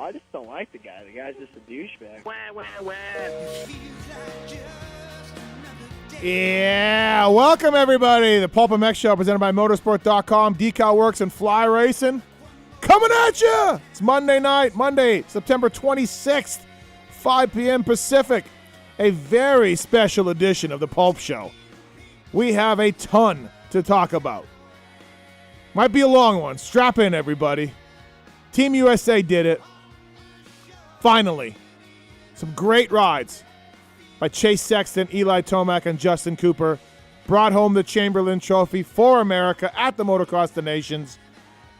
I just don't like the guy. The guy's just a douchebag. Wah, wah, wah. Yeah, welcome everybody. The PulpMX show presented by Motorsport.com, Decal Works, and Fly Racing. Coming at you! It's Monday night, Monday, September 26th, 5 p.m. Pacific. A very special edition of the Pulp Show. We have a ton to talk about. Might be a long one. Strap in, everybody. Team USA did it. Finally. Some great rides by Chase Sexton, Eli Tomac, and Justin Cooper. Brought home the Chamberlain Trophy for America at the Motocross the Nations.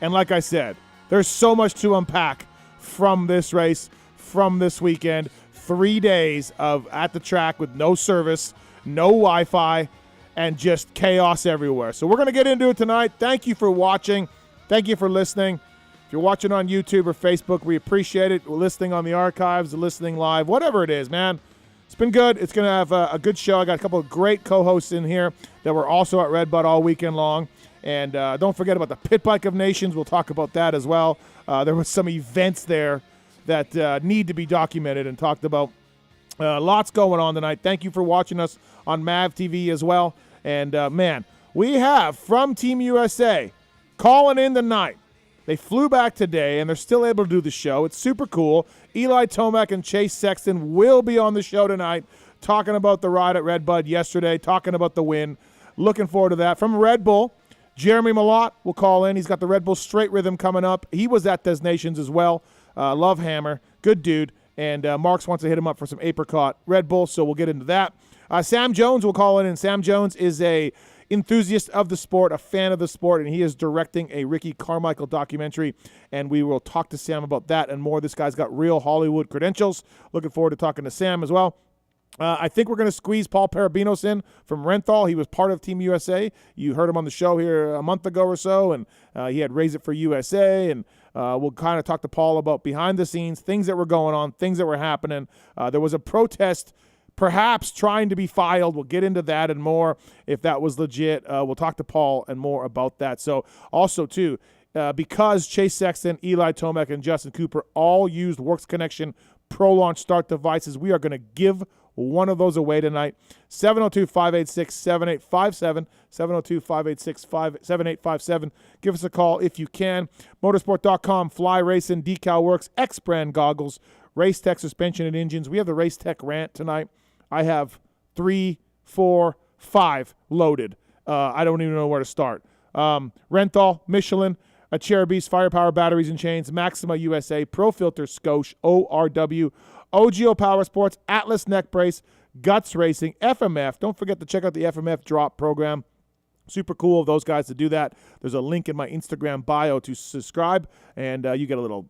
And like I said, there's so much to unpack from this race, from this weekend. 3 days of at the track with no service, no Wi-Fi, and just chaos everywhere. So we're going to get into it tonight. Thank you for watching. Thank you for listening. If you're watching on YouTube or Facebook, we appreciate it. We're listening on the archives, listening live, whatever it is, man. It's been good. It's going to have a good show. I got a couple of great co-hosts in here that were also at Red Bud all weekend long. And don't forget about the Pit Bike of Nations. We'll talk about that as well. There was some events there that need to be documented and talked about. Lots going on tonight. Thank you for watching us on MAV TV as well. And, man, we have from Team USA calling in tonight. They flew back today, and they're still able to do the show. It's super cool. Eli Tomac and Chase Sexton will be on the show tonight talking about the ride at Red Bud yesterday, talking about the win. Looking forward to that. From Red Bull, Jeremy Malott will call in. He's got the Red Bull Straight Rhythm coming up. He was at Des Nations as well. Love Hammer. Good dude. And Marks wants to hit him up for some apricot Red Bull, so we'll get into that. Sam Jones will call in, and Sam Jones is a enthusiast of the sport, a fan of the sport, and he is directing a Ricky Carmichael documentary, and we will talk to Sam about that and more. This guy's got real Hollywood credentials. Looking forward to talking to Sam as well. I think we're going to squeeze Paul Perebijnos in from Renthal. He was part of Team USA. You heard him on the show here a month ago or so, and he had Raise It for USA, and we'll kind of talk to Paul about behind the scenes, things that were going on, things that were happening. There was a protest perhaps trying to be filed. We'll get into that and more if that was legit. We'll talk to Paul and more about that. So also, too, because Chase Sexton, Eli Tomac, and Justin Cooper all used Works Connection Pro Launch Start devices, we are going to give one of those away tonight. 702-586-7857, 702-586-7857. Give us a call if you can. Motorsport.com, Fly Racing, Decal Works, X-Brand Goggles, Race Tech Suspension and Engines. We have the Race Tech Rant tonight. I have 3, 4, 5 loaded. I don't even know where to start. Renthal, Michelin, Cherubies, Firepower Batteries and Chains, Maxima USA, Pro Filter, Scoche, ORW, OGO Power Sports, Atlas Neck Brace, Guts Racing, FMF. Don't forget to check out the FMF Drop program. Super cool of those guys to do that. There's a link in my Instagram bio to subscribe, and you get a little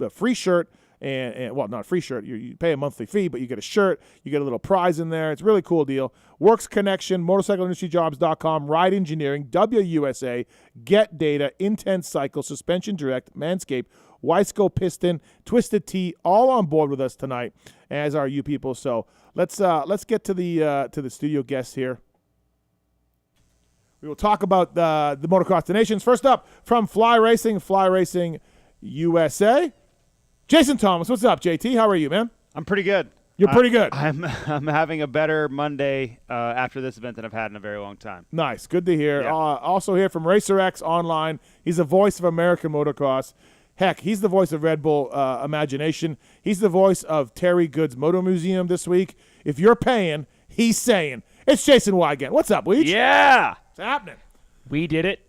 a free shirt. And well, not a free shirt. You pay a monthly fee, but you get a shirt. You get a little prize in there. It's a really cool deal. Works Connection, MotorcycleIndustryJobs.com, Ride Engineering, WUSA, Get Data, Intense Cycle, Suspension Direct, Manscaped, Wiseco Piston, Twisted Tea, all on board with us tonight, as are you people. So let's get to the studio guests here. We will talk about the Motocross the Nations. First up, from Fly Racing USA. Jason Thomas, what's up, JT? How are you, man? I'm pretty good. You're pretty good. I'm having a better Monday after this event than I've had in a very long time. Nice. Good to hear. Yeah. Also here from Racer X Online. He's the voice of American motocross. Heck, he's the voice of Red Bull Imagination. He's the voice of Terry Good's Moto Museum this week. If you're paying, he's saying. It's Jason Weigandt. What's up, Weege? Yeah. What's happening? We did it.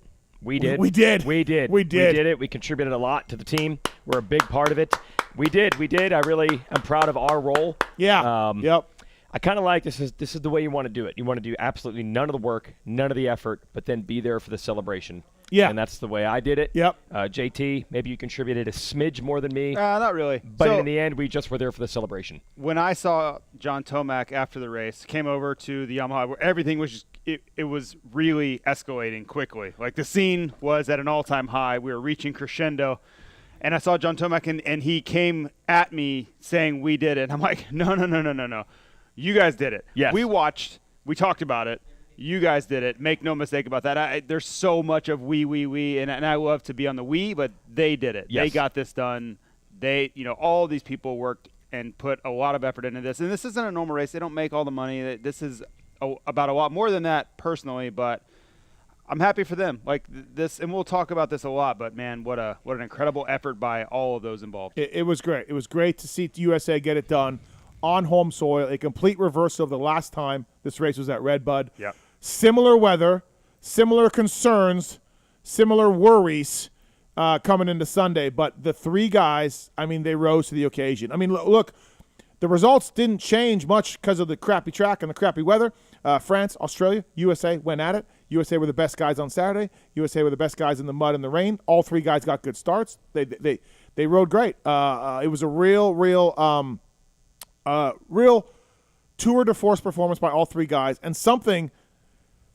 We did. We did. We did. We did. We did it. We contributed a lot to the team. We're a big part of it. We did. We did. I really am proud of our role. Yeah. Yep. I kind of like this is the way you want to do it. You want to do absolutely none of the work, none of the effort, but then be there for the celebration. Yeah. And that's the way I did it. Yep. JT, maybe you contributed a smidge more than me. Not really. But So, in the end, we just were there for the celebration. when I saw John Tomac after the race, came over to the Yamaha where everything was just, it was really escalating quickly. Like the scene was at an all-time high. We were reaching crescendo. And I saw John Tomac, and he came at me saying, "We did it." And I'm like, no. You guys did it. Yes. We watched. We talked about it. You guys did it. Make no mistake about that. There's so much of we, and I love to be on the we, but they did it. Yes. They got this done. They, all these people worked and put a lot of effort into this. And this isn't a normal race. They don't make all the money. This is about a lot more than that personally, but I'm happy for them. Like this, and we'll talk about this a lot, but man, what an incredible effort by all of those involved. It was great. It was great to see USA get it done on home soil, a complete reversal of the last time this race was at Redbud. Yep. Similar weather, similar concerns, similar worries coming into Sunday, but the three guys, they rose to the occasion. Look, the results didn't change much because of the crappy track and the crappy weather. France, Australia, USA went at it. USA were the best guys on Saturday. USA were the best guys in the mud and the rain. All three guys got good starts. They rode great. It was a real tour de force performance by all three guys, and something,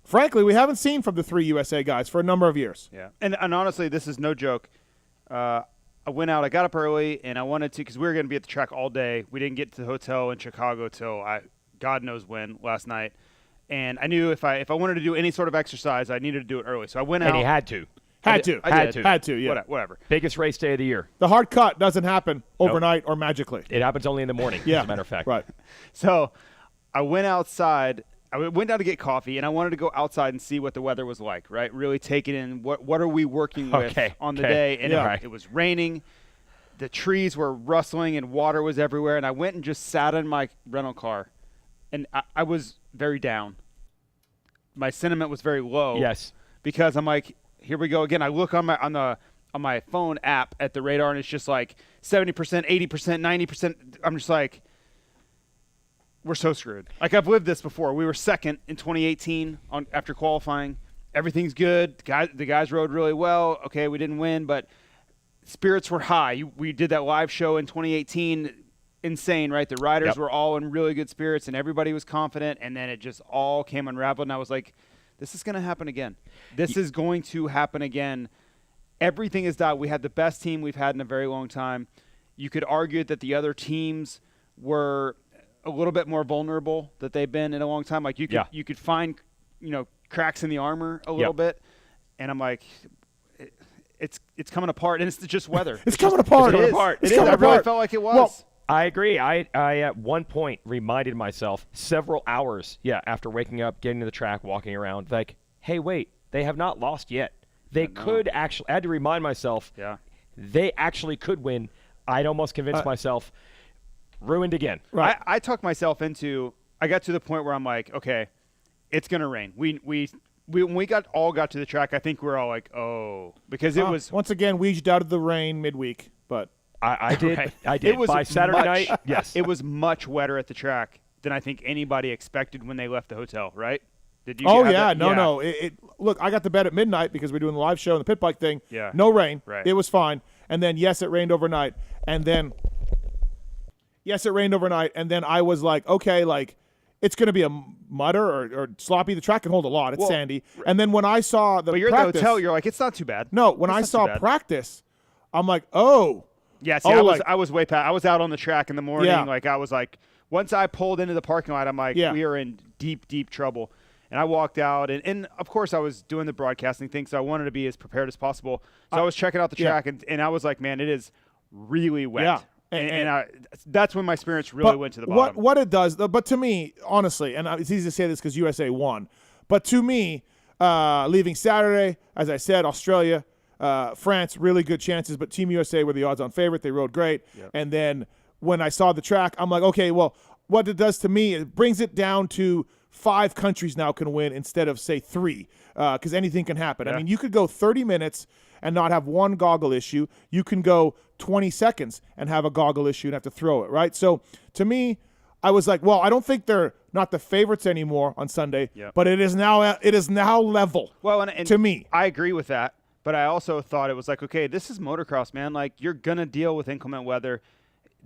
frankly, we haven't seen from the three USA guys for a number of years. Yeah, and honestly, this is no joke. I went out. I got up early, and I wanted to because we were going to be at the track all day. We didn't get to the hotel in Chicago till God knows when last night. And I knew if I wanted to do any sort of exercise, I needed to do it early. So I went out. And he had to. Had to, yeah. Whatever. Biggest race day of the year. The hard cut doesn't happen overnight or magically. It happens only in the morning, yeah. as a matter of fact. Right. So I went outside. I went down to get coffee, and I wanted to go outside and see what the weather was like, right? Really take it in. What are we working with on the day? And it was raining. The trees were rustling, and water was everywhere. And I went and just sat in my rental car, and I was very down. My sentiment was very low. Yes. Because I'm like, here we go again. I look on my phone app at the radar, and it's just like 70%, 80%, 90%. I'm just like, we're so screwed. Like, I've lived this before. We were second in 2018 after qualifying. Everything's good. The guys rode really well. Okay, we didn't win, but spirits were high. We did that live show in 2018. Insane, right? The riders were all in really good spirits, and everybody was confident, and then it just all came unraveled, and I was like, this is going to happen again. This is going to happen again. Everything is dialed. We had the best team we've had in a very long time. You could argue that the other teams were a little bit more vulnerable that they've been in a long time. Like you could find, cracks in the armor a little bit, and I'm like, it's coming apart, and it's just weather. It's coming apart. It is. I really felt like it was. Well, I agree. I at one point reminded myself several hours, after waking up, getting to the track, walking around, like, hey, wait, they have not lost yet. They could actually. I had to remind myself. Yeah. They actually could win. I'd almost convinced myself. Ruined again. Right. I talked myself into. I got to the point where I'm like, okay, it's gonna rain. When we got to the track, I think we were all like, oh, because it was once again weedged out of the rain midweek, but. I did. Right. I did. It was by Saturday night. Yes, it was much wetter at the track than I think anybody expected when they left the hotel. Right? Did you? Oh yeah, no. Look, I got to bed at midnight because we're doing the live show and the pit bike thing. Yeah. No rain. Right. It was fine. And then it rained overnight. And then I was like, okay, like it's going to be a mudder or sloppy. The track can hold a lot. It's sandy. And then when I saw the but you're practice, at the hotel, you're like, it's not too bad. No, when I saw practice, I'm like, oh. Yeah, see, I was way past. I was out on the track in the morning. Yeah. Like I was like, once I pulled into the parking lot, I'm like, we are in deep, deep trouble. And I walked out, and of course I was doing the broadcasting thing, so I wanted to be as prepared as possible. So I was checking out the track, and I was like, man, it is really wet. Yeah. And that's when my spirits really went to the bottom. What it does, but to me, honestly, and it's easy to say this because USA won, but to me, leaving Saturday, as I said, Australia, France, really good chances, but Team USA were the odds-on favorite. They rode great. Yep. And then when I saw the track, I'm like, okay, well, what it does to me, it brings it down to 5 countries now can win instead of, say, 3, because anything can happen. Yeah. I mean, you could go 30 minutes and not have one goggle issue. You can go 20 seconds and have a goggle issue and have to throw it, right? So to me, I was like, well, I don't think they're not the favorites anymore on Sunday, but it is now level. Well, and to me, I agree with that. But I also thought it was like, okay, this is motocross, man. Like, you're going to deal with inclement weather.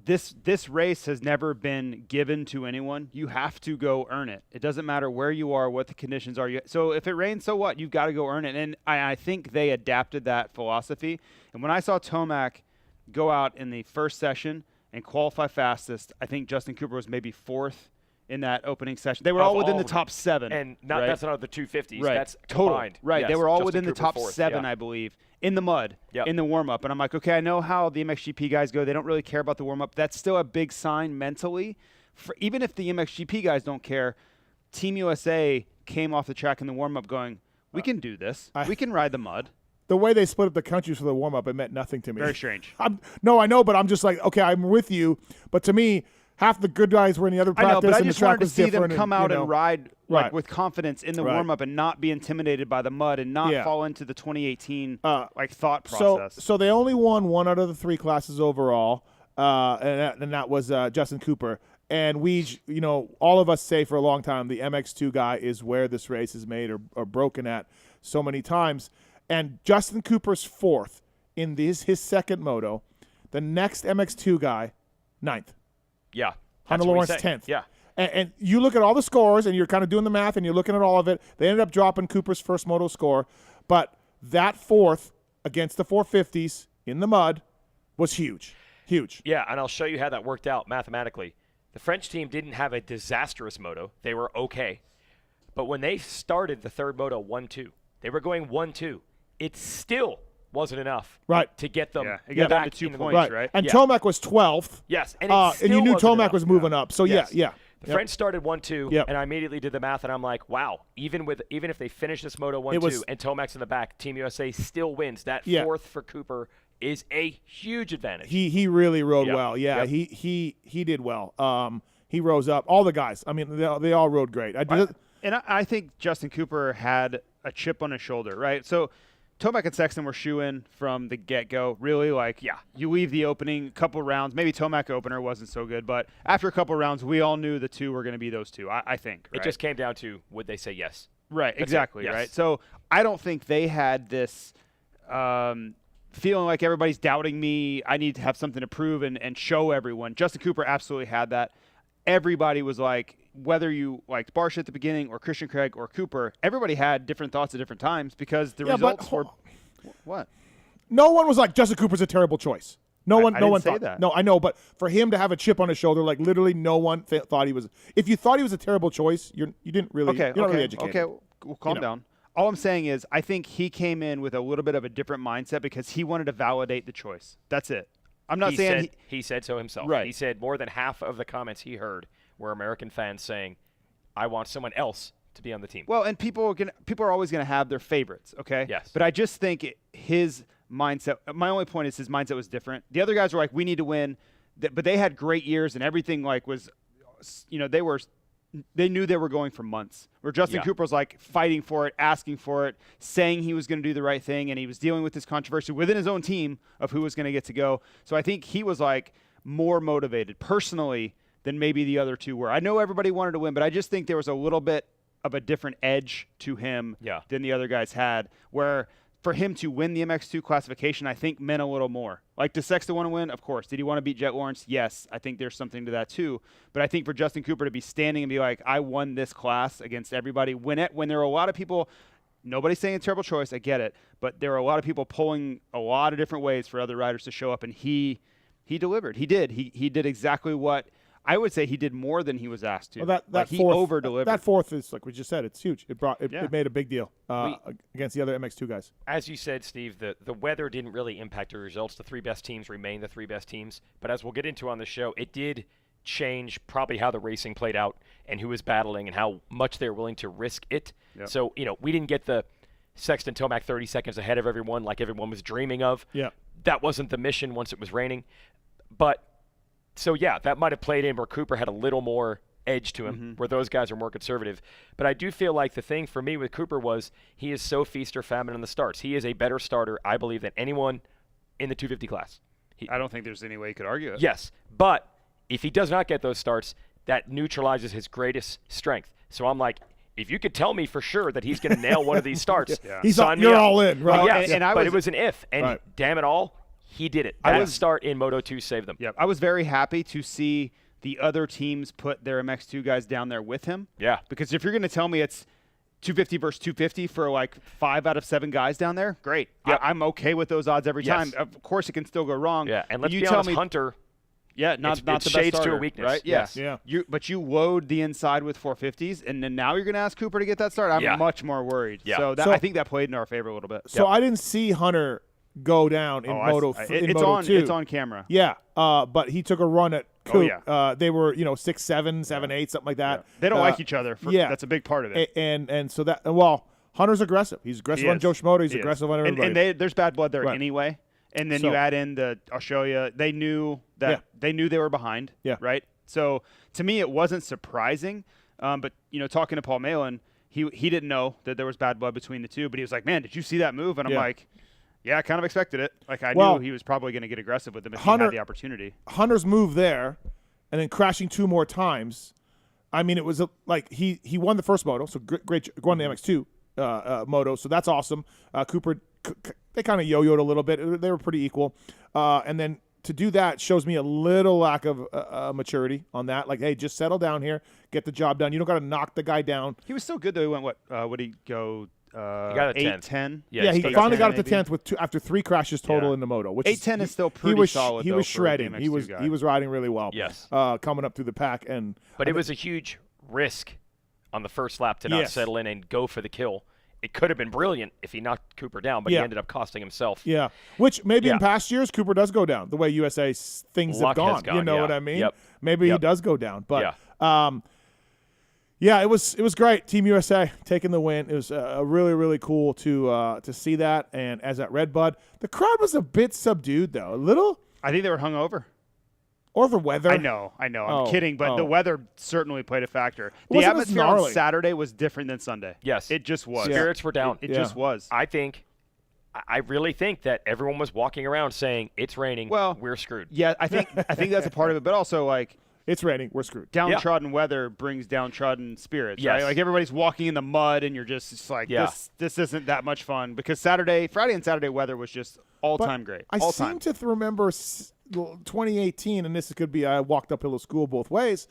This race has never been given to anyone. You have to go earn it. It doesn't matter where you are, what the conditions are. So if it rains, so what? You've got to go earn it. And I think they adapted that philosophy. And when I saw Tomac go out in the first session and qualify fastest, I think Justin Cooper was maybe 4th in that opening session. They were all within the top 7. And that's not the 250s. Right. That's total. combined. Right. Yes. They were all Justin within the Cooper top fourth. 7, I believe, in the mud, in the warm-up. And I'm like, okay, I know how the MXGP guys go. They don't really care about the warm-up. That's still a big sign mentally. Even if the MXGP guys don't care, Team USA came off the track in the warm-up going, we can do this. We can ride the mud. The way they split up the countries for the warm-up, it meant nothing to me. Very strange. No, I know, but I'm just like, okay, I'm with you. But to me, half the good guys were in the other practice, I know, but I and just the track wanted to was see them different. come out and ride with confidence in the Right. warm-up and not be intimidated by the mud and not fall into the 2018 thought process. So they only won 1 out of the 3 classes overall, and that was Justin Cooper. And we, all of us say for a long time, the MX2 guy is where this race is made or broken at so many times. And Justin Cooper's 4th in his second moto. The next MX2 guy, 9th. Yeah. Hunter Lawrence, 10th. Yeah. And you look at all the scores, and you're kind of doing the math, and you're looking at all of it. They ended up dropping Cooper's first moto score. But that 4th against the 450s in the mud was huge. Huge. Yeah, and I'll show you how that worked out mathematically. The French team didn't have a disastrous moto. They were okay. But when they started the third moto 1-2, they were going 1-2. It still wasn't enough to get them back to 2 points, right? And Tomac was 12th. Yes, and you knew Tomac enough. was moving up. So, yes. yeah. The French started 1-2, and I immediately did the math, and I'm like, wow, even if they finish this moto 1-2 and Tomac's in the back, Team USA still wins. That 4th for Cooper is a huge advantage. He really rode well. Yeah, he did well. He rose up. All the guys. I mean, they all rode great. I think Justin Cooper had a chip on his shoulder, right? So Tomac and Sexton were shoo-in from the get-go. Really, you leave the opening couple rounds. Maybe Tomac opener wasn't so good, but after a couple rounds, we all knew the 2 were going to be those 2, I think. Right? It just came down to, would they say yes? Right, exactly, yes. right? So I don't think they had this feeling like everybody's doubting me. I need to have something to prove and show everyone. Justin Cooper absolutely had that. Everybody was like, whether you liked Barcia at the beginning or Christian Craig or Cooper, everybody had different thoughts at different times because the results were – what? No one was like, Justin Cooper's a terrible choice. No one say thought that. No, I know, but for him to have a chip on his shoulder, like literally no one thought he was – if you thought he was a terrible choice, you didn't really – you're not really educated. Okay, well, calm down. All I'm saying is I think he came in with a little bit of a different mindset because he wanted to validate the choice. That's it. I'm not saying he said so himself. Right. He said more than half of the comments he heard were American fans saying, I want someone else to be on the team. Well, and people are always going to have their favorites, okay? Yes. But I just think his mindset – my only point is his mindset was different. The other guys were like, we need to win. But they had great years and everything was they knew they were going for months. Where Justin Cooper was like fighting for it, asking for it, saying he was going to do the right thing, and he was dealing with this controversy within his own team of who was going to get to go. So I think he was like more motivated personally than maybe the other 2 were. I know everybody wanted to win, but I just think there was a little bit of a different edge to him than the other guys had, where for him to win the MX2 classification, I think meant a little more. Like, does Sexton want to win? Of course. Did he want to beat Jet Lawrence? Yes. I think there's something to that too. But I think for Justin Cooper to be standing and be like, I won this class against everybody, when there are a lot of people, nobody's saying a terrible choice, I get it, but there are a lot of people pulling a lot of different ways for other riders to show up, and he delivered. He did. He did exactly what I would say he did more than he was asked to. Well, he over-delivered. That 4th is, like we just said, it's huge. It made a big deal against the other MX2 guys. As you said, Steve, the weather didn't really impact the results. The 3 best teams remain the 3 best teams. But as we'll get into on the show, it did change probably how the racing played out and who was battling and how much they were willing to risk it. Yep. So, we didn't get the Sexton Tomac 30 seconds ahead of everyone like everyone was dreaming of. Yeah. That wasn't the mission once it was raining. But so, that might have played in where Cooper had a little more edge to him, where those guys are more conservative. But I do feel like the thing for me with Cooper was he is so feast or famine in the starts. He is a better starter, I believe, than anyone in the 250 class. I don't think there's any way you could argue it. Yes, but if he does not get those starts, that neutralizes his greatest strength. So I'm like, if you could tell me for sure that he's going to nail one of these starts, you're all in, right? But it was an if, and damn it all, he did it. That start in Moto 2 saved them. Yeah, I was very happy to see the other teams put their MX2 guys down there with him. Yeah. Because if you're going to tell me it's 250 versus 250 for like 5 out of 7 guys down there, great. Yep. I'm okay with those odds every time. Of course, it can still go wrong. Yeah, and let's be honest, Hunter Yeah, not the best shades starter, to a weakness, right? yes. Yeah. But you load the inside with 450s, and then now you're going to ask Cooper to get that start. I'm much more worried. Yeah. So I think that played in our favor a little bit. So I didn't see Hunter go down in Moto 2. It's on camera. Yeah, but he took a run at Coop. Oh, yeah. They were 6'7", 7'8", something like that. Yeah. They don't like each other. That's a big part of it. And so that Hunter's aggressive. He's aggressive on Joe Schmoder. He's aggressive on everybody. And there's bad blood there anyway. And then you add in I'll show you. They knew that they were behind. Yeah. Right. So to me, it wasn't surprising. But talking to Paul Malin, he didn't know that there was bad blood between the two. But he was like, "Man, did you see that move?" And I'm like, "Yeah, I kind of expected it. Like I knew he was probably going to get aggressive with him if he had the opportunity." Hunter's move there, and then crashing 2 more times. I mean, it was like he won the first moto, so great won the MX2 moto, so that's awesome. Cooper, they kind of yo-yoed a little bit. They were pretty equal, and then to do that shows me a little lack of maturity on that. Like, hey, just settle down here, get the job done. You don't got to knock the guy down. He was so good though. He went would he go? He got a 8-10. Yeah, he finally got up to 10th with after 3 crashes total in the moto. Which 8-10 is still pretty solid. He was shredding. He was riding really well. Yes, coming up through the pack, but it was a huge risk on the first lap to not settle in and go for the kill. It could have been brilliant if he knocked Cooper down, but he ended up costing himself. Yeah, which maybe in past years Cooper does go down the way USA things have gone. You know what I mean? Yep. Maybe he does go down, but it was great. Team USA taking the win. It was really, really cool to see that. And as at Redbud, the crowd was a bit subdued, though. A little. I think they were hungover. Or the weather. I know. I'm kidding, but the weather certainly played a factor. The atmosphere on Saturday was different than Sunday. Yes. It just was. Spirits were down. It just was. I really think that everyone was walking around saying, it's raining, we're screwed. Yeah, I think that's a part of it, but also, like, it's raining, we're screwed. Downtrodden weather brings downtrodden spirits, right? Like, everybody's walking in the mud, and you're just like, this isn't that much fun. Because Friday and Saturday weather was just all-time great. I seem to remember 2018, and this could be I walked uphill to school both ways,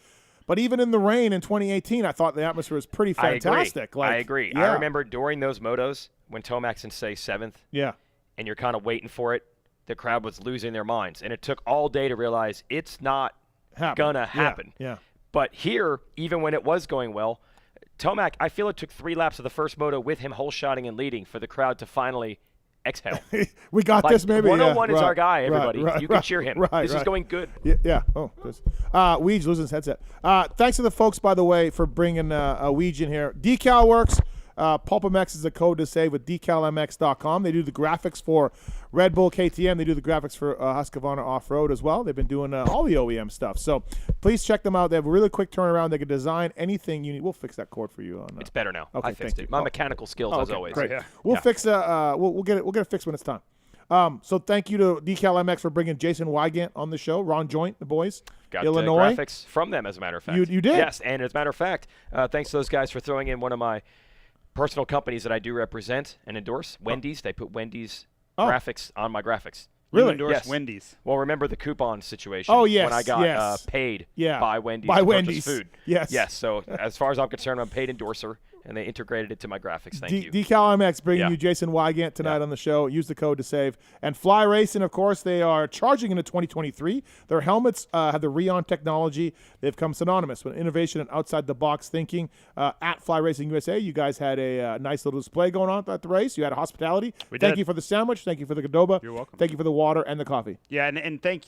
but even in the rain in 2018, I thought the atmosphere was pretty fantastic. I agree. I remember during those motos when Tomac's in, say, 7th, and you're kind of waiting for it, the crowd was losing their minds. And it took all day to realize it's not going to happen. Yeah. But here, even when it was going well, Tomac, I feel it took 3 laps of the first moto with him hole-shotting and leading for the crowd to finally exhale. We got this, maybe. 101 is our guy, everybody. You can cheer him. This is going good. Yeah. Oh, Weege losing his headset. Thanks to the folks, by the way, for bringing Weege in here. Decal Works. PulpMX is the code to save with decalmx.com. They do the graphics for Red Bull KTM. They do the graphics for Husqvarna Off-Road as well. They've been doing all the OEM stuff. So please check them out. They have a really quick turnaround. They can design anything you need. We'll fix that cord for you. It's better now. Okay, I fixed it. My mechanical skills, as always. Great. We'll fix we'll get it fixed when it's time. So thank you to Decal MX for bringing Jason Weigandt on the show. Ron Joint, the boys. Got Illinois. Graphics from them, as a matter of fact. You did? Yes, and as a matter of fact, thanks to those guys for throwing in one of my personal companies that I do represent and endorse, Wendy's. They put Wendy's graphics on my graphics. Really? You endorse Wendy's. Well, remember the coupon situation? Oh, yes. When I got paid by Wendy's by to Wendy's purchase food. Yes. Yes. So as far as I'm concerned, I'm a paid endorser, and they integrated it to my graphics. Thank you. Decal MX bringing you Jason Weigandt tonight on the show. Use the code to save. And Fly Racing, of course, they are charging into 2023. Their helmets have the Rheon technology. They've come synonymous with innovation and outside-the-box thinking. At Fly Racing USA, you guys had a nice little display going on at the race. You had a hospitality. Thank you for the sandwich. Thank you for the Qdoba. You're welcome. Thank you for the water and the coffee. Yeah, and thank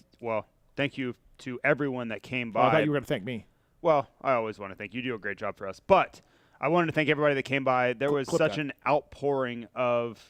you to everyone that came by. I thought you were going to thank me. Well, I always want to thank you. You do a great job for us. But I wanted to thank everybody that came by. There was such an outpouring of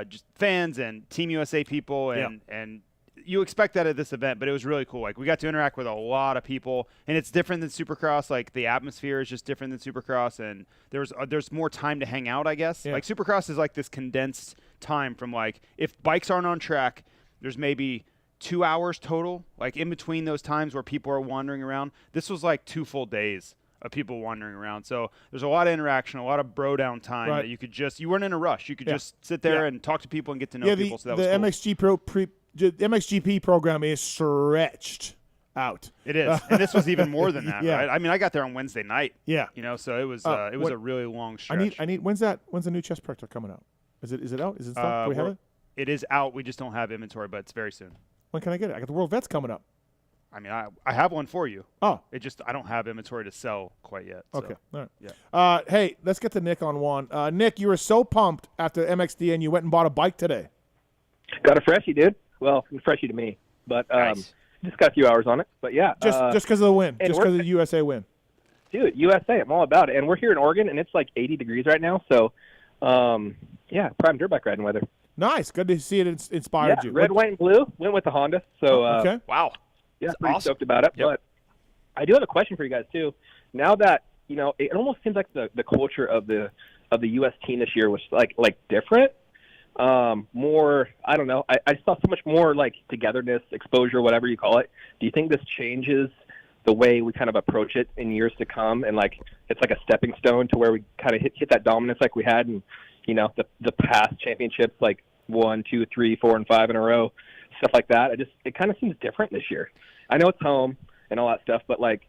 just fans and Team USA people, and you expect that at this event, but it was really cool. Like, we got to interact with a lot of people, and it's different than Supercross. Like, the atmosphere is just different than Supercross, and there's more time to hang out, I guess. Like, Supercross is like this condensed time from, like, if bikes aren't on track, there's maybe 2 hours total, like in between those times where people are wandering around. This was like 2 full days of people wandering around. So there's a lot of interaction, a lot of bro down time that you weren't in a rush. You could just sit there and talk to people and get to know people. So that was cool. The MXGP program is stretched out. It is, and this was even more than that, right? I mean, I got there on Wednesday night. Yeah, so it was a really long stretch. I need. When's the new chest protector coming out? Is it out? Is it stuff? Do we have it? It is out. We just don't have inventory, but it's very soon. When can I get it? I got the World Vets coming up. I mean, I have one for you. Oh. It just I don't have inventory to sell quite yet. So. Okay. All right. Yeah. Hey, let's get to Nick on one. Nick, you were so pumped after MXdN, you went and bought a bike today. Got a freshie, dude. Well, a freshie to me, but Nice. just got a few hours on it. But yeah, Just because of the win. and Just because of the USA win. dude, USA, I'm all about it. And we're here in Oregon, and it's like 80 degrees right now. So, yeah, prime dirt bike riding weather. Nice. Good to see it inspired Yeah, you. red, white, and blue. Went with the Honda. So, Okay. Wow. yeah, That's pretty awesome. stoked about it. Yep. But I do have a question for you guys too. Now that it almost seems like the culture of the U.S. team this year was like different. More, I don't know. I saw so much more like togetherness, exposure, whatever you call it. Do you think this changes the way we kind of approach it in years to come, and like it's like a stepping stone to where we kind of hit that dominance like we had in the past championships, like 1, 2, 3, 4, and 5 in a row, stuff like that? It kind of seems different this year. I know it's home and all that stuff, but like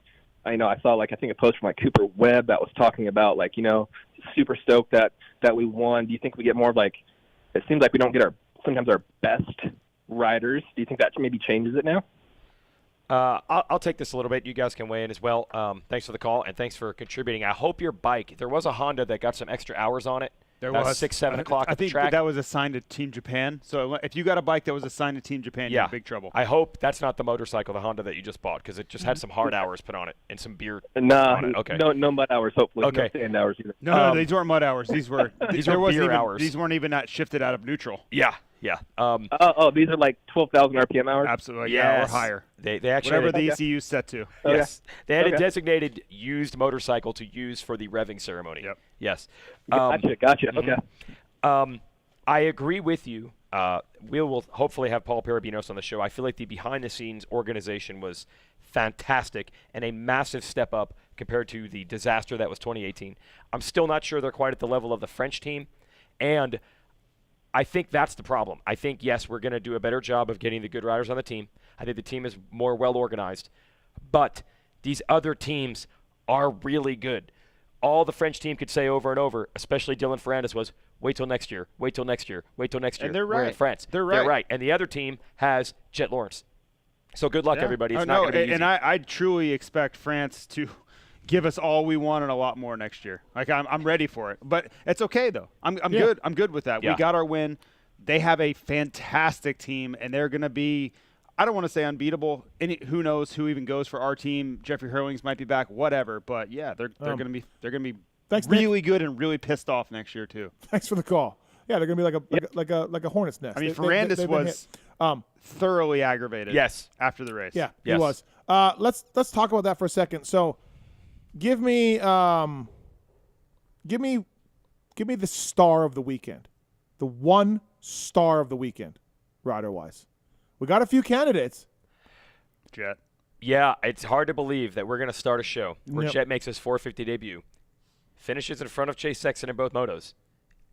I saw I think a post from like Cooper Webb that was talking about like super stoked that we won. Do you think we get more of like, it seems like we don't get sometimes our best riders? Do you think that maybe changes it now? I'll take this a little bit. You guys can weigh in as well. Thanks for the call, and thanks for contributing. I hope your bike, there was a Honda that got some extra hours on it. There About was 6, 7 o'clock I at the think track. that was assigned to Team Japan. So if you got a bike that was assigned to Team Japan, you're in big trouble. I hope that's not the motorcycle, the Honda that you just bought, because it just had some hard hours put on it and some beer Nah, on it. Okay. no mud hours, hopefully. Okay. No sand hours either. No, these weren't mud hours. These were These were beer hours. These weren't even shifted out of neutral. Yeah. Oh, these are like 12,000 RPM hours? Absolutely, yeah, or Yes. higher. They actually Whatever had the a, ECU set to. Okay. Yes. They had a Okay. designated used motorcycle to use for the revving ceremony. Yep. Yes. Gotcha. Okay. I agree with you. We will hopefully have Paul Perebijnos on the show. I feel like the behind-the-scenes organization was fantastic and a massive step up compared to the disaster that was 2018. I'm still not sure they're quite at the level of the French team, and I think that's the problem. I think, yes, we're going to do a better job of getting the good riders on the team. I think the team is more well-organized, but these other teams are really good. All the French team could say over and over, especially Dylan Ferrandis, was, wait till next year, wait till next year, wait till next year. And they're We're in right. France. They're right. And the other team has Jet Lawrence. So good luck, everybody. It's no, not going to be easy. and I truly expect France to give us all we want and a lot more next year. Like I'm ready for it, but it's okay though. I'm good. I'm good with that. Yeah. We got our win. They have a fantastic team, and they're going to be. I don't want to say unbeatable. Who knows who even goes for our team? Jeffrey Hurlings might be back. Whatever. But yeah, they're going to be Thanks, really good and really pissed off next year too. Thanks for the call. Yeah, they're gonna be like a hornet's nest. I mean, They- Ferrandis they've been was hit. thoroughly aggravated. Yes. After the race. Yeah, Yes. he was. Let's talk about that for a second. So, give me the star of the weekend, the one star of the weekend, rider wise. We got a few candidates. Jet. Yeah, it's hard to believe that we're going to start a show where Yep. Jet makes his 450 debut, finishes in front of Chase Sexton in both motos,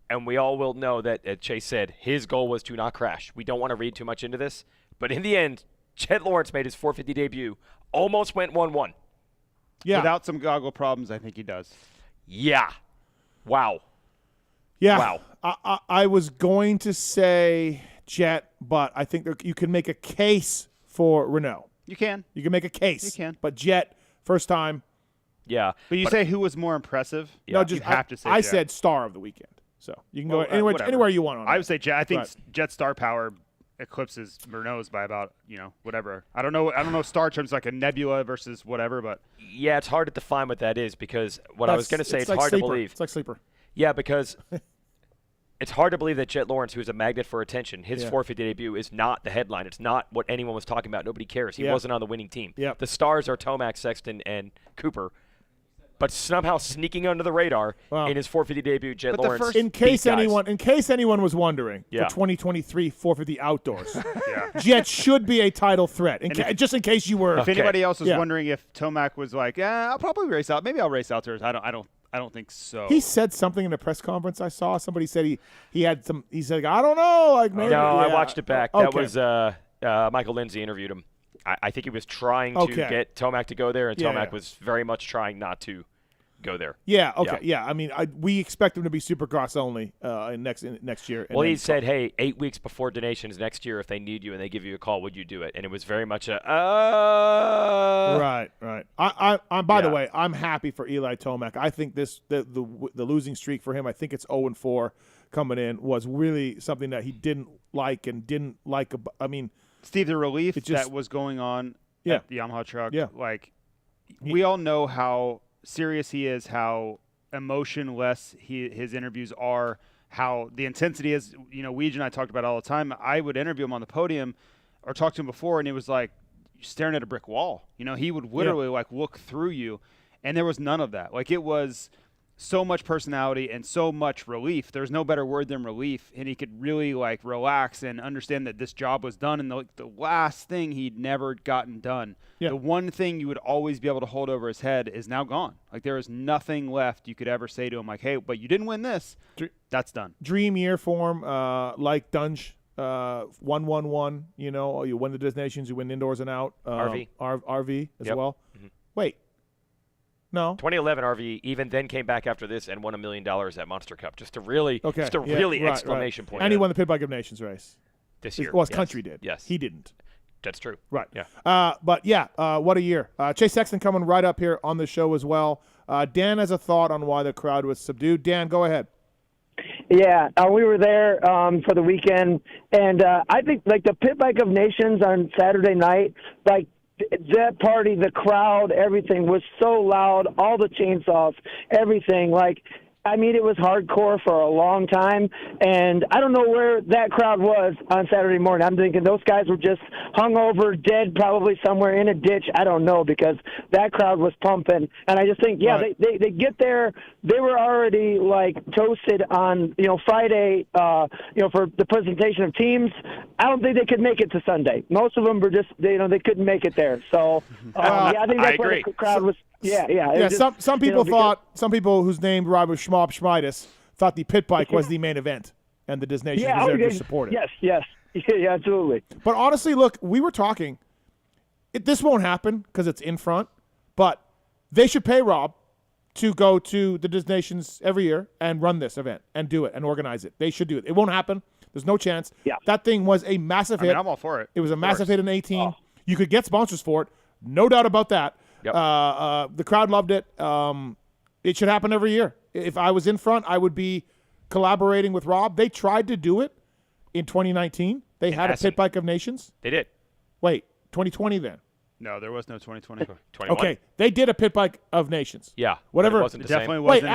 and we all will know that Chase said his goal was to not crash. We don't want to read too much into this, but in the end, Jet Lawrence made his 450 debut, almost went 1-1. Yeah, Without some goggle problems, I think he does. Yeah. Wow. yeah. Wow. I was going to say Jet, but I think you can make a case for Renault. You can. You can make a case. You can. But Jet, first time. Yeah. But you say who was more impressive? Yeah. No, just You have to say I Jet. said star of the weekend. So you can go Well, whatever. anywhere you want on I that. would say Jet. I think Right. Jet star power eclipses Renault's by about whatever. I don't know star terms like a nebula versus whatever, but Yeah, it's hard to define what that is because what I was going to say, it's like hard Sleeper. to believe. It's like Sleeper. Yeah, because it's hard to believe that Jet Lawrence, who's a magnet for attention, his Yeah. 450 debut is not the headline. It's not what anyone was talking about. Nobody cares. He Yeah. wasn't on the winning team. Yeah. The stars are Tomac, Sexton, and Cooper. But somehow sneaking under the radar Wow. in his 450 debut, Jet But the Lawrence. first- In case beat guys. anyone was wondering, Yeah. the 2023 450 outdoors, yeah. Jet should be a title threat. Just in case you were. If anybody else was Yeah. wondering if Tomac was like, I'll probably race out. Maybe I'll race outdoors. I don't think so. He said something in a press conference I saw. Somebody said he had some. He said, I don't know, like maybe. No, I yeah. watched it back. Okay. That was Michael Lindsay interviewed him. I think he was trying to Okay. get Tomac to go there, and Yeah, Tomac yeah. was very much trying not to go there. Yeah. Okay. Yeah. I mean, we expect him to be Supercross only next year. Well, he said, "Hey, 8 weeks before donations next year, if they need you and they give you a call, would you do it?" And it was very much a Right. I'm by the way, I'm happy for Eli Tomac. I think the losing streak for him, I think it's 0-4 coming in, was really something that he didn't like. I mean, Steve, the relief that was going on at the Yamaha truck, like we all know how serious he is, how emotionless his interviews are, how the intensity is. You know, Weege and I talked about it all the time. I would interview him on the podium or talk to him before, and it was like staring at a brick wall. You know, he would literally like look through you, and there was none of that. Like, it was so much personality and so much relief. There's no better word than relief, and he could really like relax and understand that this job was done. And the last thing he'd never gotten done, the one thing you would always be able to hold over his head, is now gone. Like, there is nothing left you could ever say to him like, "Hey, but you didn't win this." That's done. Dream year for him, like Dunge. 1-1-1. You know, you win the designations, you win indoors and out. RV as well. Mm-hmm. Wait. No. 2011 RV even then came back after this and won $1 million at Monster Cup. Just a really exclamation point. And he won the Pit Bike of Nations race this year. Well, his country did. Yes. He didn't. That's true. Right. Yeah. What a year. Chase Sexton coming right up here on the show as well. Dan has a thought on why the crowd was subdued. Dan, go ahead. Yeah, we were there for the weekend, and I think like the Pit Bike of Nations on Saturday night, like that party, the crowd, everything was so loud, all the chainsaws, everything. Like, I mean, it was hardcore for a long time, and I don't know where that crowd was on Saturday morning. I'm thinking those guys were just hungover, dead, probably somewhere in a ditch. I don't know, because that crowd was pumping, and I just think, they get there. They were already like toasted on Friday, for the presentation of teams. I don't think they could make it to Sunday. Most of them were just they couldn't make it there. So I think that's where the crowd was. Yeah. Some people some people whose name rhymed with Schmitis thought the pit bike was the main event, and the Disney was there to support it. Yes, yeah, absolutely. But honestly, look, we were talking. This won't happen because it's in front, but they should pay Rob to go to the Disney Nations every year and run this event and do it and organize it. They should do it. It won't happen. There's no chance. Yeah. That thing was a massive hit. I'm all for it. It was a massive hit in 18. Oh. You could get sponsors for it. No doubt about that. Yep. The crowd loved it. It should happen every year. If I was in front, I would be collaborating with Rob. They tried to do it in 2019. They had a Pit Bike of Nations. They did. Wait, 2020 then? No, there was no 2020. 21. Okay, they did a Pit Bike of Nations. Yeah. Whatever. It wasn't the definitely same. wasn't Wait,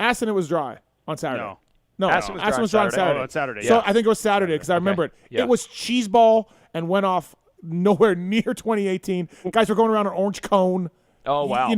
Aston, it was dry on Saturday. No, Aston was dry on Saturday. Oh, on Saturday. So Yeah. I think it was Saturday because I remember it. Yeah. It was cheeseball and went off nowhere near 2018. Guys were going around an orange cone. Oh, wow.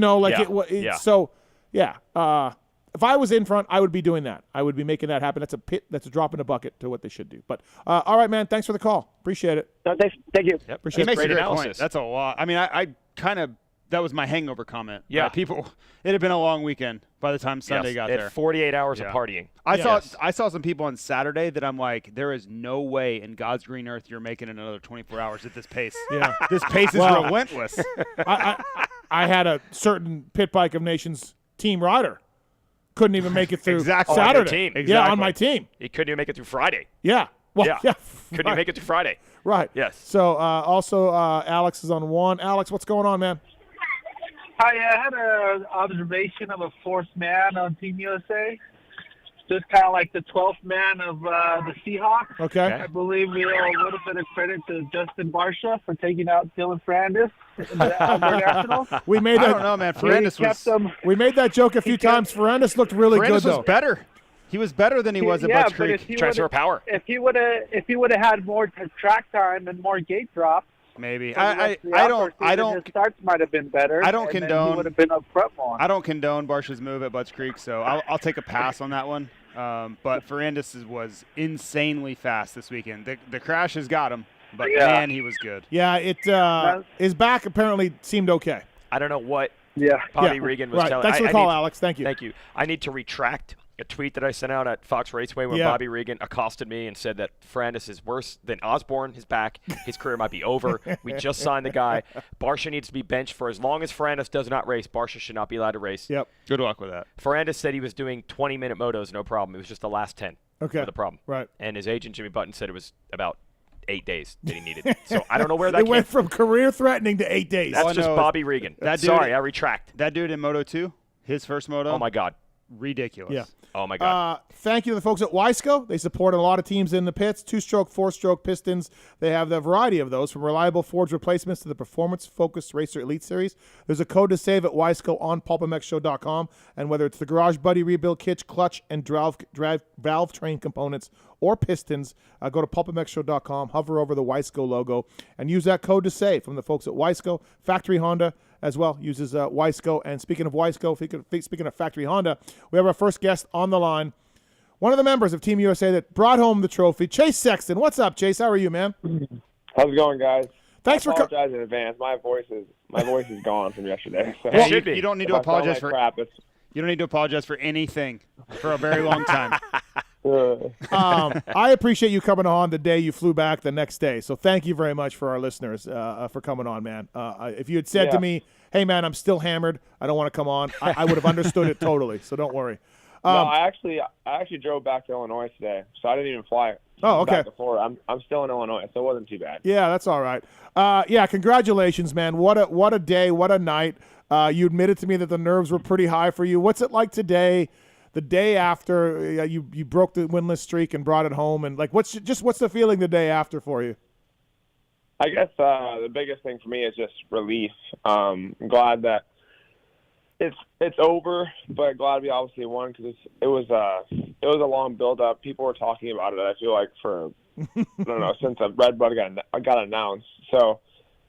So, if I was in front, I would be doing that. I would be making that happen. That's a drop in the bucket to what they should do. But, all right, man, thanks for the call. Appreciate it. No, thank you. Yep. Appreciate He makes a great great analysis. point. That's a lot. I mean, I kind of – that was my hangover comment. Yeah. It had been a long weekend by the time Sunday got They there. had 48 hours of partying. I saw some people on Saturday that I'm like, there is no way in God's green earth you're making another 24 hours at this pace. Yeah. This pace is relentless. I had a certain Pit Bike of Nations team rider. Couldn't even make it through Exactly. Saturday. On your team. Yeah, Exactly. on my team. He couldn't even make it through Friday. Yeah. Well, yeah. Couldn't even make it through Friday. Right. Yes. So, also, Alex is on one. Alex, what's going on, man? Hi, I had an observation of a fourth man on Team USA. Just kind of like the 12th man of the Seahawks. Okay. I believe we owe a little bit of credit to Justin Barsha for taking out Dylan Ferrandis in the Outdoor National. We made I don't know, man. We made that joke a few times. Ferrandis looked really good, though. was better. He was better than he was at Butch Creek. Transfer power. If he would have had more track time and more gate drops, maybe. I don't. His starts might have been better. I don't condone. He would have been up front more. I don't condone Barsha's move at Butch Creek, so I'll take a pass on that one. But Ferrandis was insanely fast this weekend. The crash has got him, but man, he was good. Yeah, his back apparently seemed okay. I don't know what Yeah. Bobby Regan was telling. Thanks for the call, Alex. Thank you. Thank you. I need to retract a tweet that I sent out at Fox Raceway when Bobby Regan accosted me and said that Ferrandis is worse than Osborne. His back, his career might be over. We just signed the guy. Barsha needs to be benched for as long as Ferrandis does not race. Barsha should not be allowed to race. Yep. Good luck with that. Ferrandis said he was doing 20-minute motos, no problem. It was just the last 10 were the problem. Right. And his agent, Jimmy Button, said it was about 8 days that he needed. So I don't know where that It went from career-threatening to 8 days. That's just Bobby Regan. Sorry, I retract. That dude in Moto 2, his first moto. Oh, my God. Ridiculous. Yeah. Oh, my God. Thank you to the folks at Wiseco. They support a lot of teams in the pits, 2-stroke, 4-stroke pistons. They have the variety of those, from reliable forged replacements to the performance-focused Racer Elite Series. There's a code to save at Wiseco on PulpMXShow.com. And whether it's the Garage Buddy rebuild kits, clutch and valve train components, or pistons, go to PulpMXShow.com, hover over the Wiseco logo, and use that code to save from the folks at Wiseco. Factory Honda as well uses Wiseco. And speaking of Wiseco, speaking of Factory Honda, we have our first guest on the line, one of the members of Team USA that brought home the trophy, Chase Sexton. What's up, Chase? How are you, man? How's it going, guys? Thanks for apologize in advance. My voice is gone from yesterday. So. Well, you don't need to apologize for crap. You don't need to apologize for anything for a very long time. I appreciate you coming on the day you flew back the next day. So thank you very much for our listeners for coming on, man. If you had said to me, hey, man, I'm still hammered, I don't want to come on, I would have understood it totally. So don't worry. No, I actually drove back to Illinois today, so I didn't even fly. Oh, okay. Back to Florida. I'm still in Illinois, so it wasn't too bad. Yeah, that's all right. Yeah, congratulations, man. What a day, what a night. You admitted to me that the nerves were pretty high for you. What's it like today? The day after you broke the winless streak and brought it home, and like what's the feeling the day after for you? I guess the biggest thing for me is just relief. I'm glad that it's over, but glad we obviously won because it was a long build up. People were talking about it. I feel like for I don't know since the Red Bud got announced. So,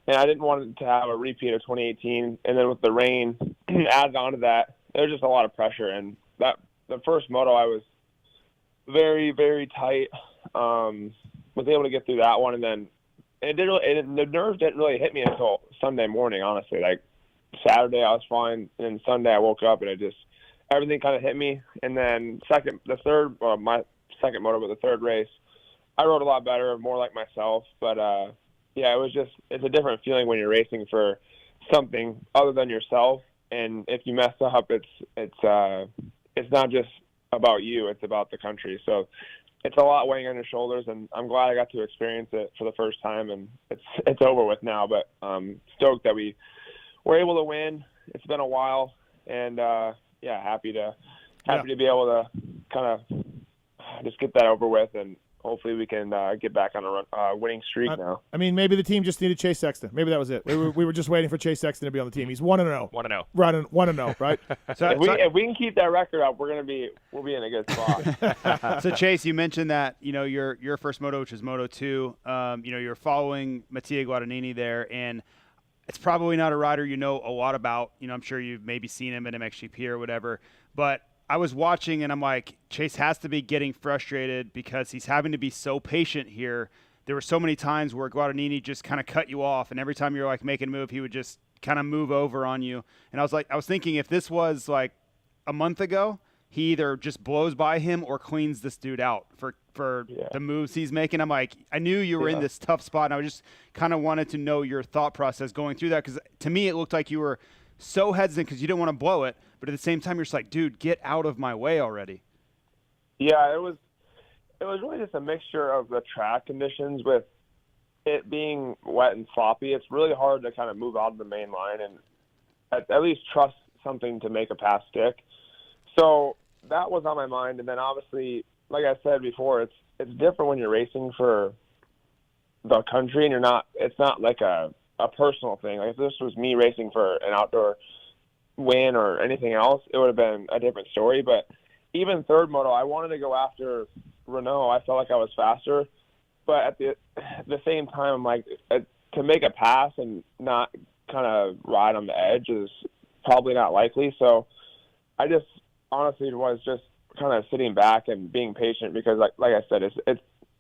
and I didn't want it to have a repeat of 2018, and then with the rain added onto that, there was just a lot of pressure. And that the first moto I was very, very tight. Was able to get through that one, and then the nerves didn't really hit me until Sunday morning. Honestly, like Saturday I was fine, and Sunday I woke up and everything kind of hit me. And then my second moto, but the third race, I rode a lot better, more like myself. But yeah, it's a different feeling when you're racing for something other than yourself. And if you mess up, it's not just about you; it's about the country. So it's a lot weighing on your shoulders, and I'm glad I got to experience it for the first time. And it's over with now, but I'm stoked that we were able to win. It's been a while, and happy to be able to kind of just get that over with, and hopefully we can get back on a winning streak now. I mean, maybe the team just needed Chase Sexton. Maybe that was it. We were just waiting for Chase Sexton to be on the team. He's 1-0. 1-0. Running 1-0. Right? If we can keep that record up, we'll be in a good spot. So Chase, you mentioned that your first moto, which is Moto 2. You're following Mattia Guadagnini there, and it's probably not a rider you know a lot about. I'm sure you've maybe seen him at MXGP or whatever, but I was watching and I'm like, Chase has to be getting frustrated because he's having to be so patient here. There were so many times where Guadagnini just kind of cut you off, and every time you're like making a move, he would just kind of move over on you. And I was thinking if this was like a month ago, he either just blows by him or cleans this dude out for the moves he's making. I'm like, I knew you were in this tough spot, and I just kind of wanted to know your thought process going through that, because to me it looked like you were so hesitant because you didn't want to blow it, but at the same time you're just like, dude, get out of my way already. Yeah, it was really just a mixture of the track conditions with it being wet and sloppy. It's really hard to kind of move out of the main line and at least trust something to make a pass stick. So that was on my mind. And then obviously, like I said before, it's different when you're racing for the country and it's not like a personal thing. Like if this was me racing for an outdoor win or anything else, it would have been a different story. But even third moto, I wanted to go after Renault. I felt like I was faster, but at the same time, I'm like, to make a pass and not kind of ride on the edge is probably not likely. So I just honestly was just kind of sitting back and being patient, because like I said,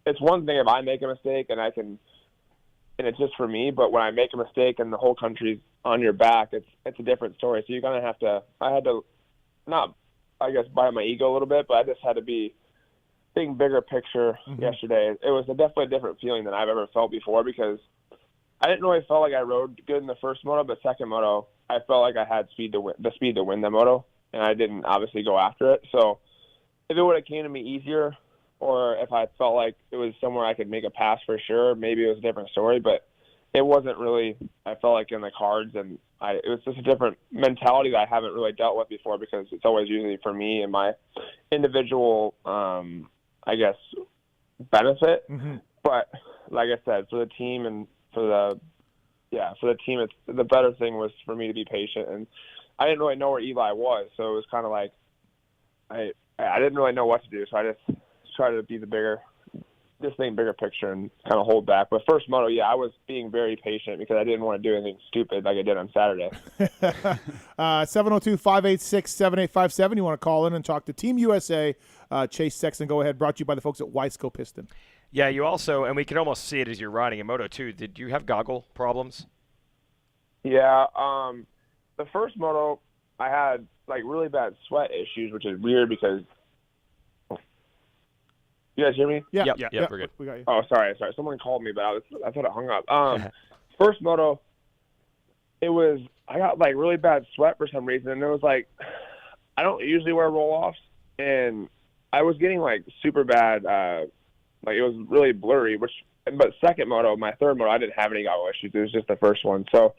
it's one thing if I make a mistake and it's just for me, but when I make a mistake and the whole country's on your back, it's a different story. So you kind of I had to not I guess, by my ego a little bit, but I just had to be thinking bigger picture yesterday. It was definitely a different feeling than I've ever felt before because I didn't really feel like I rode good in the first moto, but second moto, I felt like I had the speed to win the moto, and I didn't obviously go after it. So if it would have came to me easier, or if I felt like it was somewhere I could make a pass for sure, maybe it was a different story, but it wasn't really, I felt like, in the cards, and it was just a different mentality that I haven't really dealt with before because it's always usually for me and my individual, I guess, benefit. But like I said, for the team and for the team, it's the better thing was for me to be patient, and I didn't really know where Eli was, so it was kind of like I didn't really know what to do, so I just try to be bigger picture and kind of hold back. But first moto, I was being very patient because I didn't want to do anything stupid like I did on Saturday. 702-586-7857. You want to call in and talk to Team USA. Chase Sexton, go ahead. Brought to you by the folks at Wisco Piston. Yeah, you also, and we can almost see it as you're riding in Moto 2. Did you have goggle problems? Yeah, the first moto, I had like really bad sweat issues, which is weird because you guys hear me? Yeah, we're good. We got you. Oh, sorry. Someone called me, but I thought it hung up. First moto, I got like really bad sweat for some reason, and it was like I don't usually wear roll-offs, and I was getting like super bad, like it was really blurry. But second moto, my third moto, I didn't have any goggle issues. It was just the first one. So.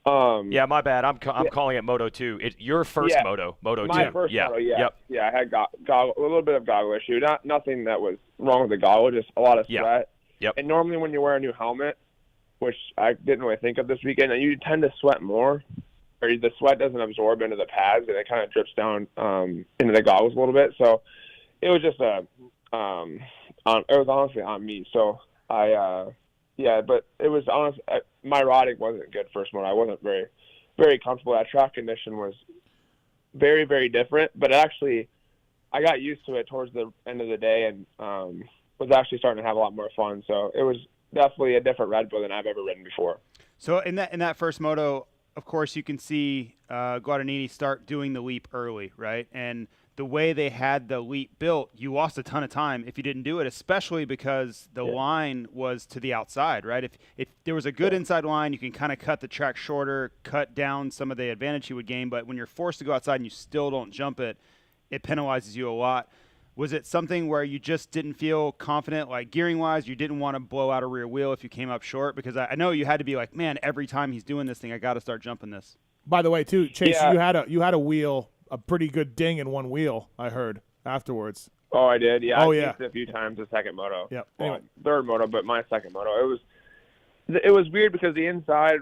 Yeah, my bad. I'm calling it Moto 2. Your first Moto 2. My first moto, yeah. Yep. Yeah, I had a little bit of goggle issue. Nothing that was wrong with the goggle, just a lot of sweat. Yep. And normally when you wear a new helmet, which I didn't really think of this weekend, you tend to sweat more, or the sweat doesn't absorb into the pads, and it kind of drips down into the goggles a little bit. So it was just it was honestly on me. So but it was honest. My riding wasn't good first moto. I wasn't very, very comfortable. That track condition was very, very different. But actually, I got used to it towards the end of the day and was actually starting to have a lot more fun. So it was definitely a different Red Bull than I've ever ridden before. So in that first moto, of course, you can see Guadagnini start doing the leap early, right? And the way they had the leap built, you lost a ton of time if you didn't do it, especially because the line was to the outside, right? If there was a good inside line, you can kind of cut the track shorter, cut down some of the advantage you would gain. But when you're forced to go outside and you still don't jump it, it penalizes you a lot. Was it something where you just didn't feel confident, like gearing-wise, you didn't want to blow out a rear wheel if you came up short? Because I know you had to be like, man, every time he's doing this thing, I got to start jumping this. By the way, too, Chase, you had a wheel, a pretty good ding in one wheel, I heard, afterwards. Oh, I did? Yeah. Oh, I yeah. used it a few times the second moto. Yep. Well, Anyway. third moto, but my second moto. It was weird because the inside,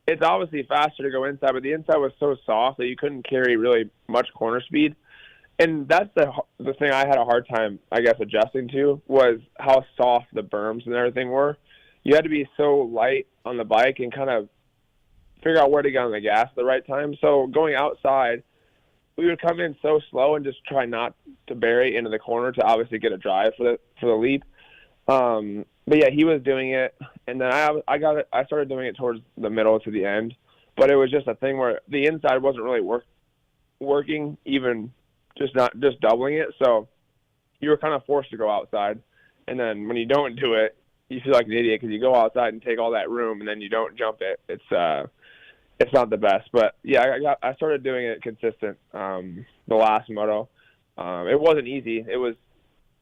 it's obviously faster to go inside, but the inside was so soft that you couldn't carry really much corner speed. And that's the thing I had a hard time, I guess, adjusting to was how soft the berms and everything were. You had to be so light on the bike and kind of figure out where to get on the gas at the right time. So going outside, we would come in so slow and just try not to bury into the corner to obviously get a drive for the leap. But yeah, he was doing it, and then I started doing it towards the middle to the end. But it was just a thing where the inside wasn't really working, even just doubling it. So you were kind of forced to go outside, and then when you don't do it, you feel like an idiot because you go outside and take all that room, and then you don't jump it. It's not the best, but yeah, I started doing it consistent. The last moto, it wasn't easy. It was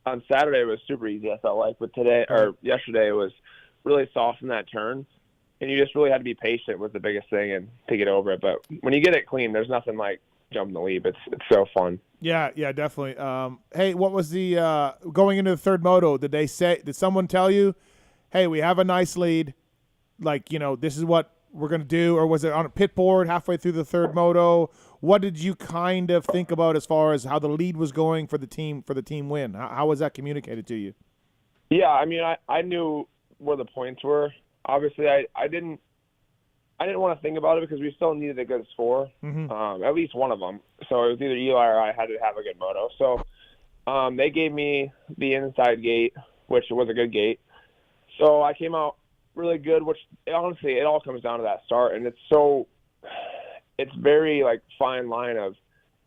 on Saturday. It was super easy. I felt like, but yesterday it was really soft in that turn, and you just really had to be patient was the biggest thing and to get over it. But when you get it clean, there's nothing like jumping the leap. It's so fun. Yeah, definitely. Hey, what was the going into the third moto? Did someone tell you, hey, we have a nice lead, like, this is what we're going to do? Or was it on a pit board halfway through the third moto? What did you kind of think about as far as how the lead was going for the team win? How was that communicated to you? Yeah, I mean, I knew where the points were. Obviously, I didn't want to think about it because we still needed a good score, at least one of them. So it was either Eli or I had to have a good moto. So they gave me the inside gate, which was a good gate. So I came out really good, which honestly, it all comes down to that start. And it's very like fine line of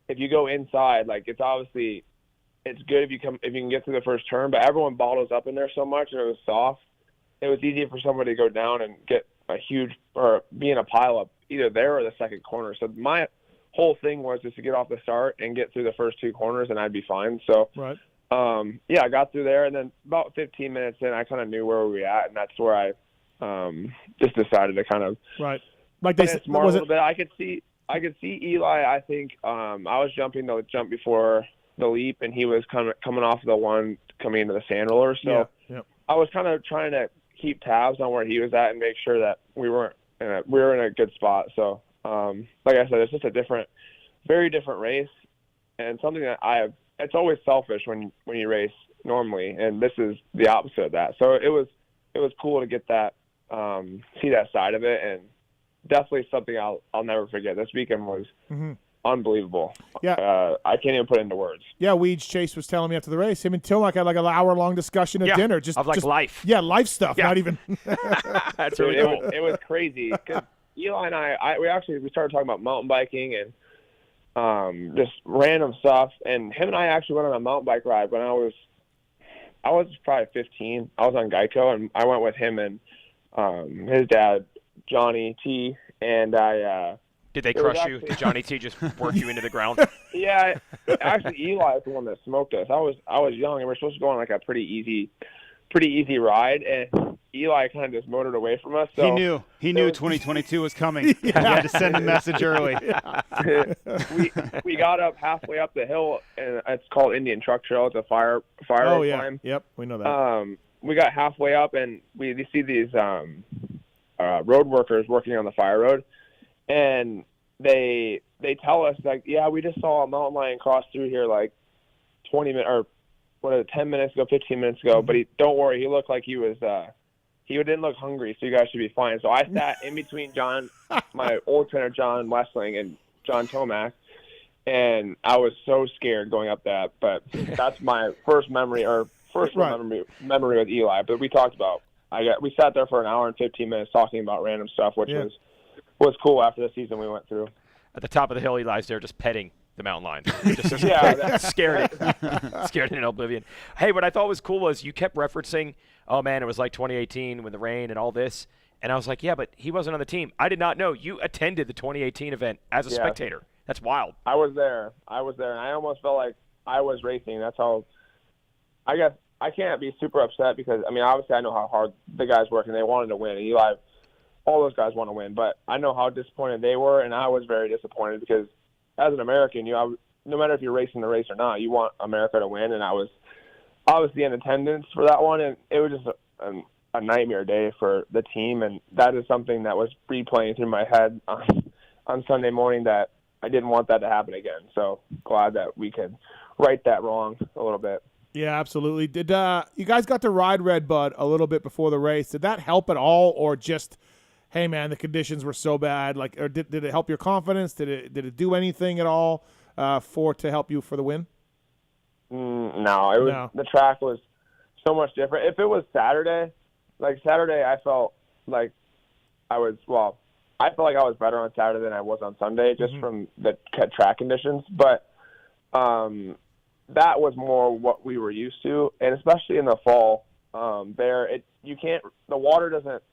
if you go inside, like it's good if you can get through the first turn, but everyone bottles up in there so much and it was soft. It was easy for somebody to go down and get a huge or be in a pile up either there or the second corner. So my whole thing was just to get off the start and get through the first two corners and I'd be fine. So right. I got through there, and then about 15 minutes in, I kind of knew where we were at, and that's where I just decided to kind of right. Like they smart a little bit. I could see Eli. I think I was jumping the jump before the leap, and he was coming off the one coming into the sand roller. So I was kind of trying to keep tabs on where he was at and make sure that we were in a good spot. So like I said, it's just a very different race, and something that it's always selfish when you race normally, and this is the opposite of that. So it was cool to get that, see that side of it, and definitely something I'll never forget. This weekend was unbelievable. Yeah, I can't even put it into words. Yeah, Weege Chase was telling me after the race, him and Tomac had like an hour-long discussion at dinner, just life. Yeah, life stuff. Yeah. Not even. That's Dude, really cool. It was crazy because Eli and we started talking about mountain biking and just random stuff. And him and I actually went on a mountain bike ride when I was probably 15. I was on Geico, and I went with him and his dad, Johnny T. And I. Did they crush you? Did Johnny T just work you into the ground? Yeah, actually, Eli is the one that smoked us. I was young, and we were supposed to go on like a pretty easy ride, and Eli kind of just motored away from us. So he knew 2022 was coming. He had to send a message early. We got up halfway up the hill, and it's called Indian Truck Trail. It's a fire road climb. Yep, we know that. We got halfway up, and we see these road workers working on the fire road, and they tell us like, yeah, we just saw a mountain lion cross through here like 20 minutes or 10 minutes ago, 15 minutes ago. But don't worry, he looked like he didn't look hungry, so you guys should be fine. So I sat in between my old trainer John Westling and John Tomac, and I was so scared going up that. But that's my first memory memory with Eli. But we talked about we sat there for an hour and 15 minutes talking about random stuff, which was cool after the season we went through. At the top of the hill, Eli's there just petting the mountain lion. Just scared in oblivion. Hey, what I thought was cool was you kept referencing, oh, man, it was like 2018 with the rain and all this. And I was like, yeah, but he wasn't on the team. I did not know. You attended the 2018 event as a spectator. That's wild. I was there, and I almost felt like I was racing. That's how – I guess I can't be super upset because, I mean, obviously I know how hard the guys work, and they wanted to win. And Eli – all those guys want to win, but I know how disappointed they were, and I was very disappointed because as an American, no matter if you're racing the race or not, you want America to win, and I was obviously in attendance for that one, and it was just a nightmare day for the team, and that is something that was replaying through my head on Sunday morning that I didn't want that to happen again. So glad that we could right that wrong a little bit. Yeah, absolutely. Did you guys got to ride Red Bud a little bit before the race? Did that help at all, or just – hey man, the conditions were so bad? Like, or did it help your confidence? Did it do anything at all to help you for the win? No, the track was so much different. If it was Saturday, I felt like I felt like I was better on Saturday than I was on Sunday, just from the track conditions. But that was more what we were used to, and especially in the fall, the water doesn't.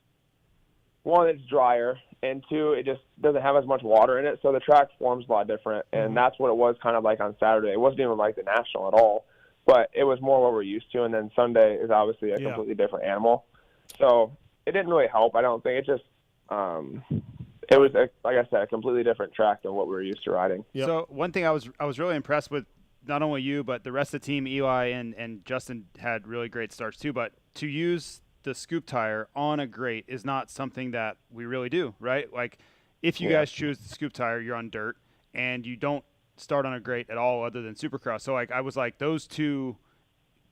One, it's drier, and two, it just doesn't have as much water in it, so the track forms a lot different, and that's what it was kind of like on Saturday. It wasn't even like the National at all, but it was more what we're used to, and then Sunday is obviously a completely different animal. So it didn't really help, I don't think. It just it was, like I said, a completely different track than what we were used to riding. Yep. So one thing I was really impressed with, not only you, but the rest of the team, Eli and Justin had really great starts too, but to use the scoop tire on a grate is not something that we really do, right? Like if you guys choose the scoop tire, you're on dirt and you don't start on a grate at all other than Supercross. So like I was like, those two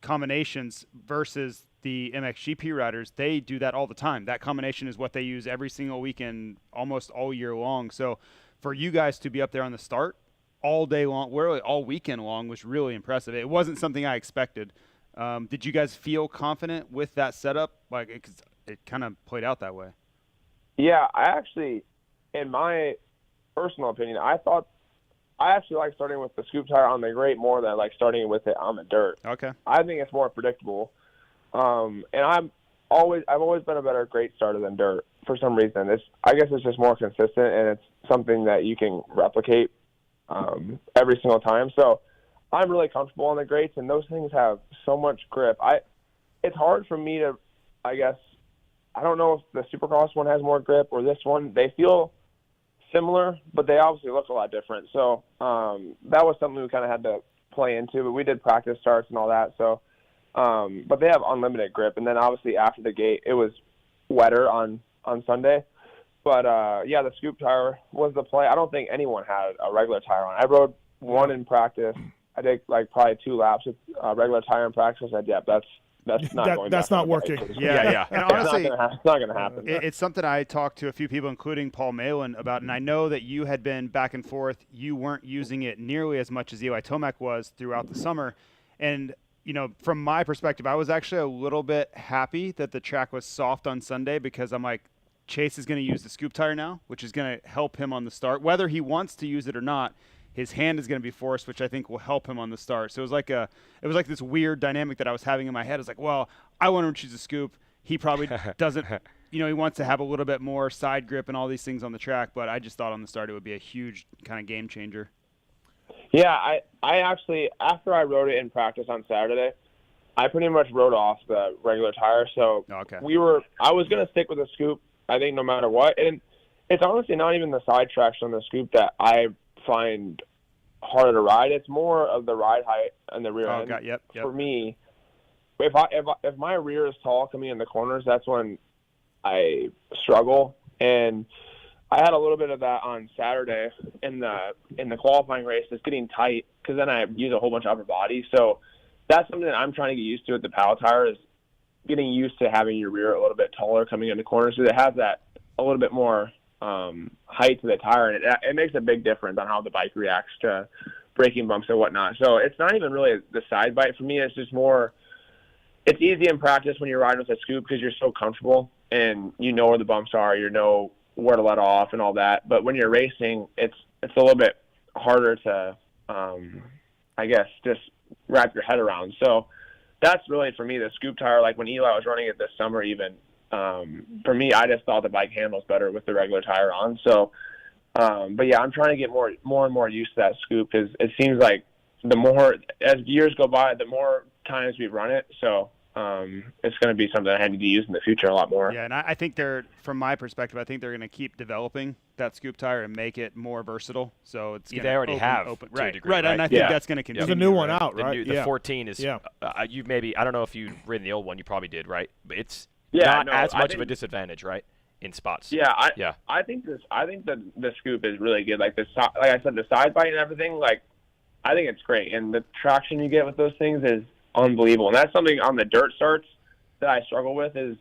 combinations versus the MXGP riders, they do that all the time. That combination is what they use every single weekend, almost all year long. So for you guys to be up there on the start all day long, really all weekend long, was really impressive. It wasn't something I expected. Did you guys feel confident with that setup? Like, it kind of played out that way. Yeah, I actually, in my personal opinion, I thought I actually like starting with the scoop tire on the grate more than like starting with it on the dirt. Okay. I think it's more predictable. And I've always been a better grate starter than dirt for some reason. I guess it's just more consistent, and it's something that you can replicate every single time. So I'm really comfortable on the grates, and those things have so much grip. It's hard for me to, I guess, I don't know if the Supercross one has more grip or this one. They feel similar, but they obviously look a lot different. So that was something we kind of had to play into, but we did practice starts and all that. So, but they have unlimited grip. And then obviously after the gate, it was wetter on Sunday. But, yeah, the scoop tire was the play. I don't think anyone had a regular tire on. I rode one in practice. I did like probably 2 laps with a regular tire in practice. I said, yeah, that's not going. That's not working. Yeah. And honestly, it's not going to happen. It's something I talked to a few people, including Paul Malin, about, and I know that you had been back and forth. You weren't using it nearly as much as Eli Tomac was throughout the summer. And, you know, from my perspective, I was actually a little bit happy that the track was soft on Sunday, because I'm like, Chase is going to use the scoop tire now, which is going to help him on the start. Whether he wants to use it or not, his hand is going to be forced, which I think will help him on the start. So it was like this weird dynamic that I was having in my head. It's like, well, I want him to choose a scoop. He probably doesn't, he wants to have a little bit more side grip and all these things on the track. But I just thought on the start it would be a huge kind of game changer. Yeah, I actually, after I rode it in practice on Saturday, I pretty much rode off the regular tire. So okay. I was going to stick with the scoop, I think, no matter what. And it's honestly not even the side traction on the scoop that I find harder to ride. It's more of the ride height and the rear end. Yep. For me, if my rear is tall coming in the corners, that's when I struggle. And I had a little bit of that on Saturday in the qualifying race. It's getting tight because then I use a whole bunch of upper body. So that's something that I'm trying to get used to with the Pal tire, is getting used to having your rear a little bit taller coming in the corners, so it has that a little bit more height to the tire, and it makes a big difference on how the bike reacts to braking bumps and whatnot. So it's not even really the side bite for me. It's just more, it's easy in practice when you're riding with a scoop because you're so comfortable and you know where the bumps are, you know where to let off and all that. But when you're racing, it's a little bit harder to, I guess, just wrap your head around. So that's really, for me, the scoop tire. Like when Eli was running it this summer even, for me, I just thought the bike handles better with the regular tire on. So, but yeah, I'm trying to get more and more used to that scoop, because it seems like the more, as years go by, the more times we run it. So it's going to be something I need to use in the future a lot more. Yeah, and I think from my perspective, I think they're going to keep developing that scoop tire and make it more versatile. So it's they already have to a degree, right, and I think that's going to continue. There's a new one out, right? The 14 is. Yeah. You maybe, I don't know if you've ridden the old one. You probably did, right? But it's not as much of a disadvantage, right? In spots. Yeah, I think the scoop is really good. Like like I said, the side bite and everything. Like, I think it's great, and the traction you get with those things is unbelievable. And that's something on the dirt starts that I struggle with, is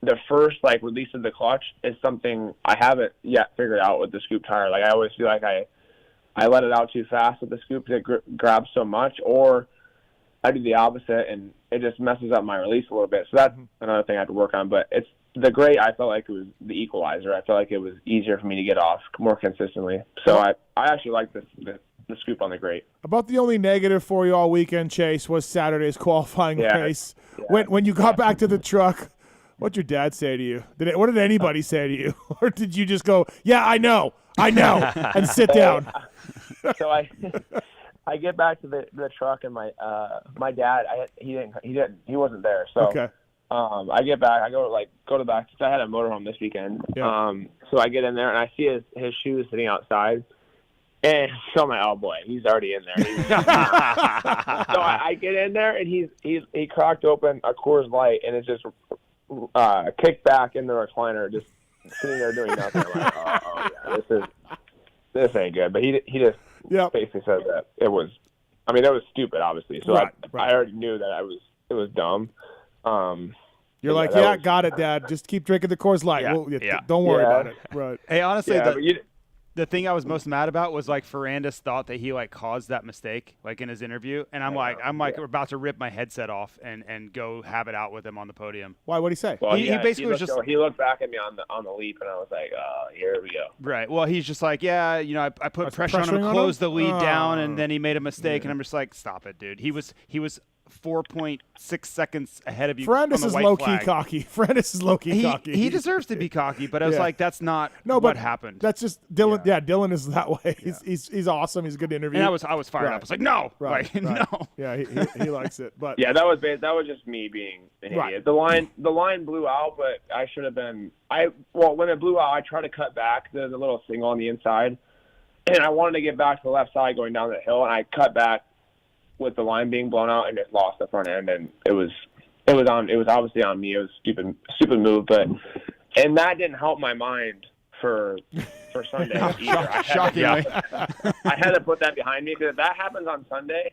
the first release of the clutch is something I haven't yet figured out with the scoop tire. Like, I always feel like I let it out too fast with the scoop because it grabs so much, or I do the opposite and it just messes up my release a little bit. So that's another thing I have to work on. But it's the grate. I felt like it was the equalizer. I felt like it was easier for me to get off more consistently. So I actually like the scoop on the grate. About the only negative for you all weekend, Chase, was Saturday's qualifying race. Yeah. When you got back to the truck, what'd your dad say to you? What did anybody say to you? Or did you just go, yeah, I know, and sit down? So I get back to the truck, and my dad, he wasn't there. So okay. I get back, I go to the back, because I had a motorhome this weekend. Yeah. So I get in there and I see his shoes sitting outside. And so I'm like, oh boy, he's already in there. So I get in there, and he cracked open a Coors Light, and it's just kicked back in the recliner, just sitting there doing nothing. I'm like, oh yeah, this ain't good. But he just basically said that it was stupid, obviously. So right. I already knew that it was dumb. You're like, yeah, got it, Dad. Just keep drinking the Coors Light. Yeah. Don't worry about it. Right. Hey, honestly, the thing I was most mad about was like Ferrandis thought that he like caused that mistake like in his interview, and I'm about to rip my headset off and go have it out with him on the podium. Why? What'd he say? Well, He basically was just he looked back at me on the leap, and I was like, here we go. right. Well, he's just like, yeah, you know, I put pressure on him to close the lead down, and then he made a mistake, and I'm just like, stop it, dude. He was 4.6 seconds ahead of you. Ferrandis is low-key cocky. Ferrandis is low-key cocky. He deserves to be cocky, but I was like, that's not what happened. That's just Dylan. Yeah, Dylan is that way. He's awesome. He's a good interview. And I was fired up. I was like, no, no. Yeah, he likes it. But yeah, that was just me being an idiot. The line blew out, but I should have been. When it blew out, I tried to cut back the little single on the inside, and I wanted to get back to the left side going down the hill, and I cut back with the line being blown out and just lost the front end, and it was obviously on me. It was a stupid move, and that didn't help my mind for Sunday either. Shockingly. I had to put that behind me, because if that happens on Sunday,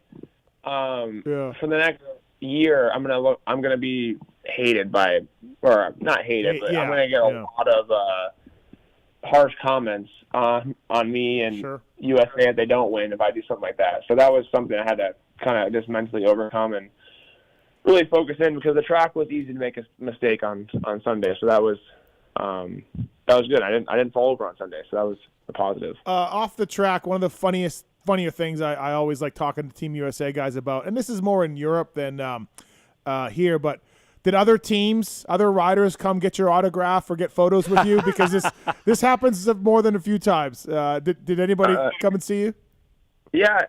for the next year, I'm gonna be hated by, or not hated, but I'm gonna get a lot of harsh comments on me and USA if they don't win if I do something like that. So that was something I had to kind of just mentally overcome and really focus in, because the track was easy to make a mistake on Sunday. So that was good. I didn't fall over on Sunday, so that was a positive. Off the track, one of the funnier things I always like talking to Team USA guys about, and this is more in Europe than here, but did other teams, other riders come get your autograph or get photos with you? Because this happens more than a few times. Did anybody come and see you? Yeah,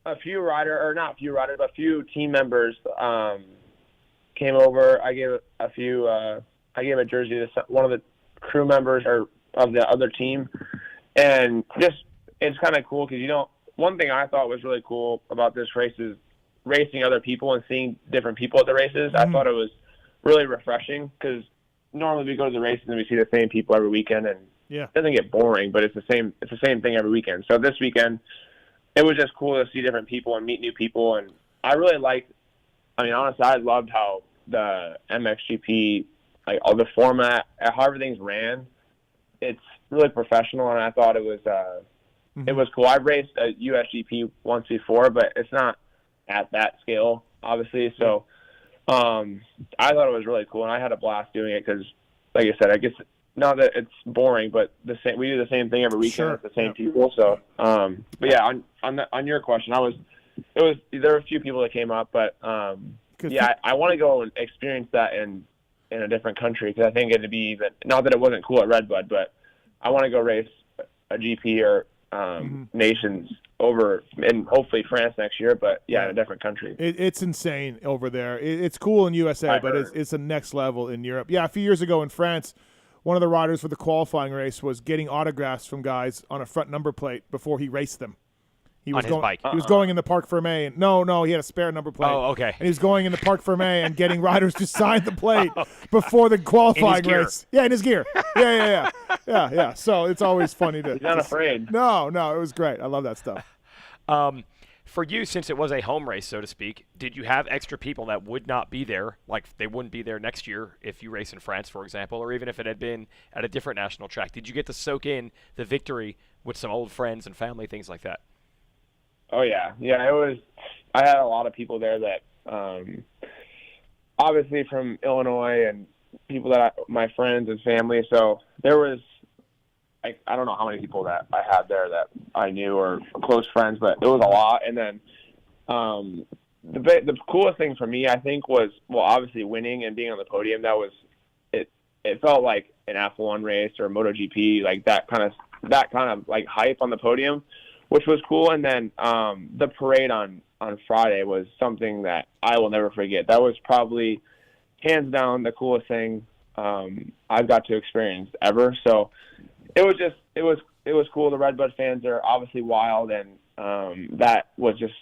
a few riders, or not a few riders, but a few team members came over. I gave a jersey to one of the crew members or of the other team, and just it's kind of cool because one thing I thought was really cool about this race is racing other people and seeing different people at the races. I thought it was really refreshing, because normally we go to the races and we see the same people every weekend, and it doesn't get boring, but it's the same thing every weekend. So this weekend, it was just cool to see different people and meet new people, and I really honestly, I loved how the MXGP, like all the format, how everything's ran. It's really professional, and I thought it was cool. I've raced a USGP once before, but it's not at that scale, obviously. So I thought it was really cool, and I had a blast doing it because, like I said, I guess not that it's boring, but we do the same thing every weekend with the same people. So, but yeah, on your question, there were a few people that came up, but I want to go and experience that in a different country, because I think it'd be even, not that it wasn't cool at Redbud, but I want to go race a GP or nations over in hopefully France next year, but in a different country. It's insane over there. It's cool in USA, but it's the next level in Europe. Yeah, a few years ago in France, one of the riders for the qualifying race was getting autographs from guys on a front number plate before he raced them. He was on his bike. He was going in the Parc Fermé. And no, he had a spare number plate. Oh, okay. And he was going in the Parc Fermé and getting riders to sign the plate before the qualifying race. Yeah, in his gear. Yeah. So it's always funny to. He's not afraid. No, it was great. I love that stuff. For you, since it was a home race, so to speak, did you have extra people that would not be there, like they wouldn't be there next year if you race in France, for example, or even if it had been at a different national track? Did you get to soak in the victory with some old friends and family, things like that? Oh, yeah. Yeah, it was – I had a lot of people there that obviously from Illinois and people that my friends and family. So there was – I don't know how many people that I had there that I knew or close friends, but it was a lot. And then the coolest thing for me, I think, was, well, obviously winning and being on the podium. That was it. It felt like an F1 race or a MotoGP, like that kind of like hype on the podium, which was cool. And then the parade on Friday was something that I will never forget. That was probably hands down the coolest thing I've got to experience ever. So it was cool. The Redbud fans are obviously wild, and that was just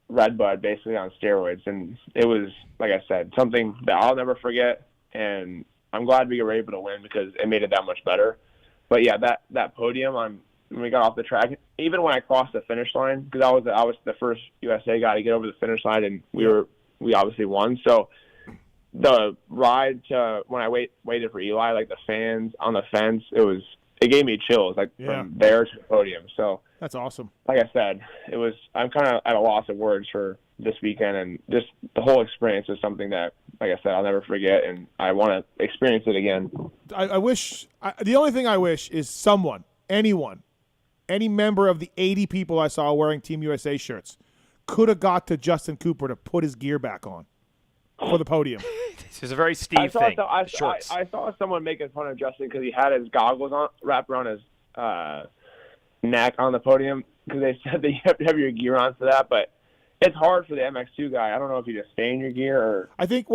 Redbud basically on steroids. And it was, like I said, something that I'll never forget. And I'm glad we were able to win because it made it that much better. But yeah, that podium when we got off the track, even when I crossed the finish line, because I was the first USA guy to get over the finish line, and we obviously won. So the ride to when I waited for Eli, like the fans on the fence, it was it gave me chills, like from there to the podium. So that's awesome. Like I said, I'm kind of at a loss of words for this weekend, and just the whole experience is something that, like I said, I'll never forget, and I want to experience it again. I wish the only thing I wish is someone, anyone, any member of the 80 people I saw wearing Team USA shirts could have got to Justin Cooper to put his gear back on for the podium. This is a very Steve thing. I saw someone making fun of Justin because he had his goggles on wrapped around his neck on the podium because they said that you have to have your gear on for that, but it's hard for the MX2 guy. I don't know if you just stay in your gear or I think,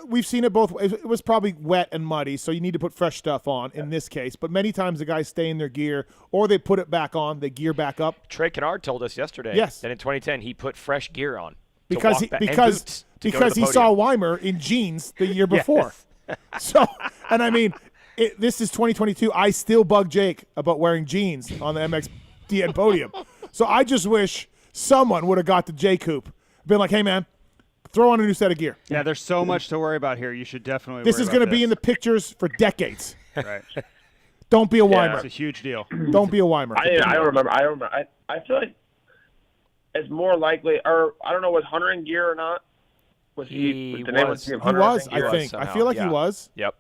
we've seen it both ways. It was probably wet and muddy, so you need to put fresh stuff on in this case. But many times the guys stay in their gear or they put it back on, they gear back up. Trey Kennard told us yesterday that in 2010 he put fresh gear on. Because he saw Weimer in jeans the year before. So, and I mean, this is 2022. I still bug Jake about wearing jeans on the MXdN podium. So I just wish someone would have got to J-Coop, been like, hey, man, throw on a new set of gear. Yeah, there's so much to worry about here. You should definitely This is going to be in the pictures for decades. Right. Don't be a Weimer. It's a huge deal. Don't be a Weimer. I don't remember. I feel like it's more likely, or I don't know, was Hunter in gear or not? He was, I think. I feel like he was. Yep.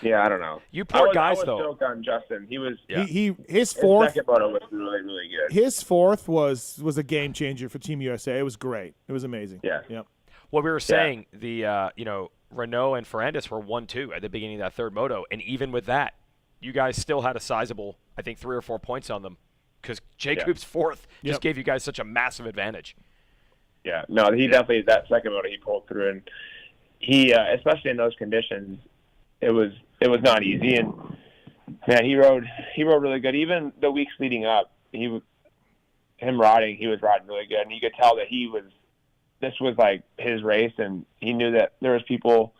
Yeah, I don't know. You poor guys, though. I was stoked on Justin. He was. His fourth. His second moto was really, really good. His fourth was a game changer for Team USA. It was great. It was amazing. Yeah. Yep. What we were saying, the Renault and Ferrandis were 1-2 at the beginning of that third moto, and even with that, you guys still had a sizable, I think, 3 or 4 points on them because Jacob's fourth just gave you guys such a massive advantage. Yeah, no, he definitely, that second moto he pulled through, and he, especially in those conditions, it was not easy, and man, he rode really good. Even the weeks leading up, he was riding really good, and you could tell that this was like his race, and he knew that there was people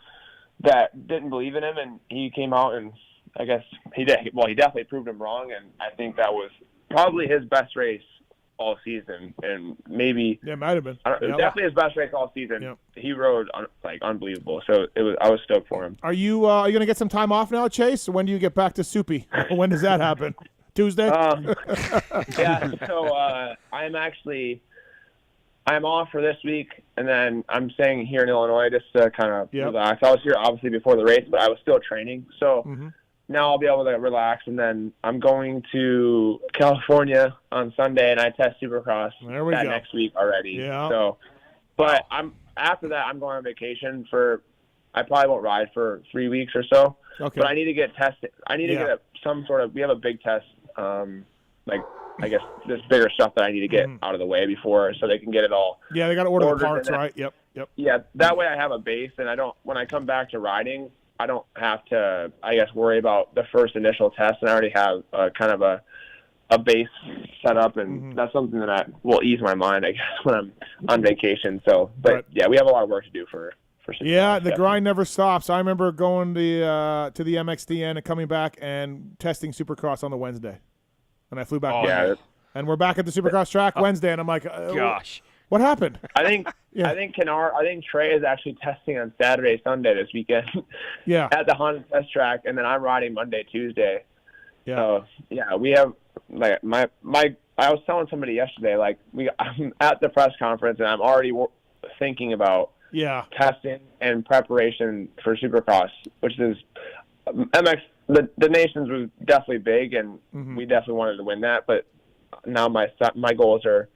that didn't believe in him, and he came out, and I guess he definitely proved him wrong, and I think that was probably his best race all season, and maybe it might have been. Definitely his best race all season. Yep. He rode like unbelievable. So I was stoked for him. Are you going to get some time off now, Chase? Or when do you get back to Soupy? When does that happen? Tuesday? Yeah. So I'm off for this week, and then I'm staying here in Illinois just to kind of relax. I was here obviously before the race, but I was still training. So now I'll be able to relax, and then I'm going to California on Sunday, and I test Supercross next week already. Yeah. So, but after that, I'm going on vacation I probably won't ride for 3 weeks or so. Okay. But I need to get tested. I need to get we have a big test, like I guess this bigger stuff that I need to get out of the way before, so they can get it all. Yeah, they got to order the parts, right? Yep. Yeah, that way I have a base, and when I come back to riding, I don't have to, I guess, worry about the first initial test, and I already have kind of a base set up, and that's something that will ease my mind, I guess, when I'm on vacation. So, but we have a lot of work to do for the grind never stops. I remember going to the MXdN and coming back and testing Supercross on the Wednesday, and I flew back. And we're back at the Supercross track Wednesday, and I'm like, gosh. What happened? I think Trey is actually testing on Saturday, Sunday this weekend. At the Honda test track, and then I'm riding Monday, Tuesday. Yeah. So we have like I was telling somebody yesterday, like I'm at the press conference, and I'm already thinking about testing and preparation for Supercross, which is MX. The Nations was definitely big, and we definitely wanted to win that, but now my goals are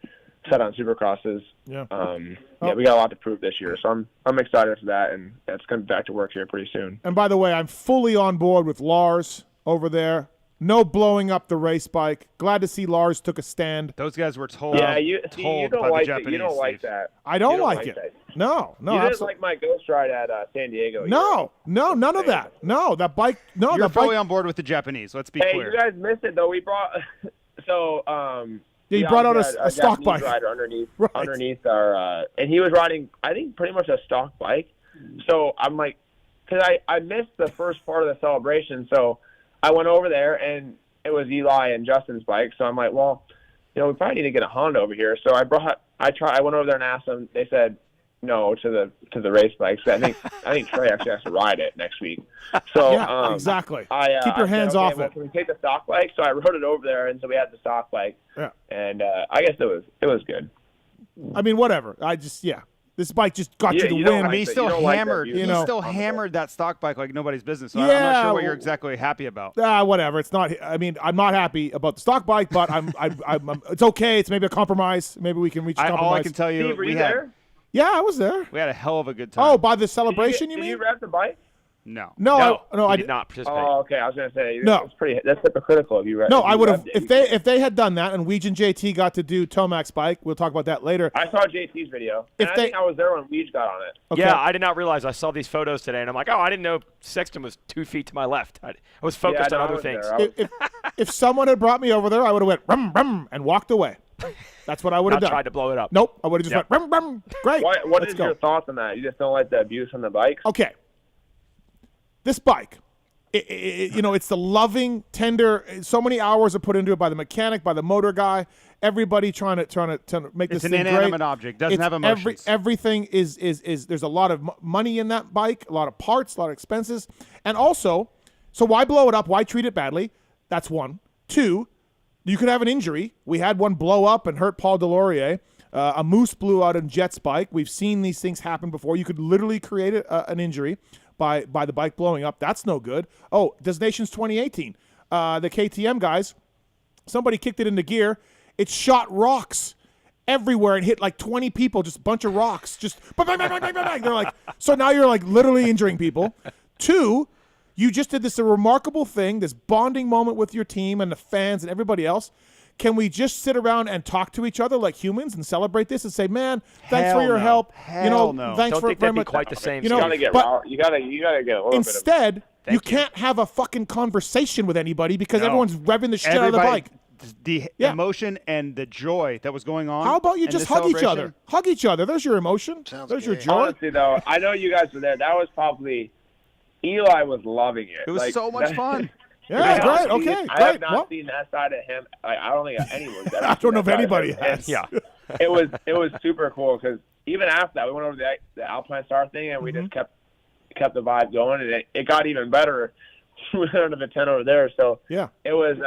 set on Supercrosses. We got a lot to prove this year, so I'm excited for that, and it's coming back to work here pretty soon. And by the way, I'm fully on board with Lars over there. No blowing up the race bike. Glad to see Lars took a stand. Those guys were told. Yeah, you don't like it. You don't like that. I don't like it. That. No. You didn't like my ghost ride at San Diego. No, none of that. No, that bike. No, you're fully on board with the Japanese. Let's be clear. Hey, you guys missed it though. We brought he brought out a stock bike rider underneath our, and he was riding, I think, pretty much a stock bike. So I'm like, because I missed the first part of the celebration, so I went over there and it was Eli and Justin's bike. So I'm like, well, we probably need to get a Honda over here. So I went over there and asked them. They said, no to the race bikes. I think Trey actually has to ride it next week. So Yeah, exactly. Keep your hands off it. Can we take the stock bike? So I rode it over there, and so we had the stock bike. Yeah. And I guess it was good. I mean, whatever. This bike just got you the you don't win. like He that. still You don't like that hammered. view. He You know. still hammered that stock bike like nobody's business. So I'm Yeah, not sure what you're well- exactly happy about. Whatever. It's not. I mean, I'm not happy about the stock bike, but I'm it's okay. It's maybe a compromise. Maybe we can reach a compromise. All I can tell you, Steve, were we you had there? Yeah, I was there. we had a hell of a good time. Oh, by the celebration, Did you mean? you rev the bike? no. No, No, I he did not participate. Oh, okay. I was gonna say No. that's hypocritical if you rev. No, if you I would have revved it. if they had done that and Weege and JT got to do Tomac's bike. We'll talk about that later. I saw JT's video, If and I they- think I was there when Weege got on it. Okay. Yeah, I did not realize. I saw these photos today, and I'm like, oh, I didn't know Sexton was 2 feet to my left. I was focused Yeah, on no, I other was things. there. I was- if someone had brought me over there, I would have went rum rum and walked away. That's what I would have Not done. tried to blow it up. Nope, I would have just Yep. went rum rum. Great. What Let's is go. your thoughts on that? You just don't like the abuse on the bike? Okay. This bike, it's the loving, tender. So many hours are put into it by the mechanic, by the motor guy, everybody trying to make It's this an thing great. inanimate object. Doesn't have emotions. Everything is there's a lot of money in that bike, a lot of parts, a lot of expenses, and also, so why blow it up? Why treat it badly? That's one. Two, you could have an injury. We had one blow up and hurt Paul Delorier. A moose blew out in Jet's bike. We've seen these things happen before. You could literally create an injury by the bike blowing up. That's no good. Oh, Destinations 2018. The KTM guys, somebody kicked it into gear. It shot rocks everywhere and hit like 20 people, just a bunch of rocks. Just bang, bang, bang, bang, bang, bang. They're like, so now you're like literally injuring people. Two, you just did this a remarkable thing, this bonding moment with your team and the fans and everybody else. Can we just sit around and talk to each other like humans and celebrate this and say, man, thanks Hell for your no. help. Hell no. Thanks Don't for think very that'd be much. quite the same. You know, You gotta get but- riled. You gotta get a little bit of Instead, you Thank you. can't have a fucking conversation with anybody because No. everyone's revving the shit out of the bike. The Yeah. emotion and the joy that was going on. How about you in just this hug each celebration, other? Hug each other. There's your emotion. There's your joy. Honestly, though, I know you guys were there. That was probably Eli was loving it. It was so much fun. Yeah, great. Okay, I have great. not Well, seen that side of him. I don't think anyone's ever. I don't know if seen that side of anybody him. has. Yeah. It was super cool because even after that, we went over to the Alpine Star thing and we just kept the vibe going, and it got even better under the tent over there. So Yeah. it was.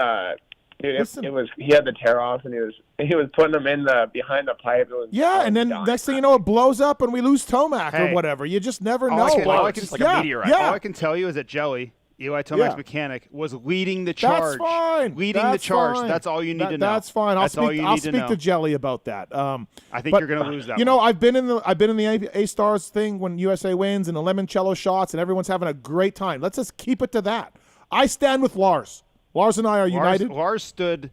Dude, Listen. it was. He had the tear offs and he was putting them in behind the pipe. It was, Yeah, and then next thing you know, it blows up and we lose Tomac or Hey. whatever. You just never All know. I can- all I It's can- just like yeah, a meteorite. Yeah. All I can tell you is that Jelly, Eli Tomac's Yeah. mechanic, was leading the That's charge. fine. Leading That's the charge. fine. That's all you need to know. That's fine. That's all you I'll need to speak know. to Jelly about that. I think but, you're going to lose that You know, one. I've been in the A Stars thing when USA wins and the limoncello shots and everyone's having a great time. Let's just keep it to that. I stand with Lars. Lars and I are united. Lars stood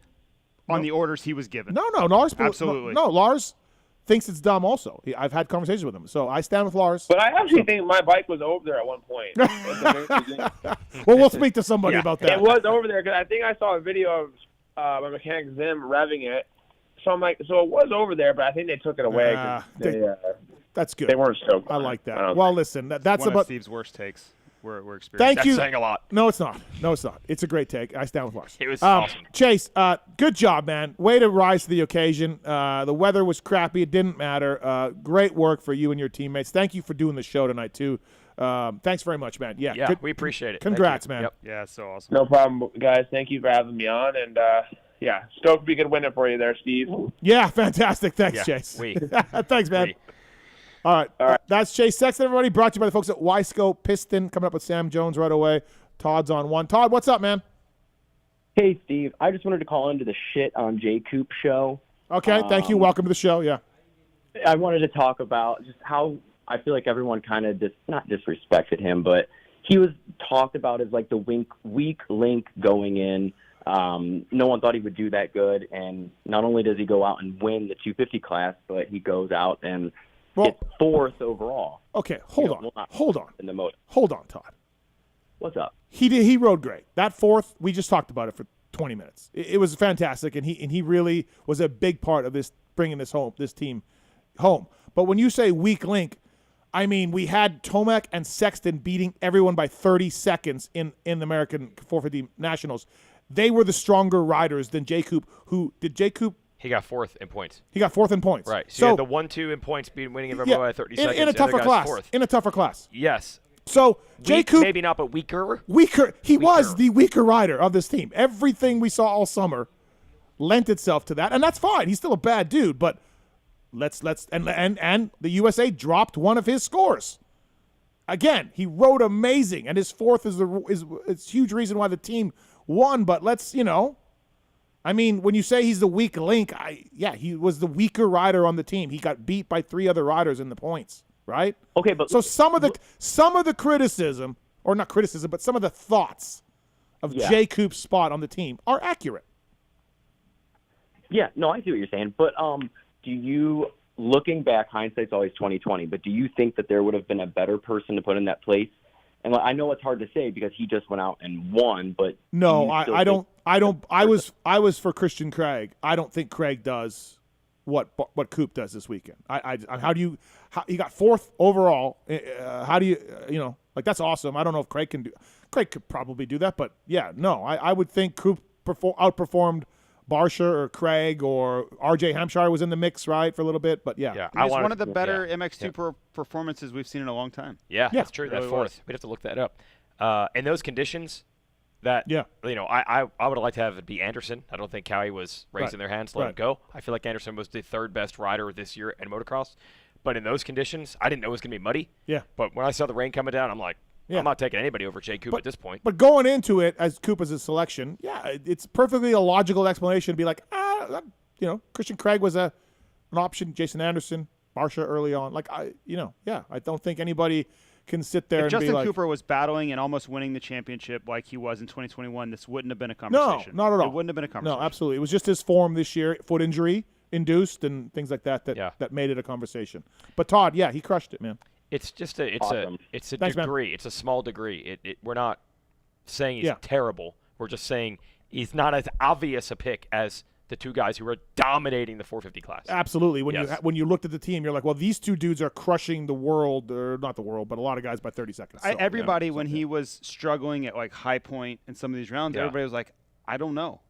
on the orders he was given. No, Lars. Absolutely. No, Lars thinks it's dumb also. I've had conversations with him. So I stand with Lars. But I actually think my bike was over there at one point. Well, we'll speak to somebody about that. It was over there because I think I saw a video of my mechanic Zim revving it. So I'm like, so it was over there, but I think they took it away. 'Cause That's good. they weren't so. I like that. don't Well, think. listen, that's one about. of Steve's worst takes. We're experiencing. Thank That's you. saying a lot. No, it's not. No, it's not. It's a great take. I stand with Lars. It was awesome. Chase, good job, man. Way to rise to the occasion. The weather was crappy. It didn't matter. Great work for you and your teammates. Thank you for doing the show tonight, too. Thanks very much, man. Yeah, Yeah, we appreciate it. Thank Congrats, you. man. Yep. Yeah, so awesome. No problem, guys. Thank you for having me on, and yeah, stoked we could win it for you there, Steve. Yeah, fantastic. Thanks, Yeah, Chase. we. Thanks, man. We. All right. That's Chase Sexton, everybody. Brought to you by the folks at Wisco Piston. Coming up with Sam Jones right away. Todd's on one. Todd, what's up, man? Hey, Steve. I just wanted to call into the Shit on J Coop show. Okay, thank you. Welcome to the show. Yeah. I wanted to talk about just how I feel like everyone kind of not disrespected him, but he was talked about as like the weak link going in. No one thought he would do that good, and not only does he go out and win the 250 class, but he goes out and gets fourth overall. Okay, hold on. In the motor. Hold on, Todd. What's up? He rode great. That fourth, we just talked about it for 20 minutes. It was fantastic, and he really was a big part of this bringing this team home. But when you say weak link, I mean we had Tomac and Sexton beating everyone by 30 seconds in the American 450 Nationals. They were the stronger riders than J Coop. J Coop He got fourth in points. He got fourth in points. Right. So you had the 1-2 in points, winning everyone by 30 seconds. In a tougher class. Fourth. In a tougher class. Yes. So Jay Coop, maybe not, but weaker. He was the weaker rider of this team. Everything we saw all summer lent itself to that, and that's fine. He's still a bad dude, but let's and the USA dropped one of his scores. Again, he rode amazing, and his fourth is a huge reason why the team won. But I mean, when you say he's the weak link, he was the weaker rider on the team. He got beat by 3 other riders in the points, right? Okay, but so some of the criticism, or not criticism, but some of the thoughts of Jay Coop's spot on the team are accurate. Yeah, no, I see what you're saying. But do you, looking back, hindsight's always 20/20, but do you think that there would have been a better person to put in that place? And I know it's hard to say because he just went out and won, but no, I don't. I was for Christian Craig. I don't think Craig does what Coop does this weekend. He got fourth overall. How do you that's awesome. I don't know if Craig can do. Craig could probably do that, but I would think Coop outperformed Barsha or Craig, or RJ Hampshire was in the mix, right, for a little bit. But it was one of the better MX2 performances we've seen in a long time. Yeah, that's true. That fourth. We'd have to look that up. In those conditions, I would have liked to have it be Anderson. I don't think Cowie was raising their hands to let him go. I feel like Anderson was the third best rider this year in motocross. But in those conditions, I didn't know it was going to be muddy. Yeah. But when I saw the rain coming down, I'm like, I'm not taking anybody over Jay Coop at this point. But going into it as Coop as a selection, it's perfectly a logical explanation to be like, Christian Craig was an option, Jason Anderson, Barsha early on. I don't think anybody can sit there if and Justin be like, Cooper was battling and almost winning the championship like he was in 2021, this wouldn't have been a conversation. No, not at all. It wouldn't have been a conversation. No, absolutely. It was just his form this year, foot injury induced and things like that made it a conversation. But Todd, he crushed it, man. It's just awesome. it's a Thanks, degree. man. It's a small degree. We're not saying he's terrible. We're just saying he's not as obvious a pick as the two guys who were dominating the 450 class. Absolutely. When you looked at the team, you're like, well, these two dudes are crushing the world, or not the world, but a lot of guys by 30 seconds. So, everybody, when he was struggling at high point in some of these rounds, everybody was like, I don't know.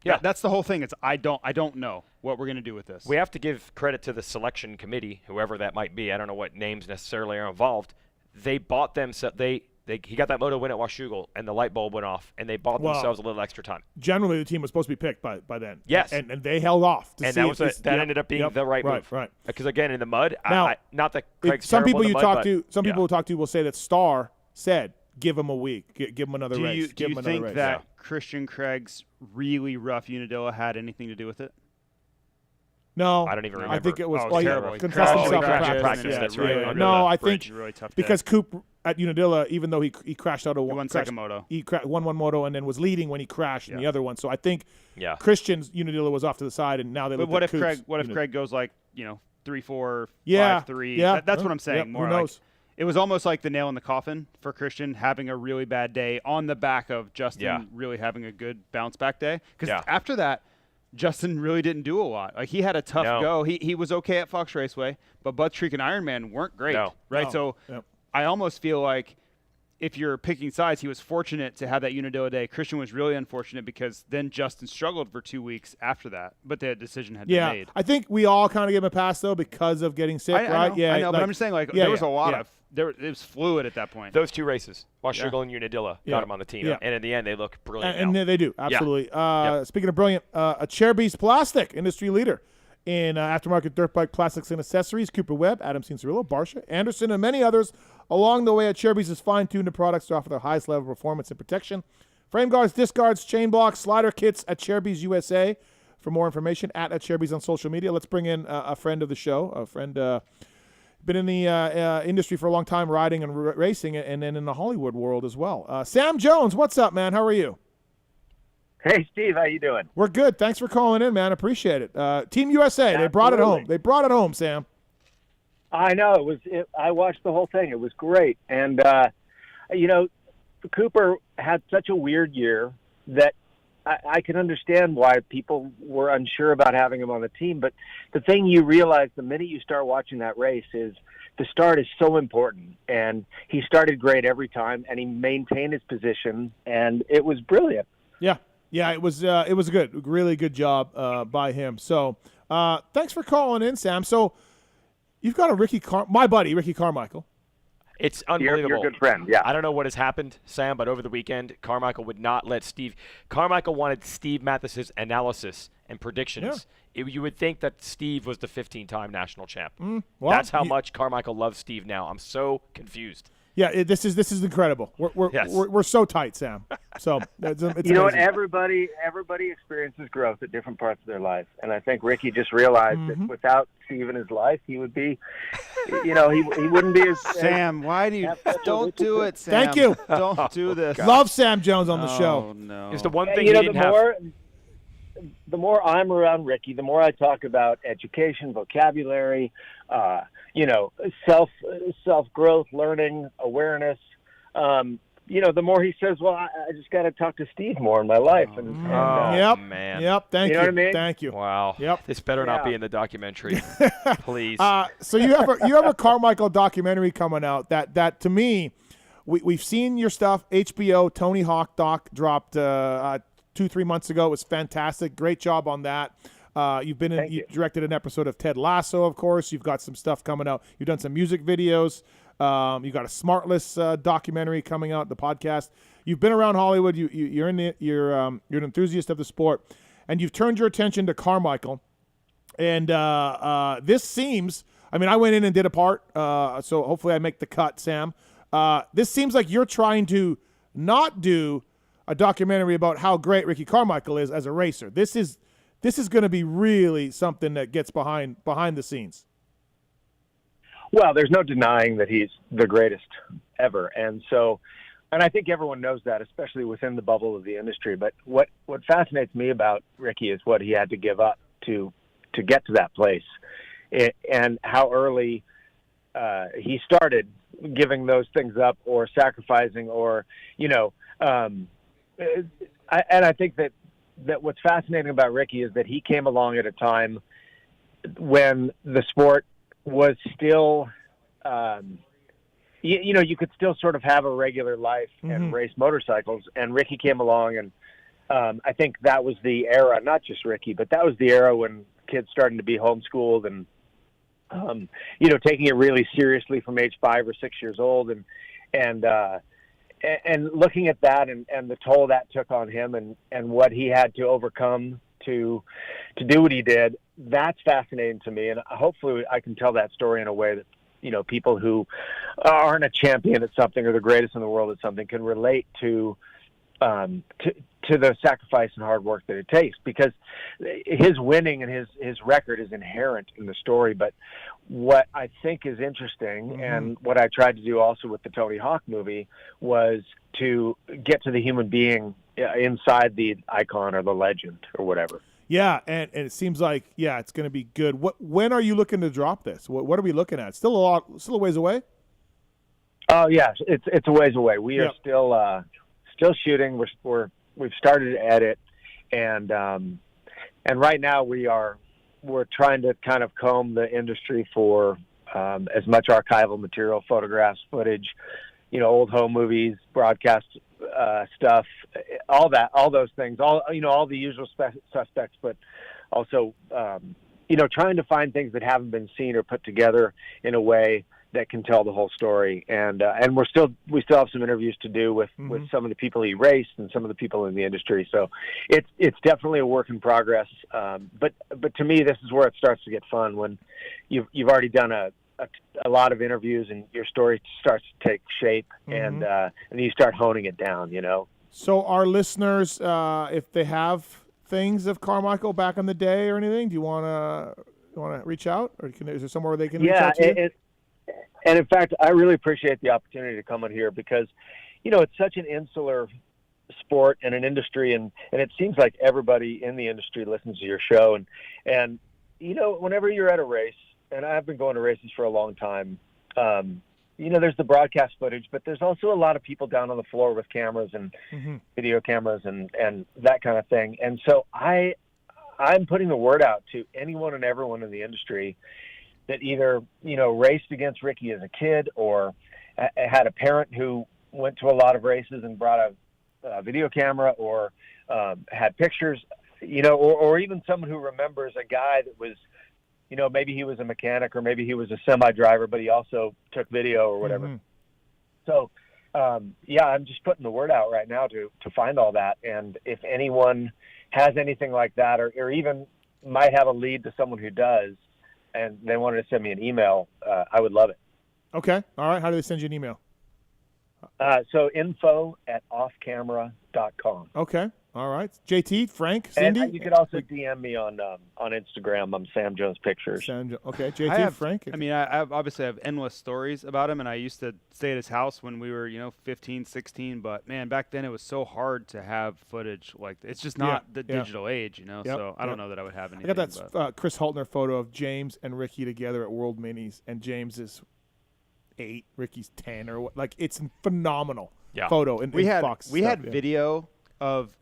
Yeah, that's the whole thing. It's I don't know what we're going to do with this. We have to give credit to the selection committee, whoever that might be. I don't know what names necessarily are involved. They bought them. So he got that moto win at Washougal, and the light bulb went off, and they bought themselves a little extra time. Generally, the team was supposed to be picked by then. Yes, and they held off. And that ended up being the right move. Right. Because again, in the mud, now, not that Craig's some people people you talk to will say that Starr said, give him a week, give him another race. Do you think that Christian Craig's really rough Unadilla had anything to do with it? No, I don't even remember. I think it was terrible. He confessed himself in practice. That's right. Yeah. No, I think really tough because Coop at Unadilla, even though he crashed out of one second moto, he won one moto and then was leading when he crashed in the other one. So I think Christian's Unadilla was off to the side, and now they. But what if Craig goes 3-4, 5-3? Yeah, that's what I'm saying. More who knows? It was almost like the nail in the coffin for Christian having a really bad day on the back of Justin really having a good bounce back day. Because after that, Justin really didn't do a lot. He had a tough go. He was okay at Fox Raceway, but Bud Streak and Ironman weren't great. Right? So I almost feel like if you're picking sides, he was fortunate to have that Unadilla day. Christian was really unfortunate because then Justin struggled for 2 weeks after that, but the decision had been made. I think we all kind of give him a pass, though, because of getting sick, right? I know, but I'm just saying, there was a lot of – it was fluid at that point. Those two races, Washougal and Unadilla, got him on the team. And in the end, they look brilliant. And they do, absolutely. Speaking of brilliant, a Cherbys Plastic, industry leader in aftermarket dirt bike plastics and accessories. Cooper Webb, Adam Cianciarulo, Barsha, Anderson, and many others along the way at Cherbys has fine-tuned the products to offer the highest level of performance and protection. Frame guards, disc guards, chain blocks, slider kits at Cherbys USA. For more information, at Cherbys on social media. Let's bring in a friend of the show, a friend been in the industry for a long time, riding and racing, and then in the Hollywood world as well. Sam Jones, what's up, man? How are you? Hey, Steve, how you doing? We're good. Thanks for calling in, man. Appreciate it. Team USA, Absolutely. They brought it home. They brought it home, Sam. I know. I watched the whole thing. It was great. And, Cooper had such a weird year that I can understand why people were unsure about having him on the team. But the thing you realize the minute you start watching that race is the start is so important. And he started great every time, and he maintained his position, and it was brilliant. Yeah, Yeah, it was good, really good job by him. So thanks for calling in, Sam. So you've got my buddy Ricky Carmichael. It's unbelievable. You're a good friend, yeah. I don't know what has happened, Sam, but over the weekend, Carmichael would not let Carmichael wanted Steve Mathis's analysis and predictions. You would think that Steve was the 15-time national champ. Well, that's how much Carmichael loves Steve now. I'm so confused. Yeah, this is incredible. We're so tight, Sam. So it's you know what? amazing. Everybody experiences growth at different parts of their life, and I think Ricky just realized that without Steve in his life, he would be, he wouldn't be as Sam, why do you don't do it, Sam? Thank you. Don't do this. Love Sam Jones on the show. Oh no. It's the one thing he didn't have. The more I'm around Ricky, the more I talk about education, vocabulary, self growth, learning, awareness. The more he says, well, I just got to talk to Steve more in my life. Yep, man. Yep. Thank you. Know what I mean? Thank you. Wow. Yep. This better not be in the documentary, please. So you have a Carmichael documentary coming out that to me, we've seen your stuff. HBO Tony Hawk doc dropped 2-3 months ago. It was fantastic. Great job on that. You directed an episode of Ted Lasso, of course. You've got some stuff coming out. You've done some music videos. You got a Smartless documentary coming out, the podcast. You've been around Hollywood. You're an enthusiast of the sport, and you've turned your attention to Carmichael. And this seems, I went in and did a part, so hopefully I make the cut, Sam. This seems like you're trying to not do a documentary about how great Ricky Carmichael is as a racer. This is going to be really something that gets behind the scenes. Well, there's no denying that he's the greatest ever. And I think everyone knows that, especially within the bubble of the industry. But what fascinates me about Ricky is what he had to give up to get to that place, and how early he started giving those things up or sacrificing or, I think that what's fascinating about Ricky is that he came along at a time when the sport was still, you could still sort of have a regular life and race motorcycles. And Ricky came along, and I think that was the era, not just Ricky, but that was the era when kids starting to be homeschooled and, taking it really seriously from age 5 or 6 years old. And looking at that and the toll that took on him and what he had to overcome to do what he did, that's fascinating to me. And hopefully I can tell that story in a way that, people who aren't a champion at something or the greatest in the world at something can relate to the sacrifice and hard work that it takes, because his winning and his record is inherent in the story. But what I think is interesting, and what I tried to do also with the Tony Hawk movie, was to get to the human being inside the icon or the legend or whatever. Yeah, and it seems like it's going to be good. When are you looking to drop this? What are we looking at? Still a ways away? Oh yeah, it's a ways away. We are still shooting. We've started to edit, and right now we're trying to kind of comb the industry for as much archival material, photographs, footage, old home movies, broadcast stuff, all those things, all the usual suspects, but also trying to find things that haven't been seen or put together in a way that can tell the whole story. And we still have some interviews to do with some of the people he raced and some of the people in the industry. So it's definitely a work in progress. But to me, this is where it starts to get fun, when you've already done a lot of interviews and your story starts to take shape, and you start honing it down, So our listeners, if they have things of Carmichael back in the day or anything, do you want to reach out, or is there somewhere they can reach out to you? And in fact, I really appreciate the opportunity to come on here, because, it's such an insular sport and an industry, and it seems like everybody in the industry listens to your show. And whenever you're at a race, and I've been going to races for a long time, there's the broadcast footage, but there's also a lot of people down on the floor with cameras and video cameras and that kind of thing. And so I'm putting the word out to anyone and everyone in the industry that either, raced against Ricky as a kid, or had a parent who went to a lot of races and brought a video camera, or had pictures, or even someone who remembers a guy that was, maybe he was a mechanic or maybe he was a semi-driver, but he also took video or whatever. Mm-hmm. So, I'm just putting the word out right now to find all that. And if anyone has anything like that, or even might have a lead to someone who does, and they wanted to send me an email, I would love it. Okay. All right. How do they send you an email? So info@offcamera.com. Okay. All right. JT, Frank, Cindy? And you could also DM me on Instagram. I'm Sam Jones Pictures. Okay. JT, Frank? I obviously have endless stories about him, and I used to stay at his house when we were, 15, 16. But, man, back then it was so hard to have footage. Like, it's just not the digital age, so I don't know that I would have anything. I got that Chris Haltner photo of James and Ricky together at World Minis, and James is 8, Ricky's 10, or what. Like, it's a phenomenal photo in Fox. We had video of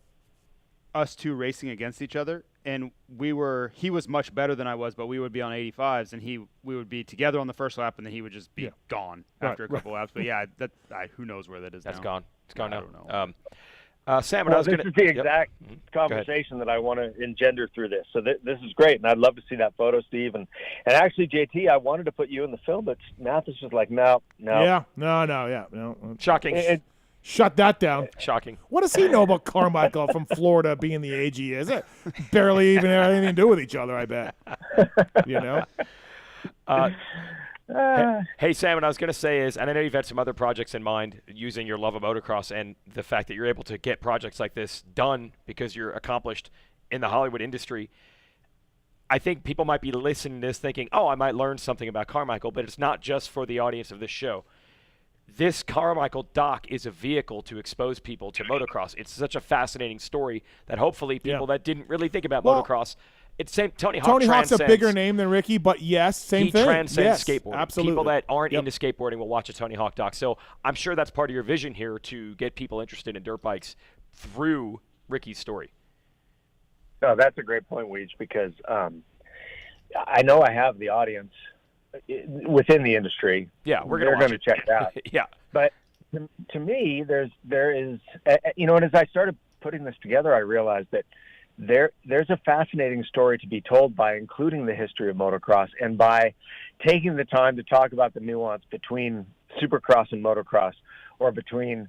us two racing against each other, and he was much better than I was, but we would be on 85s, and we would be together on the first lap, and then he would just be gone after a couple laps. But who knows where that is now. That's gone. It's gone now. I don't know. Sam, this is the exact conversation that I want to engender through this. So this is great, and I'd love to see that photo, Steve. And actually, JT, I wanted to put you in the film, but Mathis was like, no. No. Shocking. Shut that down. Shocking. What does he know about Carmichael from Florida being the age he is? It barely even had anything to do with each other, I bet. Hey, Sam, what I was going to say is, and I know you've had some other projects in mind using your love of motocross and the fact that you're able to get projects like this done because you're accomplished in the Hollywood industry. I think people might be listening to this thinking, I might learn something about Carmichael, but it's not just for the audience of this show. This Carmichael doc is a vehicle to expose people to motocross. It's such a fascinating story that hopefully people that didn't really think about motocross. It's same. Tony Hawk's a bigger name than Ricky, but yes, same thing. He transcends skateboarding. Absolutely. People that aren't into skateboarding will watch a Tony Hawk doc. So I'm sure that's part of your vision here to get people interested in dirt bikes through Ricky's story. No, that's a great point, Weege, because I know I have the audience within the industry. Yeah, they're going to check it out. Yeah, but to me, there is, and as I started putting this together, I realized that there's a fascinating story to be told by including the history of motocross and by taking the time to talk about the nuance between supercross and motocross, or between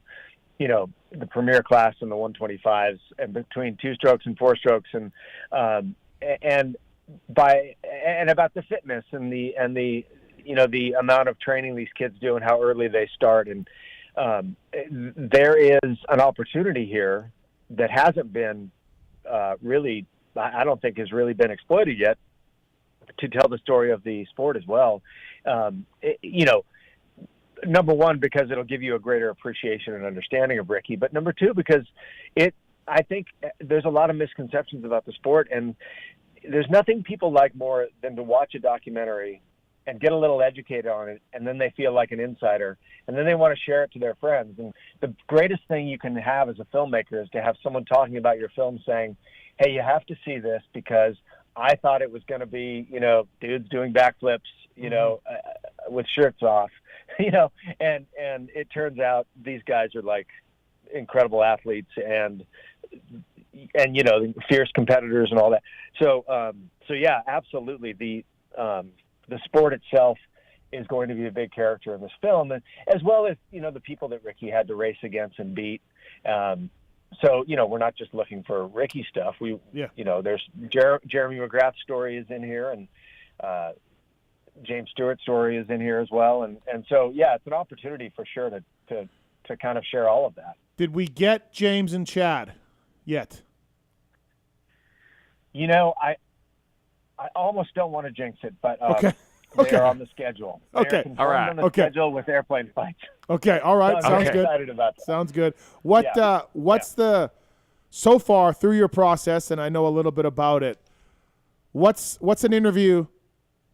the premier class and the 125s, and between 2-strokes and 4-strokes, and about the fitness and the amount of training these kids do and how early they start. And there is an opportunity here that hasn't been really, I don't think has really been exploited yet, to tell the story of the sport as well. Number one, because it'll give you a greater appreciation and understanding of Ricky, but number two, because I think there's a lot of misconceptions about the sport, and there's nothing people like more than to watch a documentary and get a little educated on it, and then they feel like an insider, and then they want to share it to their friends. And the greatest thing you can have as a filmmaker is to have someone talking about your film saying, hey, you have to see this because I thought it was going to be, dudes doing backflips, with shirts off, and it turns out these guys are like incredible athletes and fierce competitors and all that. So yeah, absolutely. The sport itself is going to be a big character in this film, and as well as, the people that Ricky had to race against and beat. So, we're not just looking for Ricky stuff. There's Jeremy McGrath's story is in here, and James Stewart's story is in here as well. And so, yeah, it's an opportunity for sure to kind of share all of that. Did we get James and Chad yet? I almost don't want to jinx it, but they're on the schedule. Okay. All right. On the schedule with airplane flights. Okay. All right. So Sounds good. Excited about that. Sounds good. What's the so far through your process? And I know a little bit about it. What's an interview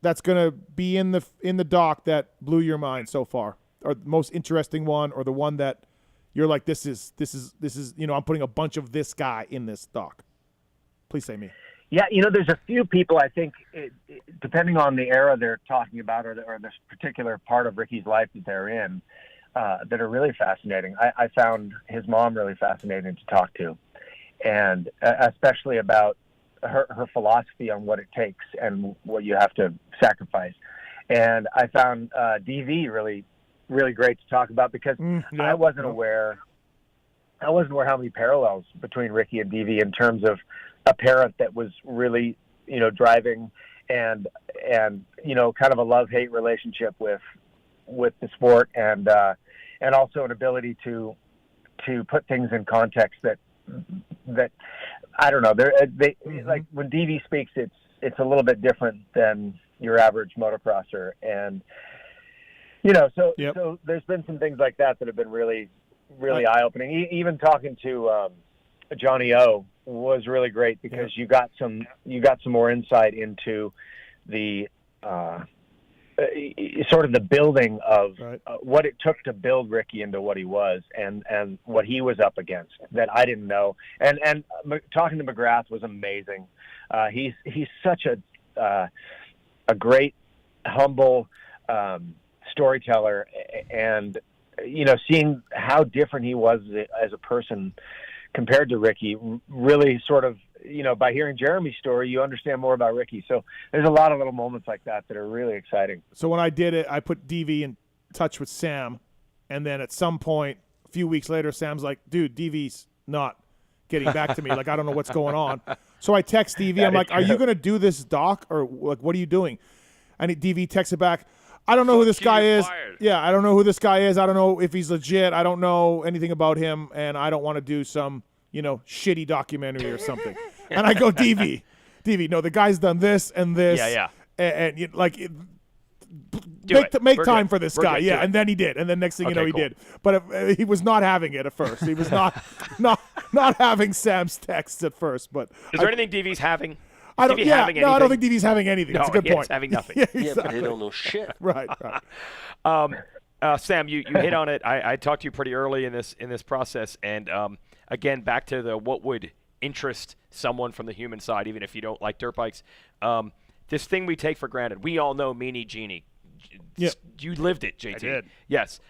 that's going to be in the doc that blew your mind so far, or the most interesting one, or the one that you're like, this is I'm putting a bunch of this guy in this doc. Please say me. Yeah, there's a few people, I think, depending on the era they're talking about, or this particular part of Ricky's life that they're in, that are really fascinating. I found his mom really fascinating to talk to. and especially about her philosophy on what it takes and what you have to sacrifice. And I found DV really, really great to talk about because I wasn't aware how many parallels between Ricky and DV in terms of a parent that was really, driving and kind of a love-hate relationship with the sport, and also an ability to put things in context that I don't know. They like when DV speaks, it's a little bit different than your average motocrosser, and so there's been some things like that have been really, really eye-opening. Even talking to Johnny O was really great because you got some more insight into the sort of the building of what it took to build Ricky into what he was and what he was up against that I didn't know. And talking to McGrath was amazing. He's such a great, humble storyteller, and seeing how different he was as a person compared to Ricky really sort of, by hearing Jeremy's story, you understand more about Ricky. So there's a lot of little moments like that are really exciting. So when I did it, I put DV in touch with Sam, and then at some point, a few weeks later, Sam's like, dude, DV's not getting back to me. Like, I don't know what's going on. So I text DV. I'm like, are you going to do this doc, or like, what are you doing? And DV texted back, I don't know who this guy is. Yeah, I don't know who this guy is. I don't know if he's legit. I don't know anything about him, and I don't want to do some, shitty documentary or something. And I go, DV, no, the guy's done this and this. Yeah. And like, make time for this guy. Yeah, and then he did. And then next thing you know, he did. But he was not having it at first. He was not having Sam's texts at first. But is there anything DV's having? I don't think DV's having anything. That's a good point. Having nothing. Exactly. But they don't know shit. Right. Sam, you hit on it. I talked to you pretty early in this process, and again, back to the what would interest someone from the human side, even if you don't like dirt bikes. This thing we take for granted. We all know Meanie Genie. Yep. You lived it, JT. I did. Yes.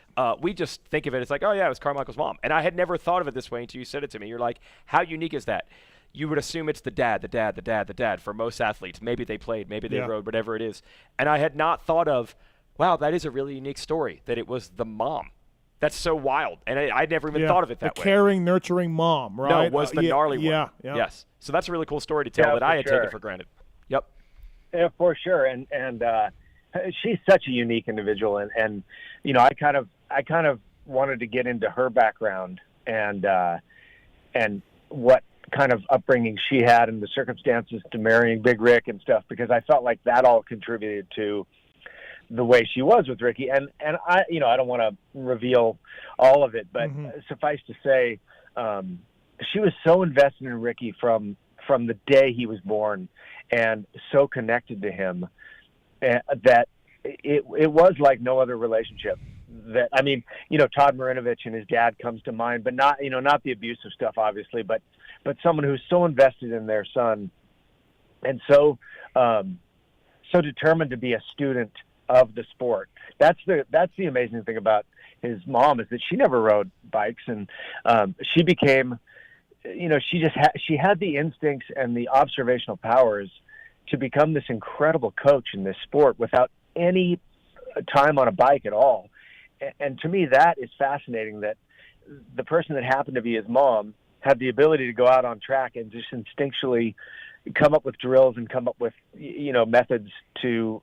We just think of it as like, oh yeah, it was Carmichael's mom, and I had never thought of it this way until you said it to me. You're like, how unique is that? You would assume it's the dad for most athletes. Maybe they played, maybe they rode, whatever it is. And I had not thought of, wow, that is a really unique story, that it was the mom. That's so wild. And I never even thought of it that way. A caring, nurturing mom, right? No, it was the gnarly one. Yeah. Yes. So that's a really cool story to tell that I had taken for granted. Yep. Yeah, for sure. And she's such a unique individual. And I kind of wanted to get into her background and what kind of upbringing she had and the circumstances to marrying Big Rick and stuff, because I felt like that all contributed to the way she was with Ricky. And I don't want to reveal all of it, but suffice to say, she was so invested in Ricky from the day he was born and so connected to him that it was like no other relationship. That, I mean, Todd Marinovich and his dad comes to mind, but not the abusive stuff, obviously, but someone who's so invested in their son and so determined to be a student of the sport. That's the amazing thing about his mom, is that she never rode bikes, and she became, she had the instincts and the observational powers to become this incredible coach in this sport without any time on a bike at all. And to me, that is fascinating, that the person that happened to be his mom had the ability to go out on track and just instinctually come up with drills and come up with, methods to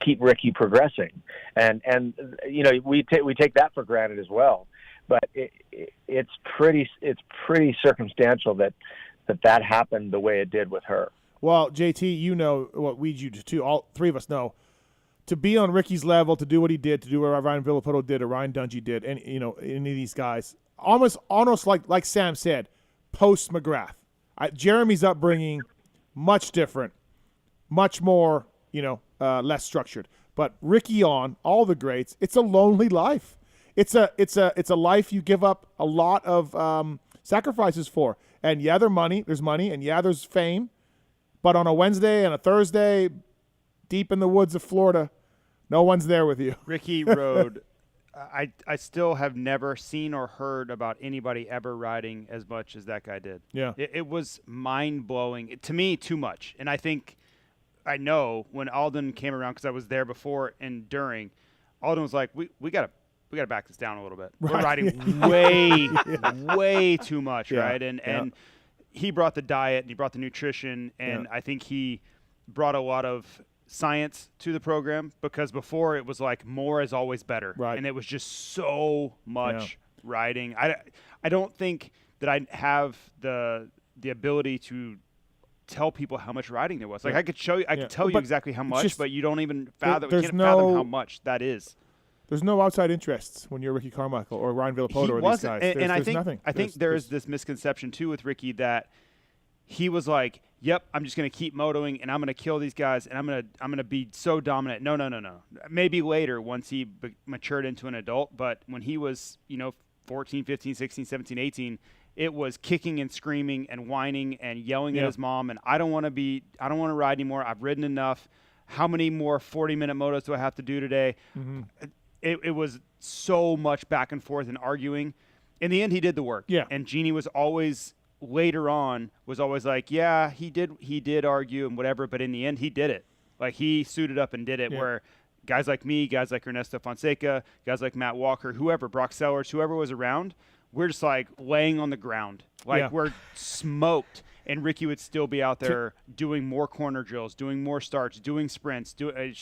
keep Ricky progressing. And we take that for granted as well. But it's pretty circumstantial that happened the way it did with her. Well, JT, what we do too. All three of us know. To be on Ricky's level, to do what he did, to do what Ryan Villapoto did, or Ryan Dungey did, and any of these guys, almost like Sam said, post McGrath. Jeremy's upbringing, much different, much more, less structured. But Ricky on all the greats, it's a lonely life. It's a life you give up a lot of sacrifices for. And yeah, there's money, and yeah, there's fame. But on a Wednesday and a Thursday, deep in the woods of Florida, no one's there with you. Ricky rode I still have never seen or heard about anybody ever riding as much as that guy did. Yeah. It was mind-blowing. To me, too much. And I know when Alden came around, because I was there before and during, Alden was like, we got to back this down a little bit. Right. We're riding way too much, Yeah. right? And he brought the diet and he brought the nutrition, and I think he brought a lot of science to the program, because before it was like more is always better, Right. and it was just so much riding. I don't think that I have the ability to tell people how much riding there was. Like I could show you, I could tell you exactly how much, but you don't even fathom. You can't fathom how much that is. There's no outside interests when you're Ricky Carmichael or Ryan Villapoto or these guys. And I think nothing. I think there is this misconception too with Ricky that he was like, "Yep, I'm just going to keep motoing and I'm going to kill these guys and I'm going to be so dominant." No. Maybe later once he matured into an adult, but when he was, 14, 15, 16, 17, 18, it was kicking and screaming and whining and yelling at his mom, and I don't want to ride anymore. I've ridden enough. How many more 40-minute motos do I have to do today? Mm-hmm. It was so much back and forth and arguing. In the end, he did the work. Yeah. And Jeannie was always later on like, yeah, he did argue and whatever, but in the end, he did it. Like he suited up and did it. Where guys like me, guys like Ernesto Fonseca, guys like Matt Walker, whoever, Brock Sellers, whoever was around, we're just like laying on the ground, like we're smoked. And Ricky would still be out there doing more corner drills, doing more starts, doing sprints.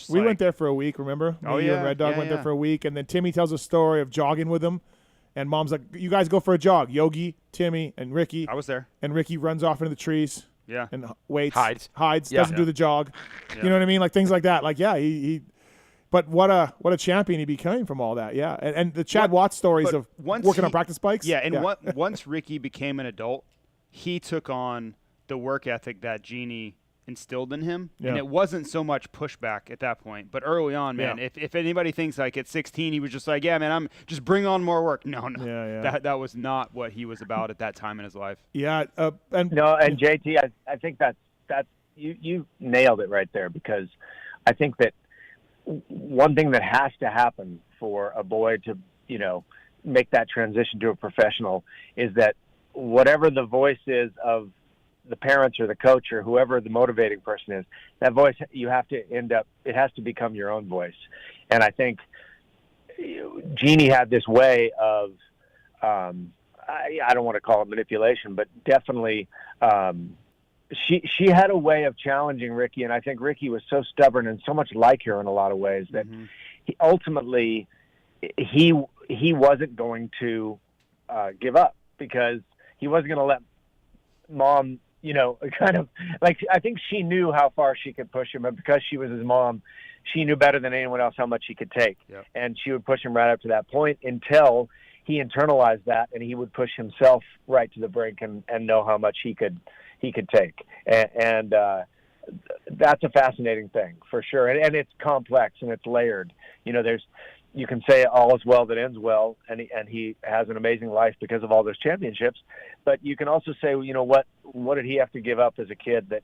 We went there for a week, remember? You and Red Dog went there for a week, and then Timmy tells a story of jogging with him, and Mom's like, "You guys go for a jog." Yogi, Timmy, and Ricky. I was there. And Ricky runs off into the trees. Yeah. And waits. Hides. Doesn't do the jog. You know what I mean? Like things like that. Like he. But what a champion he became from all that. Yeah. And the Chad Watts stories of working on practice bikes. Yeah. And once Ricky became an adult, he took on the work ethic that Jeannie instilled in him. Yeah. And it wasn't so much pushback at that point. But early on, man, if anybody thinks like at 16 he was just like, yeah, man, I'm just bring on more work. No. Yeah. That was not what he was about at that time in his life. Yeah. And JT, I think that's you nailed it right there, because I think that one thing that has to happen for a boy to, make that transition to a professional is that whatever the voice is of the parents or the coach or whoever the motivating person is, that voice, you have to it has to become your own voice. And I think Jeannie had this way of, I don't want to call it manipulation, but definitely she had a way of challenging Ricky. And I think Ricky was so stubborn and so much like her in a lot of ways that he ultimately wasn't going to give up, because he wasn't going to let Mom, kind of like, I think she knew how far she could push him, and because she was his mom, she knew better than anyone else how much he could take. Yep. And she would push him right up to that point until he internalized that, and he would push himself right to the brink and know how much he could take. And that's a fascinating thing for sure. And it's complex and it's layered. You can say all is well that ends well, and he has an amazing life because of all those championships. But you can also say, what did he have to give up as a kid that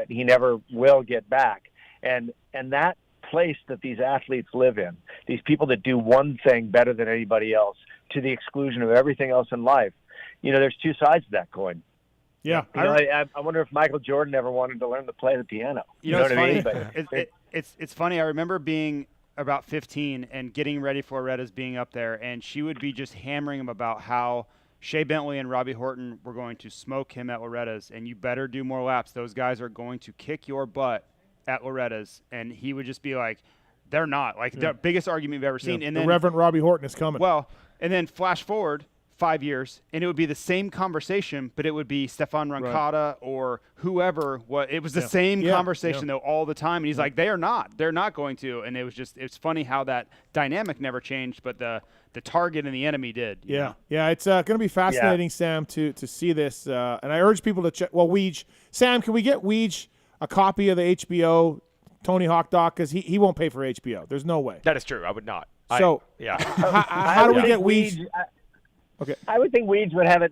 he never will get back? And that place that these athletes live in, these people that do one thing better than anybody else to the exclusion of everything else in life, there's two sides to that coin. Yeah. I wonder if Michael Jordan ever wanted to learn to play the piano. You know it's what funny. I mean? It's funny. I remember being about 15 and getting ready for Loretta's being up there, and she would be just hammering him about how Shea Bentley and Robbie Horton were going to smoke him at Loretta's, and you better do more laps. Those guys are going to kick your butt at Loretta's. And he would just be like, they're not. Like, the biggest argument we've ever seen. And the then Reverend Robbie Horton is coming. Well, and then flash forward 5 years, and it would be the same conversation, but it would be Stefan Roncada or whoever. It was the same conversation, though, all the time. And he's like, they're not going to. And it's funny how that dynamic never changed, but the target and the enemy did. Yeah. It's going to be fascinating, Sam, to see this. And I urge people to check. Well, Weege. Sam, can we get Weege a copy of the HBO Tony Hawk doc? Because he won't pay for HBO. There's no way. That is true. I would not. So, how do we get Weege? Okay. I would think Weege would have it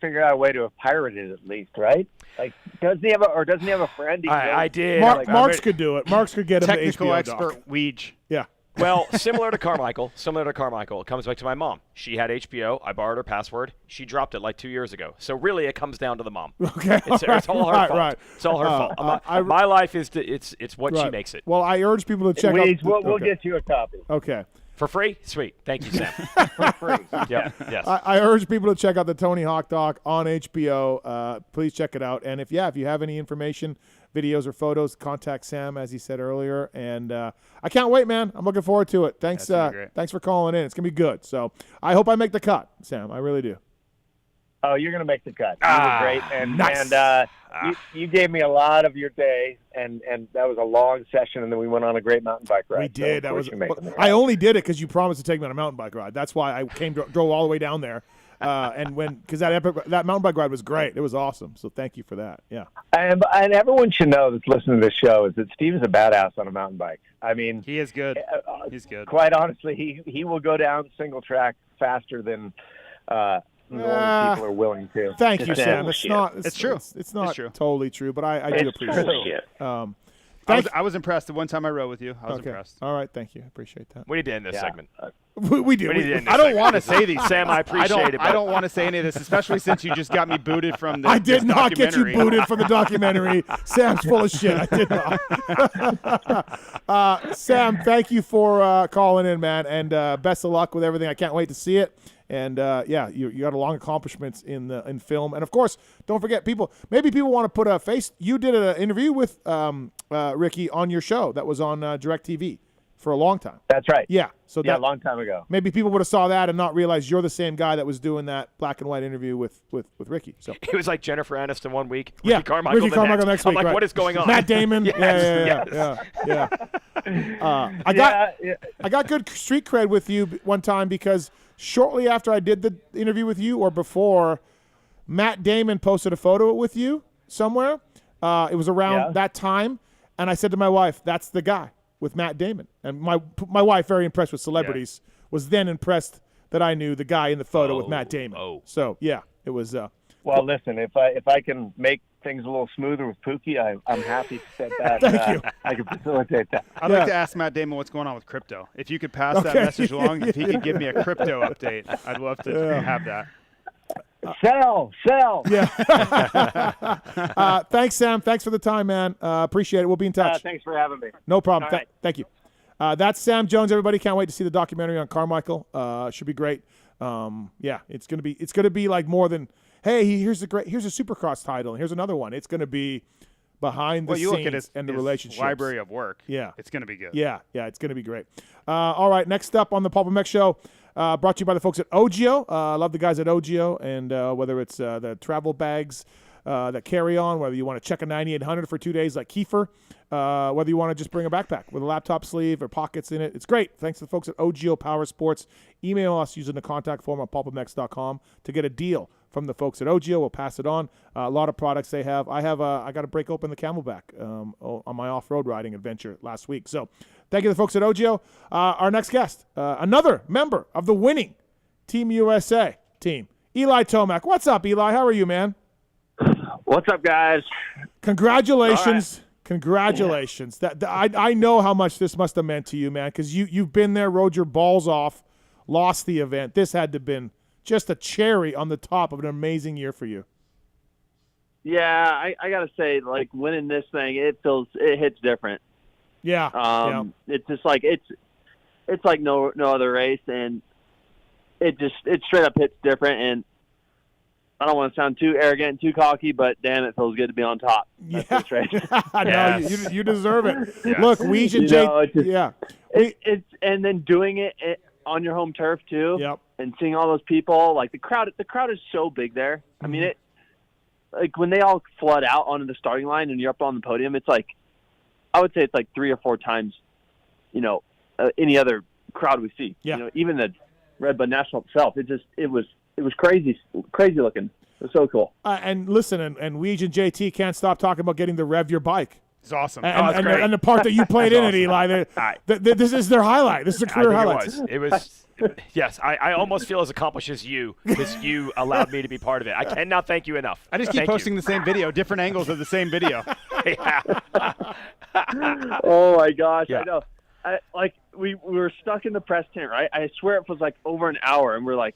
figure out a way to have pirated it at least, right? Like, doesn't he have a friend? I did. Marks could do it. Marks could get him the technical HBO expert doc. Weege. Yeah. Well, similar to Carmichael, it comes back to my mom. She had HBO. I borrowed her password. She dropped it like 2 years ago. So really, it comes down to the mom. Okay. It's all her fault. Right. It's all her fault. My life is it's what she makes it. Well, I urge people to check out. We'll get you a copy. Okay. For free? Sweet. Thank you, Sam. For free. Yep. Yes. I urge people to check out the Tony Hawk doc on HBO. Please check it out. And if you have any information, videos or photos, contact Sam, as he said earlier. And I can't wait, man. I'm looking forward to it. Thanks for calling in. It's going to be good. So I hope I make the cut, Sam. I really do. Oh, you're going to make the cut. You were great. And, nice. you gave me a lot of your day, and that was a long session, and then we went on a great mountain bike ride. We did. So I only did it because you promised to take me on a mountain bike ride. That's why I drove all the way down there. Because that mountain bike ride was great. It was awesome. So thank you for that. Yeah. And everyone should know that's listening to this show is that Steve is a badass on a mountain bike. I mean, he is good. He's good. Quite honestly, he will go down single track faster than normal people are willing to. Thank you, Sam. It's true. It's not true. Totally true, but I do appreciate it. I was impressed. The one time I rode with you, I was impressed. All right, thank you. I appreciate that. We need to end this segment. We do. I don't want to say these. Sam, I appreciate it. I don't want to say any of this, especially since you just got me booted from the I did not get you documentary. booted from the documentary. Sam's full of shit. I did not. Sam, thank you for calling in, man, and best of luck with everything. I can't wait to see it. And you got a long accomplishments in film, and of course, don't forget Maybe people want to put a face. You did an interview with Ricky on your show that was on DirecTV for a long time. That's right. Yeah. So a long time ago. Maybe people would have saw that and not realized you're the same guy that was doing that black and white interview with Ricky. So it was like Jennifer Aniston one week. Yeah. Ricky Carmichael the next. I'm like, what is going on? Matt Damon. Yes. Yeah. I got good street cred with you one time because shortly after I did the interview with you, or before, Matt Damon posted a photo with you somewhere. It was around that time, and I said to my wife, "That's the guy with Matt Damon." And my wife, very impressed with celebrities, was then impressed that I knew the guy in the photo with Matt Damon. So yeah, it was. Well, listen, if I can make things a little smoother with Pookie, I'm happy to set that. Thank you. I can facilitate that. I'd like to ask Matt Damon what's going on with crypto. If you could pass that message along, if he could give me a crypto update, I'd love to have that. Sell. Yeah. Thanks, Sam. Thanks for the time, man. Appreciate it. We'll be in touch. Thanks for having me. No problem. All right. Thank you. That's Sam Jones. Everybody can't wait to see the documentary on Carmichael. Should be great. It's gonna be like more than, hey, here's a Supercross title and here's another one. It's gonna be behind the you scenes look at his and the relationships. Library of work. Yeah, it's gonna be good. Yeah, it's gonna be great. All right, next up on the PulpMX show, brought to you by the folks at Ogio. Love the guys at Ogio, and whether it's the travel bags that carry on, whether you want to check a 9800 for 2 days like Kiefer, whether you want to just bring a backpack with a laptop sleeve or pockets in it. It's great. Thanks to the folks at Ogio Power Sports. Email us using the contact form on PulpMX.com to get a deal from the folks at Ogio. We'll pass it on. A lot of products they have. I got to break open the Camelback on my off-road riding adventure last week. So thank you to the folks at Ogio. Our next guest, another member of the winning Team USA team, Eli Tomac. What's up, Eli? How are you, man? What's up, guys? Congratulations. Congratulations. Yeah. I know how much this must have meant to you, man, because you've been there, rode your balls off, lost the event. This had to have been just a cherry on the top of an amazing year for you. Yeah, I got to say, like, winning this thing, it hits different. Yeah. It's just like it's like no other race, and it straight up hits different. And I don't want to sound too arrogant, too cocky, but damn, it feels good to be on top. That's this race. No, you deserve it. Yeah. Look, it's and then doing it on your home turf too. Yep. And seeing all those people, like the crowd is so big there. I mean, like when they all flood out onto the starting line and you're up on the podium, it's like, I would say it's like 3 or 4 times, any other crowd we see. Yeah. Even the Red Bud National itself, it was crazy looking. It was so cool. And listen, and Weege and JT can't stop talking about getting to rev your bike. It's awesome. And the part that you played in it, Eli, this is their highlight. This is a career highlight. It was. Yes, I almost feel as accomplished as you because you allowed me to be part of it. I cannot thank you enough. I just keep posting the same video, different angles of the same video. Oh my gosh, yeah. I know. we were stuck in the press tent, right? I swear it was like over an hour, and we're like,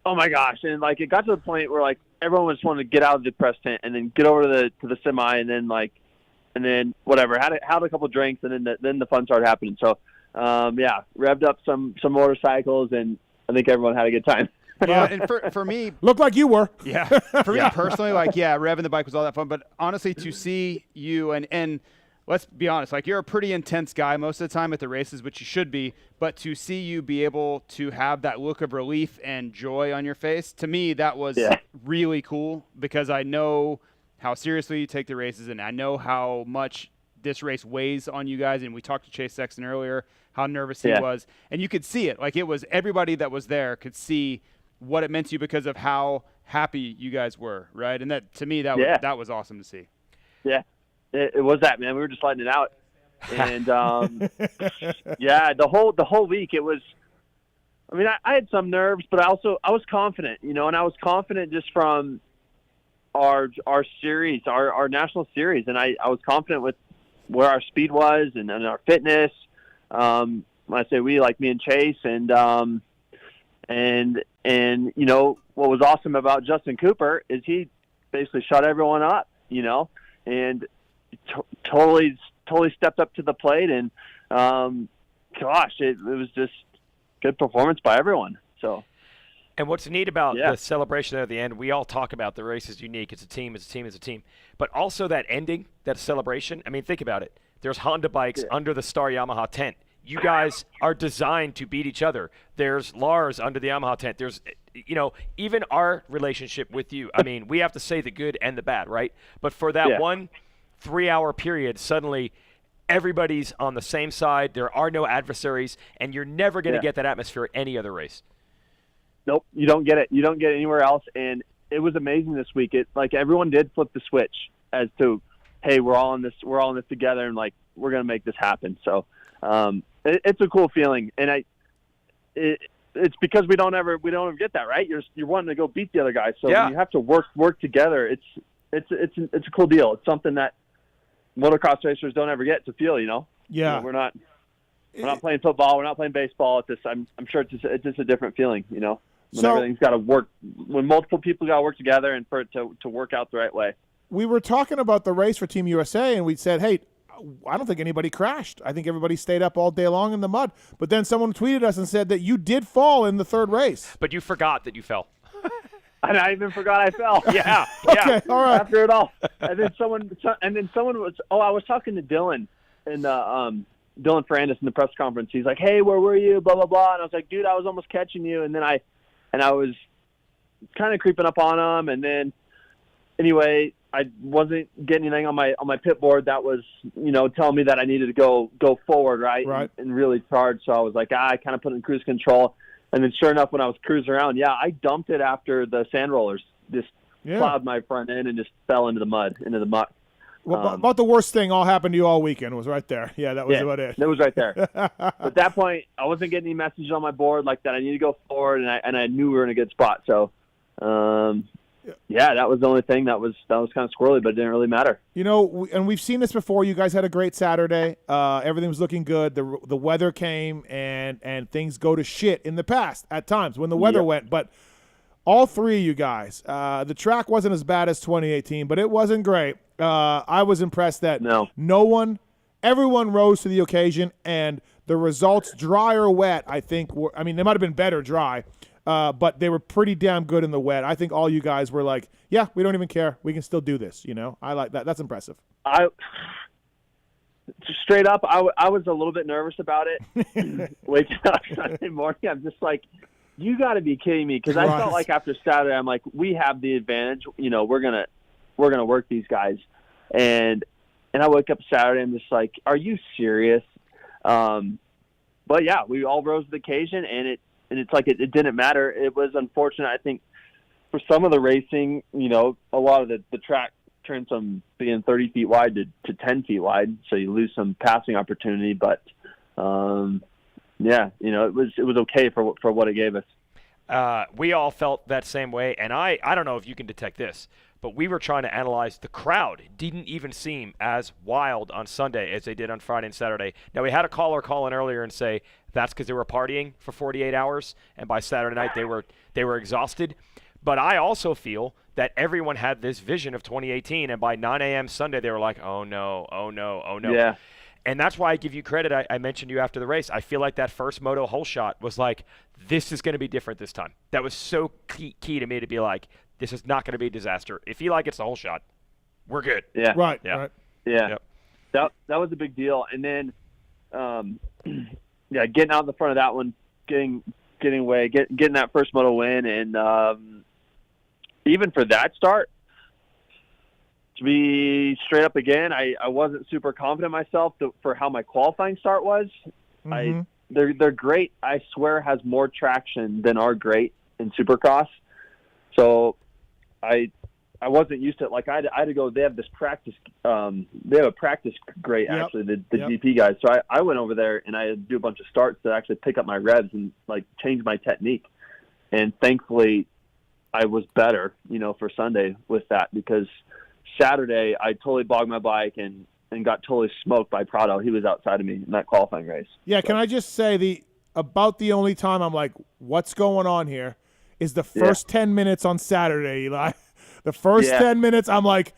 oh my gosh! And like it got to the point where like everyone just wanted to get out of the press tent and then get over to the semi, and then whatever. Had a couple drinks, and then the fun started happening. So revved up some motorcycles, and I think everyone had a good time. Yeah, and for me, looked like you were. Yeah, for me personally, like revving the bike was all that fun. But honestly, to see you and let's be honest, like you're a pretty intense guy most of the time at the races, which you should be. But to see you be able to have that look of relief and joy on your face, to me, that was really cool because I know how seriously you take the races, and I know how much this race weighs on you guys. And we talked to Chase Sexton earlier, how nervous he was, and you could see it. Like it was everybody that was there could see what it meant to you because of how happy you guys were, right? And that to me, that was awesome to see. Yeah, it was that, man. We were just letting it out, and the whole week it was. I mean, I had some nerves, but I was confident, and I was confident just from our series, our national series, and I was confident with where our speed was and our fitness. When I say we, like me and Chase, and what was awesome about Justin Cooper is he basically shut everyone up, and totally stepped up to the plate, and it was just good performance by everyone. So. And what's neat about the celebration at the end, we all talk about the race is unique. It's a team, it's a team, it's a team. But also that ending, that celebration, I mean, think about it. There's Honda bikes under the Star Yamaha tent. You guys are designed to beat each other. There's Lars under the Yamaha tent. There's, even our relationship with you. I mean, we have to say the good and the bad, right? But for that 1 3-hour period, suddenly everybody's on the same side. There are no adversaries, and you're never going to get that atmosphere at any other race. Nope, you don't get it. You don't get it anywhere else. And it was amazing this week. It like everyone did flip the switch as to, hey, we're all in this together, and like we're gonna make this happen. So it's a cool feeling, and it's because we don't ever get that, right. You're wanting to go beat the other guy, so when you have to work together. It's a cool deal. It's something that motocross racers don't ever get to feel. Yeah, we're not playing football. We're not playing baseball. I'm sure it's just a different feeling. When everything's got to work, when multiple people got to work together, and for it to work out the right way. We were talking about the race for Team USA, and we said, hey, I don't think anybody crashed. I think everybody stayed up all day long in the mud. But then someone tweeted us and said that you did fall in the third race. But you forgot that you fell. And I even forgot I fell. Yeah. Okay, all right. After it all. And then someone was, I was talking to Dylan and Dylan Ferrandis in the press conference. He's like, hey, where were you? Blah, blah, blah. And I was like, dude, I was almost catching you. And then I was kind of creeping up on him. And then anyway, I wasn't getting anything on my pit board that was, telling me that I needed to go forward, right? And really charge. So I was like, I kind of put in cruise control. And then sure enough, when I was cruising around, I dumped it after the sand rollers just plowed my front end and just fell into the mud, into the muck. Well, about the worst thing all happened to you all weekend was right there. Yeah, that was about it. It was right there. At that point, I wasn't getting any messages on my board like that I need to go forward, and I knew we were in a good spot. So, that was the only thing that was kind of squirrely, but it didn't really matter. And we've seen this before. You guys had a great Saturday. Everything was looking good. The weather came, and things go to shit in the past at times when the weather went. But all three of you guys, the track wasn't as bad as 2018, but it wasn't great. I was impressed that everyone rose to the occasion, and the results, dry or wet, I think they might have been better dry, but they were pretty damn good in the wet. I think all you guys were like, yeah, we don't even care. We can still do this. I like that. That's impressive. Straight up, I was a little bit nervous about it. Waking up Sunday morning, I'm just like, you got to be kidding me, because I felt like after Saturday, I'm like, we have the advantage. We're gonna work these guys, and I wake up Saturday, I'm just like, are you serious? But yeah, we all rose to the occasion, and it's like it didn't matter. It was unfortunate, I think, for some of the racing. A lot of the track turned from being 30 feet wide to 10 feet wide, so you lose some passing opportunity. But it was okay for what it gave us. We all felt that same way, and I don't know if you can detect this, but we were trying to analyze the crowd. It didn't even seem as wild on Sunday as they did on Friday and Saturday. Now, we had a caller call in earlier and say that's because they were partying for 48 hours, and by Saturday night they were exhausted. But I also feel that everyone had this vision of 2018, and by 9 a.m. Sunday they were like, oh, no, oh, no, oh, no. Yeah. And that's why I give you credit. I mentioned you after the race. I feel like that first moto hole shot was like, this is going to be different this time. That was so key to me to be like, this is not going to be a disaster. If Eli gets the hole shot, we're good. Yeah. Right. Yeah. Right. Yeah. Yep. That was a big deal. And then, getting out in the front of that one, getting that first moto win, and even for that start, to be straight up again, I wasn't super confident myself for how my qualifying start was. Mm-hmm. They're great. I swear has more traction than our great in Supercross. So I wasn't used to it. Like I had to go. They have this practice. They have a practice grade actually. The GP guys. So I went over there and I had to do a bunch of starts to actually pick up my revs and like change my technique. And thankfully, I was better, for Sunday with that, because Saturday I totally bogged my bike and got totally smoked by Prado. He was outside of me in that qualifying race. Yeah, can I just say about the only time I'm like, what's going on here is the first 10 minutes on Saturday, Eli. The first 10 minutes, I'm like,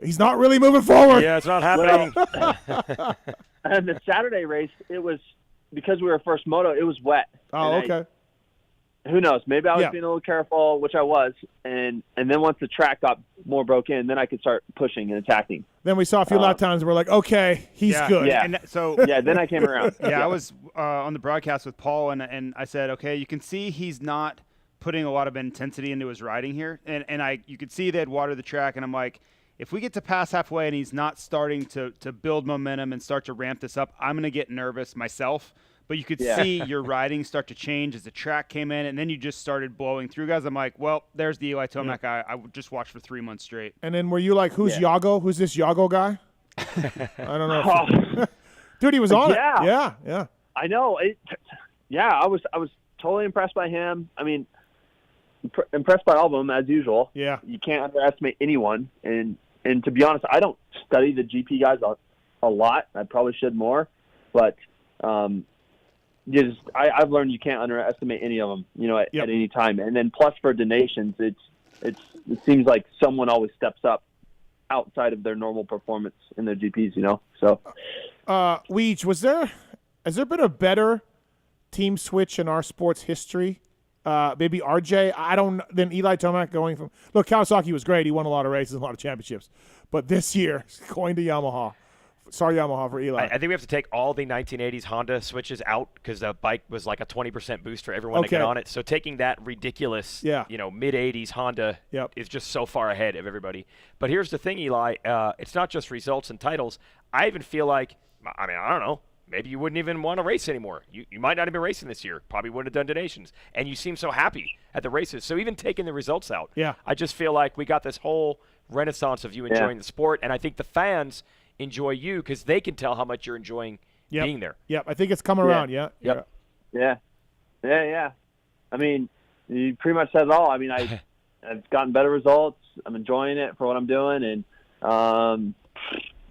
he's not really moving forward. Yeah, it's not happening. And the Saturday race, it was, because we were first moto, it was wet. Oh, okay. Who knows? Maybe I was being a little careful, which I was. And then once the track got more broke in, then I could start pushing and attacking. Then we saw a few lap times and we're like, okay, he's good. Yeah. And so then I came around. I was on the broadcast with Paul, and I said, okay, you can see he's not putting a lot of intensity into his riding here. And you could see they had watered the track, and I'm like, if we get to pass halfway and he's not starting to build momentum and start to ramp this up, I'm going to get nervous myself. But you could see your riding start to change as the track came in, and then you just started blowing through guys. I'm like, well, there's the Eli Tomac I just watched for 3 months straight. And then were you like, who's Yago? Who's this Yago guy? I don't know. Dude, he was on it. Yeah. I know. I was totally impressed by him. I mean, impressed by all of them, as usual. Yeah. You can't underestimate anyone. And to be honest, I don't study the GP guys a lot. I probably should more. But I've learned you can't underestimate any of them, at any time. And then plus for Donations, it seems like someone always steps up outside of their normal performance in their GPs, So, Weege, has there been a better team switch in our sports history? Maybe RJ, than Eli Tomac going from. Look, Kawasaki was great. He won a lot of races, a lot of championships. But this year, going to Yamaha. Sorry, Yamaha, for Eli. I think we have to take all the 1980s Honda switches out because the bike was like a 20% boost for everyone to get on it. So taking that ridiculous, mid-80s Honda is just so far ahead of everybody. But here's the thing, Eli. It's not just results and titles. I even feel like, I don't know, maybe you wouldn't even want to race anymore. You might not have been racing this year. Probably wouldn't have done Donations. And you seem so happy at the races. So even taking the results out, I just feel like we got this whole renaissance of you enjoying the sport. And I think the fans enjoy you because they can tell how much you're enjoying being there. Yep, I think it's coming around. Yeah. I mean, you pretty much said it all. I mean, I've gotten better results. I'm enjoying it for what I'm doing, and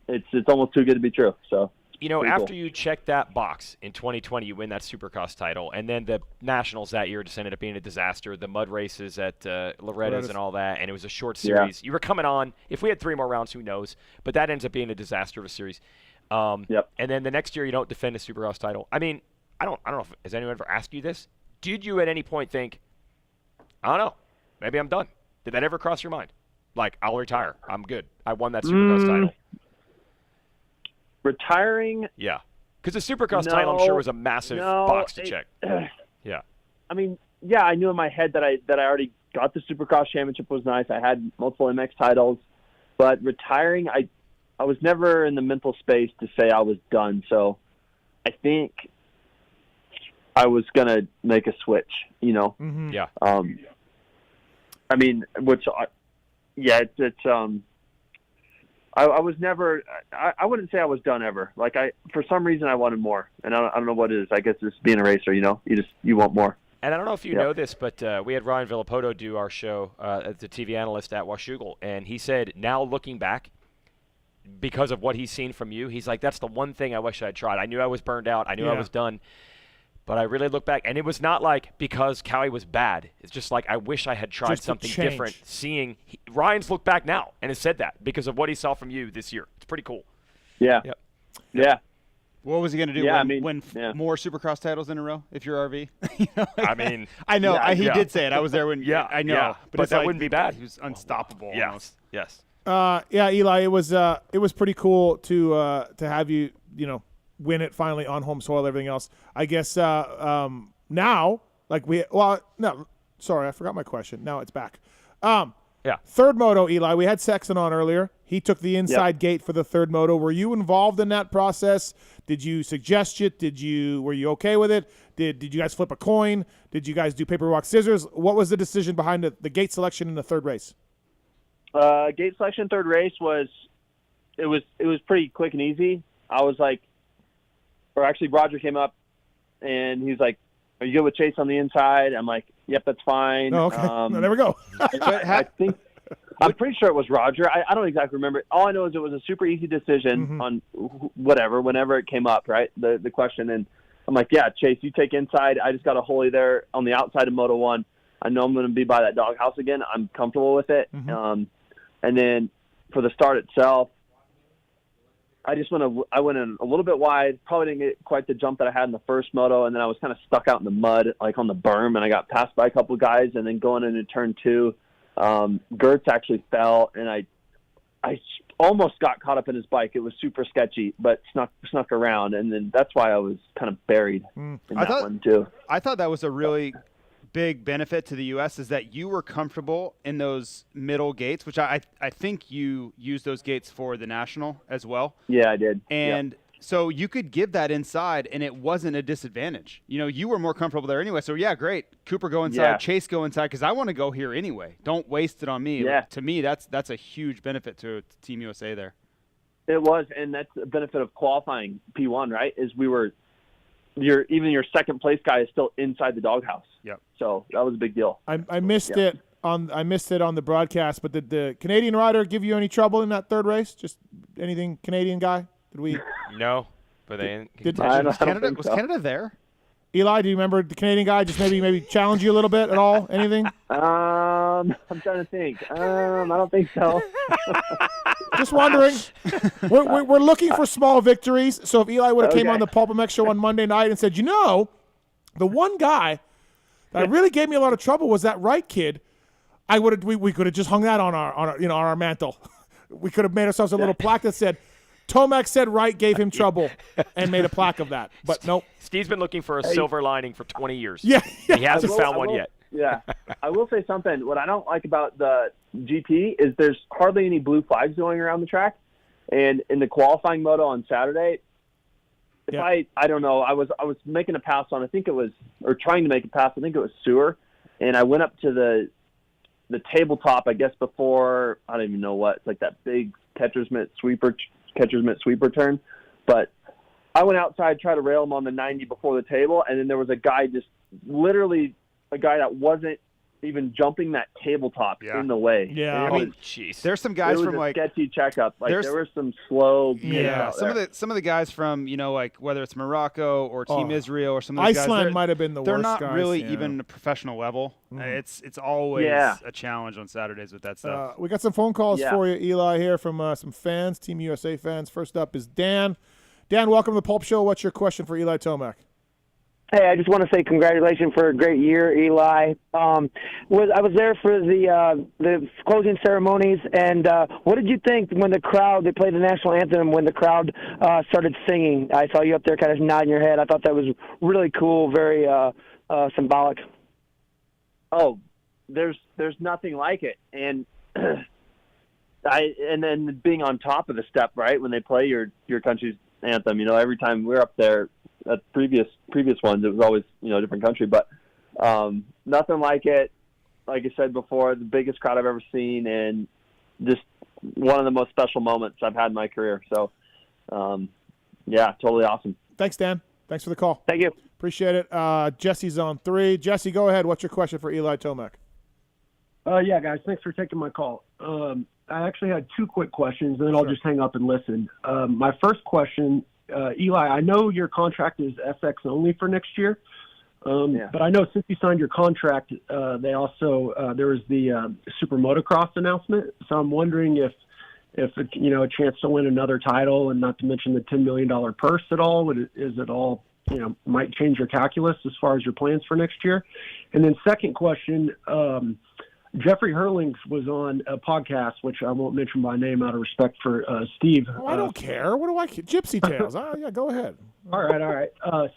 it's almost too good to be true. So after you check that box in 2020, you win that Supercross title, and then the Nationals that year just ended up being a disaster. The mud races at Loretta's and all that, and it was a short series. You were coming on. If we had 3 more rounds, who knows? But that ends up being a disaster of a series. And then the next year, you don't defend a Supercross title. I mean, I don't know. Has anyone ever asked you this? Did you at any point think, I don't know, maybe I'm done? Did that ever cross your mind? Like, I'll retire. I'm good. I won that Supercross title. Retiring? Yeah. Because the Supercross title, I'm sure, was a massive box to check. Yeah. I mean, I knew in my head that I already got the Supercross championship was nice. I had multiple MX titles. But retiring, I was never in the mental space to say I was done. So I think I was going to make a switch, Mm-hmm. Yeah. I mean, I was never. I wouldn't say I was done ever. Like for some reason, I wanted more, and I don't know what it is. I guess it's being a racer. You want more. And I don't know if you know this, but we had Ryan Villapoto do our show as the TV analyst at Washougal, and he said, now looking back, because of what he's seen from you, he's like, that's the one thing I wish I had tried. I knew I was burned out. I knew I was done. But I really look back, and it was not like because Cowie was bad. It's just like I wish I had tried something different. Ryan's looked back now and has said that because of what he saw from you this year. It's pretty cool. Yeah. Yep. Yeah. What was he going to do? Yeah, win more Supercross titles in a row if you're RV? I mean, I know he did say it. I was there when. I know. Yeah, but that wouldn't be bad. He was unstoppable. Yes. Eli, it was pretty cool to have you win it finally on home soil. Everything else, I guess. Now, I forgot my question. Now it's back. Third moto, Eli. We had Sexton on earlier. He took the inside gate for the third moto. Were you involved in that process? Did you suggest it? Were you okay with it? Did you guys flip a coin? Did you guys do paper, rock, scissors? What was the decision behind the gate selection in the third race? Gate selection third race was pretty quick and easy. I was like, or actually Roger came up and he's like, "Are you good with Chase on the inside?" I'm like, "Yep, that's fine." Oh, okay. There we go. I'm pretty sure it was Roger. I don't exactly remember. All I know is it was a super easy decision on whenever it came up, right? The question. And I'm like, "Yeah, Chase, you take inside. I just got a holy there on the outside of Moto 1. I know I'm going to be by that doghouse again. I'm comfortable with it." And then for the start itself, I went in a little bit wide, probably didn't get quite the jump that I had in the first moto, and then I was kind of stuck out in the mud, like on the berm, and I got passed by a couple of guys, and then going into turn 2, Gertz actually fell, and I almost got caught up in his bike. It was super sketchy, but snuck around, and then that's why I was kind of buried in that one too. I thought that was a really big benefit to the U.S. is that you were comfortable in those middle gates, which I think you used those gates for the national as well. Yeah, I did. And so you could give that inside, and it wasn't a disadvantage. You were more comfortable there anyway. So, yeah, great. Cooper go inside, Chase go inside, because I want to go here anyway. Don't waste it on me. Yeah. To me, that's a huge benefit to Team USA there. It was, and that's the benefit of qualifying P1, right, is your second place guy is still inside the doghouse. Yep. So that was a big deal. I missed it on the broadcast, but did the Canadian rider give you any trouble in that third race? Just anything Canadian guy? Did we? No, but they was Canada there? Eli, do you remember the Canadian guy just maybe challenge you a little bit at all? Anything? I'm trying to think. I don't think so. Just wondering. We're looking for small victories. So if Eli would have came on the PulpMX show on Monday night and said, the one guy that really gave me a lot of trouble was that Wright kid, we could have just hung that on our mantle. We could have made ourselves a little plaque that said, Tomac said Wright gave him trouble, and made a plaque of that. But nope. Steve's been looking for a silver lining for 20 years. Yeah. He hasn't found one yet. Yeah. I will say something. What I don't like about the GP is there's hardly any blue flags going around the track. And in the qualifying moto on Saturday, I don't know, I was making a pass on, trying to make a pass, I think it was Sewer. And I went up to the tabletop, I guess, before, I don't even know what, it's like that big catcher's mitt sweeper turn. But I went outside, tried to rail him on the 90 before the table, and then there was a guy that wasn't even jumping that tabletop in the way. Yeah, there's some guys from sketchy checkup. Like there were some slow. Some of the guys from whether it's Morocco or Team Israel or some of those Iceland guys, might have been the worst. They're not guys, really even a professional level. It's always a challenge on Saturdays with that stuff. We got some phone calls for you, Eli, here from some fans, Team USA fans. First up is Dan. Dan, welcome to the Pulp Show. What's your question for Eli Tomac? Hey, I just want to say congratulations for a great year, Eli. I was there for the closing ceremonies, and what did you think when they played the national anthem, when the crowd started singing? I saw you up there kind of nodding your head. I thought that was really cool, very symbolic. Oh, there's nothing like it, and and then being on top of the step, right, when they play your country's anthem. Every time we're up there at previous ones, it was always a different country, but nothing like it. Like I said before, the biggest crowd I've ever seen, and just one of the most special moments I've had in my career. So, totally awesome. Thanks, Dan. Thanks for the call. Thank you. Appreciate it. Jesse's on 3. Jesse, go ahead. What's your question for Eli Tomac? Yeah, guys, thanks for taking my call. I actually had 2 quick questions, and then I'll just hang up and listen. My first question, Eli, I know your contract is SX only for next year, but I know since you signed your contract, they also there was the Super Motocross announcement. So I'm wondering if a chance to win another title, and not to mention the $10 million purse at all, is it all might change your calculus as far as your plans for next year? And then second question. Jeffrey Hurlings was on a podcast, which I won't mention by name out of respect for Steve. Oh, I don't care. What do I care? Gypsy Tales. Yeah, go ahead. All right.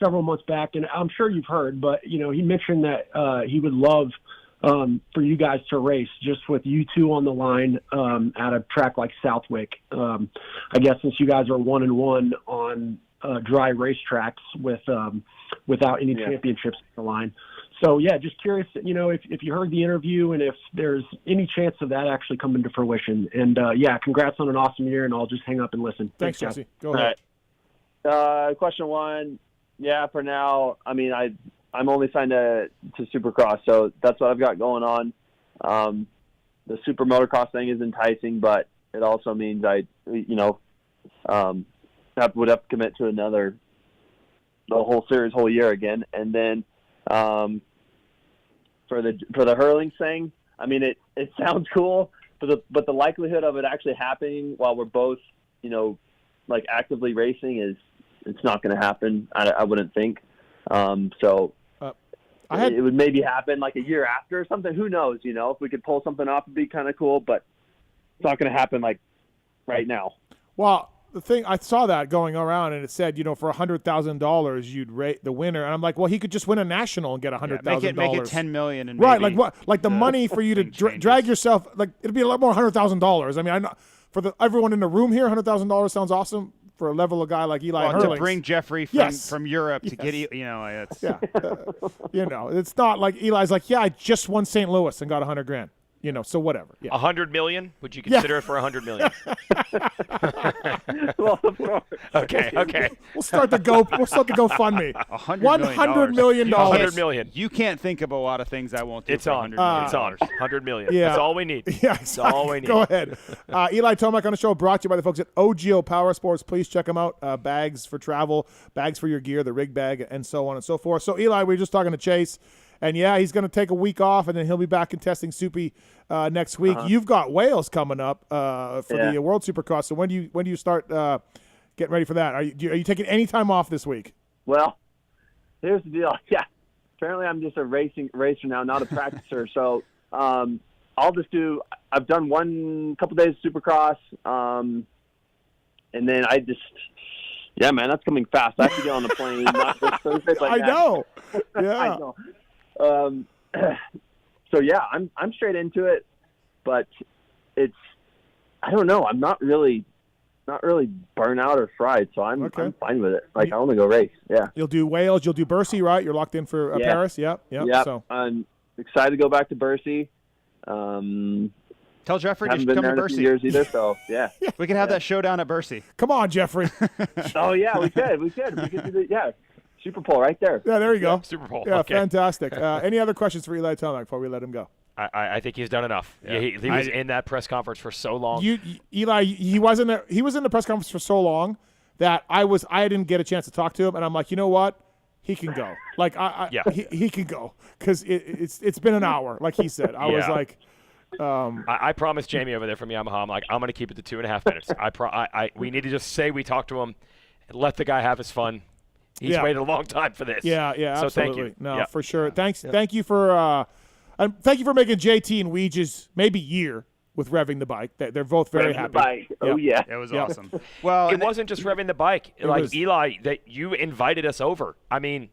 Several months back, and I'm sure you've heard, but, he mentioned that he would love for you guys to race just with you two on the line at a track like Southwick. I guess since you guys are 1-1 on dry racetracks without any championships on the line. So, yeah, just curious, if you heard the interview and if there's any chance of that actually coming to fruition. And, congrats on an awesome year, and I'll just hang up and listen. Thanks, guys. Jesse. Go ahead. Question 1, for now, I'm only signed to Supercross, so that's what I've got going on. The Super Motocross thing is enticing, but it also means I would have to commit to the whole series, whole year again. And then for the hurling thing, it sounds cool, but the likelihood of it actually happening while we're both, actively racing it's not going to happen. I wouldn't think. It would maybe happen like a year after or something. Who knows? If we could pull something off, it'd be kind of cool, but it's not going to happen like right now. Well, the thing, I saw that going around, and it said, for $100,000 you'd rate the winner, and I'm like, well, he could just win a national and get $100,000. Make it $10 million, and right, like what? Like the money for you to drag yourself, like it'd be a lot more $100,000. I know for everyone in the room here, $100,000 sounds awesome for a level of guy like Eli Hurlings. To bring Jeffrey from Europe to get it's it's not like Eli's like, I just won St. Louis and got $100,000. So whatever. Yeah. $100 million? Would you consider it for $100 million? Well, of course. Okay. We'll start the GoFundMe. $100 million. $100 million. You can't think of a lot of things I won't do. It's on. It's on. $100 million. Yeah. That's all we need. Yeah, exactly. That's all we need. Go ahead. Eli Tomac on the show, brought to you by the folks at OGO Power Sports. Please check them out. Bags for travel, bags for your gear, the rig bag, and so on and so forth. So Eli, we were just talking to Chase. And, he's going to take a week off, and then he'll be back in testing Soupy next week. You've got Wales coming up for the World Supercross. So when do you start getting ready for that? Are you taking any time off this week? Well, here's the deal. Yeah, apparently I'm just a racer now, not a practicer. So I'll just do. I've done couple days of Supercross, and then I just. Yeah, man, that's coming fast. I have to get on the plane. Not this Thursday, but I know. Yeah. I know. So yeah, I'm straight into it, but I don't know. I'm not really burnt out or fried, so I'm fine with it. Like I want to go race. Yeah. You'll do Wales. You'll do Bercy, right? You're locked in for Paris. Yep. So I'm excited to go back to Bercy. Tell Jeffrey to haven't been come there to in a few Bercy. years either, so yeah. We can have that showdown at Bercy. Come on, Jeffrey. Oh yeah, we could. We could do Super Bowl right there. Yeah, there you go. Super Bowl. Yeah, okay. Fantastic. Any other questions for Eli Tomac before we let him go? I think he's done enough. Yeah. He was in that press conference for so long. Eli, he was in the press conference for so long that I didn't get a chance to talk to him, and I'm like, you know what? He can go. Like he can go because it's been an hour, like he said. I was like. I promised Jamie over there from Yamaha, I'm going to keep it to 2.5 minutes. We need to just say we talked to him and let the guy have his fun. He's waited a long time for this. Yeah, so absolutely. thank you. No, for sure. Thank you for making JT and Weege's maybe year with revving the bike. They're both very happy. The bike. Oh yeah, it was awesome. Well, it wasn't just revving the bike. Eli, that you invited us over.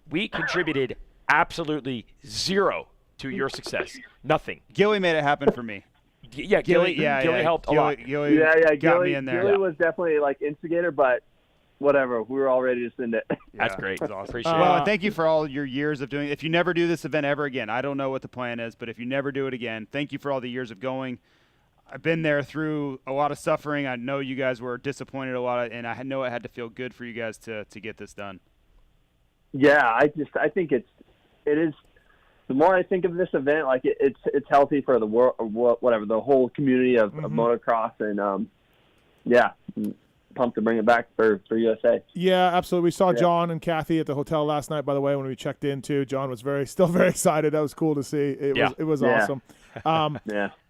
We contributed absolutely zero to your success. Nothing. Gilly made it happen for me. Yeah, Gilly helped a lot. Gilly got me in there. Gilly was definitely instigator, but whatever. We were all ready to send it. That's great. That's awesome. Appreciate it. Well, and thank you for all your years of doing it. If you never do this event ever again, I don't know what the plan is, but if you never do it again, thank you for all the years of going. I've been there through a lot of suffering. I know you guys were disappointed a lot, and I know it had to feel good for you guys to get this done. Yeah, I think it is. The more I think of this event, like it's healthy for the world, or whatever, the whole community of motocross, and pumped to bring it back for USA. Yeah, absolutely. We saw John and Kathy at the hotel last night, by the way, when we checked in too. John was still very excited. That was cool to see. It was awesome.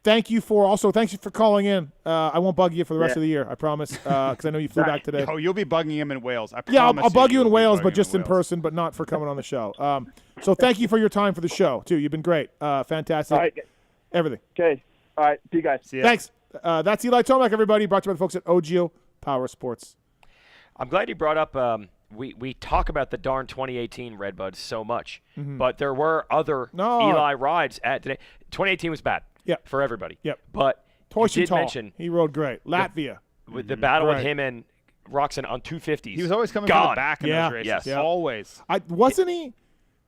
Thank you for calling in. I won't bug you for the rest of the year, I promise, because I know you flew back today. Oh, you'll be bugging him in Wales. I promise. Yeah, I'll bug you in Wales, but in just in Wales. person, but not for coming on the show. So thank you for your time for the show too. You've been great. Fantastic. All right. Everything. Okay. All right. See you guys. See ya. Thanks. That's Eli Tomac, everybody. Brought to you by the folks at OGO Power Sports. I'm glad you brought up. We talk about the darn 2018 Redbud so much, but there were other Eli rides at today. 2018 was bad. For everybody. But you did mention he rode great. Latvia with the battle with him and Roczen on 250s. He was always coming from the back in those races. Yes. Always.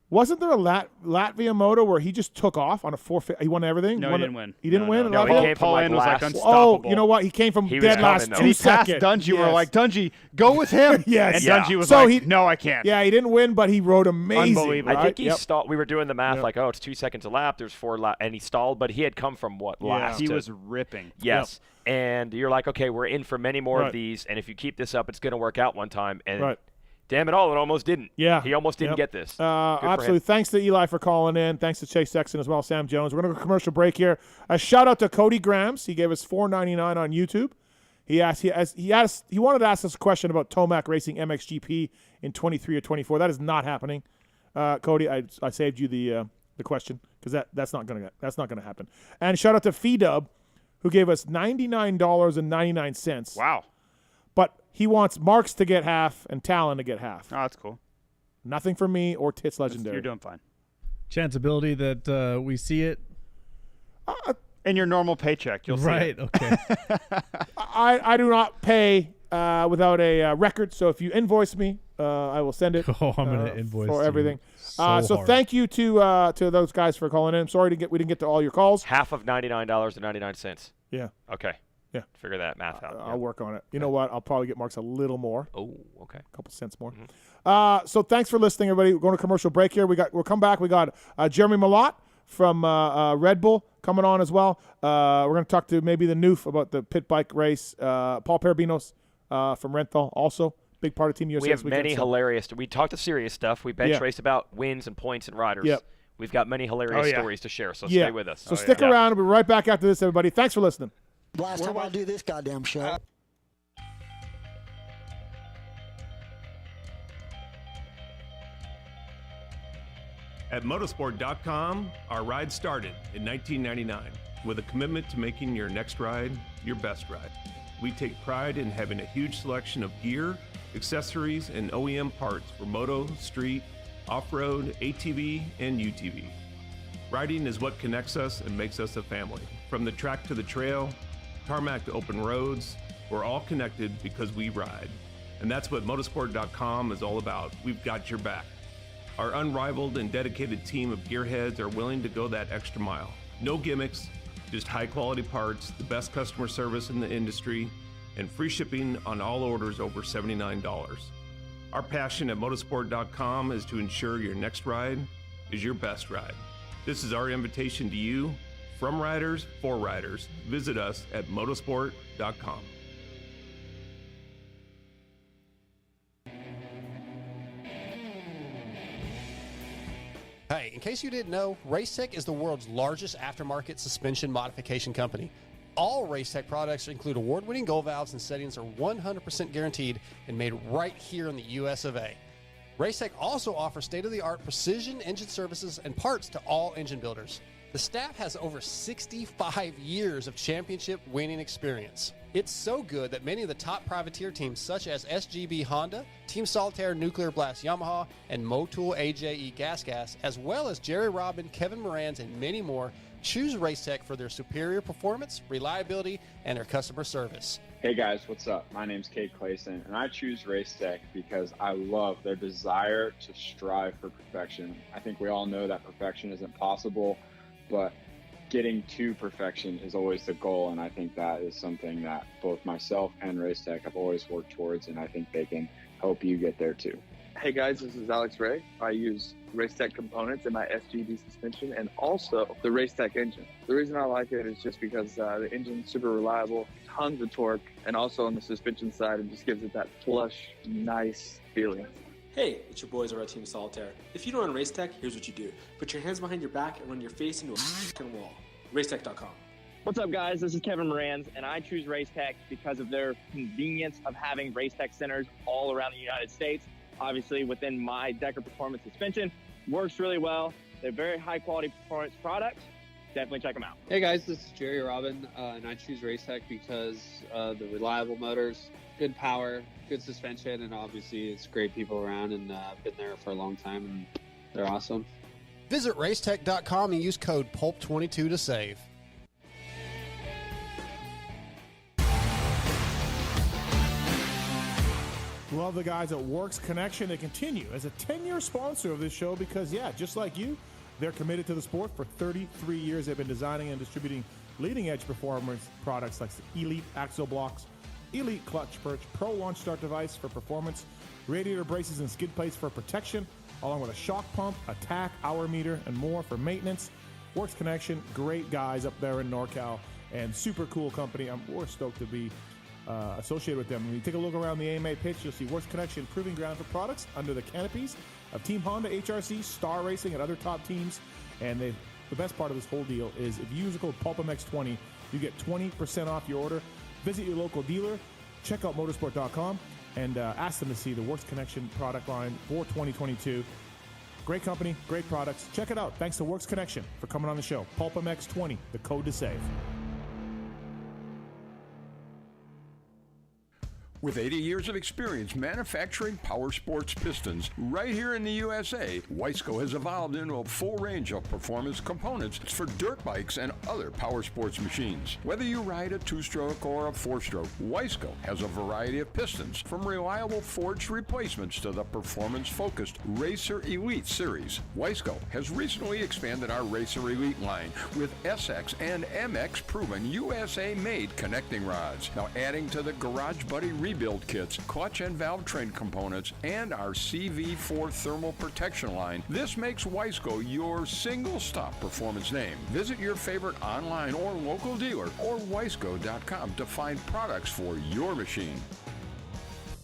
Wasn't there a Latvia moto where he just took off on a 450? He won everything? No, he didn't win. He didn't win? No, he came from Paul was like last. unstoppable. Oh, you know what? He came from dead last 2 And he passed seconds. Dungey. We were like, Dungey, go with him. Yes. And Dungey was like, no, I can't. Yeah, he didn't win, but he rode amazing. Unbelievable. I think he stalled. We were doing the math like, it's 2 seconds a lap. There's 4 laps, and he stalled, but he had come from last? He was ripping. Yes. And you're like, okay, we're in for many more of these, and if you keep this up, it's going to work out one time. And damn it all, it almost didn't. Yeah. He almost didn't get this. Absolutely. Thanks to Eli for calling in. Thanks to Chase Sexton as well, Sam Jones. We're going to go commercial break here. A shout out to Cody Grams. He gave us $4.99 on YouTube. He wanted to ask us a question about Tomac racing MXGP in 23 or 24. That is not happening. Cody, I saved you the question because that's not going to happen. And shout out to Fedub, who gave us $99.99. Wow. But he wants Marks to get half and Tallon to get half. Oh, that's cool. Nothing for me or Tits Legendary. You're doing fine. Chanceability that we see it? In your normal paycheck, you'll see it. Okay. I do not pay without a record, so if you invoice me, I will send it. Oh, I'm going to invoice for everything. So so hard. thank thank you to those guys for calling in. I'm sorry we didn't get to all your calls. Half of $99.99. Yeah. Okay. Yeah. Figure that math out. I'll work on it. You know what? I'll probably get Marks a little more. Oh, okay. A couple cents more. So thanks for listening, everybody. We're going to commercial break here. We'll come back. We got Jeremy Malott from Red Bull coming on as well. We're going to talk to maybe the Newf about the pit bike race. Paul Perebijnos from Renthal also. Big part of Team USA. We have many hilarious. We talked the serious stuff. We bench raced about wins and points and riders. Yep. We've got many hilarious stories to share, so Yeah. stay with us. So stick around. We'll be right back after this, everybody. Thanks for listening. Last time I do this goddamn show. At motorsport.com, our ride started in 1999 with a commitment to making your next ride your best ride. We take pride in having a huge selection of gear, accessories, and OEM parts for moto, street, off-road, ATV, and UTV. Riding is what connects us and makes us a family. From the track to the trail, tarmac to open roads, we're all connected because we ride. And that's what motorsport.com is all about. We've got your back. Our unrivaled and dedicated team of gearheads are willing to go that extra mile. No gimmicks, just high quality parts, the best customer service in the industry, and free shipping on all orders over $79. Our passion at motorsport.com is to ensure your next ride is your best ride. This is our invitation to you, from riders for riders. Visit us at motorsport.com. Hey, in case you didn't know, Racetech is the world's largest aftermarket suspension modification company. All Racetech products include award-winning gold valves and settings are 100% guaranteed and made right here in the US of A. Racetech also offers state-of-the-art precision engine services and parts to all engine builders. The staff has over 65 years of championship winning experience. It's so good that many of the top privateer teams such as SGB Honda, Team Solitaire Nuclear Blast Yamaha, and Motul AJE Gas, as well as Jerry Robin, Kevin Morans, and many more, choose Racetech for their superior performance, reliability, and their customer service. Hey guys, what's up? My name's Kate Clayson, and I choose Racetech because I love their desire to strive for perfection. I think we all know that perfection isn't possible, but getting to perfection is always the goal, and I think that is something that both myself and Racetech have always worked towards, and I think they can help you get there too. Hey guys, this is Alex Ray. I use Racetech components in my SGD suspension and also the Racetech engine. The reason I like it is just because the engine's super reliable, tons of torque, and also on the suspension side, it just gives it that plush, nice feeling. Hey, it's your boys over at Team Solitaire. If you don't run Racetech, here's what you do. Put your hands behind your back and run your face into a f***ing wall. Racetech.com. What's up, guys? This is Kevin Moranz, and I choose Racetech because of their convenience of having Racetech centers all around the United States. Obviously, within my Decker Performance suspension, works really well. They're very high-quality performance products. Definitely check them out. Hey, guys, this is Jerry Robin, and I choose Racetech because the reliable motors, good power, good suspension, and obviously it's great people around, and I've been there for a long time, and they're awesome. Visit racetech.com and use code PULP22 to save. Love the guys at Works Connection. They continue as a 10-year sponsor of this show because, yeah, just like you, they're committed to the sport. For 33 years, they've been designing and distributing leading-edge performance products like the Elite Axle Blocks, Elite Clutch Perch, Pro Launch Start Device for performance, radiator braces and skid plates for protection, along with a shock pump, a tack, hour meter, and more for maintenance. Works Connection, great guys up there in NorCal, and super cool company. We're stoked to be associated with them. When you take a look around the AMA pitch, you'll see Works Connection proving ground for products under the canopies of Team Honda, HRC, Star Racing, and other top teams. And the best part of this whole deal is if you use the code PulpMX20, you get 20% off your order. Visit your local dealer, check out motorsport.com, and ask them to see the Works Connection product line for 2022. Great company, great products. Check it out. Thanks to Works Connection for coming on the show. PulpMX20, the code to save. With 80 years of experience manufacturing power sports pistons right here in the USA, Wiseco has evolved into a full range of performance components for dirt bikes and other power sports machines. Whether you ride a two-stroke or a four-stroke, Wiseco has a variety of pistons, from reliable forged replacements to the performance-focused Racer Elite series. Wiseco has recently expanded our Racer Elite line with SX and MX proven USA-made connecting rods. Now adding to the Garage Buddy rebuild kits, clutch and valve train components, and our CV4 thermal protection line, this makes Wiseco your single-stop performance name. Visit your favorite online or local dealer or wiseco.com to find products for your machine.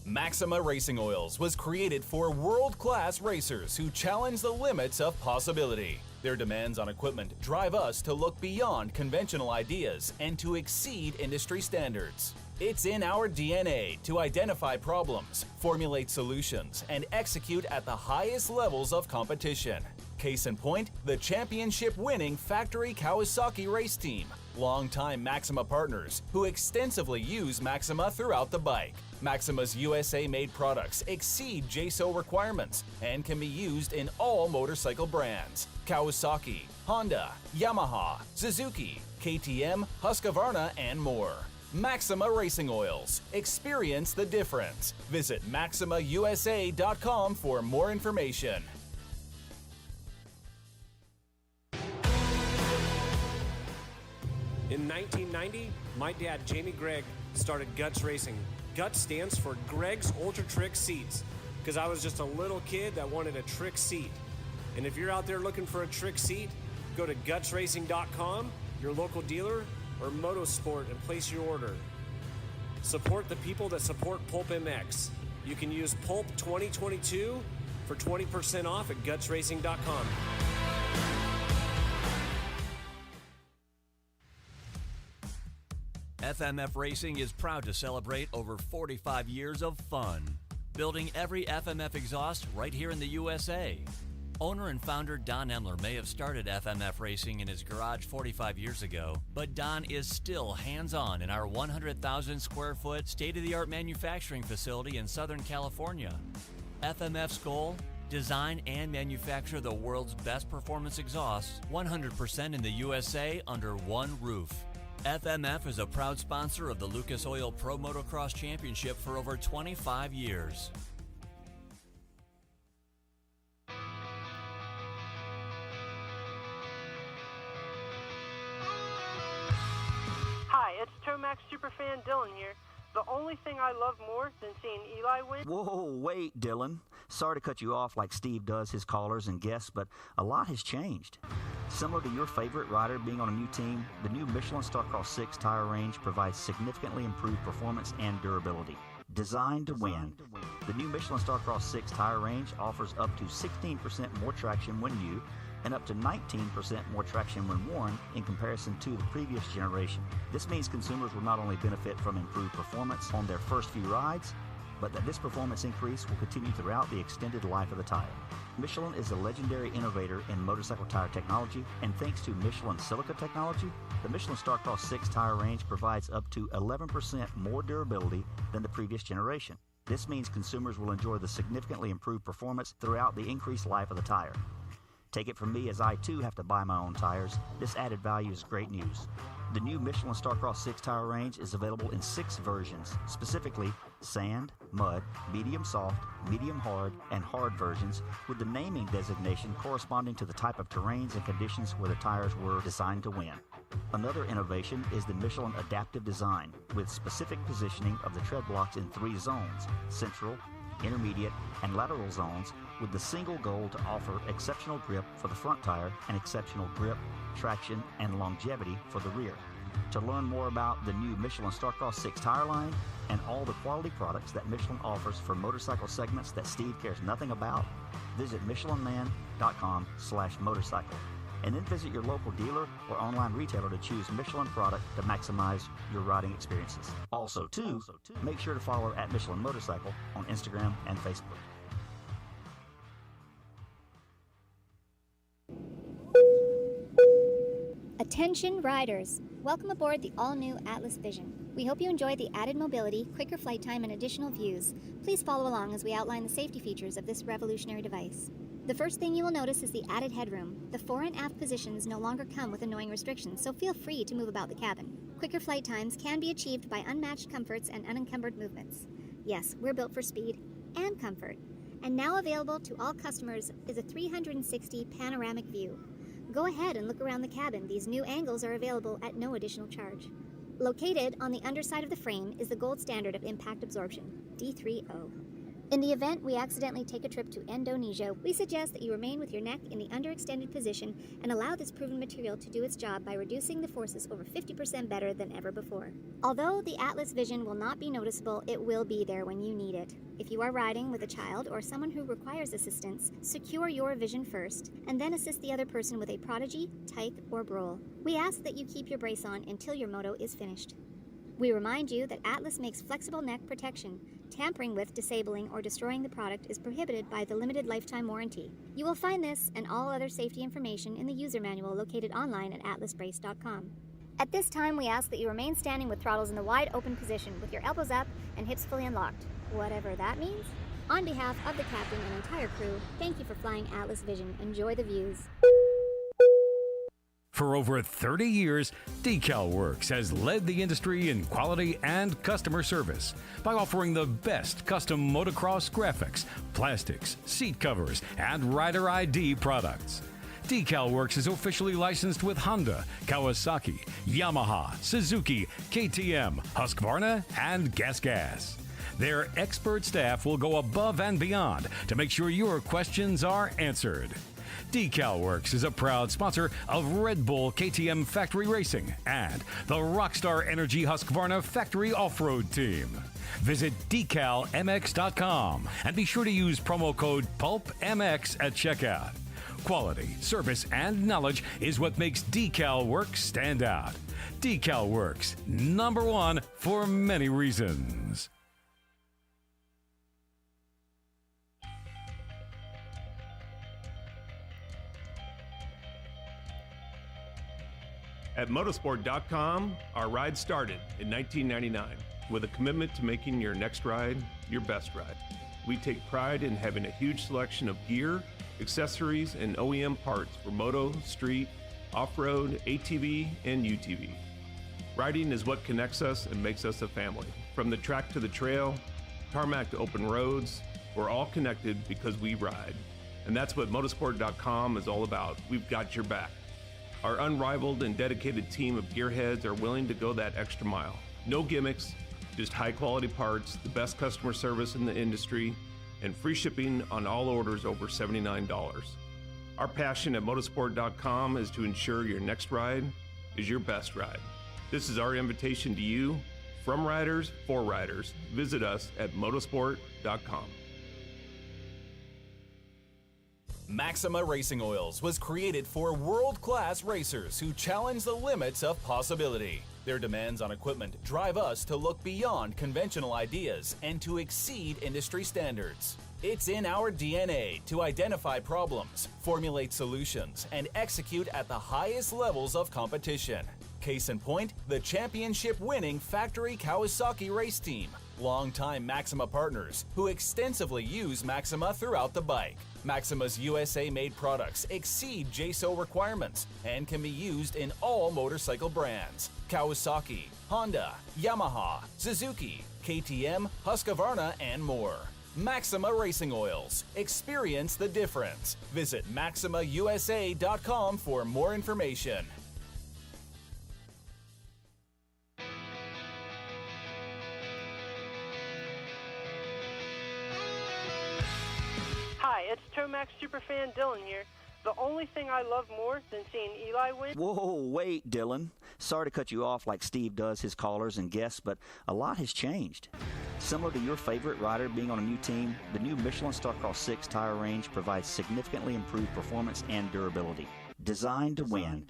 Maxima Racing Oils was created for world-class racers who challenge the limits of possibility. Their demands on equipment drive us to look beyond conventional ideas and to exceed industry standards. It's in our DNA to identify problems, formulate solutions, and execute at the highest levels of competition. Case in point, the championship-winning Factory Kawasaki race team, longtime Maxima partners who extensively use Maxima throughout the bike. Maxima's USA-made products exceed JSO requirements and can be used in all motorcycle brands: Kawasaki, Honda, Yamaha, Suzuki, KTM, Husqvarna, and more. Maxima Racing Oils. Experience the difference. Visit MaximaUSA.com for more information. In 1990, my dad, Jamie Gregg, started Guts Racing. Guts stands for Greg's Ultra Trick Seats, because I was just a little kid that wanted a trick seat. And if you're out there looking for a trick seat, go to gutsracing.com, your local dealer, or Motosport, and place your order. Support the people that support PulpMX. You can use Pulp 2022 for 20% off at gutsracing.com. FMF Racing is proud to celebrate over 45 years of fun, building every FMF exhaust right here in the USA. Owner and founder Don Emler may have started FMF Racing in his garage 45 years ago, but Don is still hands-on in our 100,000 square foot state-of-the-art manufacturing facility in Southern California. FMF's goal? Design and manufacture the world's best performance exhausts 100% in the USA under one roof. FMF is a proud sponsor of the Lucas Oil Pro Motocross Championship for over 25 years. Hi, it's Tomac superfan Dylan here. The only thing I love more than seeing Eli win. Whoa, wait, Dylan. Sorry to cut you off like Steve does his callers and guests, but a lot has changed. Similar to your favorite rider being on a new team, the new Michelin Starcross 6 tire range provides significantly improved performance and durability. Designed to win. The new Michelin Starcross 6 tire range offers up to 16% more traction when new and up to 19% more traction when worn in comparison to the previous generation. This means consumers will not only benefit from improved performance on their first few rides, but that this performance increase will continue throughout the extended life of the tire. Michelin is a legendary innovator in motorcycle tire technology, and thanks to Michelin silica technology, the Michelin Starcross 6 tire range provides up to 11% more durability than the previous generation. This means consumers will enjoy the significantly improved performance throughout the increased life of the tire. Take it from me, as I too have to buy my own tires, this added value is great news. The new Michelin Starcross 6 tire range is available in 6 versions, specifically sand, mud, medium soft, medium hard, and hard versions, with the naming designation corresponding to the type of terrains and conditions where the tires were designed to win. Another innovation is the Michelin adaptive design, with specific positioning of the tread blocks in 3 zones: central, intermediate, and lateral zones, with the single goal to offer exceptional grip for the front tire and exceptional grip, traction, and longevity for the rear. To learn more about the new Michelin Starcross 6 tire line and all the quality products that Michelin offers for motorcycle segments that Steve cares nothing about, visit michelinman.com/motorcycle, and then visit your local dealer or online retailer to choose Michelin product to maximize your riding experiences. Also, make sure to follow at Michelin Motorcycle on Instagram and Facebook. Attention riders! Welcome aboard the all-new Atlas Vision. We hope you enjoy the added mobility, quicker flight time, and additional views. Please follow along as we outline the safety features of this revolutionary device. The first thing you will notice is the added headroom. The fore and aft positions no longer come with annoying restrictions, so feel free to move about the cabin. Quicker flight times can be achieved by unmatched comforts and unencumbered movements. Yes, we're built for speed and comfort. And now available to all customers is a 360 panoramic view. Go ahead and look around the cabin. These new angles are available at no additional charge. Located on the underside of the frame is the gold standard of impact absorption, D3O. In the event we accidentally take a trip to Indonesia, we suggest that you remain with your neck in the underextended position and allow this proven material to do its job by reducing the forces over 50% better than ever before. Although the Atlas Vision will not be noticeable, it will be there when you need it. If you are riding with a child or someone who requires assistance, secure your vision first, and then assist the other person with a Prodigy, Tyke, or Brole. We ask that you keep your brace on until your moto is finished. We remind you that Atlas makes flexible neck protection. Tampering with, disabling, or destroying the product is prohibited by the limited lifetime warranty. You will find this and all other safety information in the user manual located online at atlasbrace.com. At this time, we ask that you remain standing with throttles in the wide open position with your elbows up and hips fully unlocked, whatever that means. On behalf of the captain and entire crew, thank you for flying Atlas Vision. Enjoy the views. For over 30 years, DecalWorks has led the industry in quality and customer service by offering the best custom motocross graphics, plastics, seat covers, and rider ID products. DecalWorks is officially licensed with Honda, Kawasaki, Yamaha, Suzuki, KTM, Husqvarna, and GasGas. Their expert staff will go above and beyond to make sure your questions are answered. DecalWorks is a proud sponsor of Red Bull KTM Factory Racing and the Rockstar Energy Husqvarna Factory Off-Road Team. Visit decalmx.com and be sure to use promo code PulpMX at checkout. Quality, service, and knowledge is what makes DecalWorks stand out. DecalWorks, #1 for many reasons. At motorsport.com, our ride started in 1999 with a commitment to making your next ride your best ride. We take pride in having a huge selection of gear, accessories, and OEM parts for moto, street, off-road, ATV, and UTV. Riding is what connects us and makes us a family. From the track to the trail, tarmac to open roads, we're all connected because we ride. And that's what motorsport.com is all about. We've got your back. Our unrivaled and dedicated team of gearheads are willing to go that extra mile. No gimmicks, Just high-quality parts, the best customer service in the industry, and free shipping on all orders over $79. Our passion at motorsport.com is to ensure your next ride is your best ride. This is our invitation to you, from riders for riders. Visit us at motorsport.com. Maxima Racing Oils was created for world-class racers who challenge the limits of possibility. Their demands on equipment drive us to look beyond conventional ideas and to exceed industry standards. It's in our DNA to identify problems, formulate solutions, and execute at the highest levels of competition. Case in point, the championship-winning factory Kawasaki race team, longtime Maxima partners who extensively use Maxima throughout the bike. Maxima's USA-made products exceed JSO requirements and can be used in all motorcycle brands: Kawasaki, Honda, Yamaha, Suzuki, KTM, Husqvarna, and more. Maxima Racing Oils. Experience the difference. Visit MaximaUSA.com for more information. Hi, it's Tomac superfan Dylan here. The only thing I love more than seeing Eli win... Whoa, wait, Dylan. Sorry to cut you off like Steve does his callers and guests, but a lot has changed. Similar to your favorite rider being on a new team, the new Michelin Starcross 6 tire range provides significantly improved performance and durability. Designed to win.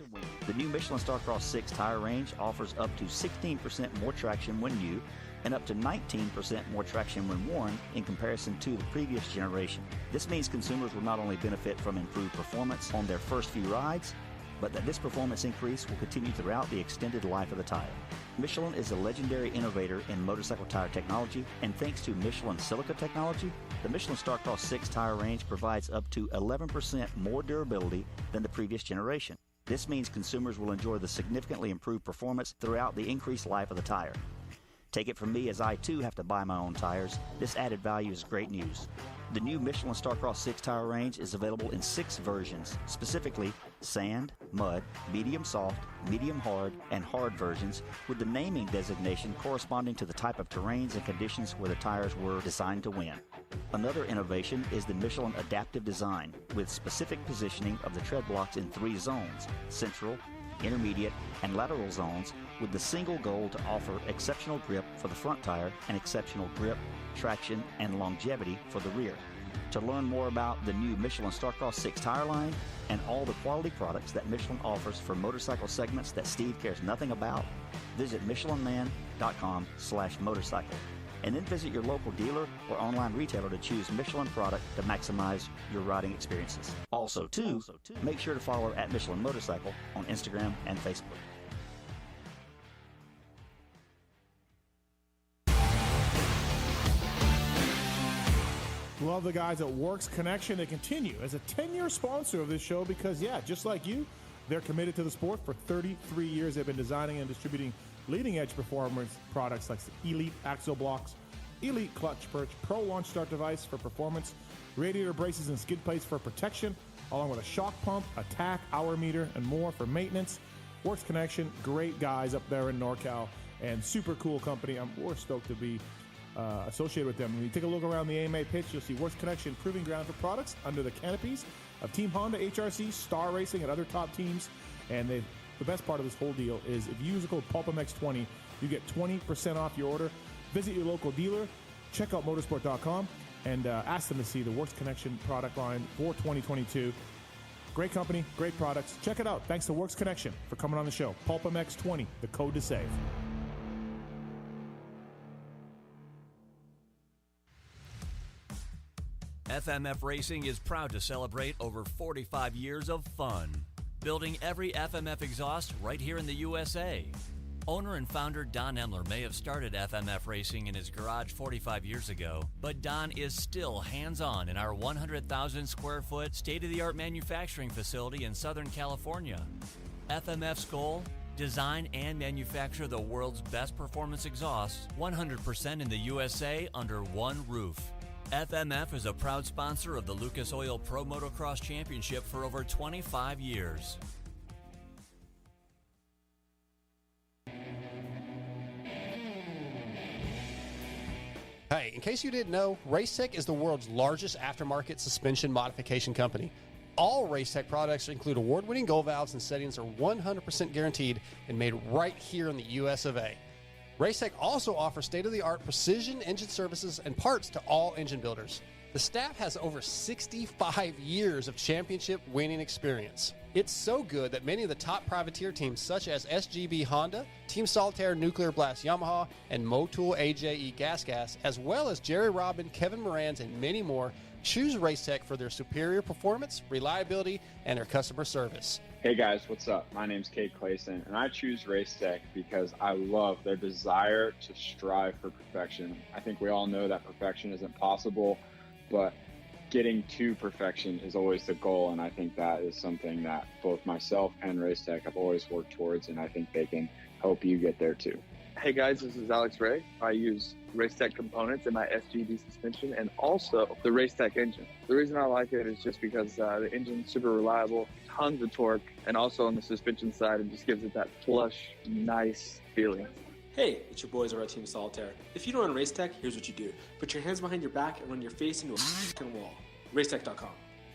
The new Michelin Starcross 6 tire range offers up to 16% more traction when new and up to 19% more traction when worn in comparison to the previous generation. This means consumers will not only benefit from improved performance on their first few rides, but that this performance increase will continue throughout the extended life of the tire. Michelin is a legendary innovator in motorcycle tire technology, and thanks to Michelin silica technology, the Michelin Starcross 6 tire range provides up to 11% more durability than the previous generation. This means consumers will enjoy the significantly improved performance throughout the increased life of the tire. Take it from me, as I too have to buy my own tires. This added value is great news. The new Michelin Starcross 6 tire range is available in 6 versions, specifically sand, mud, medium soft, medium hard, and hard versions, with the naming designation corresponding to the type of terrains and conditions where the tires were designed to win. Another innovation is the Michelin adaptive design, with specific positioning of the tread blocks in 3 zones: central, intermediate, and lateral zones, with the single goal to offer exceptional grip for the front tire and exceptional grip, traction, and longevity for the rear. To learn more about the new Michelin Starcross 6 tire line and all the quality products that Michelin offers for motorcycle segments that Steve cares nothing about, visit michelinman.com/motorcycle. And then visit your local dealer or online retailer to choose Michelin product to maximize your riding experiences. Also, make sure to follow at Michelin Motorcycle on Instagram and Facebook. Love the guys at Works Connection. They continue as a 10-year sponsor of this show because, just like you, they're committed to the sport. For 33 years, they've been designing and distributing leading-edge performance products like the Elite Axle Blocks, Elite Clutch Perch, Pro Launch Start Device for performance, radiator braces and skid plates for protection, along with a shock pump, a tack, hour meter, and more for maintenance. Works Connection, great guys up there in NorCal, and super cool company. We're stoked to be associated with them. When you take a look around the AMA pitch, you'll see Works Connection proving ground for products under the canopies of Team Honda, HRC, Star Racing, and other top teams. And the best part of this whole deal is if you use the code PulpMX20, you get 20% off your order. Visit your local dealer, check out motorsport.com, and ask them to see the Works Connection product line for 2022. Great company, great products. Check it out. Thanks to Works Connection for coming on the show. PulpMX20, the code to save. FMF Racing is proud to celebrate over 45 years of fun, building every FMF exhaust right here in the USA. Owner and founder Don Emler may have started FMF Racing in his garage 45 years ago, but Don is still hands-on in our 100,000 square foot state-of-the-art manufacturing facility in Southern California. FMF's goal? Design and manufacture the world's best performance exhausts 100% in the USA under one roof. FMF is a proud sponsor of the Lucas Oil Pro Motocross Championship for over 25 years. Hey, in case you didn't know, Racetech is the world's largest aftermarket suspension modification company. All Racetech products include award-winning gold valves and settings are 100% guaranteed and made right here in the US of A. Racetech also offers state-of-the-art precision engine services and parts to all engine builders. The staff has over 65 years of championship winning experience. It's so good that many of the top privateer teams such as SGB Honda, Team Solitaire Nuclear Blast Yamaha, and Motul AJE Gas, as well as Jerry Robin, Kevin Moran's, and many more, choose Racetech for their superior performance, reliability, and their customer service. Hey guys, what's up? My name's Kate Clayson, and I choose Racetech because I love their desire to strive for perfection. I think we all know that perfection isn't possible, but getting to perfection is always the goal, and I think that is something that both myself and Racetech have always worked towards, and I think they can help you get there too. Hey guys, this is Alex Ray. I use Racetech components in my SGD suspension and also the Racetech engine. The reason I like it is just because the engine's super reliable, tons of torque, and also on the suspension side, it just gives it that plush, nice feeling. Hey, it's your boys over at Team Solitaire. If you don't run Racetech, here's what you do. Put your hands behind your back and run your face into a f***ing wall. Racetech.com.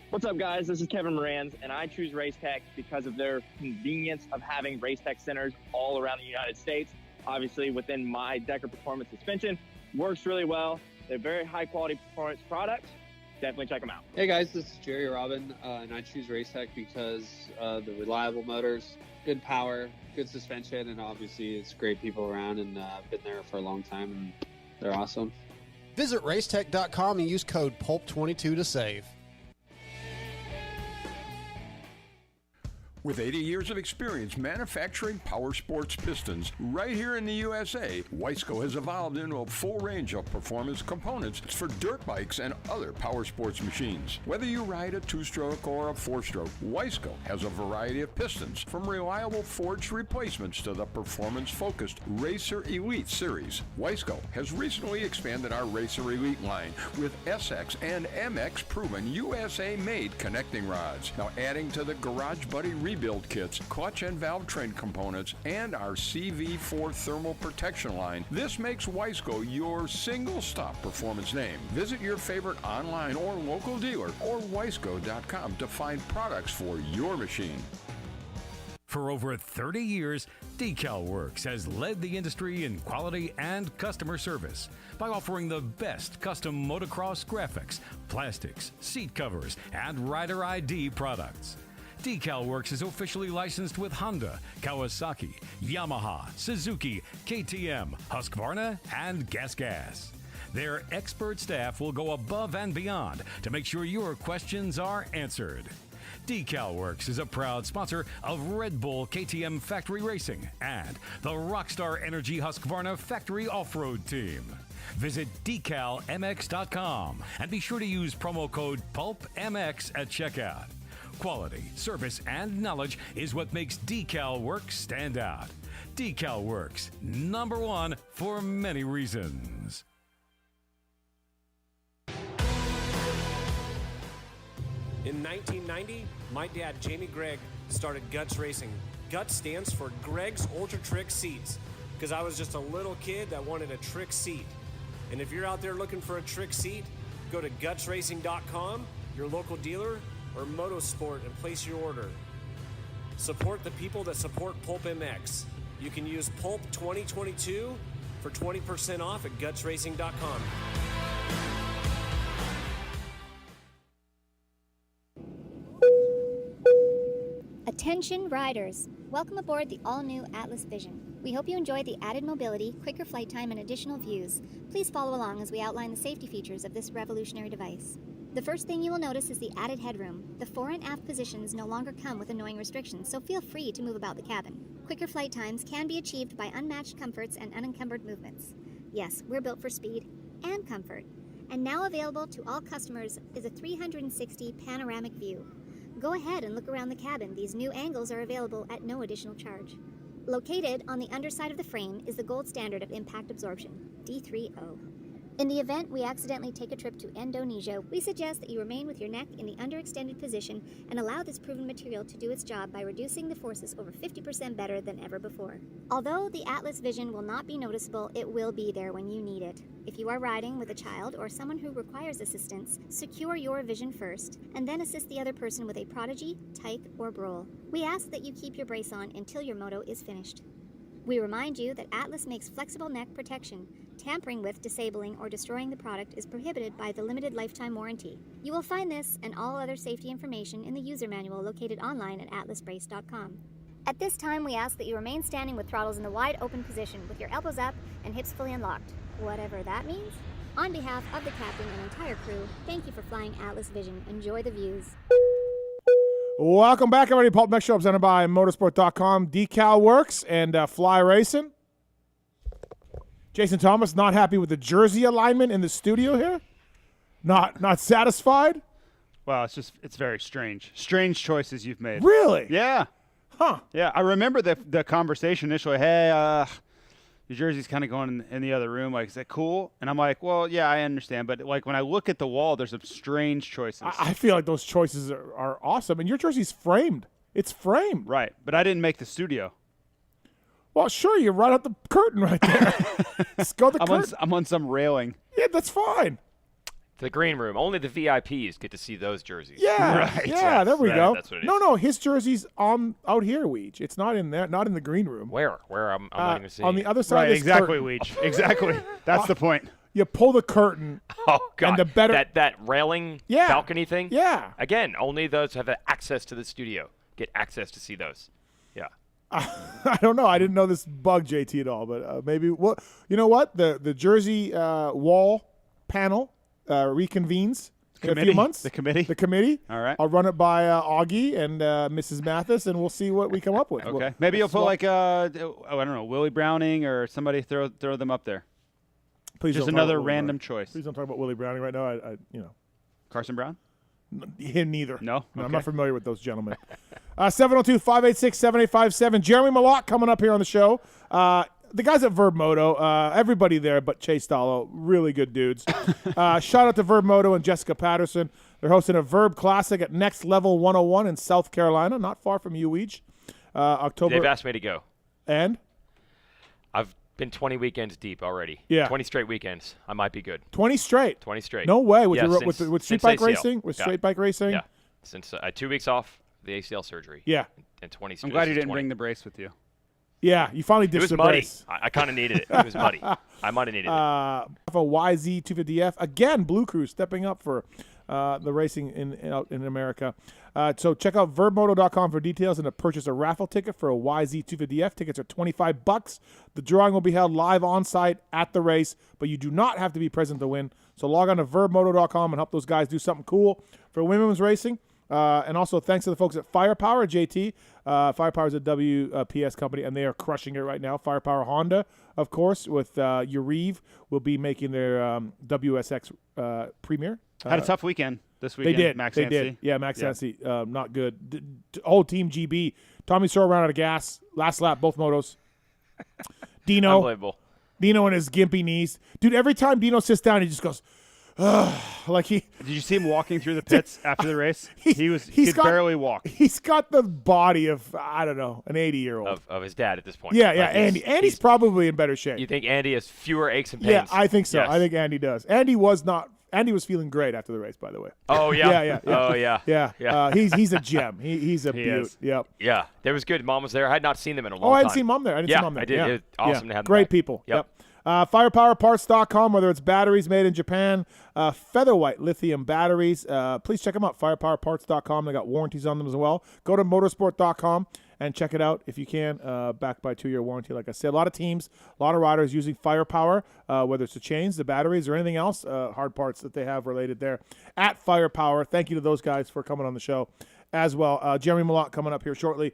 What's up, guys? This is Kevin Moran's, and I choose Racetech because of their convenience of having Racetech centers all around the United States. Obviously, within my Decker Performance suspension, works really well. They're very high-quality performance products. Definitely check them out. Hey guys, this is Jerry Robin, and I choose Racetech because the reliable motors, good power, good suspension, and obviously it's great people around, and I've been there for a long time, and they're awesome. Visit Racetech.com and use code PULP22 to save. With 80 years of experience manufacturing power sports pistons right here in the USA, Wiseco has evolved into a full range of performance components for dirt bikes and other power sports machines. Whether you ride a two-stroke or a four-stroke, Wiseco has a variety of pistons, from reliable forged replacements to the performance-focused Racer Elite series. Wiseco has recently expanded our Racer Elite line with SX and MX proven USA-made connecting rods. Now adding to the Garage Buddy rebuild kits, clutch and valve train components, and our CV4 thermal protection line, this makes Wiseco your single-stop performance name. Visit your favorite online or local dealer or Wiseco.com to find products for your machine. For over 30 years, DecalWorks has led the industry in quality and customer service by offering the best custom motocross graphics, plastics, seat covers, and rider ID products. DecalWorks is officially licensed with Honda, Kawasaki, Yamaha, Suzuki, KTM, Husqvarna, and Gas. Their expert staff will go above and beyond to make sure your questions are answered. DecalWorks is a proud sponsor of Red Bull KTM Factory Racing and the Rockstar Energy Husqvarna Factory Off-Road Team. Visit DecalMX.com and be sure to use promo code PulpMX at checkout. Quality, service, and knowledge is what makes DecalWorks stand out. DecalWorks, #1 for many reasons. In 1990, my dad, Jamie Gregg, started Guts Racing. Guts stands for Greg's Ultra Trick Seats, because I was just a little kid that wanted a trick seat. And if you're out there looking for a trick seat, go to gutsracing.com, your local dealer, or Motosport, and place your order. Support the people that support PulpMX. You can use Pulp 2022 for 20% off at gutsracing.com. Attention riders! Welcome aboard the all-new Atlas Vision. We hope you enjoy the added mobility, quicker flight time, and additional views. Please follow along as we outline the safety features of this revolutionary device. The first thing you will notice is the added headroom. The fore and aft positions no longer come with annoying restrictions, so feel free to move about the cabin. Quicker flight times can be achieved by unmatched comforts and unencumbered movements. Yes, we're built for speed and comfort. And now available to all customers is a 360 panoramic view. Go ahead and look around the cabin. These new angles are available at no additional charge. Located on the underside of the frame is the gold standard of impact absorption, D3O. In the event we accidentally take a trip to Indonesia, we suggest that you remain with your neck in the underextended position and allow this proven material to do its job by reducing the forces over 50% better than ever before. Although the Atlas Vision will not be noticeable, it will be there when you need it. If you are riding with a child or someone who requires assistance, secure your vision first, and then assist the other person with a Prodigy, Tyke, or Brole. We ask that you keep your brace on until your moto is finished. We remind you that Atlas makes flexible neck protection. Tampering with, disabling, or destroying the product is prohibited by the limited lifetime warranty. You will find this and all other safety information in the user manual located online at atlasbrace.com. At this time, we ask that you remain standing with throttles in the wide open position with your elbows up and hips fully unlocked, whatever that means. On behalf of the captain and entire crew, thank you for flying Atlas Vision. Enjoy the views. Welcome back, everybody. PulpMX Show presented by Motorsport.com, Decal Works, and Fly Racing. Jason Thomas not happy with the jersey alignment in the studio here? Not satisfied? Well, it's very strange. Strange choices you've made. Really? Yeah. Huh. Yeah, I remember the conversation initially. Hey, the jersey's kind of going in the other room. Like, is that cool? And I'm like, well, yeah, I understand. But, like, when I look at the wall, there's some strange choices. I feel like those choices are awesome. And your jersey's framed. It's framed. Right. But I didn't make the studio. Well, sure, you right up the curtain right there. Just go the curtain. I'm on some railing. Yeah, that's fine. The green room. Only the VIPs get to see those jerseys. Yeah, right. Yeah, there we go. That's what it is. No, his jersey's out here, Weege. It's not in there, not in the green room. Where? I'm not even seeing. On the other side Right, of this exactly, curtain. Weege. Exactly. That's the point. You pull the curtain. Oh, God. And the better that railing balcony thing? Yeah. Again, only those have access to the studio get access to see those. Yeah. I don't know. I didn't know this bugged JT at all, but maybe. Well, you know what? The jersey wall panel reconvenes in a few months. The committee. The committee. All right. I'll run it by Augie and Mrs. Mathis, and we'll see what we come up with. Okay. Maybe you'll put like I don't know, Willie Browning or somebody throw them up there. Please just don't talk another about random choice. Please don't talk about Willie Browning right now. Carson Brown. Neither. No? I'm Okay. not familiar with those gentlemen. 702-586-7857. Jeremy Malott coming up here on the show. The guys at Verb Moto, everybody there but Chase Stallo, really good dudes. Shout out to Verb Moto and Jessica Patterson. They're hosting a Verb Classic at Next Level 101 in South Carolina, not far from you, Weege. October. They've asked me to go. And? I've been 20 weekends deep already. Yeah. 20 straight weekends. I might be good. 20 straight? 20 straight. No way. With, Yeah, with street since bike ACL. racing? With straight bike racing? Yeah. Since 2 weeks off the ACL surgery. Yeah. And 20 I'm glad you didn't 20. bring the brace with you. Yeah, you finally It ditched was the muddy. brace. I kind of needed it. It was muddy. I might have needed it. A YZ250F. Again, Blue Crew stepping up for the racing in America. So check out verbmoto.com for details and to purchase a raffle ticket for a YZ250F. Tickets are $25. The drawing will be held live on site at the race, but you do not have to be present to win. So log on to verbmoto.com and help those guys do something cool for women's racing. And also thanks to the folks at Firepower, JT. Firepower is a WPS company, and they are crushing it right now. Firepower Honda, of course, with Urive, will be making their WSX premiere. Had a tough weekend this weekend. They did. Max they Hansen. did. Yeah, Max Hansen, not good. Whole team GB. Tommy Sorrell ran out of gas. Last lap, both motos. Dino. Unbelievable. Dino and his gimpy knees. Dude, every time Dino sits down, he just goes, like he. Did you see him walking through the pits after the race? He could barely walk. He's got the body of, I don't know, an 80-year-old. Of his dad at this point. Yeah, Like Andy. Andy's probably in better shape. You think Andy has fewer aches and pains? Yeah, I think so. Yes. I think Andy does. Andy was feeling great after the race, by the way. Oh, yeah? Yeah. Oh, yeah. Yeah. He's a gem. He's a He beaut. is. Yep. Yeah, that was good. Mom was there. I had not seen them in a long time. Oh, I hadn't seen Mom there. I didn't see Mom there. I did. Yeah. It was awesome to have them Great back. people. Yep. Firepowerparts.com, whether it's batteries made in Japan, featherwhite lithium batteries. Please check them out, firepowerparts.com. They got warranties on them as well. Go to motorsport.com and check it out if you can. Backed by 2-year warranty, like I said. A lot of teams, a lot of riders using Firepower, whether it's the chains, the batteries, or anything else, hard parts that they have related there at Firepower. Thank you to those guys for coming on the show as well. Jeremy Malott coming up here shortly.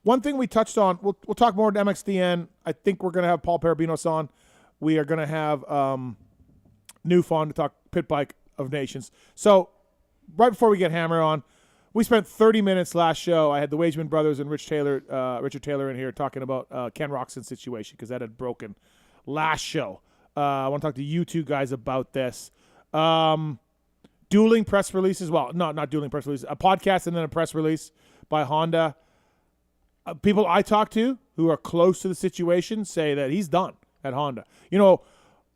One thing we touched on, we'll talk more at MXdN. I think we're going to have Paul Perebijnos on. We are going to have Newf on to talk Pit Bike of Nations. So right before we get Hammer on, we spent 30 minutes last show. I had the Wageman brothers and Richard Taylor in here talking about Ken Roczen's situation because that had broken last show. I want to talk to you two guys about this. Dueling press releases. Well, not dueling press releases. A podcast and then a press release by Honda. People I talk to who are close to the situation say that he's done at Honda. You know,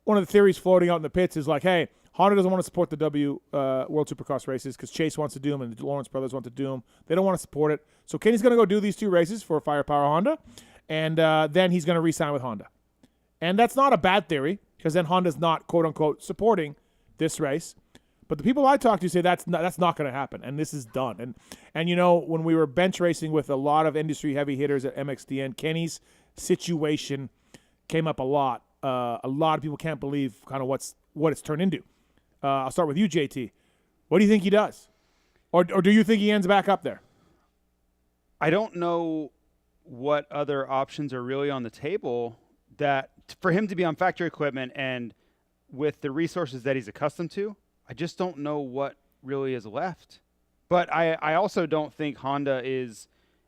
one of the theories floating out in the pits is like, hey, Honda doesn't want to support the World Supercross races because Chase wants to do them and the Lawrence brothers want to do them. They don't want to support it. So Kenny's going to go do these 2 races for Firepower Honda, and then he's going to re-sign with Honda. And that's not a bad theory because then Honda's not, quote-unquote, supporting this race. But the people I talk to say that's not going to happen, and this is done. And you know, when we were bench racing with a lot of industry heavy hitters at MXdN, Kenny's situation came up a lot. A lot of people can't believe kind of what it's turned into. I'll start with you, JT. What do you think he does? Or do you think he ends back up there? I don't know what other options are really on the table that for him to be on factory equipment and with the resources that he's accustomed to. I just don't know what really is left. But I also don't think Honda is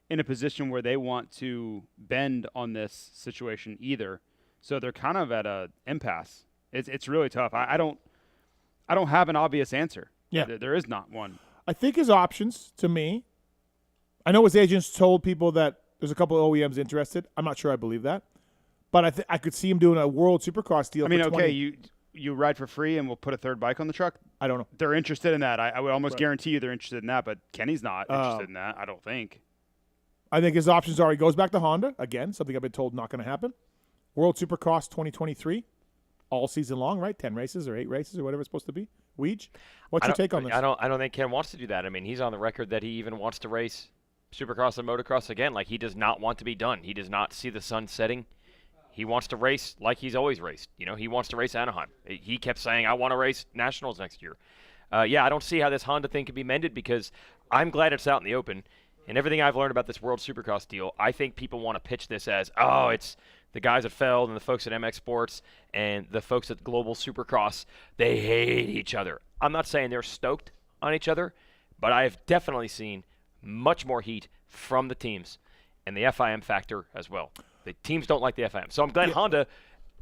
in a position where they want to bend on this situation either. So they're kind of at a impasse. It's really tough. I don't have an obvious answer. Yeah. There is not one. I think his options, to me, I know his agents told people that there's a couple of OEMs interested. I'm not sure I believe that. But I could see him doing a World Supercross deal. I mean, for 20. okay, you ride for free and we'll put a third bike on the truck? I don't know. They're interested in that. I would almost guarantee you they're interested in that, but Kenny's not interested in that, I don't think. I think his options are he goes back to Honda. Again, something I've been told not going to happen. World Supercross 2023, all season long, right? 10 races or 8 races or whatever it's supposed to be. Weege, what's your take on this? I don't think Ken wants to do that. I mean, he's on the record that he even wants to race Supercross and motocross again. Like, he does not want to be done. He does not see the sun setting. He wants to race like he's always raced. You know, he wants to race Anaheim. He kept saying, I want to race Nationals next year. I don't see how this Honda thing can be mended because I'm glad it's out in the open. And everything I've learned about this World Supercross deal, I think people want to pitch this as, oh, it's the guys at Feld and the folks at MX Sports and the folks at Global Supercross, they hate each other. I'm not saying they're stoked on each other, but I have definitely seen much more heat from the teams and the FIM factor as well. The teams don't like the FIM. So I'm glad Honda,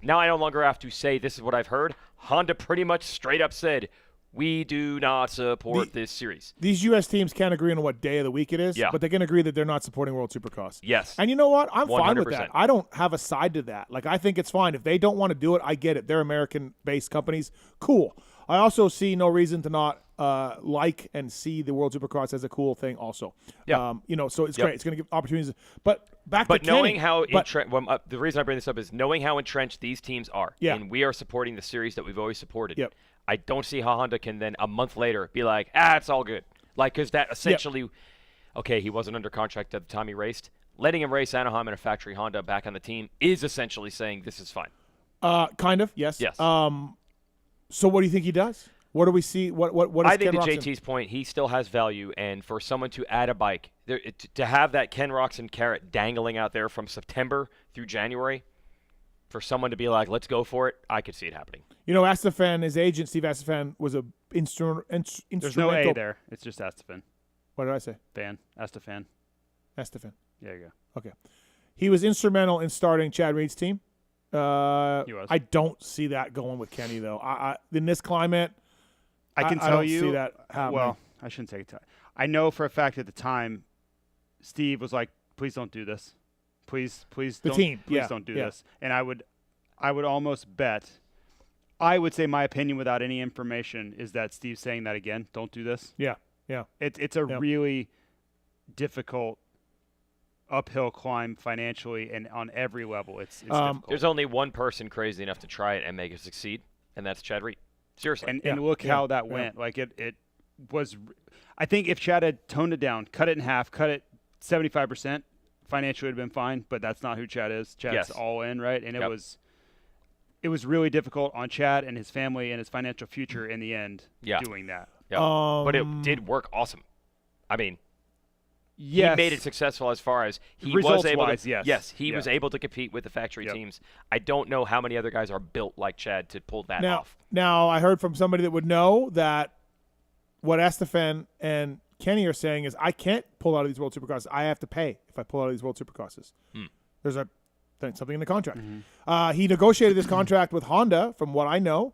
now I no longer have to say this is what I've heard. Honda pretty much straight up said, we do not support this series. These U.S. teams can't agree on what day of the week it is, Yeah. but they can agree that they're not supporting World Supercross. Yes. And you know what? I'm fine with 100%. that. I don't have a side to that. Like, I think it's fine. If they don't want to do it, I get it. They're American-based companies. Cool. I also see no reason to not like and see the World Supercross as a cool thing also. Yeah. So it's great. It's going to give opportunities. But back But to knowing Kenny, how entrenched, the reason I bring this up is knowing how entrenched these teams are. Yeah. And we are supporting the series that we've always supported. Yep. I don't see how Honda can then a month later be like, it's all good. Like, because that essentially, okay, he wasn't under contract at the time he raced. Letting him race Anaheim in a factory Honda back on the team is essentially saying this is fine. Kind of, yes. Yes. So what do you think he does? What do we see? What is I think Ken to Roczen? JT's point, he still has value, and for someone to add a bike, to have that Ken Roczen carrot dangling out there from September through January, for someone to be like, let's go for it, I could see it happening. You know, Estefan, his agent, Steve Estefan, was a instrumental. There's no A there. It's just Estefan. What did I say? Estefan. There you go. Okay. He was instrumental in starting Chad Reed's team. He was. I don't see that going with Kenny, though. In this climate, I can tell don't you. see that happening. Well, I shouldn't take it time. I know for a fact at the time, Steve was like, please don't do this. Please don't do this. And I would almost bet, I would say my opinion without any information is that Steve's saying that again. Don't do this. Yeah. It's a really difficult uphill climb financially and on every level. It's difficult. There's only one person crazy enough to try it and make it succeed, and that's Chad Reed. Seriously. And look how that went. Like it was. I think if Chad had toned it down, cut it in half, cut it 75%, financially would have been fine. But that's not who Chad is. Chad's all in, right? And it was really difficult on Chad and his family and his financial future in the end. Doing that. Yeah. But it did work awesome. I mean, he made it successful as far as he was able to. Yes, he was able to compete with the factory teams. I don't know how many other guys are built like Chad to pull that off. Now, I heard from somebody that would know that what Estefan and Kenny are saying is I can't pull out of these World Supercrosses. I have to pay if I pull out of these World Supercrosses. There's something in the contract. He negotiated this contract with Honda, from what I know.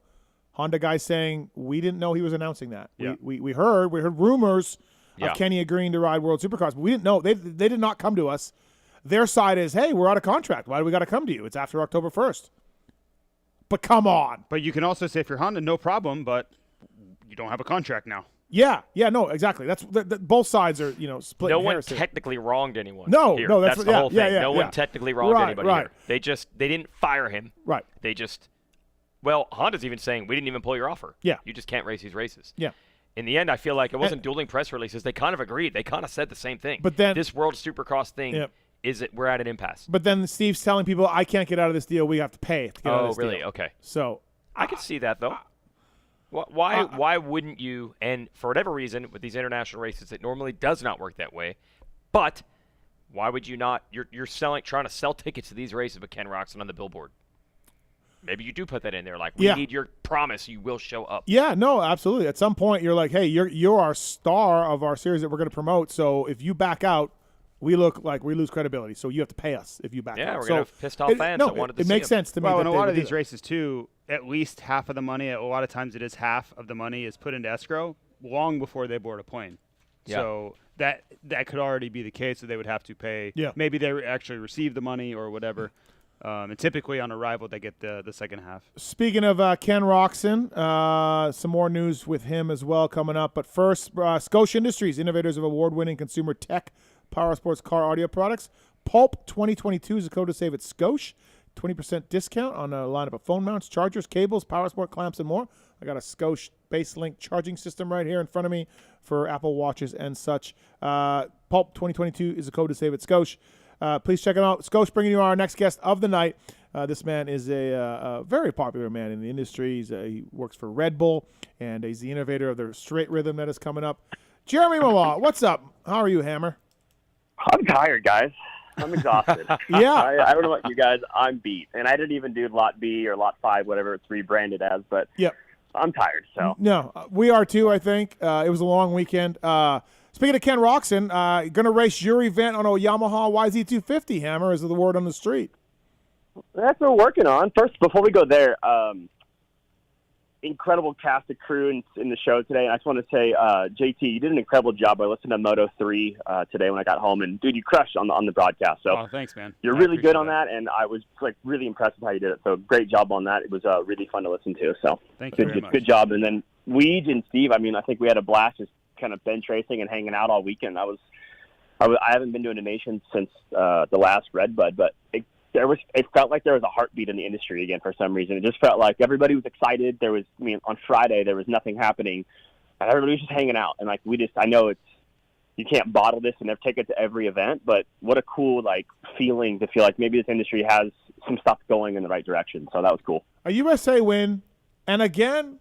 Honda guys saying we didn't know he was announcing that. Yeah. We heard rumors Yeah. of Kenny agreeing to ride World Supercross, but we didn't know. They did not come to us. Their side is, hey, we're out of contract. Why do we got to come to you? It's after October 1st. But come on. But you can also say if you're Honda, no problem, but you don't have a contract now. Yeah, no, exactly. That's both sides are split. No one technically wronged anyone. No, here. no, that's the whole thing. Yeah, no one technically wronged anybody here. They didn't fire him. Right. They just, Honda's even saying we didn't even pull your offer. Yeah. You just can't race these races. Yeah. In the end, I feel like it wasn't dueling press releases. They kind of agreed. They kind of said the same thing. But then this World Supercross thing we're at an impasse. But then Steve's telling people, I can't get out of this deal. We have to pay to get out of this deal. Oh, really? Okay. So I could see that though. Why wouldn't you? And for whatever reason, with these international races, it normally does not work that way. But why would you not? You're trying to sell tickets to these races with Ken Roczen on the billboard. Maybe you do put that in there, like we need your promise you will show up. Yeah, no, absolutely. At some point, you're like, hey, you're our star of our series that we're going to promote. So if you back out, we look like we lose credibility. So you have to pay us if you back out. Yeah, we're going to have pissed off fans that wanted to see it makes sense to me. Well, in a lot of these races too, at least half of the money, a lot of times it is half of the money is put into escrow long before they board a plane. Yeah. So that could already be the case, so they would have to pay. Yeah. Maybe they actually receive the money or whatever. And typically on arrival, they get the second half. Speaking of Ken Roczen, some more news with him as well coming up. But first, Scotia Industries, innovators of award-winning consumer tech, power sports car audio products. Pulp 2022 is a code to save at Scotia. 20% discount on a lineup of phone mounts, chargers, cables, power sport clamps, and more. I got a Scotia BaseLink charging system right here in front of me for Apple Watches and such. Pulp 2022 is a code to save at Scotia. Please check it out. Scotia bringing you our next guest of the night. This man is a very popular man in the industry. He works for Red Bull, and he's the innovator of their straight rhythm that is coming up. Jeremy Malott, what's up? How are you, Hammer? I'm tired, guys. I'm exhausted. Yeah. I don't know about you guys. I'm beat. And I didn't even do Lot B or Lot 5, whatever it's rebranded as, but I'm tired. So No, we are too, I think. It was a long weekend. Speaking of Ken Roczen, going to race your event on a Yamaha YZ250, Hammer, is the word on the street. That's what we're working on. First, before we go there, incredible cast of crew in the show today. And I just want to say, JT, you did an incredible job. I listened to Moto 3 today when I got home, and dude, you crushed on the broadcast. So thanks, man. You're really good on that, and I was really impressed with how you did it. So great job on that. It was really fun to listen to. So thank you very much. much. Good job. And then Weege and Steve, I think we had a blast just kind of bench racing and hanging out all weekend. I haven't been to a nation since the last Red Bud, but it felt like there was a heartbeat in the industry again for some reason. It just felt like everybody was excited. On Friday there was nothing happening, and everybody was just hanging out. And I know you can't bottle this and never take it to every event, but what a cool feeling to feel like maybe this industry has some stuff going in the right direction. So that was cool. A USA win, and again,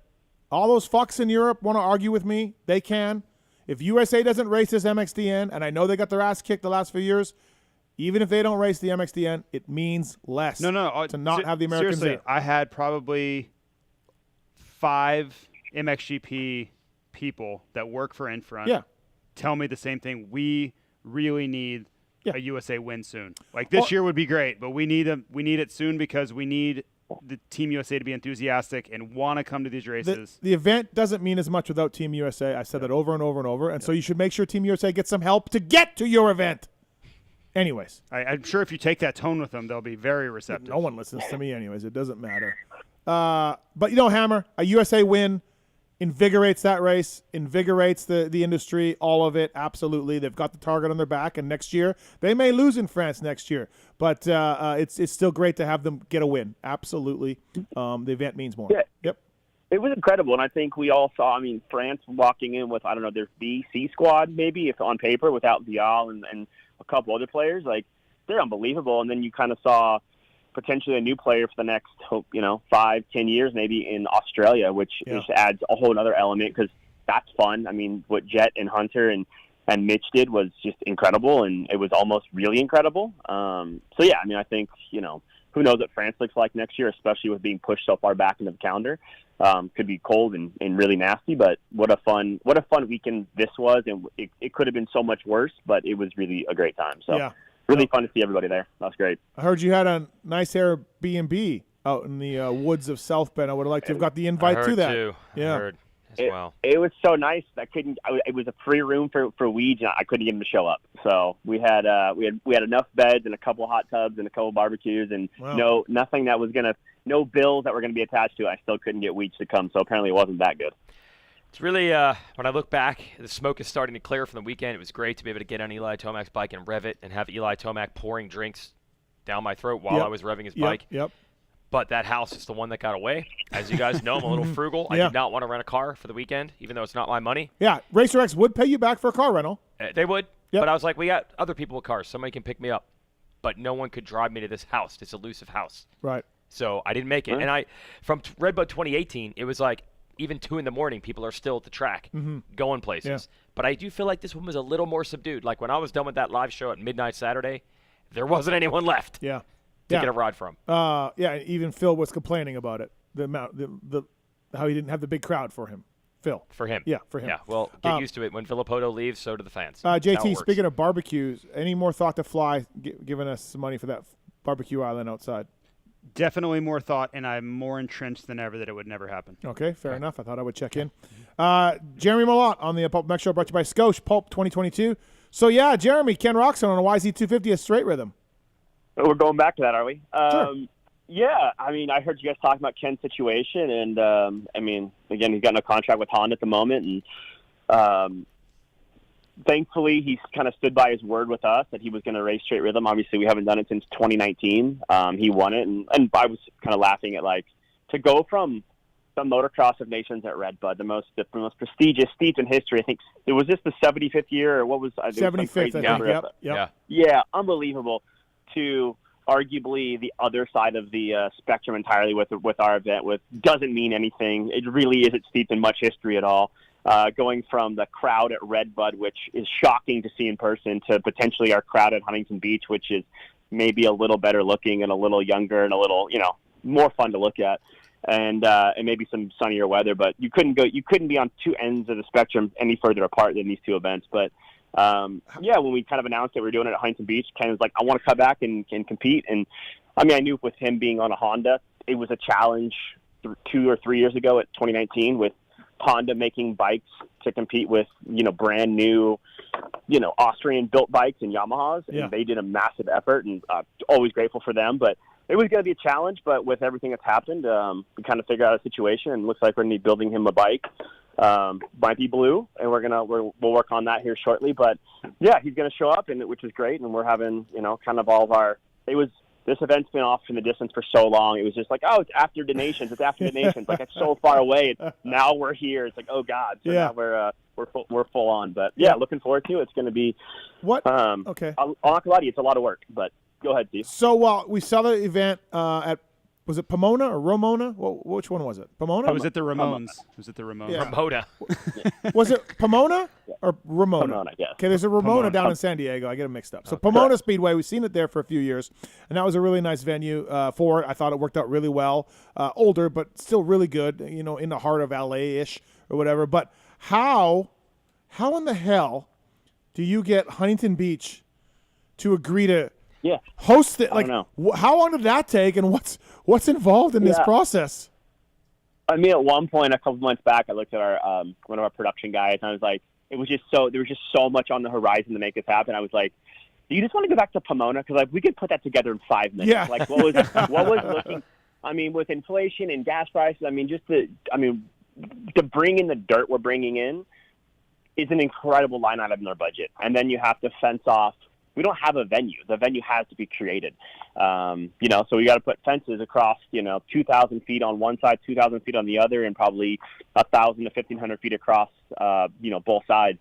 all those fucks in Europe want to argue with me. They can. If USA doesn't race this MXdN, and I know they got their ass kicked the last few years, even if they don't race the MXdN, it means less to not have the Americans seriously, there. I had probably 5 MXGP people that work for Infront tell me the same thing. We really need a USA win soon. This year would be great, but we need it soon because we need the Team USA to be enthusiastic and want to come to these races. The event doesn't mean as much without Team USA. I said that over and over and over, and so you should make sure Team USA gets some help to get to your event. Anyways. I'm sure if you take that tone with them, they'll be very receptive. No one listens to me anyways. It doesn't matter. But, Hammer, a USA win invigorates that race, invigorates the industry, all of it, absolutely. They've got the target on their back, and next year, they may lose in France next year. But it's still great to have them get a win. Absolutely. The event means more. Yeah. Yep. It was incredible, and I think we all saw, France walking in with, their B-C squad maybe, if on paper, without Vial and a couple other players. They're unbelievable, and then you kind of saw potentially a new player for the next 5-10 years maybe in Australia, which just adds a whole other element because that's fun. What Jet and Hunter and Mitch did was just incredible, and it was almost really incredible. I think who knows what France looks like next year, especially with being pushed so far back into the calendar. Could be cold and really nasty, but what a fun weekend this was, and it could have been so much worse, but it was really a great time. So really fun to see everybody there. That was great. I heard you had a nice Airbnb out in the woods of South Bend. I would have liked to have got the invite to that. Too. Yeah. I heard as well. It was so nice. It was a free room for Weege, and I couldn't get him to show up. So we had enough beds and a couple hot tubs and a couple barbecues, and nothing that was no bills that were gonna be attached to it. I still couldn't get Weege to come. So apparently it wasn't that good. It's really, when I look back, the smoke is starting to clear from the weekend. It was great to be able to get on Eli Tomac's bike and rev it and have Eli Tomac pouring drinks down my throat while I was revving his bike. Yep. But that house is the one that got away. As you guys know, I'm a little frugal. I did not want to rent a car for the weekend, even though it's not my money. Yeah, Racer X would pay you back for a car rental. They would. Yep. But I was like, we got other people with cars. Somebody can pick me up. But no one could drive me to this house, this elusive house. Right. So I didn't make it. And from Redbud 2018, it was like, even 2 a.m, people are still at the track going places. Yeah. But I do feel like this one was a little more subdued. Like when I was done with that live show at midnight Saturday, there wasn't anyone left to get a ride from. Even Phil was complaining about it, how he didn't have the big crowd for him. Phil. For him. Yeah, for him. Yeah, well, get used to it. When Filippoto leaves, so do the fans. JT, speaking of barbecues, any more thought to Fly giving us some money for that barbecue island outside? Definitely more thought, and I'm more entrenched than ever that it would never happen. Okay, fair enough. I thought I would check in. Jeremy Malott on the PulpMX Show, brought to you by Scotia, Pulp 2022. So, Jeremy, Ken Roczen on a YZ250 at straight rhythm. We're going back to that, are we? Sure. Yeah, I mean, I heard you guys talking about Ken's situation, and, again, he's got no contract with Honda at the moment, and thankfully, he's kind of stood by his word with us that he was going to race straight rhythm. Obviously, we haven't done it since 2019. He won it, and I was kind of laughing at, to go from the motocross of nations at Redbud, the most prestigious, steeped in history. I think it was just the 75th year, or what was 75th? I think. Yeah, unbelievable. To arguably the other side of the spectrum entirely with our event, doesn't mean anything. It really isn't steeped in much history at all. Going from the crowd at Redbud, which is shocking to see in person, to potentially our crowd at Huntington Beach, which is maybe a little better looking and a little younger and a little, more fun to look at, and maybe some sunnier weather. But you couldn't be on two ends of the spectrum any further apart than these two events. But when we kind of announced that we were doing it at Huntington Beach, Ken was like, I want to come back and compete. And I mean, I knew with him being on a Honda, it was a challenge 2 or 3 years ago at 2019 with Honda making bikes to compete with, brand new, Austrian built bikes and Yamahas. And they did a massive effort, and always grateful for them. But it was going to be a challenge, but with everything that's happened, we kind of figured out a situation, and it looks like we're going to be building him a bike. Might be blue, and we'll work on that here shortly. But yeah, he's going to show up, which is great. And we're having, kind of all of our, this event's been off in the distance for so long. It was just like, oh, it's after the nations. It's after the nations. Like, it's so far away. Now we're here. It's like, oh God. So now we're full on. But looking forward to it. It's going to be what? Okay. I'll not gonna lie to you, it's a lot of work, but go ahead, Steve. So we saw the event at, was it Pomona or Ramona? Which one was it? Pomona? Oh, was it the Ramones? Was it the Ramones? Yeah. Ramona. Was it Pomona or Ramona? Pomona, yes. Okay, there's a Ramona down in San Diego. I get them mixed up. So Pomona Speedway, we've seen it there for a few years, and that was a really nice venue for it. I thought it worked out really well. Older, but still really good, in the heart of LA-ish or whatever. But how in the hell do you get Huntington Beach to agree to host it? Like, how long did that take, and what's involved in this process? I mean, at one point, a couple months back, I looked at our one of our production guys, and I was like, there was just so much on the horizon to make this happen. I was like, do you just want to go back to Pomona? Because we could put that together in 5 minutes. Yeah. Like, what was looking? I mean, with inflation and gas prices, to bring in the dirt we're bringing in is an incredible line item in our budget, and then you have to fence off. We don't have a venue. The venue has to be created. So we got to put fences across, 2,000 feet on one side, 2,000 feet on the other, and probably 1,000 to 1,500 feet across, both sides.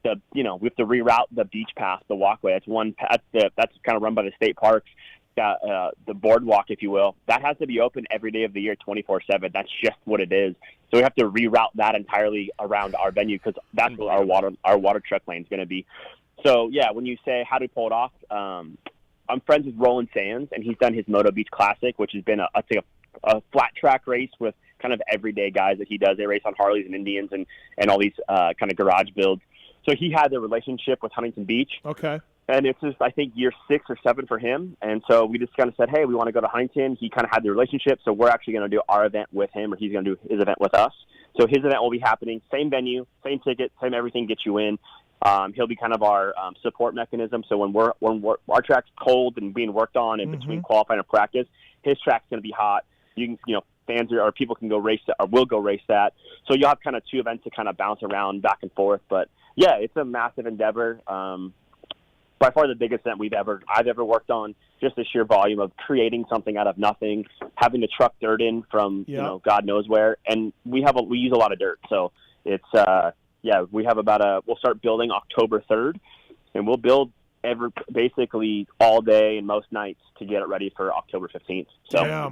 We have to reroute the beach path, the walkway. That's kind of run by the state parks. The boardwalk, if you will, that has to be open every day of the year, 24/7. That's just what it is. So we have to reroute that entirely around our venue, because that's where our water truck lane is going to be. So, when you say how do we pull it off, I'm friends with Roland Sands, and he's done his Moto Beach Classic, which has been a flat track race with kind of everyday guys that he does. They race on Harleys and Indians and all these kind of garage builds. So he had the relationship with Huntington Beach. Okay. And it's just, I think, year 6 or 7 for him. And so we just kind of said, hey, we want to go to Huntington. He kind of had the relationship, so we're actually going to do our event with him, or he's going to do his event with us. So his event will be happening, same venue, same ticket, same everything, gets you in. He'll be kind of our support mechanism. So when our track's cold and being worked on in between qualifying and practice, his track's going to be hot. Fans or people can go race that, or will go race that. So you'll have kind of 2 events to kind of bounce around back and forth. But yeah, it's a massive endeavor. By far the biggest event I've ever worked on. Just the sheer volume of creating something out of nothing, having to truck dirt in from God knows where, and we use a lot of dirt. So it's we have we'll start building October 3rd, and we'll build basically all day and most nights to get it ready for October 15th. So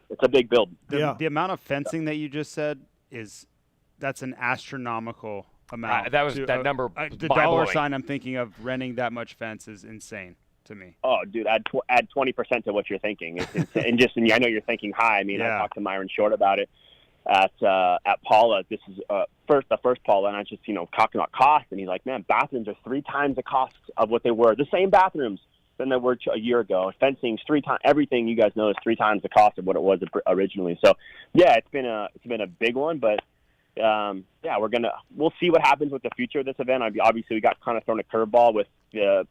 it's a big build. The amount of fencing that you just said that's an astronomical amount. That number. The dollar sign I'm thinking of renting that much fence is insane to me. Oh, dude, add 20% to what you're thinking. It's insane. And I know you're thinking high. I mean, I talked to Myron Short about it at Paula. This is the first Paula, and I was just talking about cost, and he's like, man, bathrooms are 3 times the cost of what they were. The same bathrooms than they were a year ago. Fencing's 3 times. Everything you guys know is 3 times the cost of what it was originally. So yeah, it's been a big one, but. We'll see what happens with the future of this event. Obviously, we got kind of thrown a curveball with the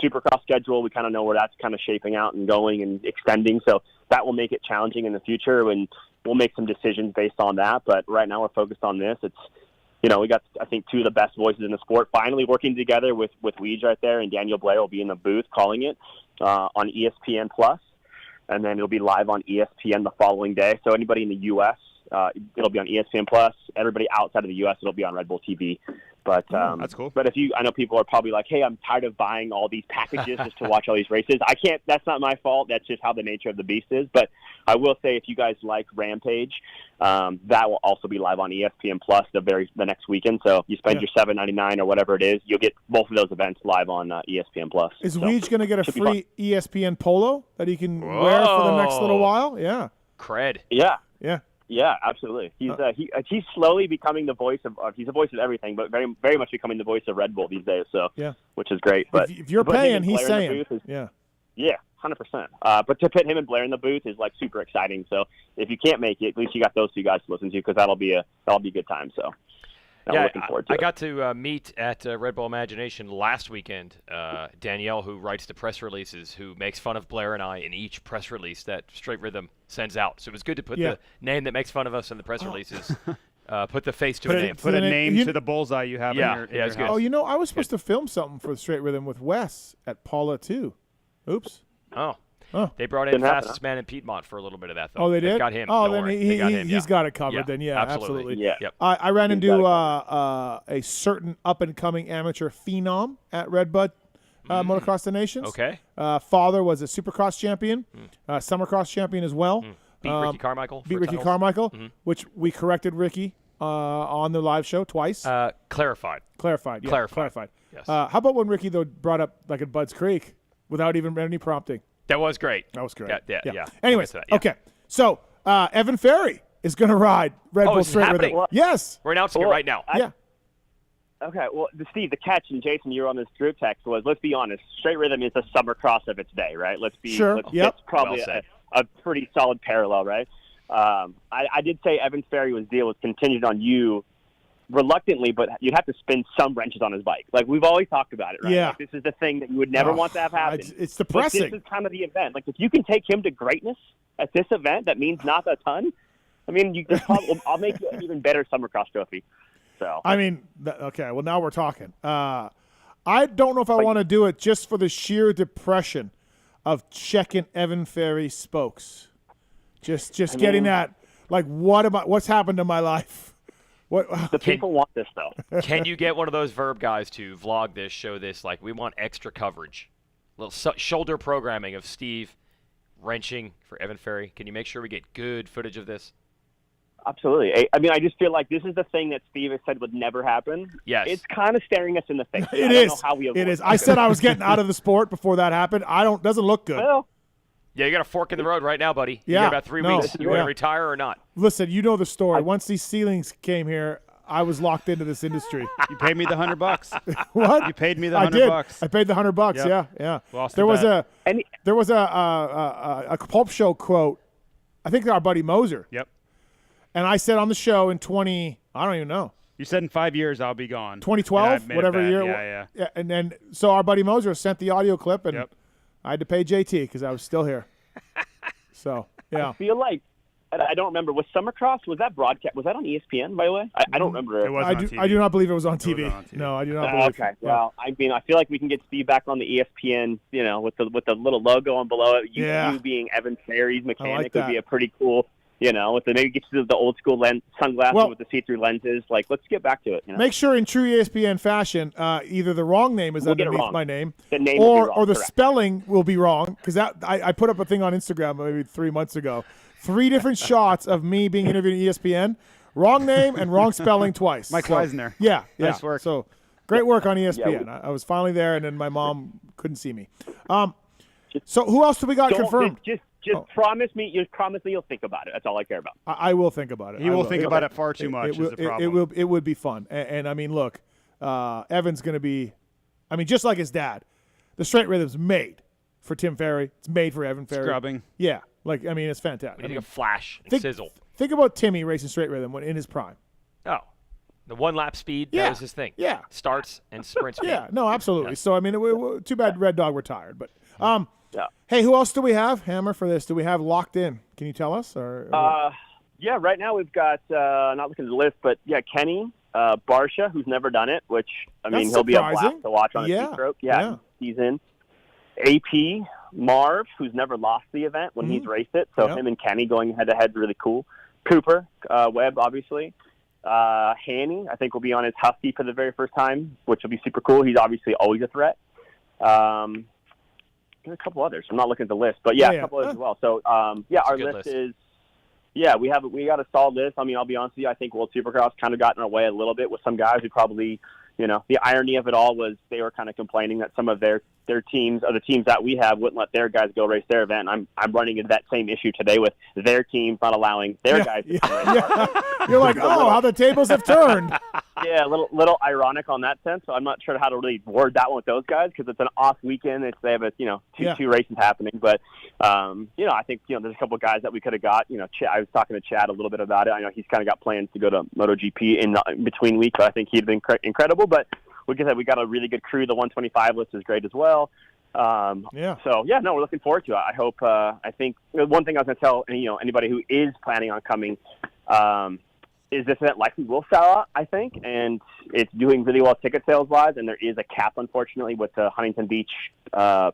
Supercross schedule. We kind of know where that's kind of shaping out and going and extending. So that will make it challenging in the future, and we'll make some decisions based on that. But right now, we're focused on this. It's we got, I think, 2 of the best voices in the sport finally working together with Weege right there, and Daniel Blair will be in the booth calling it on ESPN Plus, and then it'll be live on ESPN the following day. So anybody in the U.S. It'll be on ESPN Plus. Everybody outside of the U.S., it'll be on Red Bull TV. But that's cool. But I know people are probably like, "Hey, I'm tired of buying all these packages just to watch all these races." I can't. That's not my fault. That's just how the nature of the beast is. But I will say, if you guys like Rampage, that will also be live on ESPN Plus the next weekend. So you spend your $7.99 or whatever it is, you'll get both of those events live on ESPN Plus. Is Weege going to get a free ESPN polo that he can wear for the next little while? Yeah. Cred. Yeah. Yeah. Yeah, absolutely. He's slowly becoming the voice of. He's a voice of everything, but very, very much becoming the voice of Red Bull these days. So which is great. But if you're paying, he's saying, yeah, 100%. But to put him and Blair in the booth is like super exciting. So if you can't make it, at least you got those 2 guys to listen to, because that'll be a good time. So. I'm looking forward to it. I got to meet at Red Bull Imagination last weekend Danielle, who writes the press releases, who makes fun of Blair and I in each press release that Straight Rhythm sends out. So it was good to put the name that makes fun of us in the press releases, put the face to a name. Put a name to the bullseye you have in your it's good. house. Oh, I was supposed to film something for Straight Rhythm with Wes at Paula, too. Oops. Oh. They brought in Fastest Man in Piedmont for a little bit of that, though. Oh, they did? They've got him. Oh, then he's got it covered then. Yeah, absolutely. Yeah. Yep. I ran into a certain up-and-coming amateur phenom at Red Bud Motocross the Nations. Okay. Father was a Supercross champion, Summercross champion as well. Beat Ricky Carmichael. Which we corrected Ricky on the live show twice. Clarified. Yes. How about when Ricky, though, brought up like at Bud's Creek without even any prompting? That was great. Yeah. Anyways, okay. So Evan Ferry is going to ride Red Bull Straight Rhythm. Yes. We're announcing it right now. Okay. Well, Steve, the catch, and Jason, you were on this group text, was, let's be honest, Straight Rhythm is a summer cross of its day, right? It's probably a pretty solid parallel, right? I did say Evan Ferry deal was contingent on you reluctantly, but you'd have to spin some wrenches on his bike. Like, we've always talked about it, right? Yeah. Like, this is the thing that you would never want to have happen. It's depressing. But this is kind of the event. Like, if you can take him to greatness at this event, that means not a ton. I mean, I'll make you an even better Summercross trophy. So. I mean, okay, well, now we're talking. I don't know if I want to do it just for the sheer depression of checking Evan Ferry's spokes. Just getting that, like, what's happened to my life? The people want this, though. Can you get one of those Verb guys to vlog this, show this? Like, we want extra coverage. A little shoulder programming of Steve wrenching for Evan Ferry. Can you make sure we get good footage of this? Absolutely. I mean, I just feel like this is the thing that Steve has said would never happen. Yes. It's kind of staring us in the face. It is. I said I was getting out of the sport before that happened. Doesn't look good. Well, yeah, you got a fork in the road right now, buddy. Yeah. You got about 3 weeks. You want to retire or not? Listen, you know the story. Once these ceilings came here, I was locked into this industry. You paid me the $100. What? You paid me the I $100. did. I paid the $100. Yep. Yeah. Lost There the was bet. a Pulp Show quote. I think our buddy Moser. Yep. And I said on the show in I don't even know. You said in 5 years I'll be gone. 2012, whatever year. Yeah. And then so our buddy Moser sent the audio clip, and Yep. I had to pay JT because I was still here. So yeah. I feel like, and I don't remember, was Summercross, was that broadcast? Was that on ESPN, by the way? I don't remember. It wasn't on TV. I do not believe it was on It TV. wasn't on TV. No, I do not believe. Okay. Yeah. Well, I mean, I feel like we can get Steve back on the ESPN, with the little logo on below it. You being Evan Ferry's mechanic would be a pretty cool, with maybe get to the old school sunglasses with the see-through lenses. Like, let's get back to it. Make sure in true ESPN fashion, either the wrong name is underneath my name, the name will be wrong, or the correct. spelling will be wrong. Because I put up a thing on Instagram maybe 3 months ago. 3 different shots of me being interviewed at ESPN. Wrong name and wrong spelling twice. Mike Weisner. Yeah. Nice work. So great work on ESPN. I was finally there, and then my mom couldn't see me. So who else do we got confirmed? Just promise me you'll think about it. That's all I care about. I will think about it. He will think about it far too much. Is the problem. It would be fun. And I mean, look, Evan's going to be, just like his dad. The straight rhythm's made for Tim Ferry. It's made for Evan Ferry. Scrubbing. Yeah. It's fantastic. We need a flash and sizzle. Think about Timmy racing straight rhythm when in his prime. Oh, the 1 lap speed, that was his thing. Yeah. Starts and sprint speed. Yeah, no, absolutely. So, too bad Red Dog retired. But, hey, who else do we have, Hammer, for this? Do we have locked in? Can you tell us? Yeah, right now we've got, not looking at the list, but, Kenny Barsha, who's never done it, which, he'll be a blast to watch on a two-stroke. Yeah, he's in. AP Marv, who's never lost the event when he's raced it, so him and Kenny going head-to-head is really cool. Cooper Webb, obviously. Hanny, I think, will be on his Husky for the very first time, which will be super cool. He's obviously always a threat. There's a couple others. I'm not looking at the list, but a couple others as well. So, our list is, we got a solid list. I'll be honest with you, I think World Supercross kind of got in our way a little bit with some guys who probably, the irony of it all was they were kind of complaining that some of their teams, or the teams that we have, wouldn't let their guys go race their event. And I'm running into that same issue today with their teams not allowing their guys to come race. You're like, how the tables have turned. Yeah, a little ironic on that sense. So I'm not sure how to really word that one with those guys because it's an off weekend. They have two races happening. But I think there's a couple of guys that we could have got. I was talking to Chad a little bit about it. I know he's kind of got plans to go to MotoGP in between weeks. So I think he'd been incredible. But like I said, we got a really good crew. The 125 list is great as well. So we're looking forward to it. I hope. I think one thing I was going to tell anybody who is planning on coming. Is this event likely will sell out, I think, and it's doing really well ticket sales-wise, and there is a cap, unfortunately, with the Huntington Beach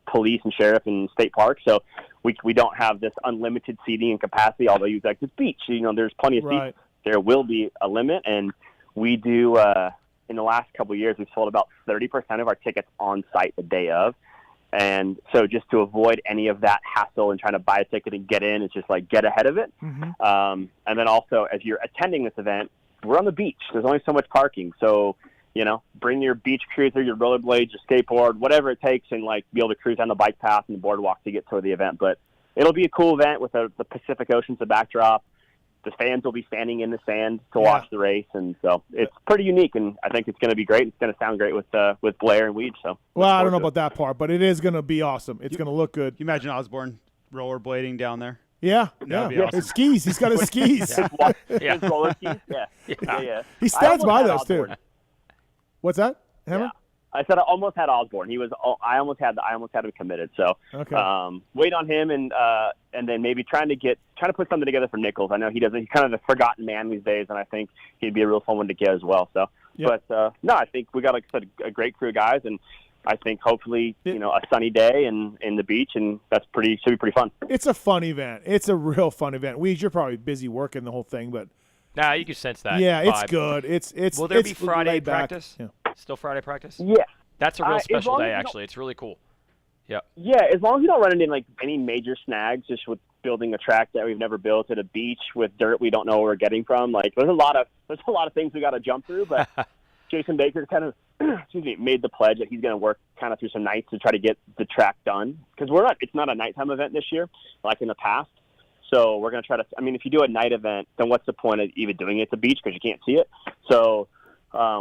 police and sheriff and state park, so we don't have this unlimited seating and capacity, although you like this beach. There's plenty of seats. There will be a limit, and we do, in the last couple of years, we've sold about 30% of our tickets on site the day of. And so just to avoid any of that hassle and trying to buy a ticket and get in, it's just like get ahead of it. And then also as you're attending this event, we're on the beach. There's only so much parking. So, bring your beach cruiser, your rollerblades, your skateboard, whatever it takes, and be able to cruise on the bike path and the boardwalk to get to the event. But it'll be a cool event with the Pacific Ocean as a backdrop. The fans will be standing in the sand to watch the race, and so it's pretty unique, and I think it's going to be great. It's going to sound great with Blair and Weed. So, well, I don't know about that part, but it is going to be awesome. It's going to look good. You imagine Osborne rollerblading down there? Yeah, That'd be awesome. His skis. He's got his skis. His roller skis. Yeah. He stands by those too. What's that, Hammer? Yeah. I said I almost had Osborne. I almost had him committed. So wait on him and then maybe trying to put something together for Nichols. I know he's kind of the forgotten man these days, and I think he'd be a real fun one to get as well. So, but I think we got, like I said, a great crew of guys, and I think hopefully a sunny day and in the beach, and should be pretty fun. It's a fun event. It's a real fun event. You're probably busy working the whole thing, but nah, you can sense that. Yeah, vibe. it's good. It's will there be Friday practice? Yeah. Still Friday practice? Yeah. That's a real special day, actually. It's really cool. Yeah. Yeah, as long as you don't run into any major snags, just with building a track that we've never built at a beach with dirt we don't know where we're getting from. There's a lot of things we got to jump through, but Jason Baker kind of made the pledge that he's going to work kind of through some nights to try to get the track done because it's not a nighttime event this year like in the past. So we're going to try to, I mean, if you do a night event, then what's the point of even doing it at the beach because you can't see it? So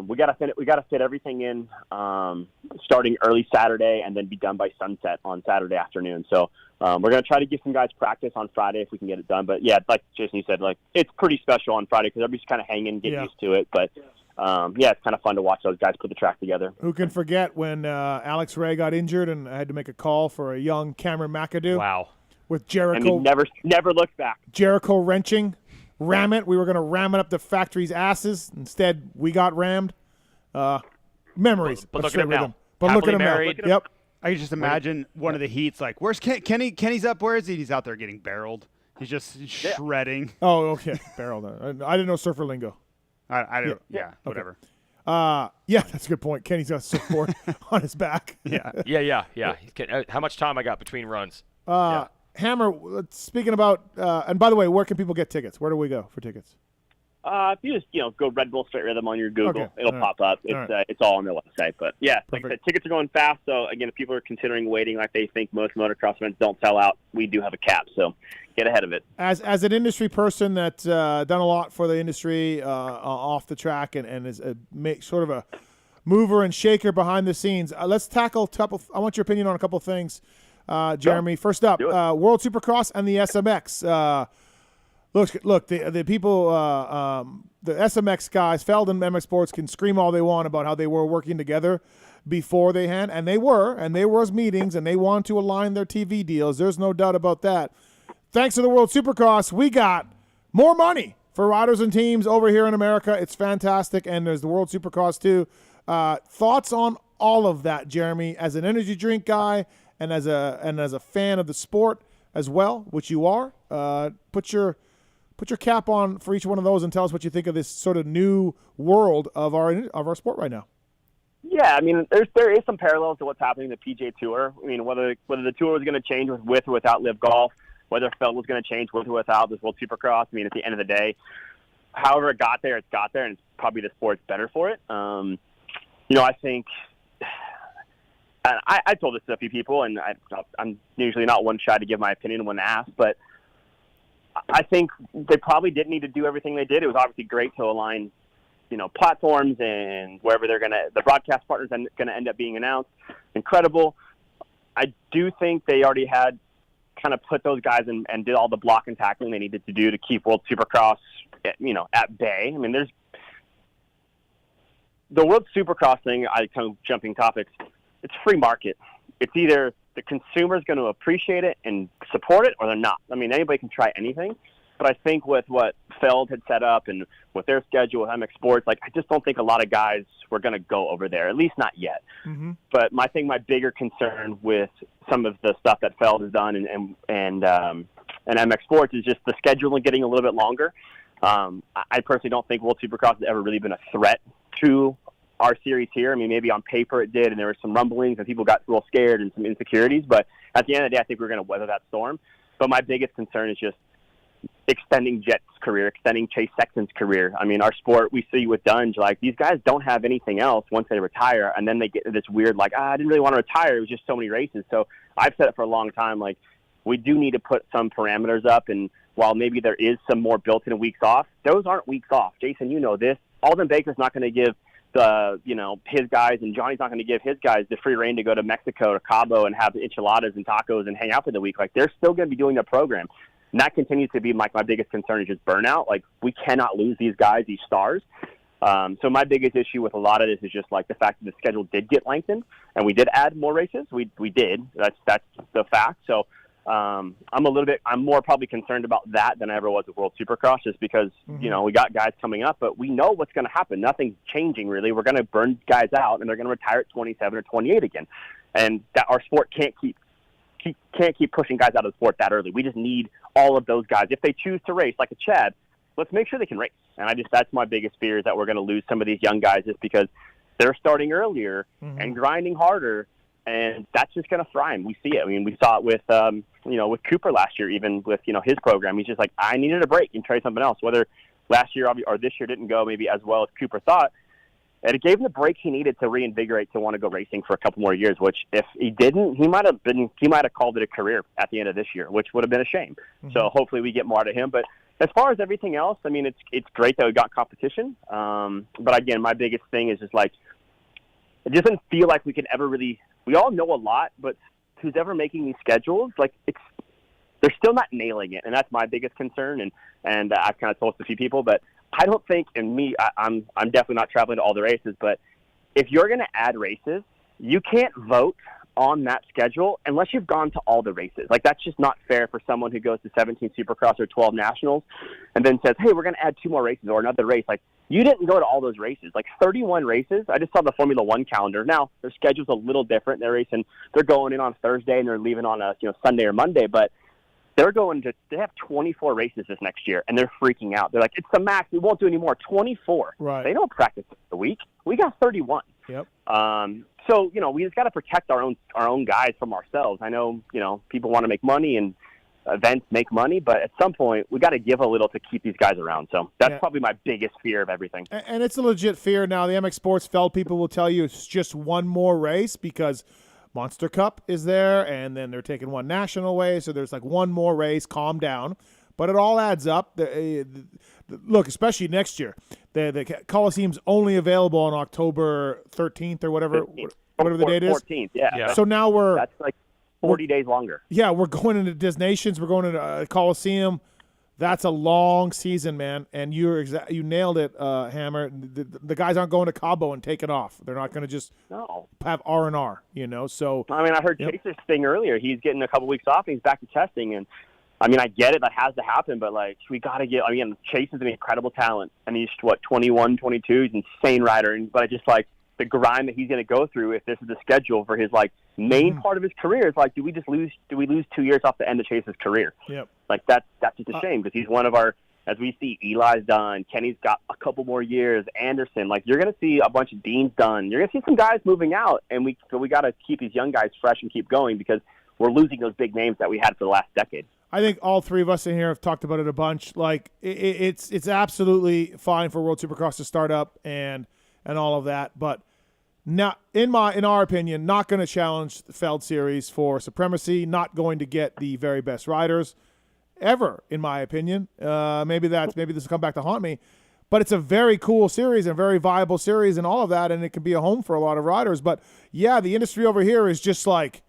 we got to fit everything in starting early Saturday and then be done by sunset on Saturday afternoon. So we're going to try to give some guys practice on Friday if we can get it done. But yeah, like Jason, you said, like it's pretty special on Friday because everybody's kind of hanging, getting used to it. But yeah, it's kind of fun to watch those guys put the track together. Who can forget when Alex Ray got injured and I had to make a call for a young Cameron McAdoo? Wow. And With he Jericho never looked back. Jericho wrenching, ram it. We were going to ram it up the factory's asses. Instead, we got rammed. Memories. But look at him now. But look at him married. now. Yep. I can just imagine one of the heats like, where's Kenny? Kenny's up. Where is he? He's out there getting barreled. He's just shredding. Oh, okay. Barreled. I didn't know surfer lingo. I don't. Yeah. Whatever. Yeah, that's a good point. Kenny's got a surfboard on his back. Yeah. How much time I got between runs? Hammer, speaking about, and by the way, where can people get tickets? Where do we go for tickets? If you just go Red Bull Straight Rhythm on your Google, Okay. it'll pop up. It's all on their website. But yeah, like I said, tickets are going fast. So again, if people are considering waiting, like they think most motocross events don't sell out, we do have a cap. So get ahead of it. As an industry person that's done a lot for the industry off the track and is sort of a mover and shaker behind the scenes, let's tackle a couple. I want your opinion on a couple things, Jeremy. First up, World Supercross and the SMX. Look, the people, the SMX guys, Feld and MX Sports can scream all they want about how they were working together beforehand, and there was meetings, and they wanted to align their TV deals. There's no doubt about that. Thanks to the World Supercross, we got more money for riders and teams over here in America. It's fantastic, and there's the World Supercross too. Thoughts on all of that, Jeremy, as an energy drink guy and as a fan of the sport as well, which you are. Put your cap on for each one of those and tell us what you think of this sort of new world of our sport right now. Yeah, I mean, there is some parallels to what's happening in the PGA Tour. I mean, whether the tour was going to change with or without Live Golf, whether Feld was going to change with or without this World Supercross. I mean, at the end of the day, however it got there, and it's probably the sport's better for it. I think, and I told this to a few people, and I'm usually not one shy to give my opinion when asked, but I think they probably didn't need to do everything they did. It was obviously great to align, platforms and wherever the broadcast partners are going to end up being announced. Incredible. I do think they already had kind of put those guys and did all the block and tackling they needed to do to keep World Supercross, at bay. I mean, there's the World Supercross thing. I kind of jumping topics. It's free market. It's either the consumer's going to appreciate it and support it, or they're not. I mean, anybody can try anything, but I think with what Feld had set up and with their schedule with MX Sports, I just don't think a lot of guys were going to go over there, at least not yet. Mm-hmm. But my bigger concern with some of the stuff that Feld has done and MX Sports is just the scheduling getting a little bit longer. I personally don't think World Supercross has ever really been a threat to our series here. I mean, maybe on paper it did, and there were some rumblings and people got real scared and some insecurities, but at the end of the day, I think we're going to weather that storm. But my biggest concern is just extending Jet's career, extending Chase Sexton's career. I mean, our sport, we see with Dunge, these guys don't have anything else once they retire, and then they get this weird, I didn't really want to retire. It was just so many races. So I've said it for a long time, we do need to put some parameters up, and while maybe there is some more built-in weeks off, those aren't weeks off. Jason, you know this. Alden Baker's not going to give his guys, and Johnny's not going to give his guys the free reign to go to Mexico or Cabo and have enchiladas and tacos and hang out for the week. They're still going to be doing their program. And that continues to be my biggest concern is just burnout. We cannot lose these guys, these stars. So my biggest issue with a lot of this is just the fact that the schedule did get lengthened and we did add more races. We did. That's the fact. So I'm more probably concerned about that than I ever was with World Supercross, just because, we got guys coming up, but we know what's going to happen. Nothing's changing really. We're going to burn guys out and they're going to retire at 27 or 28 again. And that our sport can't keep pushing guys out of the sport that early. We just need all of those guys. If they choose to race like a Chad, let's make sure they can race. And that's my biggest fear, is that we're going to lose some of these young guys just because they're starting earlier and grinding harder. And that's just going to fry him. We see it. I mean, we saw it with, with Cooper last year, even with, his program. He's just I needed a break and try something else. Whether last year or this year didn't go maybe as well as Cooper thought, And it gave him the break he needed to reinvigorate to want to go racing for a couple more years, which if he didn't, he might have called it a career at the end of this year, which would have been a shame. Mm-hmm. So hopefully we get more out of him. But as far as everything else, I mean, it's great that we got competition. But again, my biggest thing is just like, it doesn't feel like we can ever really, we all know a lot, but who's ever making these schedules, like they're still not nailing it. And that's my biggest concern. And I've kind of told a few people, but I don't think, and I'm definitely not traveling to all the races, but if you're going to add races, you can't vote on that schedule unless you've gone to all the races. Like, that's just not fair for someone who goes to 17 Supercross or 12 Nationals and then says, hey, we're going to add 2 more races or another race. Like, you didn't go to all those races. Like, 31 races. I just saw the Formula One calendar. Now, their schedule's a little different. They're going in on Thursday and they're leaving on a Sunday or Monday, but they have 24 races this next year, and they're freaking out. They're like, it's the max. We won't do any more. 24. Right. They don't practice a week. We got 31. Yep. So, we just got to protect our own guys from ourselves. I know, people want to make money and events make money, but at some point we got to give a little to keep these guys around. So that's probably my biggest fear of everything. And it's a legit fear now. The MX Sports Feld people will tell you it's just one more race because Monster Cup is there, and then they're taking one national away, so there's like one more race. Calm down. But it all adds up. Look, especially next year, the Coliseum's only available on October 13th or whatever the date is. 14th, yeah. So now that's like 40 days longer. Yeah, we're going into Disnations. We're going into Coliseum. That's a long season, man, and you nailed it, Hammer. The guys aren't going to Cabo and taking off. They're not going to just have R&R, So I mean, I heard Chaser's thing earlier. He's getting a couple weeks off, and he's back to testing. And I mean, I get it. That has to happen, but like, we got to get. I mean, Chaser's an incredible talent, and he's 21, 22. He's an insane rider, but I just like the grind that he's going to go through if this is the schedule for his like main part of his career. Is like, do we lose 2 years off the end of Chase's career? Yep. Like that's just a shame because he's one of our, as we see, Eli's done, Kenny's got a couple more years, Anderson. Like, you're going to see a bunch of Deans done. You're going to see some guys moving out, and we got to keep these young guys fresh and keep going because we're losing those big names that we had for the last decade. I think all three of us in here have talked about it a bunch. Like, it's absolutely fine for World Supercross to start up and all of that, but not in our opinion, not going to challenge the Feld Series for supremacy. Not going to get the very best riders ever, in my opinion. Maybe this will come back to haunt me, but it's a very cool series and a very viable series and all of that, and it can be a home for a lot of riders. But yeah, the industry over here is just like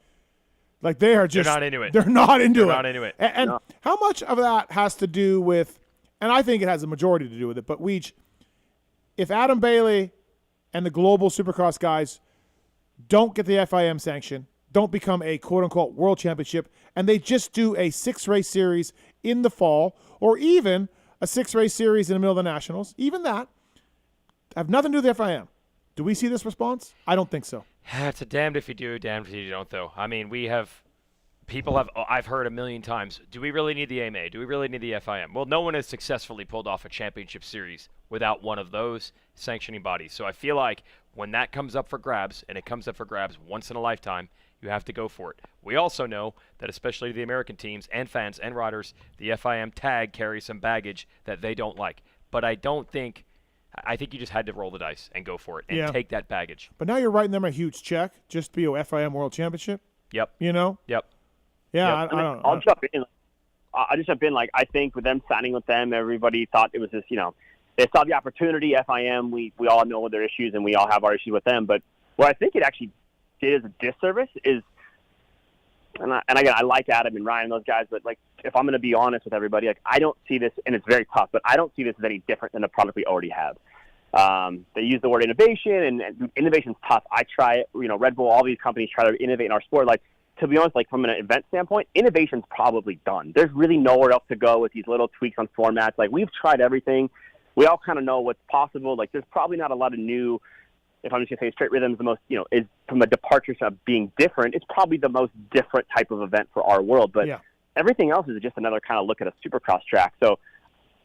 they are just they're not into it. They're not into it. And No. How much of that has to do with? And I think it has a majority to do with it. But if Adam Bailey and the global Supercross guys don't get the FIM sanction, don't become a quote-unquote world championship, and they just do a 6-race series in the fall or even a 6-race series in the middle of the Nationals, even that, have nothing to do with the FIM. Do we see this response? I don't think so. It's a damned if you do, damned if you don't, though. I mean, I've heard a million times, do we really need the AMA? Do we really need the FIM? Well, no one has successfully pulled off a championship series without one of those sanctioning bodies. So I feel like when that comes up for grabs, and it comes up for grabs once in a lifetime, you have to go for it. We also know that especially the American teams and fans and riders, the FIM tag carries some baggage that they don't like. But I think you just had to roll the dice and go for it and take that baggage. But now you're writing them a huge check just to be a FIM World Championship? Yep. Yep. Yeah, yep. I don't know. I'll jump in. I'll just jump in. Like, I think with them signing with them, everybody thought it was just, they saw the opportunity. FIM, we all know their issues, and we all have our issues with them. But what I think it actually did as a disservice is, and again, I like Adam and Ryan and those guys, but like, if I'm going to be honest with everybody, like, I don't see this, and it's very tough, but I don't see this as any different than the product we already have. They use the word innovation, and innovation's tough. I try it. Red Bull, all these companies try to innovate in our sport. Like, to be honest, like, from an event standpoint, innovation's probably done. There's really nowhere else to go with these little tweaks on formats. Like, we've tried everything. We all kind of know what's possible. Like, there's probably not a lot of new, if I'm just going to say straight rhythm is the most, is from a departure of being different. It's probably the most different type of event for our world. But everything else is just another kind of look at a Supercross track. So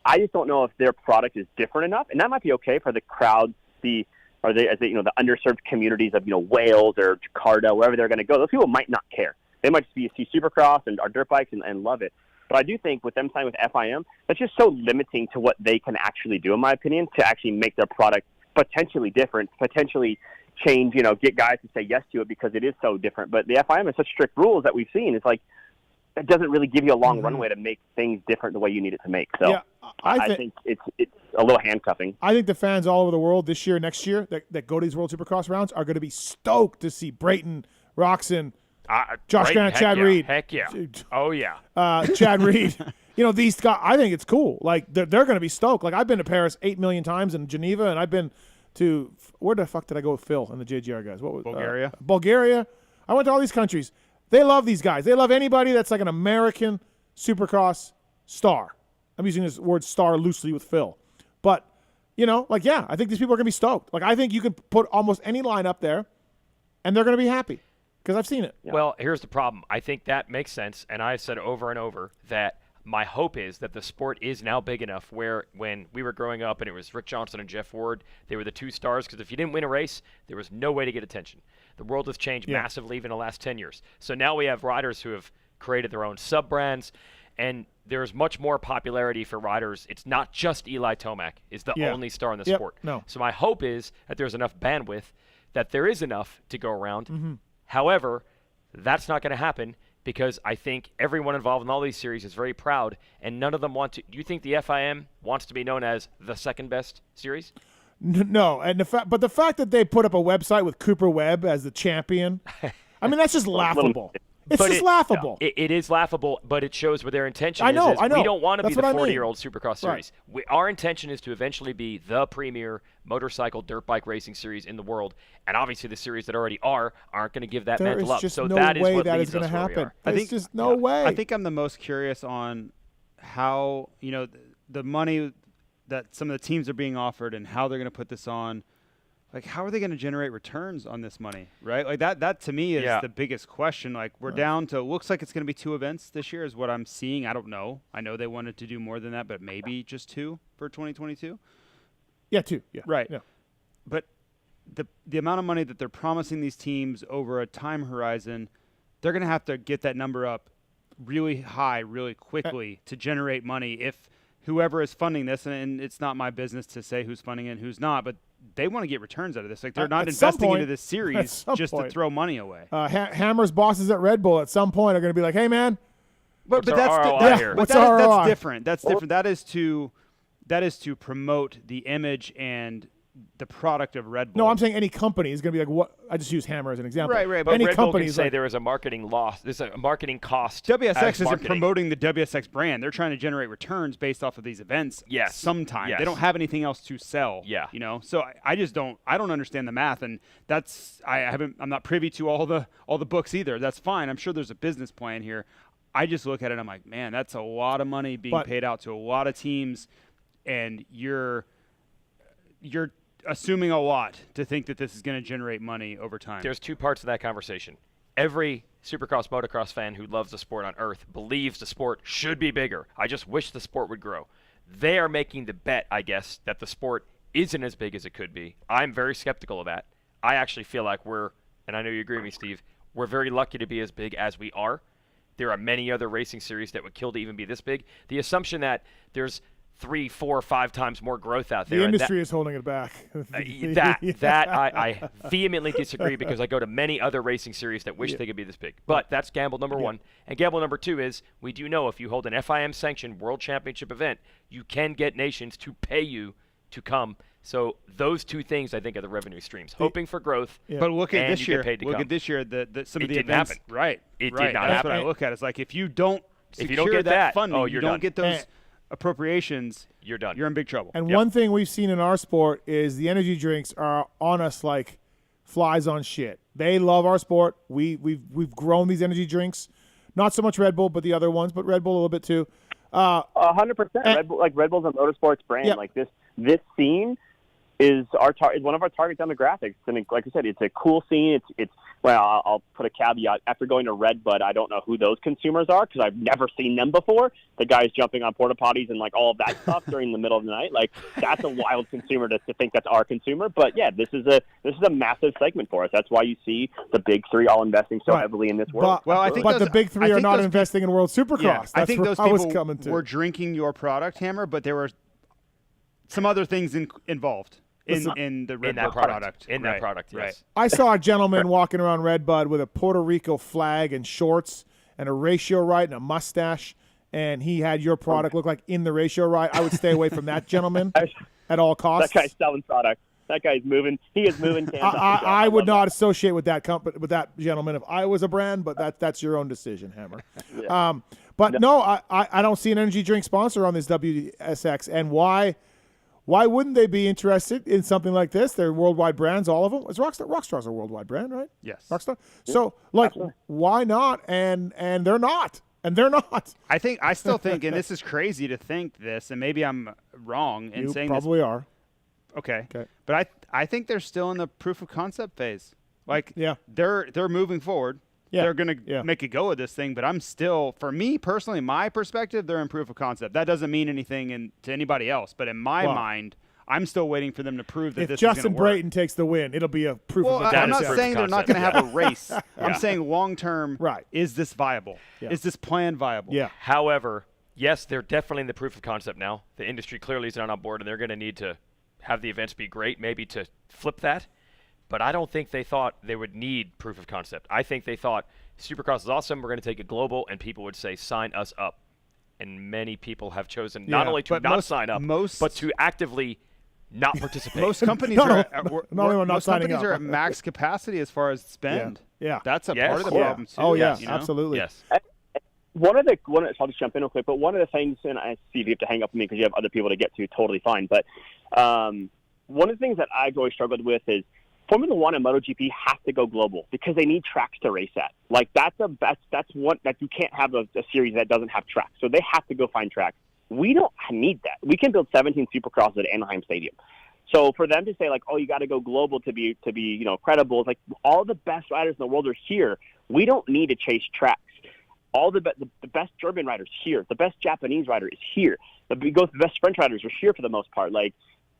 I just don't know if their product is different enough. And that might be okay for the crowds, the underserved communities of, Wales or Jakarta, wherever they're going to go. Those people might not care. They might just see Supercross and our dirt bikes and love it. But I do think with them signing with FIM, that's just so limiting to what they can actually do, in my opinion, to actually make their product potentially different, potentially change, get guys to say yes to it because it is so different. But the FIM has such strict rules that we've seen. It's like it doesn't really give you a long runway to make things different the way you need it to make. So yeah, I think it's a little handcuffing. I think the fans all over the world this year, next year, that go to these World Supercross rounds are going to be stoked to see Brayton, Roczen, Josh Grant, Chad Reed. Heck yeah. Oh, yeah. Chad Reed. These guys, I think it's cool. Like, they're going to be stoked. Like, I've been to Paris 8 million times in Geneva, and I've been to – where the fuck did I go with Phil and the JGR guys? What was Bulgaria. Bulgaria. I went to all these countries. They love these guys. They love anybody that's like an American Supercross star. I'm using this word star loosely with Phil. But, I think these people are going to be stoked. Like, I think you can put almost any line up there, and they're going to be happy because I've seen it. Yeah. Well, here's the problem. I think that makes sense, and I've said over and over that my hope is that the sport is now big enough where when we were growing up and it was Rick Johnson and Jeff Ward, they were the two stars because if you didn't win a race, there was no way to get attention. The world has changed massively even in the last 10 years. So now we have riders who have created their own sub-brands, and there's much more popularity for riders. It's not just Eli Tomac is the only star in the sport. No. So my hope is that there's enough bandwidth, that there is enough to go around. Mm-hmm. However, that's not going to happen because I think everyone involved in all these series is very proud, and none of them want to. Do you think the FIM wants to be known as the second best series? No, and but the fact that they put up a website with Cooper Webb as the champion, I mean, that's just laughable. It's just laughable. It is laughable, but it shows what their intention I know. We don't want to be the what 40-year-old Supercross series. Right. Our intention is to eventually be the premier motorcycle dirt bike racing series in the world, and obviously the series that already aren't going to give that mantle up. So that is what leads us where we are. There's just no way. I think I'm the most curious on how, the money that some of the teams are being offered and how they're going to put this on. Like, how are they going to generate returns on this money, right? Like, that to me is the biggest question. Like, we're down to – looks like it's going to be 2 events this year is what I'm seeing. I don't know. I know they wanted to do more than that, but maybe just 2 for 2022. Yeah, 2. Yeah. Right. Yeah. But the amount of money that they're promising these teams over a time horizon, they're going to have to get that number up really high really quickly to generate money if whoever is funding this, and it's not my business to say who's funding it and who's not, but they want to get returns out of this. Like, they're not investing into this series just to throw money away. Hammer's bosses at Red Bull at some point are going to be like, hey, man. But that's different. That's different. That is to promote the image and the product of Red Bull. No, I'm saying any company is going to be like, what? I just use Hammer as an example. Right. But any Red company Bull can say there is a marketing loss. There's a marketing cost. WSX isn't promoting the WSX brand. They're trying to generate returns based off of these events. Yes. Sometime. Yes. They don't have anything else to sell. Yeah. So I just don't understand the math, and I'm not privy to all the books either. That's fine. I'm sure there's a business plan here. I just look at it and I'm like, man, that's a lot of money being paid out to a lot of teams, and you're assuming a lot to think that this is going to generate money over time. There's 2 parts of that conversation. Every Supercross motocross fan who loves the sport on earth believes the sport should be bigger. I just wish the sport would grow. They are making the bet, I guess, that the sport isn't as big as it could be. I'm very skeptical of that. I actually feel like and I know you agree with me, Steve, we're very lucky to be as big as we are. There are many other racing series that would kill to even be this big. The assumption that there's 3, 4, 5 times more growth out there. The industry is holding it back. I vehemently disagree because I go to many other racing series that wish they could be this big. But that's gamble number 1. And gamble number 2 is we do know if you hold an FIM-sanctioned World Championship event, you can get nations to pay you to come. So those 2 things, I think, are the revenue streams. Hoping for growth, but look at this year. Look at this year. Some of the events, happen. Right. It did not That's happen. what I look at. It's like if you don't get that funding, you don't get those appropriations, you're done. You're in big trouble. And one thing we've seen in our sport is the energy drinks are on us like flies on shit. They love our sport. We've grown these energy drinks, not so much Red Bull, but the other ones, but Red Bull a little bit too. 100%. Red Bull's a motorsports brand. Yep. Like this scene is one of our target demographics. I mean, like I said, it's a cool scene. It's well, I'll put a caveat. After going to Red Bud, I don't know who those consumers are because I've never seen them before. The guys jumping on porta potties and like all of that stuff during the middle of the night. Like that's a wild consumer to think that's our consumer. But yeah, this is a massive segment for us. That's why you see the big 3 all investing so heavily in this world. Well, I think the big 3 are not investing in World Supercross. Yeah, that's I think those people were drinking your product, Hammer, but there were some other things involved. in the Red Bull product. In that product, yes. Right. I saw a gentleman walking around Red Bud with a Puerto Rico flag and shorts and a ratio right and a mustache, and he had your product look like in the ratio right. I would stay away from that gentleman at all costs. That guy's selling product. That guy's moving. He is moving. I would not associate with that company, with that gentleman if I was a brand, but that's your own decision, Hammer. Yeah. But no, I don't see an energy drink sponsor on this WSX, and why wouldn't they be interested in something like this? They're worldwide brands, all of them. It's Rockstar. Rockstar's a worldwide brand, right? Yes. Rockstar. So, like, why not? And they're not. And they're not. I still think, and this is crazy to think this, and maybe I'm wrong in saying this. You probably are. Okay. But I think they're still in the proof of concept phase. Like, they're moving forward. Yeah. They're going to make a go of this thing, but I'm still, for me personally, my perspective, they're in proof of concept. That doesn't mean anything to anybody else, but in my mind, I'm still waiting for them to prove that this is going to work. If Justin Brayton takes the win, it'll be a proof of concept. I'm not saying they're not going to have a race. I'm saying long-term, is this viable? Yeah. Is this plan viable? Yeah. However, yes, they're definitely in the proof of concept now. The industry clearly is not on board, and they're going to need to have the events be great, maybe to flip that. But I don't think they thought they would need proof of concept. I think they thought Supercross is awesome. We're going to take it global, and people would say, sign us up. And many people have chosen not only to not sign up, but to actively not participate. Most companies are at max capacity as far as spend. Yeah. That's a part of the problem, too. Oh, yeah, you know? absolutely. Yes. I'll just jump in real quick, but one of the things, and I see if you have to hang up with me because you have other people to get to, totally fine, but one of the things that I've always struggled with is Formula One and MotoGP have to go global because they need tracks to race at. Like, that's one that you can't have a series that doesn't have tracks, so they have to go find tracks. We don't need that. We can build 17 Supercrosses at Anaheim Stadium. So for them to say, like, oh, you got to go global to be credible, it's like all the best riders in the world are here. We don't need to chase tracks. All the best German riders here. The best Japanese rider is here. The best French riders are here for the most part. Like,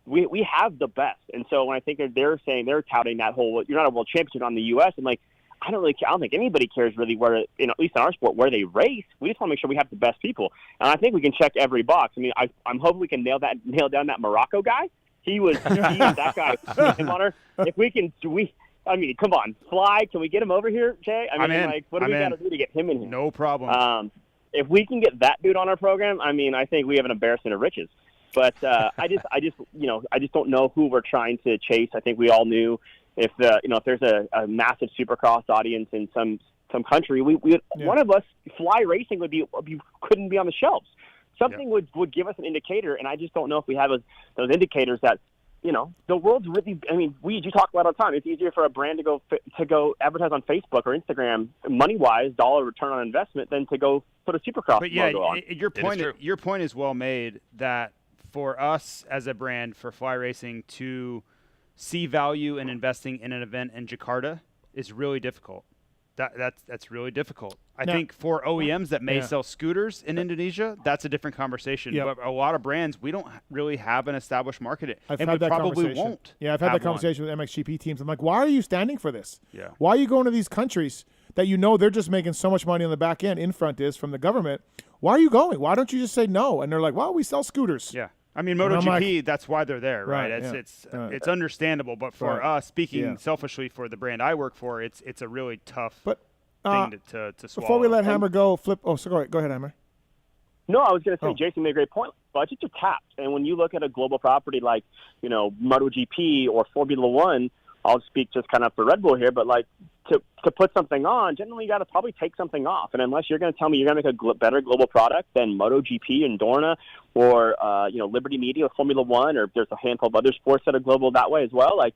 we have the best. And so when I think they're saying, they're touting that whole, you're not a world championship on the U.S., and like, I don't think anybody cares really where, at least in our sport, where they race. We just want to make sure we have the best people. And I think we can check every box. I mean, I'm hoping we can nail down that Morocco guy. He was that guy. If we can, come on, Fly. Can we get him over here, Jay? What do we got to do to get him in here? No problem. If we can get that dude on our program, I think we have an embarrassment of riches. But I just don't know who we're trying to chase. I think we all knew if there's a massive Supercross audience in some country, one of us, Fly Racing, couldn't be on the shelves. Something would give us an indicator, and I just don't know if we have those indicators that, the world's really. I mean, you talk about it all the time. It's easier for a brand to go advertise on Facebook or Instagram, money-wise, dollar return on investment, than to go put a Supercross logo on. Your point is well made. That for us as a brand, for Fly Racing to see value in investing in an event in Jakarta is really difficult. That's really difficult. I think for OEMs that may sell scooters in Indonesia, that's a different conversation. Yep. But a lot of brands, we don't really have an established market. I've and had we that probably conversation. won't. Yeah, I've had that conversation with MXGP teams. I'm like, why are you standing for this? Yeah. Why are you going to these countries that they're just making so much money on the back end, in front is, from the government? Why are you going? Why don't you just say no? And they're like, well, we sell scooters. Yeah. I mean, MotoGP, that's why they're there, right? It's understandable. But for us, speaking selfishly for the brand I work for, it's a really tough thing to swallow. Before we let Hammer go, go ahead, Hammer. No, I was going to say, Jason made a great point. Budgets are tapped. And when you look at a global property like, MotoGP or Formula One, I'll speak just kind of for Red Bull here, but like to put something on, generally you got to probably take something off. And unless you're going to tell me you're going to make a better global product than MotoGP and Dorna or, Liberty Media or Formula One, or there's a handful of other sports that are global that way as well, like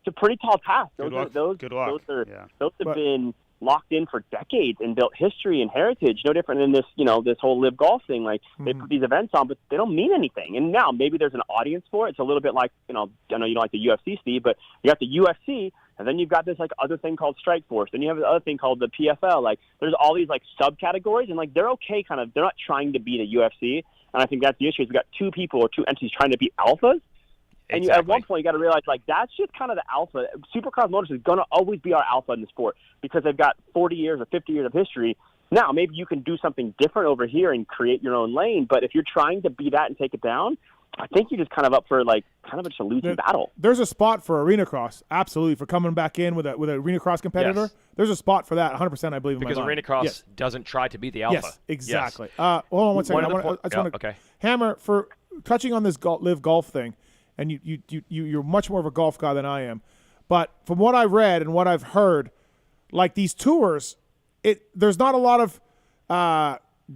it's a pretty tall task. Those have been locked in for decades and built history and heritage. No different than this, this whole Live Golf thing. Like they put these events on, but they don't mean anything. And now maybe there's an audience for it. It's a little bit like, I know you don't like the UFC, Steve, but you got the UFC, and then you've got this like other thing called Strike Force. Then you have the other thing called the PFL. Like there's all these like subcategories, and like they're okay, they're not trying to be the UFC. And I think that's the issue. Is we got two people or two entities trying to be alphas. And at one point, you got to realize, like, that's just kind of the alpha. Supercross Motors is going to always be our alpha in the sport because they've got 40 years or 50 years of history. Now, maybe you can do something different over here and create your own lane. But if you're trying to be that and take it down, I think you're just kind of up for like kind of a losing battle. There's a spot for arena cross, absolutely, for coming back in with a arena cross competitor. Yes. There's a spot for that, 100%. I believe in because my mind. arena cross Yes. doesn't try to be the alpha. Yes, exactly. Yes. Hold on one second. Okay. Hammer, for touching on this live golf thing, and you're much more of a golf guy than I am, but from what I've read and what I've heard, like these tours, there's not a lot of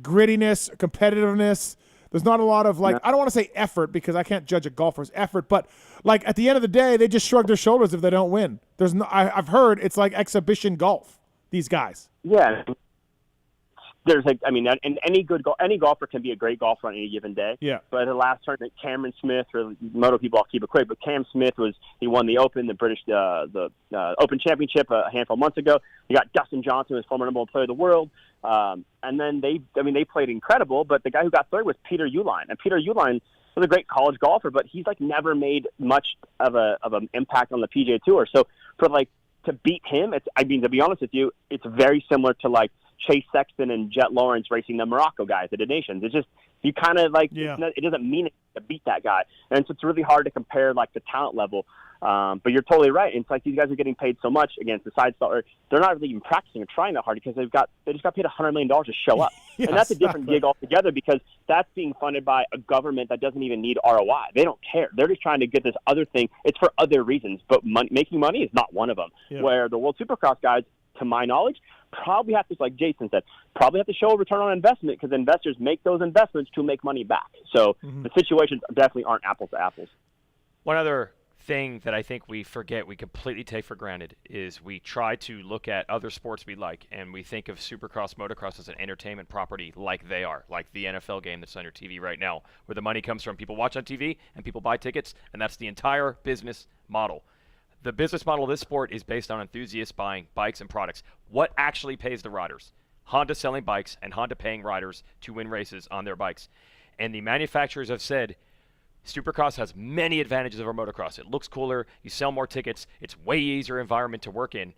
grittiness, competitiveness. There's not a lot of I don't want to say effort because I can't judge a golfer's effort, but like at the end of the day, they just shrug their shoulders if they don't win. There's no, I've heard it's like exhibition golf. These guys. Yeah. There's and any golfer can be a great golfer on any given day. Yeah. But the last tournament, Cameron Smith, or Moto people, I'll keep it quick, but Cam Smith he won the Open, the British, the Open Championship a handful of months ago. You got Dustin Johnson, who's former number one player of the world. And then they played incredible, but the guy who got third was Peter Uihlein. And Peter Uihlein was a great college golfer, but he's never made much of an impact on the PGA Tour. So to beat him, to be honest with you, it's very similar to Chase Sexton and Jet Lawrence racing the Morocco guys at the Nations. It's just, you kind of it doesn't mean it to beat that guy. And so it's really hard to compare the talent level. But you're totally right. It's these guys are getting paid so much against the side star. They're not really even practicing or trying that hard because they just got paid $100 million to show up. Yes, and that's a different gig altogether because that's being funded by a government that doesn't even need ROI. They don't care. They're just trying to get this other thing. It's for other reasons, but making money is not one of them. Yeah. Where the World Supercross guys, to my knowledge, probably have to, like Jason said, probably have to show a return on investment because investors make those investments to make money back. So the situations definitely aren't apples to apples. One other thing that I think we forget, we completely take for granted, is we try to look at other sports we like, and we think of Supercross, Motocross as an entertainment property like they are, like the NFL game that's on your TV right now, where the money comes from. People watch on TV and people buy tickets, and that's the entire business model. The business model of this sport is based on enthusiasts buying bikes and products. What actually pays the riders? Honda selling bikes and Honda paying riders to win races on their bikes. And the manufacturers have said, Supercross has many advantages over motocross. It looks cooler. You sell more tickets. It's way easier environment to work in.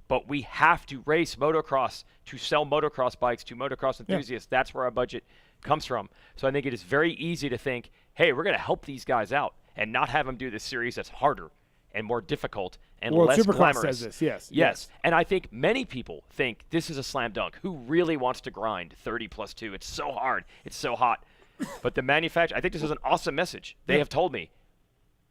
But we have to race motocross to sell motocross bikes to motocross enthusiasts. Yeah. That's where our budget comes from. So I think it is very easy to think, hey, we're going to help these guys out and not have them do this series that's harder and more difficult and less Supercross glamorous. says this, yes. And I think many people think this is a slam dunk. Who really wants to grind 30+2? It's so hard. It's so hot. But the manufacturer, I think this is an awesome message. They have told me,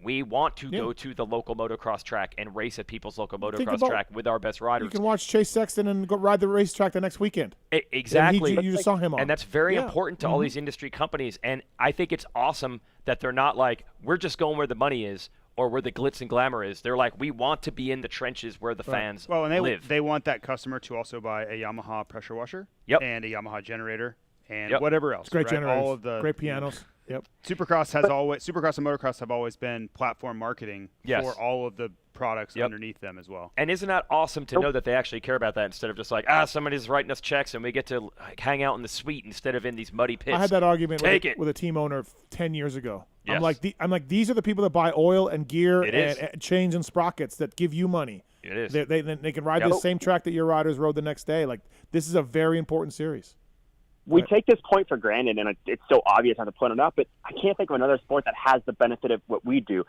we want to go to the local motocross track and race at people's local motocross track with our best riders. You can watch Chase Sexton and go ride the racetrack the next weekend. Exactly. You just saw him on. And that's very important to all these industry companies. And I think it's awesome that they're not like, we're just going where the money is or where the glitz and glamour is. They're like, we want to be in the trenches where the fans live. They want that customer to also buy a Yamaha pressure washer and a Yamaha generator and whatever else. It's great generators. All of the great pianos. Supercross and motocross have always been platform marketing for all of the products underneath them as well. And isn't that awesome to know that they actually care about that instead of just like, somebody's writing us checks and we get to hang out in the suite instead of in these muddy pits. I had that argument with a team owner 10 years ago. Yes. I'm like, these are the people that buy oil and gear and chains and sprockets that give you money. It is. They can ride the same track that your riders rode the next day. Like, this is a very important series. We take this point for granted, and it's so obvious how to point it out, but I can't think of another sport that has the benefit of what we do.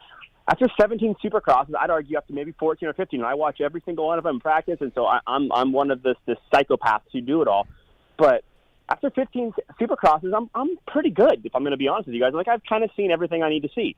After 17 Supercrosses, I'd argue up to maybe 14 or 15, and I watch every single one of them in practice, and so I'm one of this psychopaths who do it all. But after 15 Supercrosses, I'm pretty good, if I'm going to be honest with you guys. Like, I've kind of seen everything I need to see.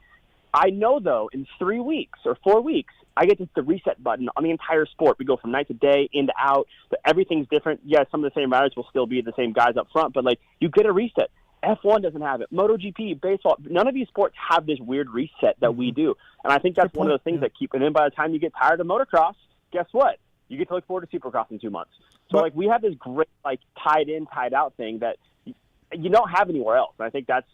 I know, though, in 3 weeks or 4 weeks, I get the reset button on the entire sport. We go from night to day, in to out. But everything's different. Yeah, some of the same riders will still be the same guys up front, but, like, you get a reset. F1 doesn't have it. MotoGP, baseball, none of these sports have this weird reset that we do. And I think that's one of those things that keep – and then by the time you get tired of motocross, guess what? You get to look forward to Supercross in 2 months. So, like, we have this great, like, tied-in, tied-out thing that you don't have anywhere else. And I think that's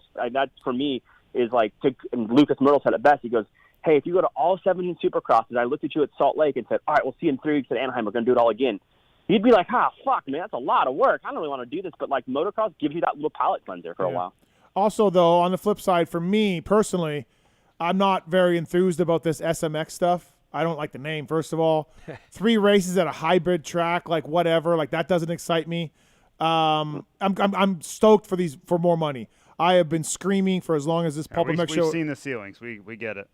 for me – is like, and Lucas Myrtle said it best. He goes, hey, if you go to all 17 Supercrosses, I looked at you at Salt Lake and said, all right, we'll see you in 3 weeks at Anaheim. We're going to do it all again. You'd be like, fuck, man, that's a lot of work. I don't really want to do this. But, like, motocross gives you that little palate cleanser for a while. Also, though, on the flip side, for me personally, I'm not very enthused about this SMX stuff. I don't like the name, first of all. 3 races at a hybrid track, like, whatever. Like, that doesn't excite me. I'm stoked for more money. I have been screaming for as long as this PulpMX show. We've seen the ceilings. We get it.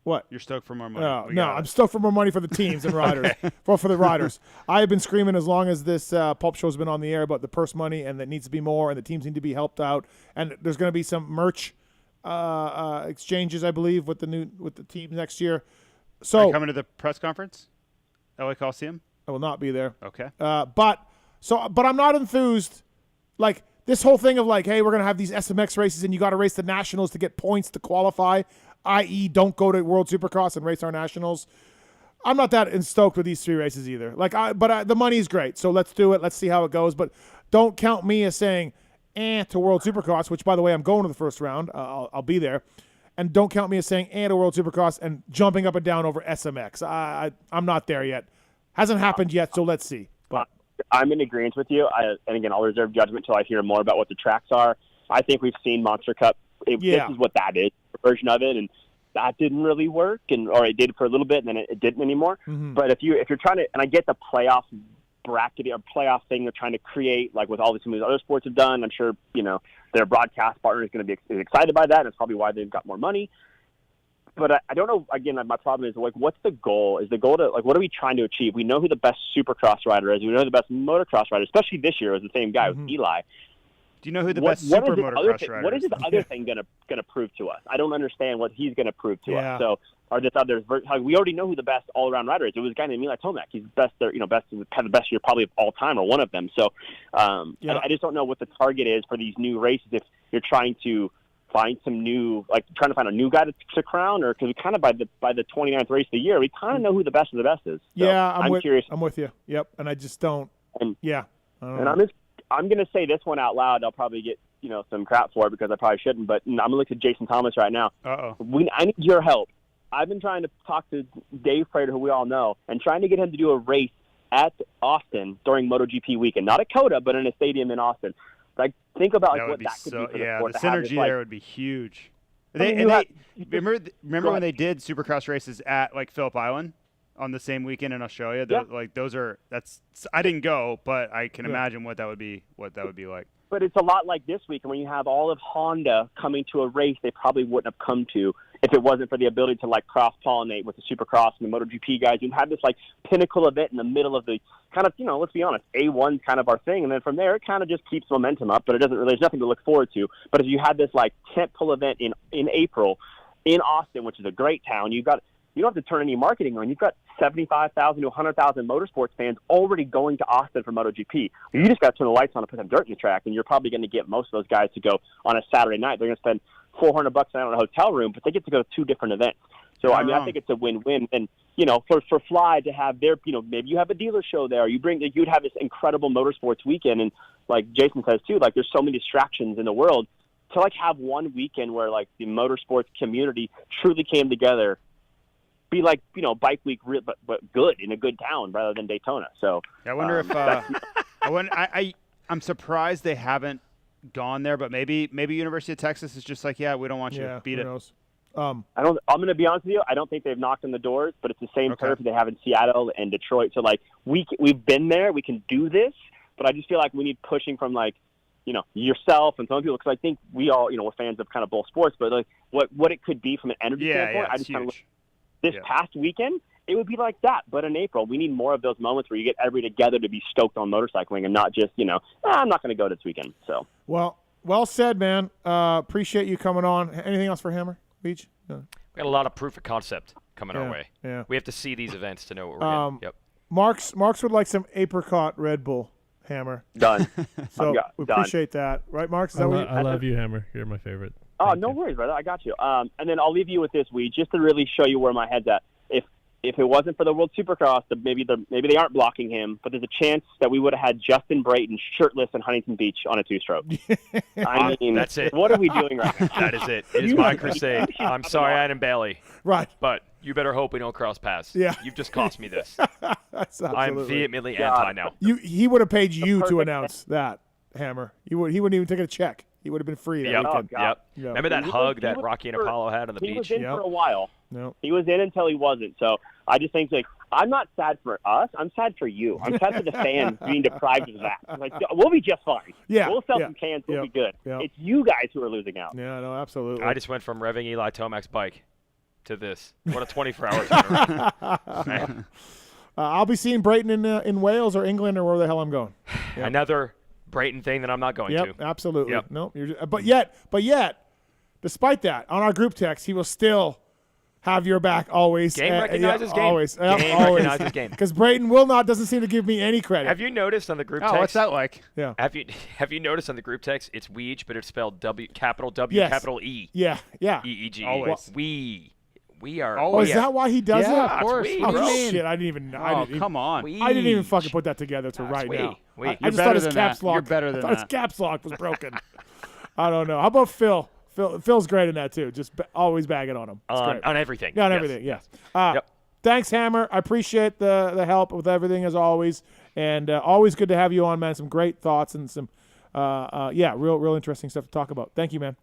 What? You're stoked for more money. No, I'm stoked for more money for the teams and riders. for the riders. I have been screaming as long as this Pulp Show's been on the air about the purse money and that needs to be more and the teams need to be helped out. And there's going to be some merch exchanges, I believe, with the teams next year. So are you coming to the press conference? LA Coliseum? I will not be there. Okay. But I'm not enthused. Like this whole thing of like, hey, we're going to have these SMX races and you got to race the nationals to get points to qualify, i.e. don't go to World Supercross and race our nationals. I'm not that stoked with these 3 races either. But the money is great, so let's do it. Let's see how it goes. But don't count me as saying to World Supercross, which, by the way, I'm going to the first round. I'll be there. And don't count me as saying to World Supercross and jumping up and down over SMX. I'm not there yet. Hasn't happened yet, so let's see. But I'm in agreement with you. And again, I'll reserve judgment until I hear more about what the tracks are. I think we've seen Monster Cup. This is what that is, a version of it, and that didn't really work, or it did for a little bit, and then it didn't anymore. Mm-hmm. But if you're trying to, and I get the playoff bracket or playoff thing they're trying to create, like with all some of these other sports have done. I'm sure their broadcast partner is going to be excited by that, and it's probably why they've got more money. But I don't know. Again, my problem is like, what's the goal? Is the goal to what are we trying to achieve? We know who the best Supercross rider is. We know who the best motocross rider, especially this year, is the same guy with Eli. Do you know who the best super motocross rider is? What is this other thing going to prove to us? I don't understand what he's going to prove to us. So, are this others? We already know who the best all-around rider is. It was a guy named Eli Tomac. He's best. Had the best year probably of all time, or one of them. So, I just don't know what the target is for these new races. If you're trying to find some new, trying to find a new guy to crown, or because we kind of by the 29th race of the year, we kind of know who the best of the best is. So I'm curious. I'm with you. Yep, and I just don't. I'm going to say this one out loud. I'll probably get some crap for it because I probably shouldn't. But I'm going to look at Jason Thomas right now. I need your help. I've been trying to talk to Dave Prater, who we all know, and trying to get him to do a race at Austin during MotoGP weekend, not at COTA, but in a stadium in Austin. Think about what that could be for the sport. The synergy there would be huge. Remember when they did Supercross races at Phillip Island on the same weekend in Australia? I didn't go, but I can imagine what that would be like. But it's a lot like this week, and when you have all of Honda coming to a race they probably wouldn't have come to if it wasn't for the ability to cross-pollinate with the Supercross and the MotoGP guys. You have this pinnacle event in the middle of the kind of, let's be honest, A1's kind of our thing, and then from there it kind of just keeps momentum up, but there's nothing to look forward to. But if you had this tentpole event in April in Austin, which is a great town, you don't have to turn any marketing on. You've got 75,000 to 100,000 motorsports fans already going to Austin for MotoGP. You just got to turn the lights on and put some dirt in the track, and you're probably going to get most of those guys to go on a Saturday night. They're going to spend $400 on a hotel room, but they get to go to 2 different events. So, I think it's a win-win. And, for Fly to have their, maybe you have a dealer show there. You'd have this incredible motorsports weekend. And like Jason says, too, there's so many distractions in the world. To, have one weekend where, the motorsports community truly came together, be Bike Week, but good in a good town rather than Daytona. So I wonder if I'm surprised they haven't gone there, but maybe University of Texas is just we don't want you to beat it. Knows? I'm going to be honest with you. I don't think they've knocked on the doors, but it's the same turf they have in Seattle and Detroit. So we've been there, we can do this, but I just feel like we need pushing from yourself and some people, because I think we all we're fans of kind of both sports, but what it could be from an energy standpoint. I just kind of look. This past weekend, it would be like that. But in April, we need more of those moments where you get everybody together to be stoked on motorcycling and not just, I'm not going to go this weekend. So well said, man. Appreciate you coming on. Anything else for Hammer Beach? We got a lot of proof of concept coming our way. Yeah. We have to see these events to know what we're getting. Yep. Marks would like some apricot Red Bull, Hammer. Done. So we appreciate that. Right, Marks? I love you, Hammer. You're my favorite. Oh, no worries, brother. I got you. And then I'll leave you with this, just to really show you where my head's at. If it wasn't for the World Supercross, maybe they aren't blocking him, but there's a chance that we would have had Justin Brayton shirtless in Huntington Beach on a 2-stroke. I mean, that's it. What are we doing right now? That is it. It is my crusade. I'm sorry, Adam Bailey. Right. But you better hope we don't cross paths. Yeah. You've just cost me this. That's I'm vehemently anti now. He would have paid you to announce that, Hammer. He wouldn't even take a check. He would have been free that Yep. weekend. Yep. Yeah. Remember that He hug was that Rocky and for- Apollo had on the He beach? was in Yep. for a while. No. He was in until he wasn't. So I just think, like, I'm not sad for us. I'm sad for you. I'm sad for the fans being deprived of that. Like, we'll be just fine. Yeah, We'll sell yeah, some cans. We'll yep, be good. yep. It's you guys who are losing out. Yeah, no, absolutely. I just went from revving Eli Tomac's bike to this. What a 24 hours. Man. I'll be seeing Brayton in Wales or England or where the hell I'm going. Yep. Another Brayton thing that I'm not going Yep, to. absolutely. Yep. No, but yet, despite that, on our group text, he will still have your back always. Game recognizes game. Always. Game always. recognizes game. Because Brayton doesn't seem to give me any credit. Have you noticed on the group Oh, text? what's that like? Yeah. Have you noticed on the group text it's Weege, but it's spelled capital W, Yes. capital E. Yeah, yeah. EEG. Always. We are. Oh, is that why he does Yeah, it? of course. Oh, What do you mean? shit, I didn't even know. Oh, come on. I didn't even fucking put that together to right we. now. We. I You're just better thought his than caps that. lock. You're better I than thought his that. caps lock was broken. I don't know. How about Phil? Phil's great in that too. Just always bagging on him. It's great. On everything. Yeah, on Yes. everything. Yes. Yep. Thanks, Hammer. I appreciate the help with everything as always, and always good to have you on, man. Some great thoughts and some real interesting stuff to talk about. Thank you, man.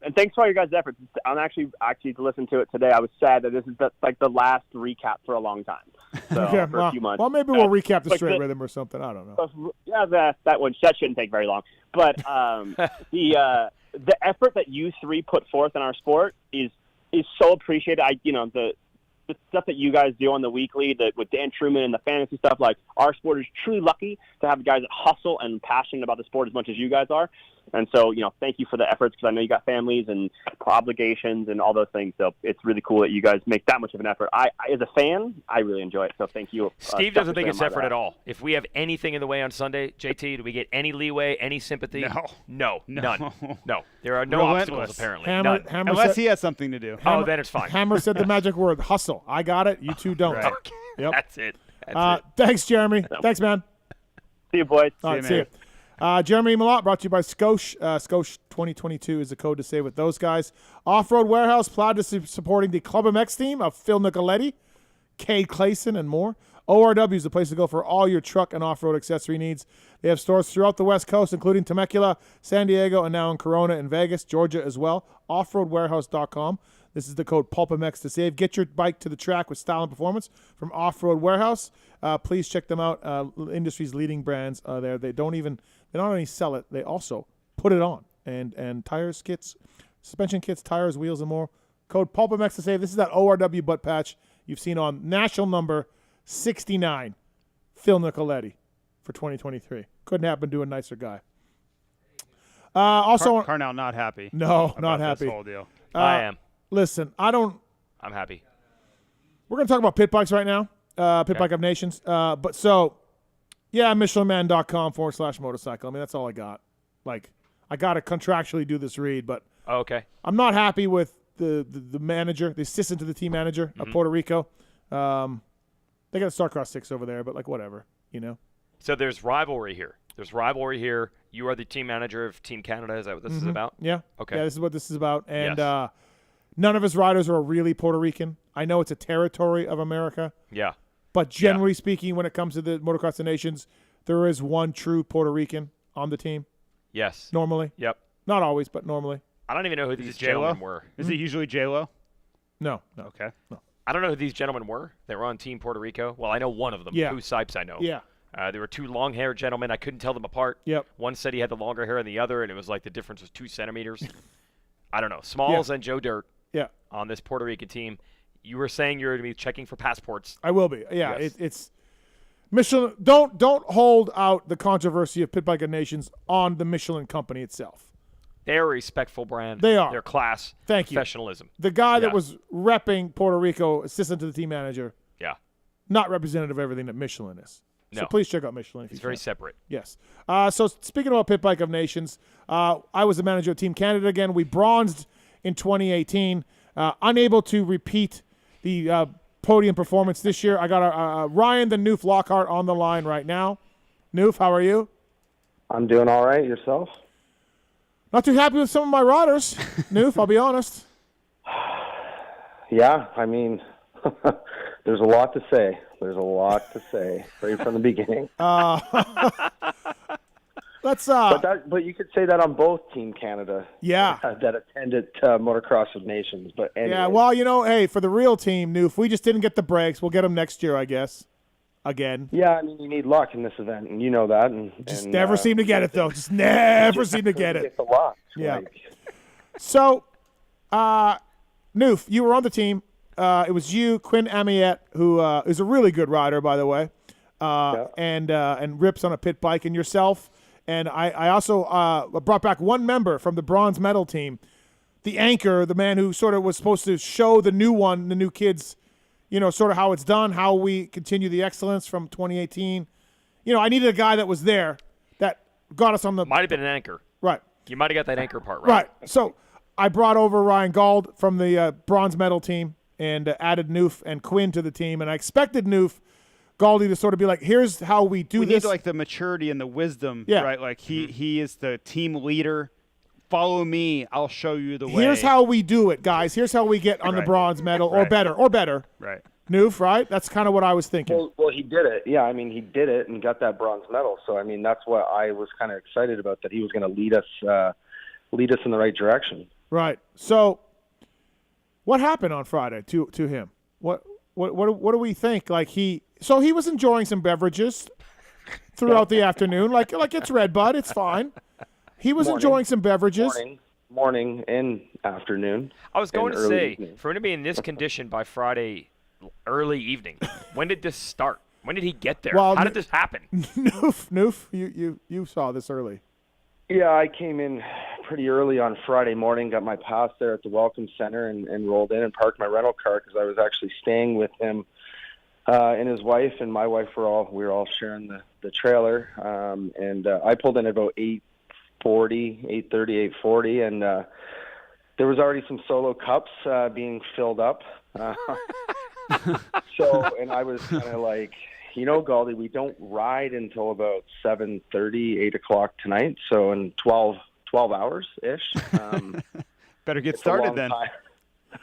And thanks for all your guys' efforts. I'm actually to listen to it today. I was sad that this is the last recap for a long time. So Okay, for a few months. well, maybe we'll recap the like straight the- rhythm or something. I don't know. Yeah, that shouldn't take very long. But the effort that you three put forth in our sport is so appreciated. The stuff that you guys do on the weekly, with Dan Truman and the fantasy stuff, like, our sport is truly lucky to have guys that hustle and passionate about the sport as much as you guys are. And so, thank you for the efforts, because I know you got families and obligations and all those things. So it's really cool that you guys make that much of an effort. I as a fan, I really enjoy it. So thank you. Steve doesn't think it's selfishly on my effort at behalf. all. If we have anything in the way on Sunday, JT, do we get any leeway, any sympathy? No, none. No. There are no obstacles, Relentless. apparently. Hammer, None. Hammer Unless said, he has something to do. Oh, then it's fine. Hammer said the magic word, hustle. I got it. You two don't. Right. Yep. That's it. That's it. Thanks, Jeremy. Thanks, man. See you, boys. All right, you, see you. Jeremy Malott, brought to you by Scosh. Scosh 2022 is the code to save with those guys. Off-Road Warehouse, proud to be supporting the PulpMX team of Phil Nicoletti, Cade Clayson, and more. ORW is the place to go for all your truck and off-road accessory needs. They have stores throughout the West Coast, including Temecula, San Diego, and now in Corona and Vegas, Georgia as well. Offroadwarehouse.com. This is the code PulpMX to save. Get your bike to the track with style and performance from Off-Road Warehouse. Please check them out. Industry's leading brands are there. They not only sell it, they also put it on. And tires, kits, suspension kits, tires, wheels, and more. Code PulpMX to save. This is that ORW butt patch you've seen on national number 69, Phil Nicoletti for 2023. Couldn't happen to a nicer guy. Also, Carnell not happy. No, about not this happy. whole deal. I am. Listen, I'm happy. we're going to talk about pit bikes right now, Pit Bike of Nations. MichelinMan.com/motorcycle. I mean, that's all I got. Like, I got to contractually do this read, but Oh, okay. I'm not happy with the manager, the assistant to the team manager of Puerto Rico. They got a StarCross 6 over there, but, like, whatever, So there's rivalry here. You are the team manager of Team Canada. Is that what this is about? Yeah. Okay. Yeah, this is what this is about. And Yes. none of his riders are really Puerto Rican. I know it's a territory of America. Yeah. But generally speaking, when it comes to the Motocross of Nations, there is one true Puerto Rican on the team. Yes. Normally. Yep. Not always, but normally. I don't even know who Is these it J-Lo? gentlemen were. Is it usually J-Lo? No. Okay. No. I don't know who these gentlemen were. They were on Team Puerto Rico. Well, I know one of them. Yeah. Pooh Sipes, I know. Yeah. There were two long-haired gentlemen. I couldn't tell them apart. Yep. One said he had the longer hair than the other, and it was like the difference was 2 centimeters. I don't know. Smalls and Joe Dirt Yeah. on this Puerto Rican team. You were saying you're going to be checking for passports. I will be. Yeah. Yes. It's Michelin. Don't hold out the controversy of Pit Bike of Nations on the Michelin company itself. They're a respectful brand. They are. They're class. Thank you. Professionalism. The guy that Yeah. was repping Puerto Rico, assistant to the team manager, Yeah. not representative of everything that Michelin is. So No. please check out Michelin. If It's you very can. separate. Yes. So speaking about Pit Bike of Nations, I was the manager of Team Canada again. We bronzed in 2018. Unable to repeat the podium performance this year. I got Ryan the Newf Lockhart on the line right now. Newf, how are you? I'm doing all right. Yourself? Not too happy with some of my riders, Newf, I'll be honest. Yeah, I mean, there's a lot to say. Right from the beginning. But you could say that on both Team Canada. Yeah. That attended Motocross of Nations. But anyway. Yeah, well, hey, for the real team, Newf, we just didn't get the breaks. We'll get them next year, I guess. Again. Yeah, I mean, you need luck in this event, and you know that. And just never seem to get it, though. Just never seem to get it. It's a lot. Yeah. So, Newf, you were on the team. It was you, Quinn Amiette, who is a really good rider, by the way, and rips on a pit bike, and yourself. And I also brought back one member from the bronze medal team, the anchor, the man who sort of was supposed to show the new kids, sort of how it's done, how we continue the excellence from 2018. I needed a guy that was there that got us on the – might have been an anchor. Right. You might have got that anchor part right. Right. So I brought over Ryan Gauld from the bronze medal team and added Newf and Quinn to the team. And I expected Newf, Gauldy, to sort of be like, here's how we do this. We need the maturity and the wisdom, yeah. right? Like he is the team leader. Follow me. I'll show you the way. Here's how we do it, guys. Here's how we get on the bronze medal or better. Right. Newf, right? That's kind of what I was thinking. Well, he did it. Yeah, I mean, he did it and got that bronze medal. So, I mean, that's what I was kind of excited about, that he was going to lead us in the right direction. Right. So, what happened on Friday to him? What do we think? Like he was enjoying some beverages throughout the afternoon. Like it's Red Bud, it's fine. He was enjoying some beverages. Morning and afternoon. I was going to say, evening. for him to be in this condition by Friday early evening, when did this start? When did he get there? Well, how did this happen? Newf, you saw this early. Yeah, I came in pretty early on Friday morning, got my pass there at the Welcome Center and rolled in and parked my rental car because I was actually staying with him and his wife, and my wife we were all sharing the trailer. And I pulled in at about 8:40, and there was already some solo cups being filled up. And I was kind of like, Gauldy, we don't ride until about 7:30, 8 o'clock tonight. So in 12 hours-ish. Better get started then.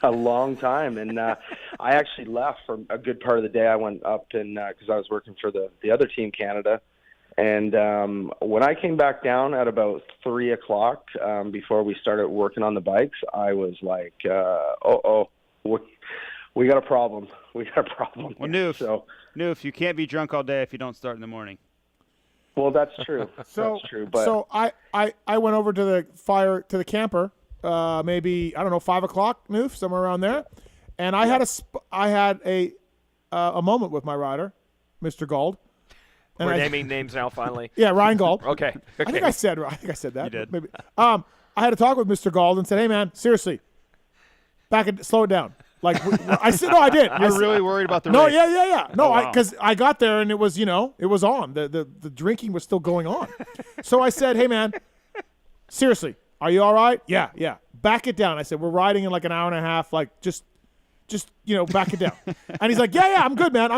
A long time. And I actually left for a good part of the day. I went up because I was working for the other Team Canada. And when I came back down at about 3 o'clock, before we started working on the bikes, I was like, we got a problem. We got a problem. Well, Newf, you can't be drunk all day if you don't start in the morning. Well, that's true. That's true. But so I went over to the camper, maybe 5 o'clock, Newf, somewhere around there, and I had a moment with my rider, Mr. Gauld. And we're naming names now, finally. Yeah, Ryan Gauld. Okay. I think I said that. You did. Maybe. I had a talk with Mr. Gauld and said, "Hey, man, seriously, slow it down." Like I said, no, I did. You're really worried about the race? No, yeah. No, because I got there and it was, it was on. The drinking was still going on. So I said, "Hey, man, seriously, are you all right?" Yeah. Back it down. I said, "We're riding in like an hour and a half. Like just back it down." And he's like, "Yeah, I'm good, man.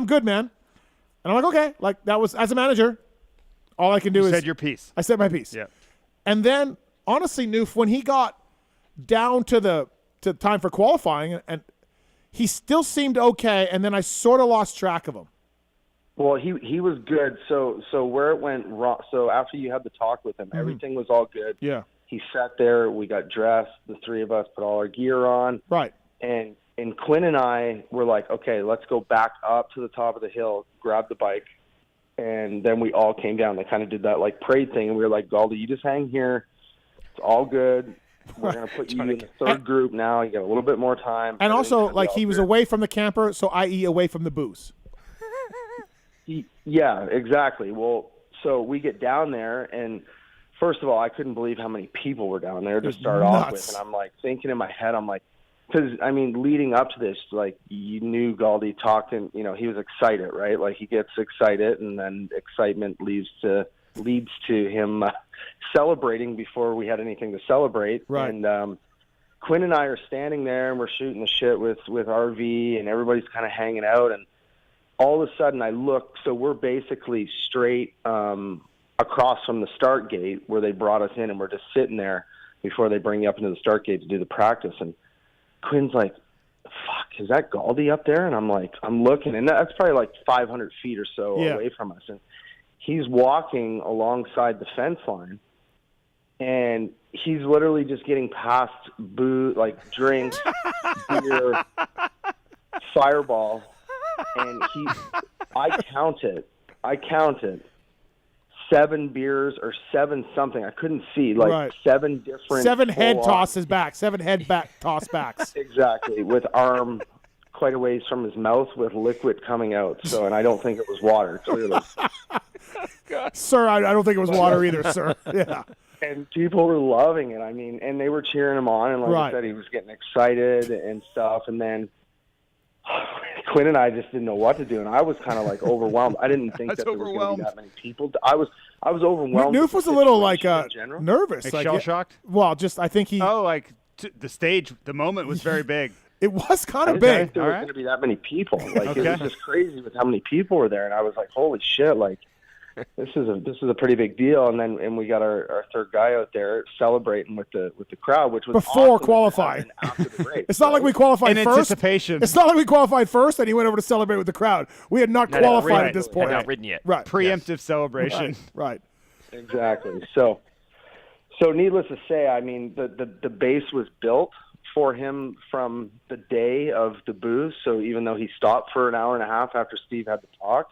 And I'm like, "Okay." Like that was, as a manager, all I can do is said your piece. I said my piece. Yeah. And then, honestly, Newf, when he got down to time for qualifying, and he still seemed okay, and then I sort of lost track of him. Well, he was good. So where it went wrong, so after you had the talk with him, everything was all good. Yeah. He sat there, we got dressed, the three of us put all our gear on. Right. And Quinn and I were like, okay, let's go back up to the top of the hill, grab the bike, and then we all came down. They kind of did that like parade thing, and we were like, "Gauldy, you just hang here. It's all good. We're going to put you in the third group now. You got a little bit more time." And also, like, he was away from the camper, so i.e. away from the booze. Yeah, exactly. Well, so we get down there, and first of all, I couldn't believe how many people were down there to start off with. And I'm like thinking in my head, I'm like, because, I mean, leading up to this, like, you knew Gauldy talking, he was excited, right? Like, he gets excited, and then excitement leads to him celebrating before we had anything to celebrate. Right. And Quinn and I are standing there, and we're shooting the shit with RV, and everybody's kind of hanging out. And all of a sudden I look, so we're basically straight across from the start gate where they brought us in, and we're just sitting there before they bring you up into the start gate to do the practice. And Quinn's like, "Fuck, is that Gauldy up there?" And I'm like, I'm looking, and that's probably like 500 feet or so away from us. And he's walking alongside the fence line, and he's literally just getting past booze, like drinks, beer, Fireball, and I counted 7 beers or 7 something. I couldn't see, like 7 different. 7 head tosses back, 7 head back toss backs. Exactly, with arm quite a ways from his mouth with liquid coming out. So, and I don't think it was water, clearly. Sir, I don't think it was water either, sir. Yeah. And people were loving it. I mean, and they were cheering him on. And like I said, he was getting excited and stuff. And then Quinn and I just didn't know what to do. And I was kind of like overwhelmed. I didn't think that there was going to be that many people. I was overwhelmed. Newf was a little like nervous. Like shell-shocked? Well, just I think he. Oh, like the stage, the moment was very big. It was kind of I didn't big. think there was going to be that many people. Like it was just crazy with how many people were there. And I was like, holy shit, like. This is a pretty big deal, and we got our third guy out there celebrating with the crowd, which was before awesome qualifying. After the race, It's not like we qualified in first. Anticipation. It's not like we qualified first, and he went over to celebrate with the crowd. We had not qualified at this point. Had not ridden yet. Right. Preemptive celebration. Right. Exactly. So needless to say, I mean the base was built for him from the day of the booze. So even though he stopped for an hour and a half after Steve had the talk.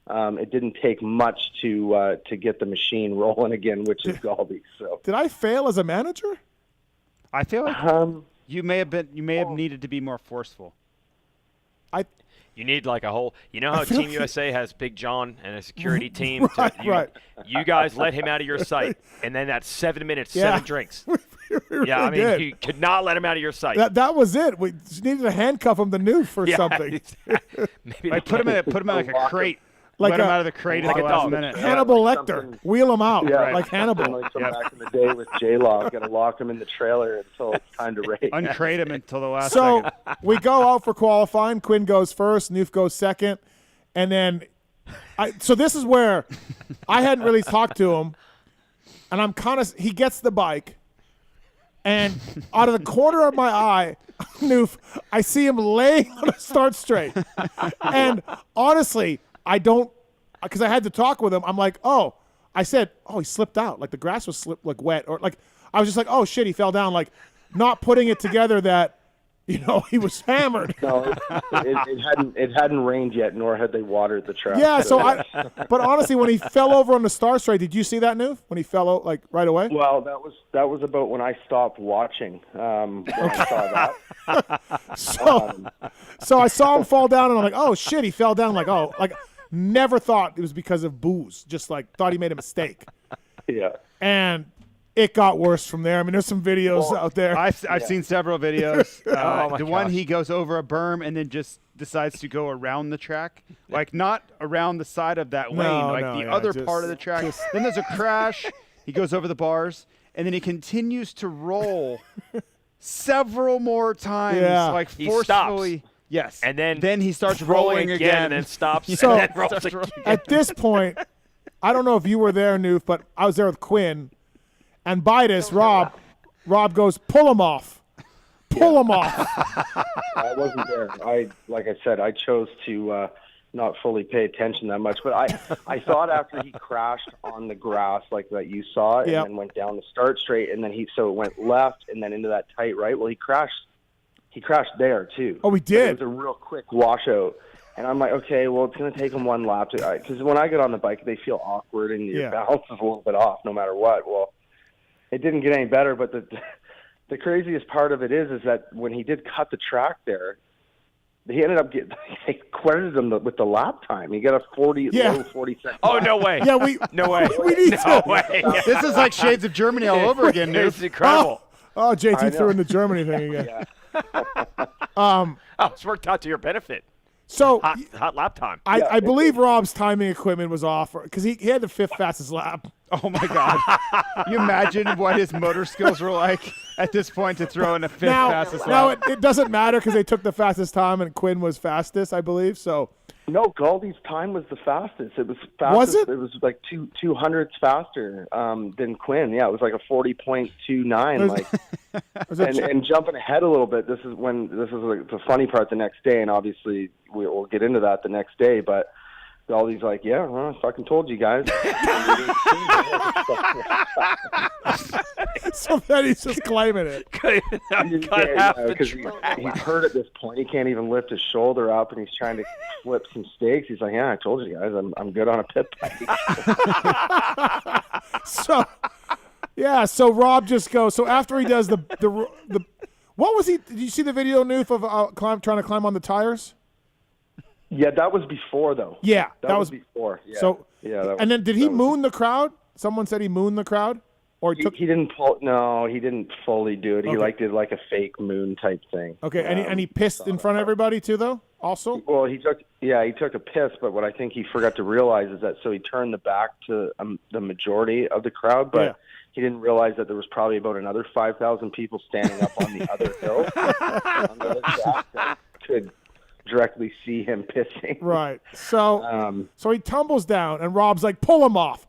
It didn't take much to get the machine rolling again, which is Gauldy. So did I fail as a manager? I feel like you may have needed to be more forceful. You need like a whole. You know how Team USA has Big John and a security team. Right. You guys let him out of your sight, and then that's 7 minutes, 7 drinks. Really I mean, did. you could not let him out of your sight. That was it. We just needed to handcuff him to Newf or something. Maybe like put him in like a crate. Like let him out of the crate at the last minute. Hannibal Lecter. Wheel him out like Hannibal. Like back in the day with J-Law, got to lock him in the trailer until it's time to race. Uncrate him until the last So second. we go out for qualifying. Quinn goes first. Newf goes second. And then so this is where I hadn't really talked to him. And he gets the bike. And out of the corner of my eye, Newf, I see him laying on a start straight. And honestly, I don't, because I had to talk with him. I'm like, I said, he slipped out. Like the grass was wet. Or like, I was just like, oh shit, he fell down. Like not putting it together that, he was hammered. No, it hadn't rained yet, nor had they watered the track. Yeah, but honestly, when he fell over on the Star Straight, did you see that, Newf? When he fell out like right away? Well, that was about when I stopped watching. When I saw that. So I saw him fall down, and I'm like, oh shit, he fell down. Like never thought it was because of booze. Just like thought he made a mistake. Yeah. And it got worse from there. I mean, there's some videos out there. I've seen several videos. Oh, the one he goes over a berm and then just decides to go around the track, like not around the side of that lane, the other part of the track. Then there's a crash. He goes over the bars, and then he continues to roll several more times, like He forcefully. stops. Yes, And then he starts rolling again, and then stops. So and then rolls again. at this point, I don't know if you were there, Newf, but I was there with Quinn. And by this, Rob goes, pull him off. Pull him off. I wasn't there. Like I said, I chose to not fully pay attention that much. But I thought after he crashed on the grass like that you saw, and then went down the start straight, and then so it went left and then into that tight right. Well, he crashed there too. Oh, he did. It was a real quick washout. And I'm like, okay, well, it's going to take him one lap. Because when I get on the bike, they feel awkward and your balance is a little bit off no matter what. Well, it didn't get any better, but the craziest part of it is that when he did cut the track there, he ended up they credited him with the lap time. He got a low 40 second. Oh, no way. Yeah, no way. We need no to. way. This is like Shades of Germany all over again, Newf. It's incredible. Oh, JT threw in the Germany thing again. It's worked out to your benefit. So hot lap time. I believe Rob's timing equipment was off because he had the 5th fastest lap. Oh my God! You imagine what his motor skills were like at this point to throw in a 5th fastest lap. Now it doesn't matter because they took the fastest time and Quinn was fastest, I believe. So no, Gauldy's time was the fastest. It was fastest. Was it? It was like 200ths faster than Quinn. Yeah, it was like a 40.29. Like, and jumping ahead a little bit. This is like the funny part. The next day, and obviously we'll get into that the next day. But Gauldy's like, yeah, well, I fucking told you guys. So then he's just claiming it. Because he's hurt at this point. He can't even lift his shoulder up, and he's trying to flip some steaks. He's like, yeah, I told you guys, I'm good on a pit bike. So Rob just goes. So after he does the what was he? Did you see the video, Newf, of trying to climb on the tires? Yeah, that was before, though. Yeah, that was before. Yeah. So and then did he moon the crowd? Someone said he mooned the crowd, or he didn't pull. No, he didn't fully do it. He did like a fake moon type thing. Okay, and he pissed in front of everybody too, though. Also, well, he took a piss, but what I think he forgot to realize is that he turned the back to the majority of the crowd, but he didn't realize that there was probably about another 5,000 people standing up on the other hill on the other track that could directly see him pissing. Right. So so he tumbles down, and Rob's like, pull him off.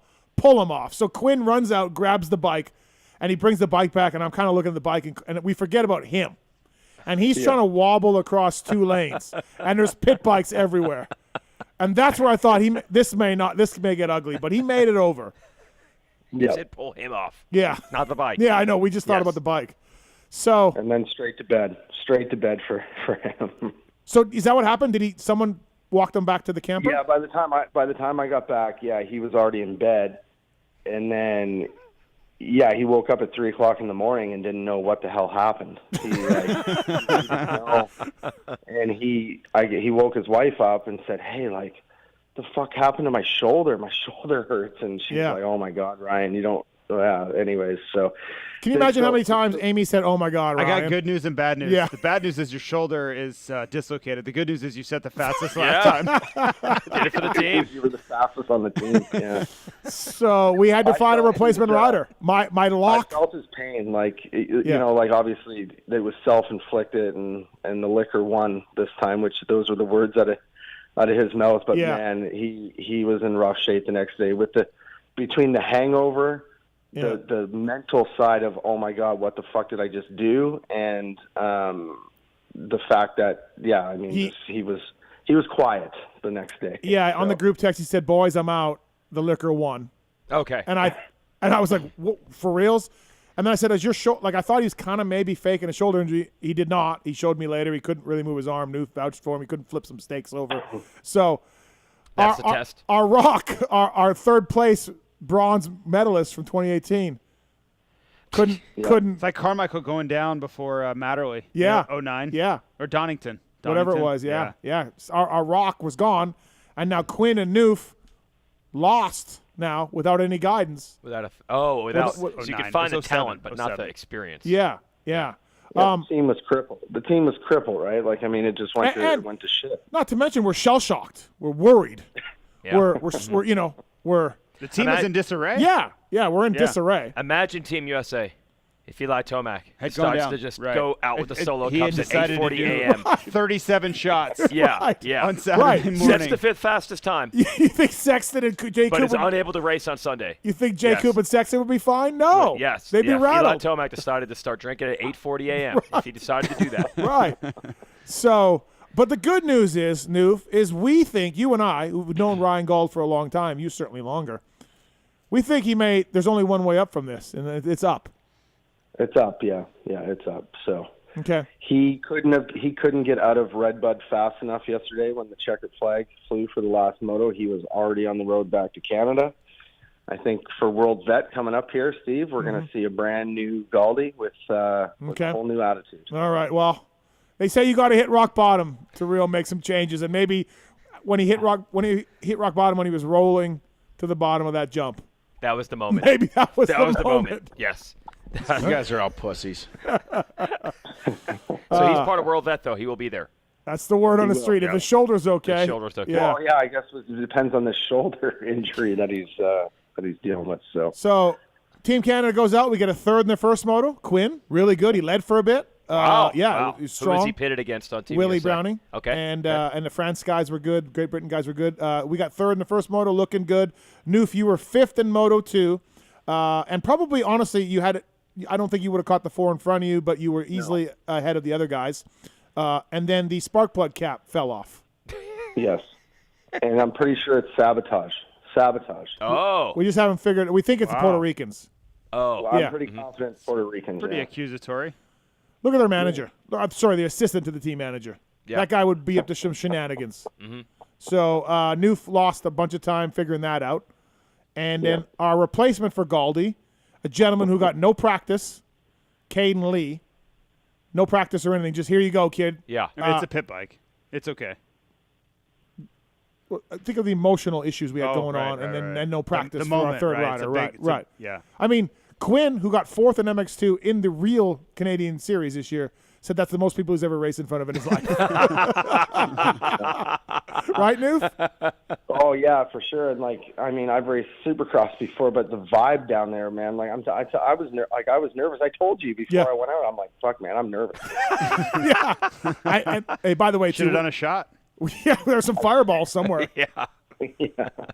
So Quinn runs out, grabs the bike, and he brings the bike back, and I'm kind of looking at the bike, and we forget about him. And he's trying to wobble across 2 lanes, and there's pit bikes everywhere. And that's where I thought this may get ugly, but he made it over. You said pull him off. Yeah. Not the bike. Yeah, I know. We just thought about the bike. So and then straight to bed for him. So is that what happened? Did someone walked him back to the camper? Yeah, by the time I got back, he was already in bed. And then he woke up at 3:00 in the morning and didn't know what the hell happened. He didn't know. And he woke his wife up and said, "Hey, like, the fuck happened to my shoulder? My shoulder hurts." And she's like, "Oh my God, Ryan, you don't." Anyways, so can you imagine how many times Amy said, "Oh my God, Ryan"? I got good news and bad news. Yeah. The bad news is your shoulder is dislocated. The good news is you set the fastest last time. Did it for the team. You were the fastest on the team. Yeah. So we had to find a replacement rider. My lock. I felt his pain. Like you know, like obviously it was self-inflicted, and the liquor won this time. Which those were the words out of his mouth. But man, he was in rough shape the next day between the hangover. The mental side of, oh my God, what the fuck did I just do? And the fact that he was quiet the next day. Yeah, on the group text he said, "Boys, I'm out. The liquor won." Okay. And I was like, for reals? And then I said, "Is your shoulder?" Like I thought he was kind of maybe faking a shoulder injury. He did not. He showed me later he couldn't really move his arm. Newf vouched for him. He couldn't flip some steaks over. So that's the test. Our rock, our third place bronze medalist from 2018 couldn't. It's like Carmichael going down before Matterley. Yeah. 09. Yeah. Or Donington. Whatever it was. Yeah. Our rock was gone, and now Quinn and Newf lost now without any guidance. So you can find the talent, but not the experience. Yeah. The team was crippled. The team was crippled, right? Like, I mean, it just went to shit. Not to mention, we're shell shocked. We're worried. We're the team is in disarray. Yeah, we're in disarray. Imagine Team USA if Eli Tomac decides to just go out with the solo he cups at 8:40 a.m. 37 shots. Yeah. On Saturday morning. Sets the 5th fastest time. You think Sexton and Jay but Cooper... is unable to race on Sunday. You think Jay Cooper and Sexton would be fine? No. Yes. They'd be rattled. Eli Tomac decided to start drinking at 8:40 a.m. if he decided to do that. Right. So... But the good news is, Newf, is we think, you and I, who've known Ryan Gauld for a long time, you certainly longer, we think there's only one way up from this, and it's up. It's up, yeah. Yeah, it's up. So okay. He couldn't get out of Redbud fast enough yesterday when the checkered flag flew for the last moto. He was already on the road back to Canada. I think for World Vet coming up here, Steve, we're going to see a brand new Gauldy with a whole new attitude. All right, well, they say you got to hit rock bottom to make some changes, and maybe when he hit rock bottom when he was rolling to the bottom of that jump. That was the moment. Maybe that was the the moment. Yes. You guys are all pussies. So he's part of World Vet, though. He will be there. That's the word on the street. If his shoulder's okay. His shoulder's okay. Yeah. Well, yeah, I guess it depends on the shoulder injury that he's dealing with. So Team Canada goes out. We get a third in their first moto. Quinn, really good. He led for a bit. Wow. He's strong. Who was he pitted against on Team Willie USA? Browning. Okay. And the France guys were good. Great Britain guys were good. We got third in the first moto, looking good. Newf, you were fifth in Moto 2. And probably, honestly, you had I don't think you would have caught the 4 in front of you, but you were easily ahead of the other guys. And then the spark plug cap fell off. Yes. And I'm pretty sure it's sabotage. Oh. We just haven't figured. We think it's the Puerto Ricans. Oh. Well, I'm pretty confident it's Puerto Ricans. Pretty yeah. accusatory. Look at their manager. I'm sorry, the assistant to the team manager. Yeah. That guy would be up to some shenanigans. Mm-hmm. So Newf lost a bunch of time figuring that out. And then our replacement for Gauldy, a gentleman who got no practice, Caden Lee. No practice or anything. Just here you go, kid. Yeah. I mean, it's a pit bike. It's okay. Think of the emotional issues we had going on, and then no practice for our third rider. Right. Yeah. I mean, Quinn, who got fourth in MX2 in the real Canadian series this year, said that's the most people he's ever raced in front of in his life. Right, Newf? Oh yeah, for sure. And like, I mean, I've raced Supercross before, but the vibe down there, man. Like, I was nervous. I told you before I went out. I'm like, fuck, man, I'm nervous. Yeah. Hey, by the way, should have done a shot. Yeah, there's some fireballs somewhere. Yeah.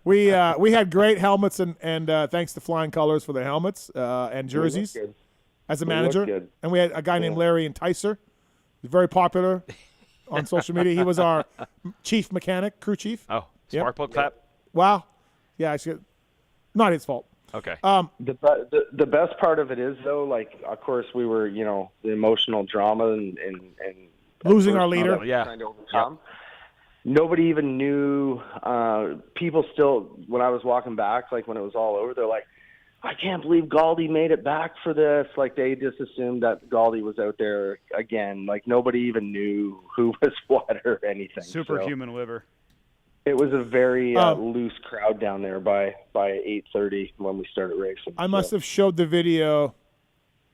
We had great helmets and thanks to Flying Colors for the helmets and jerseys as a manager. And we had a guy named Larry Enticer. He's very popular on social media. He was our chief mechanic, crew chief. Oh, spark plug clap. Wow. Yeah, not his fault. Okay. The best part of it is though, like, of course we were, the emotional drama and losing our leader. Trying to overcome. Nobody even knew. People still, when I was walking back, like when it was all over, they're like, I can't believe Gauldy made it back for this. Like, they just assumed that Gauldy was out there again. Like, nobody even knew who was what or anything. Superhuman liver. It was a very loose crowd down there by 8:30 when we started racing. I must have showed the video.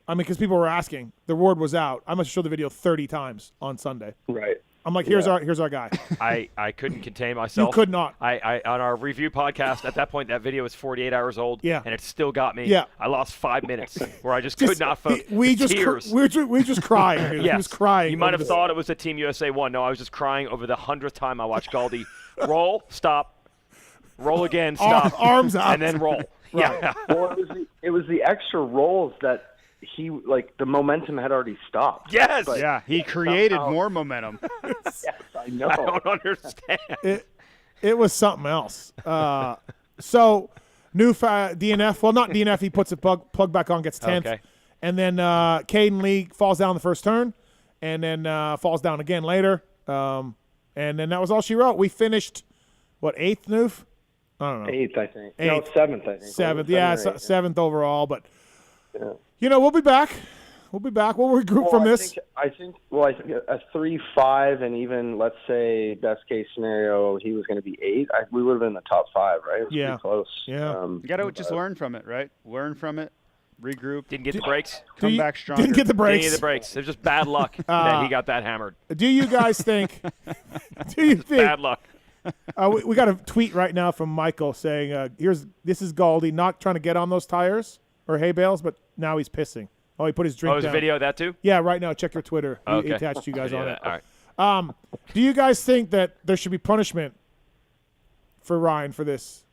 I mean, because people were asking. The word was out. I must have showed the video 30 times on Sunday. Right. I'm like, here's our guy. I couldn't contain myself. You could not. I on our review podcast, at that point, that video was 48 hours old. Yeah. And it still got me. Yeah. I lost 5 minutes where I just could not focus. We just tears. we just crying. Yes. He was crying. You might have thought it was a Team USA 1. No, I was just crying over the 100th time I watched Gauldy roll, stop, roll again, stop. Arms out. And then roll. Yeah. Well, it was the extra rolls that the momentum had already stopped. Yes. Yeah, he created more momentum. Yes, I know. I don't understand. It was something else. So, Newf DNF. Well, not DNF. He puts a plug back on, gets 10th. Okay. And then Caden Lee falls down the first turn, and then falls down again later. And then that was all she wrote. We finished, 8th, Newf? I don't know. 8th, I think. 8th. No, 7th, I think. 7th, yeah, 7th overall. But, we'll be back. We'll regroup from this. I think a 3-5, and even, let's say, best case scenario, he was going to be 8. We would have been in the top 5, right? It was pretty close. Yeah. You got to just learn from it, right? Learn from it. Regroup. Didn't get the breaks. Come back stronger. Didn't get the breaks. It was just bad luck that he got that hammered. Do you guys think? Bad luck. We got a tweet right now from Michael saying, this is Gauldy not trying to get on those tires or hay bales, but now he's pissing. Oh, he put his drink down. There's a video of that too? Yeah, right now. Check your Twitter. Okay. He attached you guys on it. All right. Do you guys think that there should be punishment for Ryan for this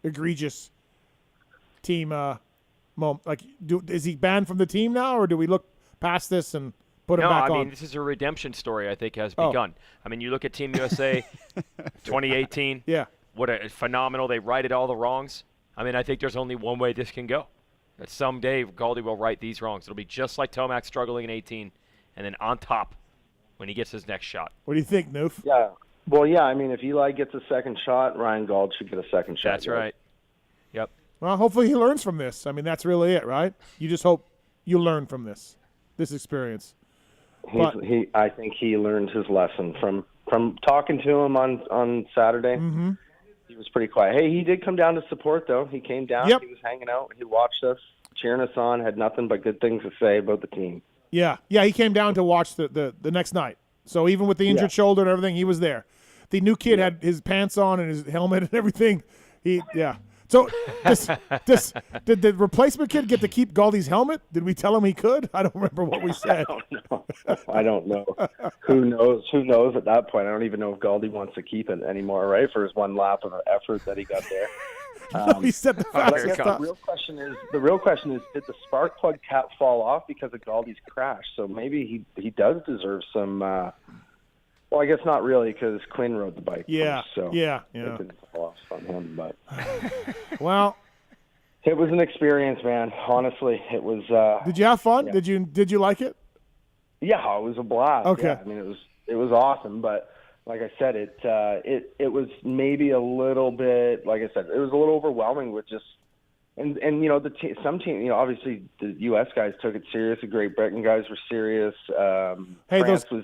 egregious team moment? Like, is he banned from the team now, or do we look past this and put him back on? No, I mean, this is a redemption story I think has begun. I mean, you look at Team USA 2018. Yeah. What a phenomenal. They righted all the wrongs. I mean, I think there's only one way this can go. That someday Gauldy will right these wrongs. It'll be just like Tomac struggling in 18, and then on top when he gets his next shot. What do you think, Newf? Yeah. Well, yeah, I mean, if Eli gets a second shot, Ryan Gauld should get a second shot. That's right. Yep. Well, hopefully he learns from this. I mean, that's really it, right? You just hope you learn from this experience. I think he learned his lesson from talking to him on Saturday. Mm-hmm. He was pretty quiet. Hey, he did come down to support, though. He came down. Yep. He was hanging out. He watched us, cheering us on, had nothing but good things to say about the team. Yeah. He came down to watch the next night. So even with the injured shoulder and everything, he was there. The new kid had his pants on and his helmet and everything. So did the replacement kid get to keep Gauldy's helmet? Did we tell him he could? I don't remember what we said. I don't know. Who knows? Who knows at that point? I don't even know if Gauldy wants to keep it anymore, right? For his one lap of effort that he got there. He said the fastest the real question is, did the spark plug cap fall off because of Gauldy's crash? So maybe he does deserve some Well, I guess not really because Quinn rode the bike. Yeah, first, so yeah. it didn't fall off on him, but well, it was an experience, man. Honestly, it was. Did you have fun? Yeah. Did you like it? Yeah, it was a blast. Okay. Yeah, I mean, it was awesome, but like I said, it was maybe a little bit. Like I said, it was a little overwhelming with just. And you know some team, you know, obviously the U.S. guys took it serious. The Great Britain guys were serious. Hey, France was,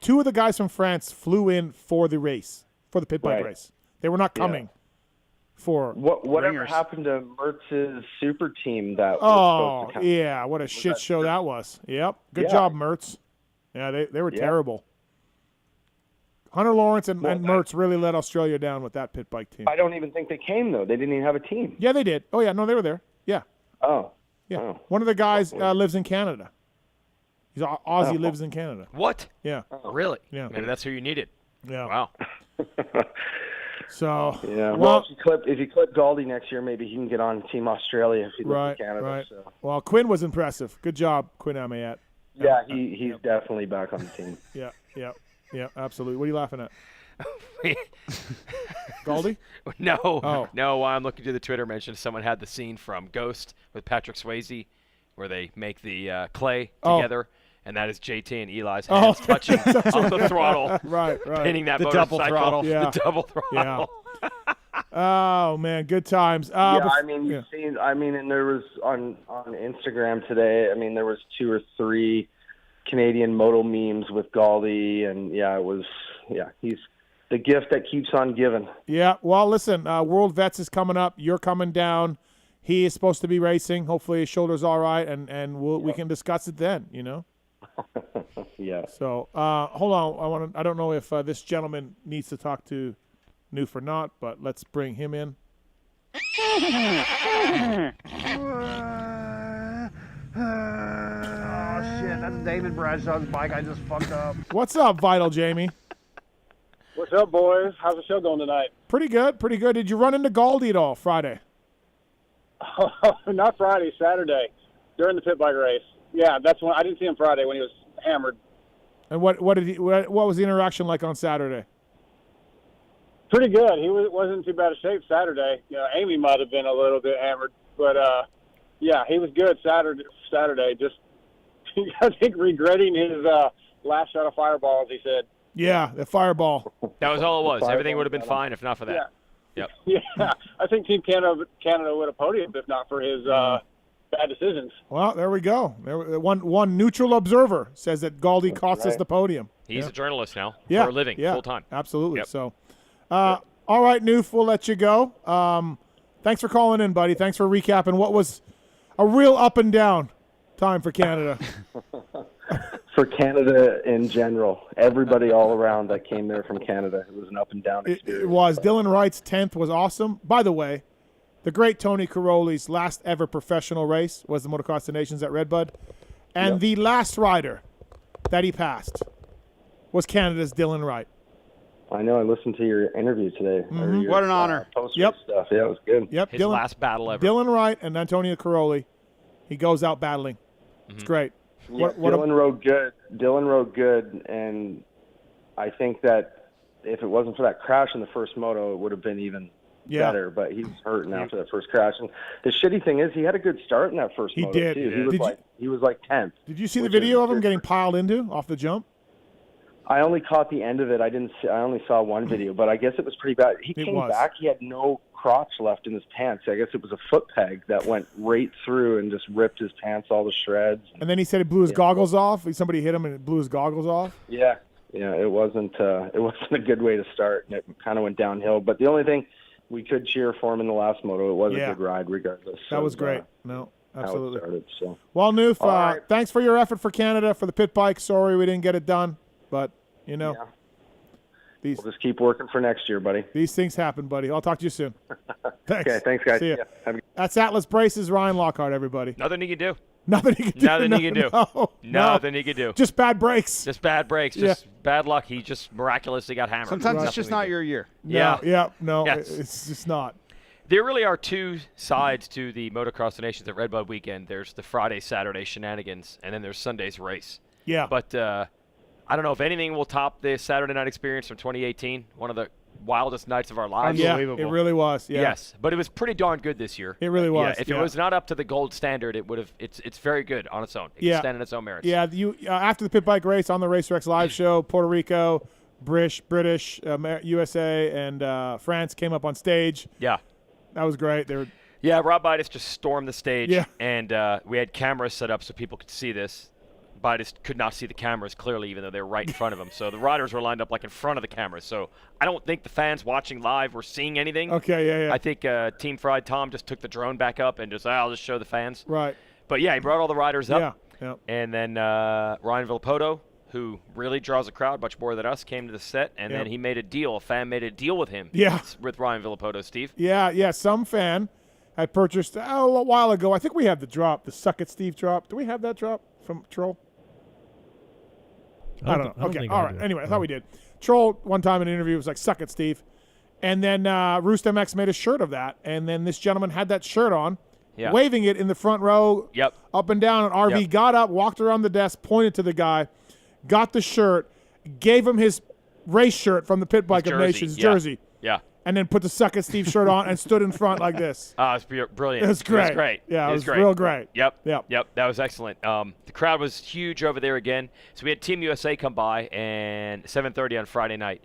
two of the guys from France flew in for the race, for the pit bike race. They were not coming for whatever ringers. happened to Mertz's super team that was supposed to come. Yeah, what a shit show that was. Yep, good Yeah. job, Mertz. Yeah, they were terrible. Hunter Lawrence and Mertz really let Australia down with that pit bike team. I don't even think they came though. They didn't even have a team. Yeah, they did. Oh yeah, no, they were there. Yeah. Oh. Yeah. Oh. One of the guys lives in Canada. He's Aussie, lives in Canada. What? Yeah. Really? Yeah. Maybe that's who you needed. Yeah. Wow. So. Yeah. Well, if you clip Gauldy next year, maybe he can get on Team Australia if he lives in Canada. Right. So. Well, Quinn was impressive. Good job, Quinn Amayat. Yeah, he's definitely back on the team. Yeah, absolutely. What are you laughing at? Gauldy? No. Oh. No, while I'm looking through the Twitter mention, someone had the scene from Ghost with Patrick Swayze where they make the clay together, and that is JT and Eli's hands touching on the throttle. Right. Pinning that The motorcycle. double throttle. Yeah. The double throttle. Yeah. Oh, man, good times. I mean, you've seen. I mean, and there was on Instagram today. I mean, there was 2 or 3 Canadian moto memes with Gauldy, and he's the gift that keeps on giving. Yeah, well, listen, World Vets is coming up. You're coming down. He is supposed to be racing. Hopefully his shoulder's all right, and we can discuss it then, you know? Yeah. So, hold on. I don't know if this gentleman needs to talk to Newf or not, but let's bring him in. Oh, shit, that's David Bradshaw's bike. I just fucked up. What's up, Vital Jamie? What's up, boys? How's the show going tonight? Pretty good, pretty good. Did you run into Gauldy at all Friday? Not Friday, Saturday, during the pit bike race. Yeah, that's when I didn't see him Friday when he was hammered. And what was the interaction like on Saturday? Pretty good. He wasn't in too bad a shape Saturday. You know, Amy might have been a little bit hammered, but yeah, he was good Saturday. Just I think regretting his last shot of Fireball, as he said. Yeah, the Fireball. That was all it was. Everything would have been fine if not for that. Yeah. Yep. Yeah, I think Team Canada would have podiumed if not for his bad decisions. Well, there we go. One neutral observer says that Gauldy cost us the podium. He's a journalist now for a living, full time. Absolutely. Yep. So, all right, Newf, we'll let you go. Thanks for calling in, buddy. Thanks for recapping what was a real up and down time for Canada. For Canada in general, everybody all around that came there from Canada, it was an up and down experience. It was. Dylan Wright's 10th was awesome. By the way, the great Tony Caroli's last ever professional race was the Motocross of the Nations at Redbud. And the last rider that he passed was Canada's Dylan Wright. I know. I listened to your interview today. Mhm. What an honor. Post-race stuff. Yeah, it was good. Yep. His last battle ever. Dylan Wright and Antonio Caroli. He goes out battling. It's great. Yeah, Dylan rode good. Dylan rode good, and I think that if it wasn't for that crash in the first moto, it would have been even better. But he's hurt now after that first crash. And the shitty thing is, he had a good start in that first moto did. too. Yeah. He was like 10th. Did you see the video of him getting piled into off the jump? I only caught the end of it. I only saw one video, but I guess it was pretty bad. He came back. He had no crotch left in his pants. I guess it was a foot peg that went right through and just ripped his pants all to shreds. And then he said he blew his goggles off. Somebody hit him and it blew his goggles off. Yeah. It wasn't a good way to start, and it kind of went downhill. But the only thing, we could cheer for him in the last moto. It was a good ride, regardless. That was great. No, absolutely. How it started, so. Well, Newf, All right. thanks for your effort for Canada for the pit bike. Sorry we didn't get it done, but we'll just keep working for next year, buddy. These things happen, buddy. I'll talk to you soon. Thanks. Okay, thanks, guys. See ya. Yeah, have a good- That's Atlas Braces, Ryan Lockhart, everybody. Nothing he can do. Nothing he can do. Nothing he can do. No. Nothing he can do. Just bad breaks. Just bad breaks. Just bad luck. He just miraculously got hammered. Sometimes it's Nothing just he can not do. your year. No, Yes. it's just not. There really are two sides to the Motocross of the Nations at Redbud weekend. There's the Friday, Saturday shenanigans, and then there's Sunday's race. Yeah. But I don't know if anything will top the Saturday night experience from 2018. One of the wildest nights of our lives. Yeah, it really was. Yeah. Yes, but it was pretty darn good this year. It really was. Yeah, if it was not up to the gold standard, it would have. It's very good on its own. It can stand on its own merits. Yeah, after the pit bike race on the RacerX live show, Puerto Rico, British, USA, and France came up on stage. Yeah, that was great. They were. Yeah, Rob Bidas just stormed the stage. Yeah. And we had cameras set up so people could see this. Bidas could not see the cameras clearly, even though they were right in front of him. So the riders were lined up like in front of the cameras. So I don't think the fans watching live were seeing anything. Okay, yeah. I think Team Fried Tom just took the drone back up and just, I'll just show the fans. Right. But yeah, he brought all the riders up. Yeah. And then Ryan Villapoto, who really draws a crowd much more than us, came to the set. And then he made a deal. A fan made a deal with him. Yeah. With Ryan Villapoto, Steve. Yeah. Some fan had purchased a while ago. I think we have the drop, the Suck It Steve drop. Do we have that drop from Troll? I don't know. Okay, all right. Anyway, I thought we did. Troll one time in an interview was like, "Suck it, Steve," and then Roczen MX made a shirt of that, and then this gentleman had that shirt on, waving it in the front row, up and down. And RV got up, walked around the desk, pointed to the guy, got the shirt, gave him his race shirt from the Pit Bike of Nations jersey. Yeah. And then put the Suck It Steve shirt on and stood in front like this. Oh, it's brilliant. It was great. It was great. Yeah, it was great. real great. Yep. That was excellent. The crowd was huge over there again. So we had Team USA come by and 7:30 on Friday night.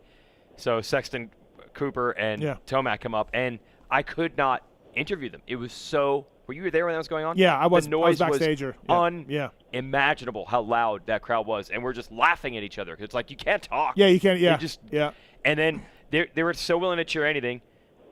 So Sexton, Cooper, and Tomac come up, and I could not interview them. It was so. Were you there when that was going on? Yeah, I was. The noise I was backstage. unimaginable how loud that crowd was, and we're just laughing at each other. It's like you can't talk. Yeah, you can't. Yeah. And then they were so willing to cheer anything.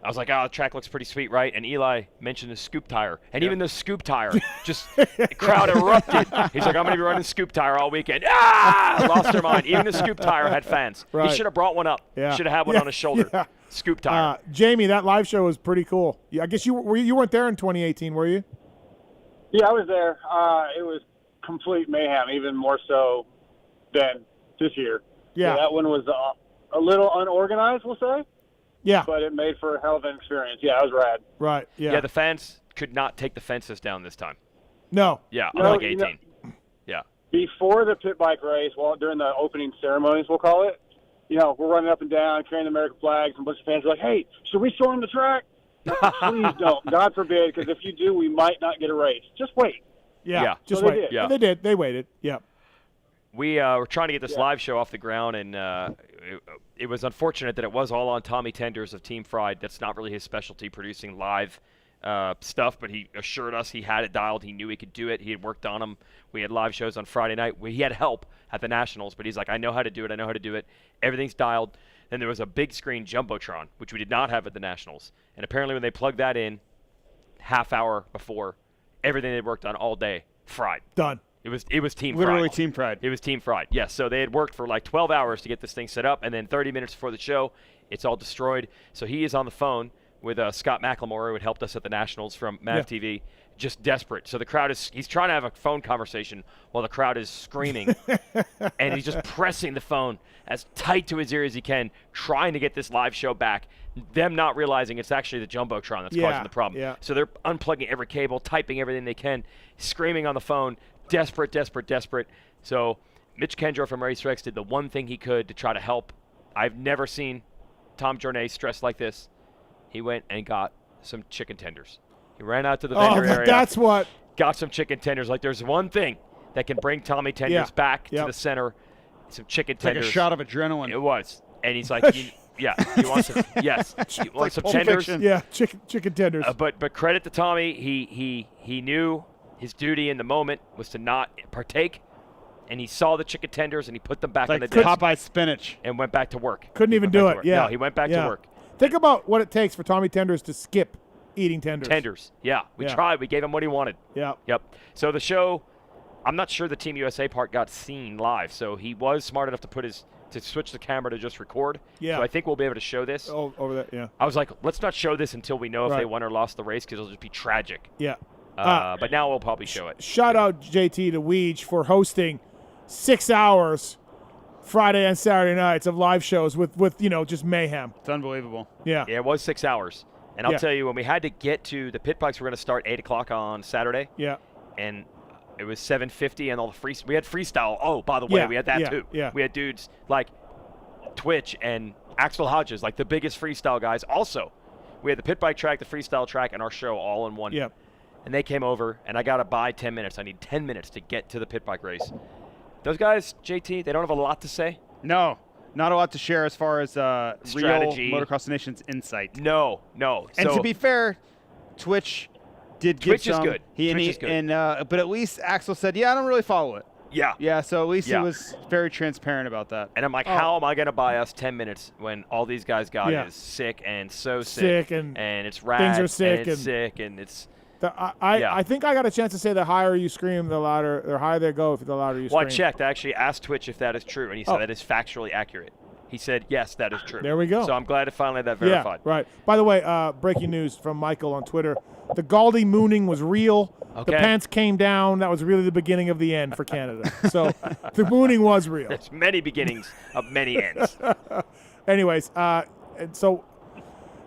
I was like, the track looks pretty sweet, right? And Eli mentioned the scoop tire. And even the scoop tire, just the crowd erupted. He's like, I'm going to be running scoop tire all weekend. Lost their mind. Even the scoop tire had fans. Right. He should have brought one up. Yeah. Should have had one on his shoulder. Yeah. Scoop tire. Jamie, that live show was pretty cool. I guess you weren't there in 2018, were you? Yeah, I was there. It was complete mayhem, even more so than this year. Yeah. So that one was a little unorganized, we'll say. Yeah. But it made for a hell of an experience. Yeah, it was rad. Right, yeah. Yeah, the fans could not take the fences down this time. No. Yeah, No, unlike you 18. know, Yeah. Before the pit bike race, during the opening ceremonies, we'll call it, we're running up and down, carrying the American flags, and a bunch of fans are like, hey, should we storm the track? No, please don't. God forbid, because if you do, we might not get a race. Just wait. Yeah. Just So wait. they did. Yeah. They did. They waited. Yeah. We were trying to get this live show off the ground, and it was unfortunate that it was all on Tommy Tenders of Team Fried. That's not really his specialty, producing live stuff, but he assured us he had it dialed. He knew he could do it. He had worked on them. We had live shows on Friday night. He had help at the Nationals, but he's like, I know how to do it. Everything's dialed. Then there was a big screen Jumbotron, which we did not have at the Nationals. And apparently when they plugged that in, half hour before, everything they'd worked on all day, fried. Done. It was Team Fried. Literally Team Fried. It was Team Fried. Yes. So they had worked for like 12 hours to get this thing set up, and then 30 minutes before the show, it's all destroyed. So he is on the phone with Scott McLemore, who had helped us at the Nationals from MAV TV, just desperate. So the crowd he's trying to have a phone conversation while the crowd is screaming, and he's just pressing the phone as tight to his ear as he can, trying to get this live show back. Them not realizing it's actually the Jumbotron that's causing the problem. Yeah. So they're unplugging every cable, typing everything they can, screaming on the phone, desperate. So Mitch Kendra from RaceX did the one thing he could to try to help. I've never seen Tom Journay stressed like this. He went and got some chicken tenders. He ran out to the vendor area. That's what. Got some chicken tenders. Like there's one thing that can bring Tommy Tenders back to the center. Some chicken tenders. Like a shot of adrenaline. It was. And he's like, you want some? Yes. You want some tenders? Fiction. Yeah, chicken tenders. But credit to Tommy. He knew his duty in the moment was to not partake, and he saw the chicken tenders and he put them back on the desk. Popeye spinach. And went back to work. Couldn't even do it. Yeah. No, he went back to work. Think about what it takes for Tommy Tenders to skip eating tenders. Yeah. We tried. We gave him what he wanted. Yeah. Yep. So the show, I'm not sure the Team USA part got seen live, so he was smart enough to switch the camera to just record. Yeah. So I think we'll be able to show this. Oh, over there, yeah. I was like, let's not show this until we know if Right. they won or lost the race, because it'll just be tragic. Yeah. But now we'll probably show it. Shout out JT to Weege for hosting 6 hours Friday and Saturday nights of live shows with just mayhem. It's unbelievable. Yeah. Yeah, it was 6 hours. And I'll tell you, when we had to get to the pit bikes, we're going to start 8 o'clock on Saturday. Yeah. And It was 750 and all the we had freestyle. Oh, by the way, we had that too. Yeah. We had dudes like Twitch and Axel Hodges, like the biggest freestyle guys. Also, we had the pit bike track, the freestyle track, and our show all in one. Yep. And they came over, and I got to buy 10 minutes. I need 10 minutes to get to the pit bike race. Those guys, JT, they don't have a lot to say. No, not a lot to share as far as strategy, real Motocross Nation's insight. No. And to be fair, Twitch did Twitch get some. is good. Twitch is good. But at least Axel said, "Yeah, I don't really follow it." Yeah. So at least he was very transparent about that. And I'm like, how am I going to buy us 10 minutes when all these guys got is sick and so sick and it's rad things are sick and it's sick and it's. I think I got a chance to say the higher you scream, the louder, or higher they go, if the louder you scream. Well, I checked. I actually asked Twitch if that is true, and he said that is factually accurate. He said, yes, that is true. There we go. So I'm glad to finally have that verified. Yeah, right. By the way, breaking news from Michael on Twitter. The Gauldy mooning was real. Okay. The pants came down. That was really the beginning of the end for Canada. So the mooning was real. There's many beginnings of many ends. Anyways, and so,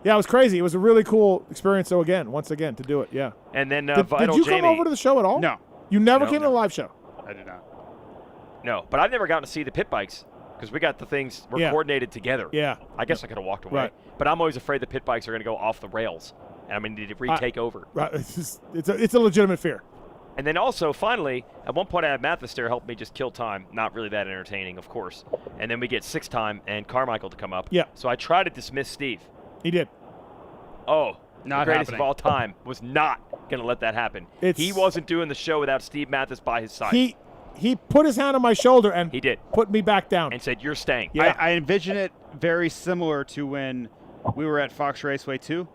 yeah, it was crazy. It was a really cool experience, once again, to do it, yeah. And then did Vital you Jamie. come over to the show at all? No. You never came to the live show? I did not. No, but I've never gotten to see the pit bikes because we got the things coordinated together. Yeah. I guess I could have walked away. Right. But I'm always afraid the pit bikes are going to go off the rails, and I'm going to need to retake over. Right. It's a legitimate fear. And then also, finally, at one point I had Mathis there help me just kill time. Not really that entertaining, of course. And then we get 6 time and Carmichael to come up. Yeah. So I tried to dismiss Steve. He did. Oh, not the greatest happening. of all time was not going to let that happen. He wasn't doing the show without Steve Mathis by his side. He put his hand on my shoulder and he did put me back down and said, "You're staying." Yeah. I envision it very similar to when we were at Fox Raceway 2.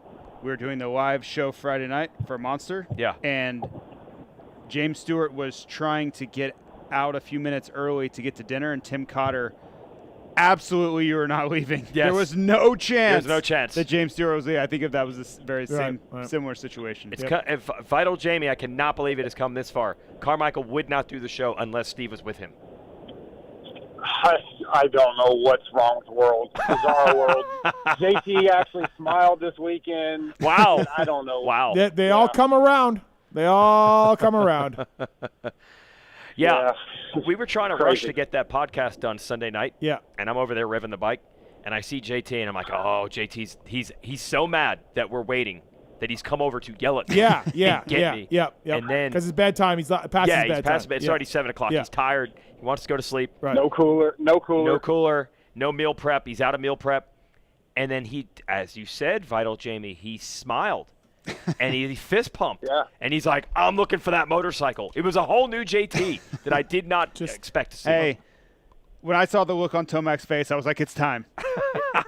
We were doing the live show Friday night for Monster. Yeah. And James Stewart was trying to get out a few minutes early to get to dinner, and Tim Cotter, absolutely, you are not leaving. Yes. There was no chance. There's no chance that James Stewart was leaving. I think if that was the very similar situation. It's Vital Jamie, I cannot believe it has come this far. Carmichael would not do the show unless Steve was with him. I don't know what's wrong with the world. Bizarre world. JT actually smiled this weekend. Wow. I don't know. Wow. They all come around. They all come around. Yeah. We were trying to rush to get that podcast done Sunday night. Yeah. And I'm over there revving the bike, and I see JT, and I'm like, oh, JT's he's so mad that we're waiting that he's come over to yell at me. Yeah. me. And then because it's bedtime, he's past his bedtime. He's past bed. It's already 7 o'clock. Yeah. He's tired. He wants to go to sleep. Right. No cooler. No meal prep. He's out of meal prep. And then he, as you said, Vital Jamie, he smiled. And he fist pumped. Yeah. And he's like, I'm looking for that motorcycle. It was a whole new JT that I did not expect to see. Hey, when I saw the look on Tomac's face, I was like, it's time.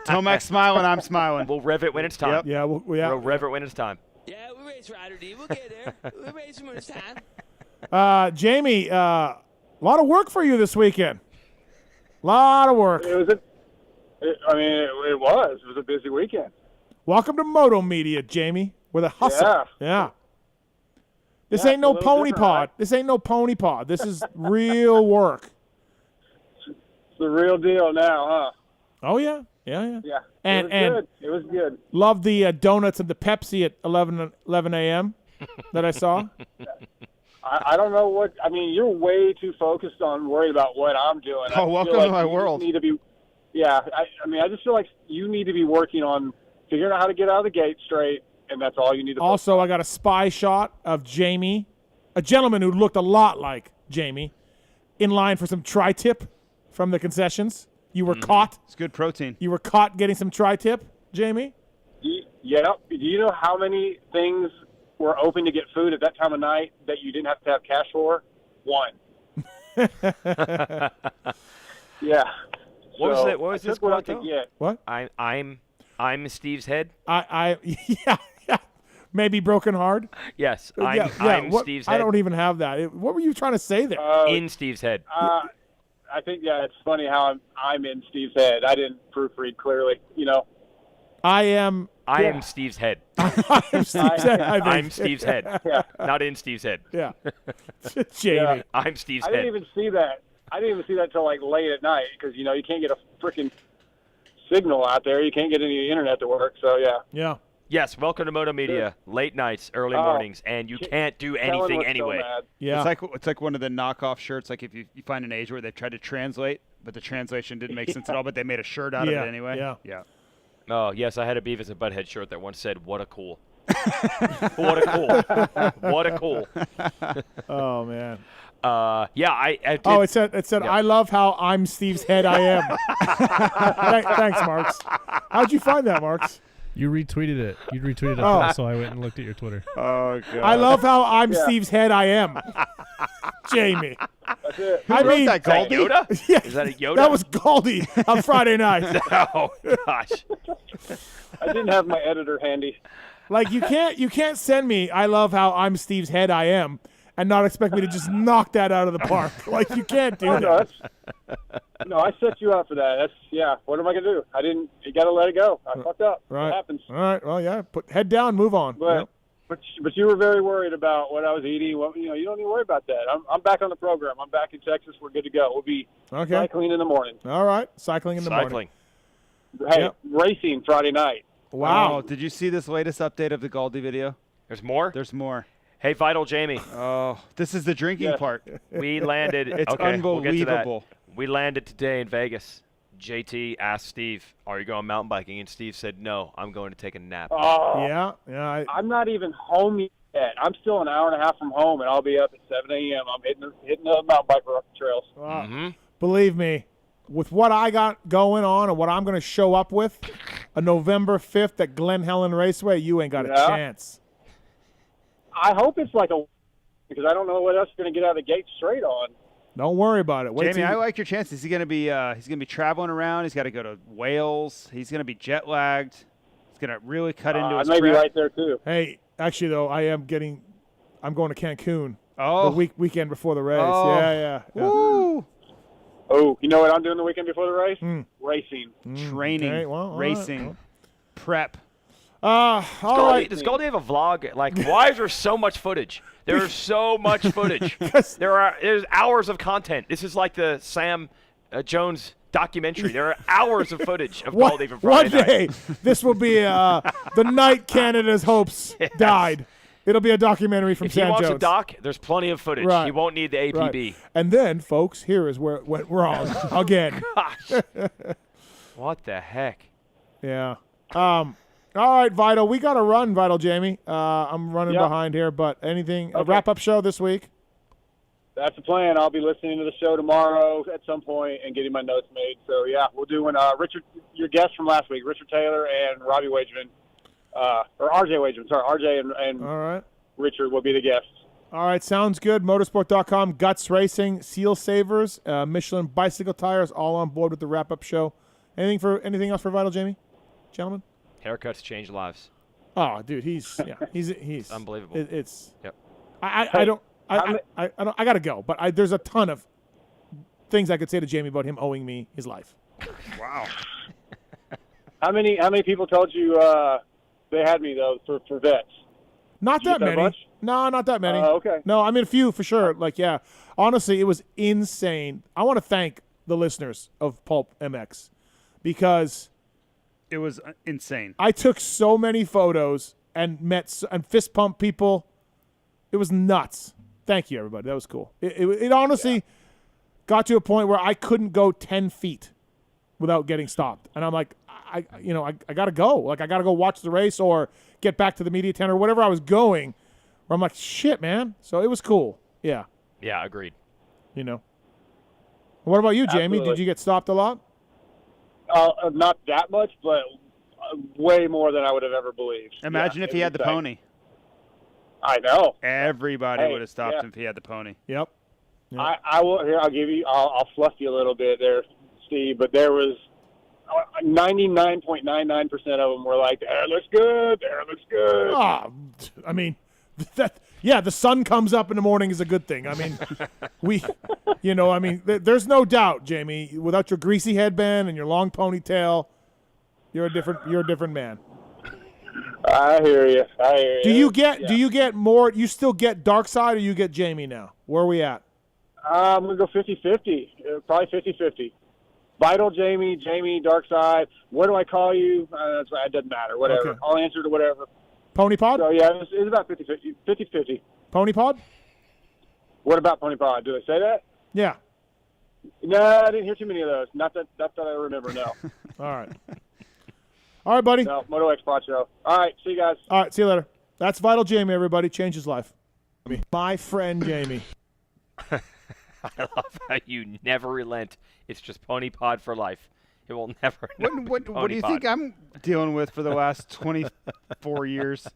Tomac's smiling, I'm smiling. We'll rev it when it's time. Yep. Yeah, We'll rev it when it's time. Yeah, we race Rider D. We'll get there. We'll race when it's time. Jamie, a lot of work for you this weekend. Lot of work. It was it was a busy weekend. Welcome to Moto Media, Jamie, with a hustle. Yeah. This ain't no pony pod. This ain't no pony pod. This is real work. It's the real deal now, huh? Oh, yeah. Yeah. And it was good. Love the donuts and the Pepsi at 11 a.m. that I saw. I don't know what – I mean, you're way too focused on worrying about what I'm doing. Oh, welcome to my world. Need to be, I just feel like you need to be working on figuring out how to get out of the gate straight, and that's all you need to Also, I got a spy shot of Jamie, a gentleman who looked a lot like Jamie, in line for some tri-tip from the concessions. You were caught. It's good protein. You were caught getting some tri-tip, Jamie? Yeah. Do you know how many things were open to get food at that time of night that you didn't have to have cash for? One. Yeah. What was this quote, though? What? I'm Steve's head? Yeah. Maybe broken hard? Yes. I'm Steve's head. I don't even have that. What were you trying to say there? In Steve's head. I think, it's funny how I'm in Steve's head. I didn't proofread clearly, I am Steve's head. I'm Steve's head, I think. I'm Steve's head. Yeah. Not in Steve's head. Yeah. Jamie. I'm Steve's I head. didn't even see that. I didn't even see that till late at night because, you can't get a freaking signal out there. You can't get any internet to work. So, yeah. Yeah. Yes, welcome to Moto Media. Late nights, early mornings, and you can't do anything anyway. Yeah. It's like one of the knockoff shirts. Like if you find an age where they've tried to translate, but the translation didn't make sense at all, but they made a shirt out of it anyway. Yeah. Oh, yes, I had a Beavis and Butthead shirt that once said, "What a cool." What a cool. What a cool. Oh, man. Yeah, I did. Oh, it said, I love how I'm Steve's head I am. Thanks, Marks. How'd you find that, Marks? You retweeted it. You retweeted it, so I went and looked at your Twitter. Oh, God. I love how I'm Steve's head I am. Jamie. That's it. I mean, that, Gauldy? Yoda? Yeah, Is that a Yoda? That was Gauldy on Friday night. Oh, gosh. I didn't have my editor handy. Like, you can't send me, I love how I'm Steve's head I am, and not expect me to just knock that out of the park. Like, you can't do that. No, I set you up for that. What am I going to do? You got to let it go. I fucked up. Right. It happens. All right. Well, yeah. Put head down, move on. But you were very worried about what I was eating. Well, you don't need to worry about that. I'm back on the program. I'm back in Texas. We're good to go. We'll be cycling in the morning. All right. Cycling in the morning. Hey, racing Friday night. Wow. Oh, did you see this latest update of the Gauldy video? There's more? There's more. Hey, Vital Jamie. Oh, this is the drinking part. We landed. It's okay, unbelievable. We'll get to that. We landed today in Vegas. JT asked Steve, "Are you going mountain biking?" And Steve said, "No, I'm going to take a nap." Oh, yeah. I'm not even home yet. I'm still an hour and a half from home, and I'll be up at 7 a.m. I'm hitting the mountain bike trails. Believe me, with what I got going on and what I'm going to show up with, a November 5th at Glen Helen Raceway, you ain't got a chance. I hope it's because I don't know what else you're going to get out of the gate straight on. Don't worry about it. Jamie, I like your chances. He's going to be traveling around. He's got to go to Wales. He's going to be jet lagged. He's going to really cut into his I may be prep. right there too. Hey, actually though, I'm going to Cancun. Oh, the weekend before the race. Oh. Yeah. Woo! Oh, you know what I'm doing the weekend before the race? Racing, training, Okay, well, all racing, right. prep. All right. Does Gauldy have a vlog? Like, why is there so much footage? There's so much footage. There's hours of content. This is like the Sam Jones documentary. There are hours of footage of Gauldy from Friday One day, this will be the night Canada's hopes died. It'll be a documentary from if Sam he wants Jones. a doc, there's plenty of footage. Right. He won't need the APB. Right. And then, folks, here is where it went wrong again. Gosh. What the heck? Yeah. All right, Vital. We got to run, Vital Jamie. I'm running behind here, but anything, a wrap-up show this week? That's the plan. I'll be listening to the show tomorrow at some point and getting my notes made. So, yeah, we'll do Richard, your guest from last week, Richard Taylor and Robbie Wageman, or RJ Wageman. Sorry, RJ and All right. Richard will be the guests. All right, sounds good. Motorsport.com, Guts Racing, Seal Savers, Michelin Bicycle Tires, all on board with the wrap-up show. Anything else for Vital Jamie, gentlemen? Haircuts change lives. Oh, dude, he's unbelievable. It's yep. I gotta go, but there's a ton of things I could say to Jamie about him owing me his life. Wow. How many people told you they had me though for vets? Not that many. Much? No, not that many. Okay. No, I mean a few for sure. Like, yeah. Honestly, it was insane. I want to thank the listeners of PulpMX because it was insane. I took so many photos and met and fist pumped people. It was nuts. Thank you, everybody. That was cool. It honestly got to a point where I couldn't go 10 feet without getting stopped. And I'm like, I got to go. Like, I got to go watch the race or get back to the media tent or whatever I was going. Where I'm like, shit, man. So it was cool. Yeah. Yeah, agreed. You know. What about you, Jamie? Absolutely. Did you get stopped a lot? Not that much, but way more than I would have ever believed. Imagine if he had the pony. I know. Everybody would have stopped him if he had the pony. Yep. I will. Here, I'll fluff you a little bit there, Steve. But there was 99.99% of them were like, "There looks good. There looks good." Oh, I mean, the sun comes up in the morning is a good thing. I mean, there's no doubt, Jamie. Without your greasy headband and your long ponytail, you're a different man. I hear you. Do you get more? You still get Dark Side, or you get Jamie now? Where are we at? I'm gonna go 50-50. Probably 50-50. Vital Jamie, Jamie, Dark Side. What do I call you? It doesn't matter. Whatever. Okay. I'll answer to whatever. Pony Pod? So, yeah, it's about 50-50. Pony Pod? What about Pony Pod? Do I say that? Yeah. No, I didn't hear too many of those. Not that I remember, no. All right. All right, buddy. No, Moto X Pod Show. All right, see you guys. All right, see you later. That's Vital Jamie, everybody. Changed his life. My friend Jamie. I love how you never relent. It's just Pony Pod for life. It will never. What do you think I'm dealing with for the last 24 years?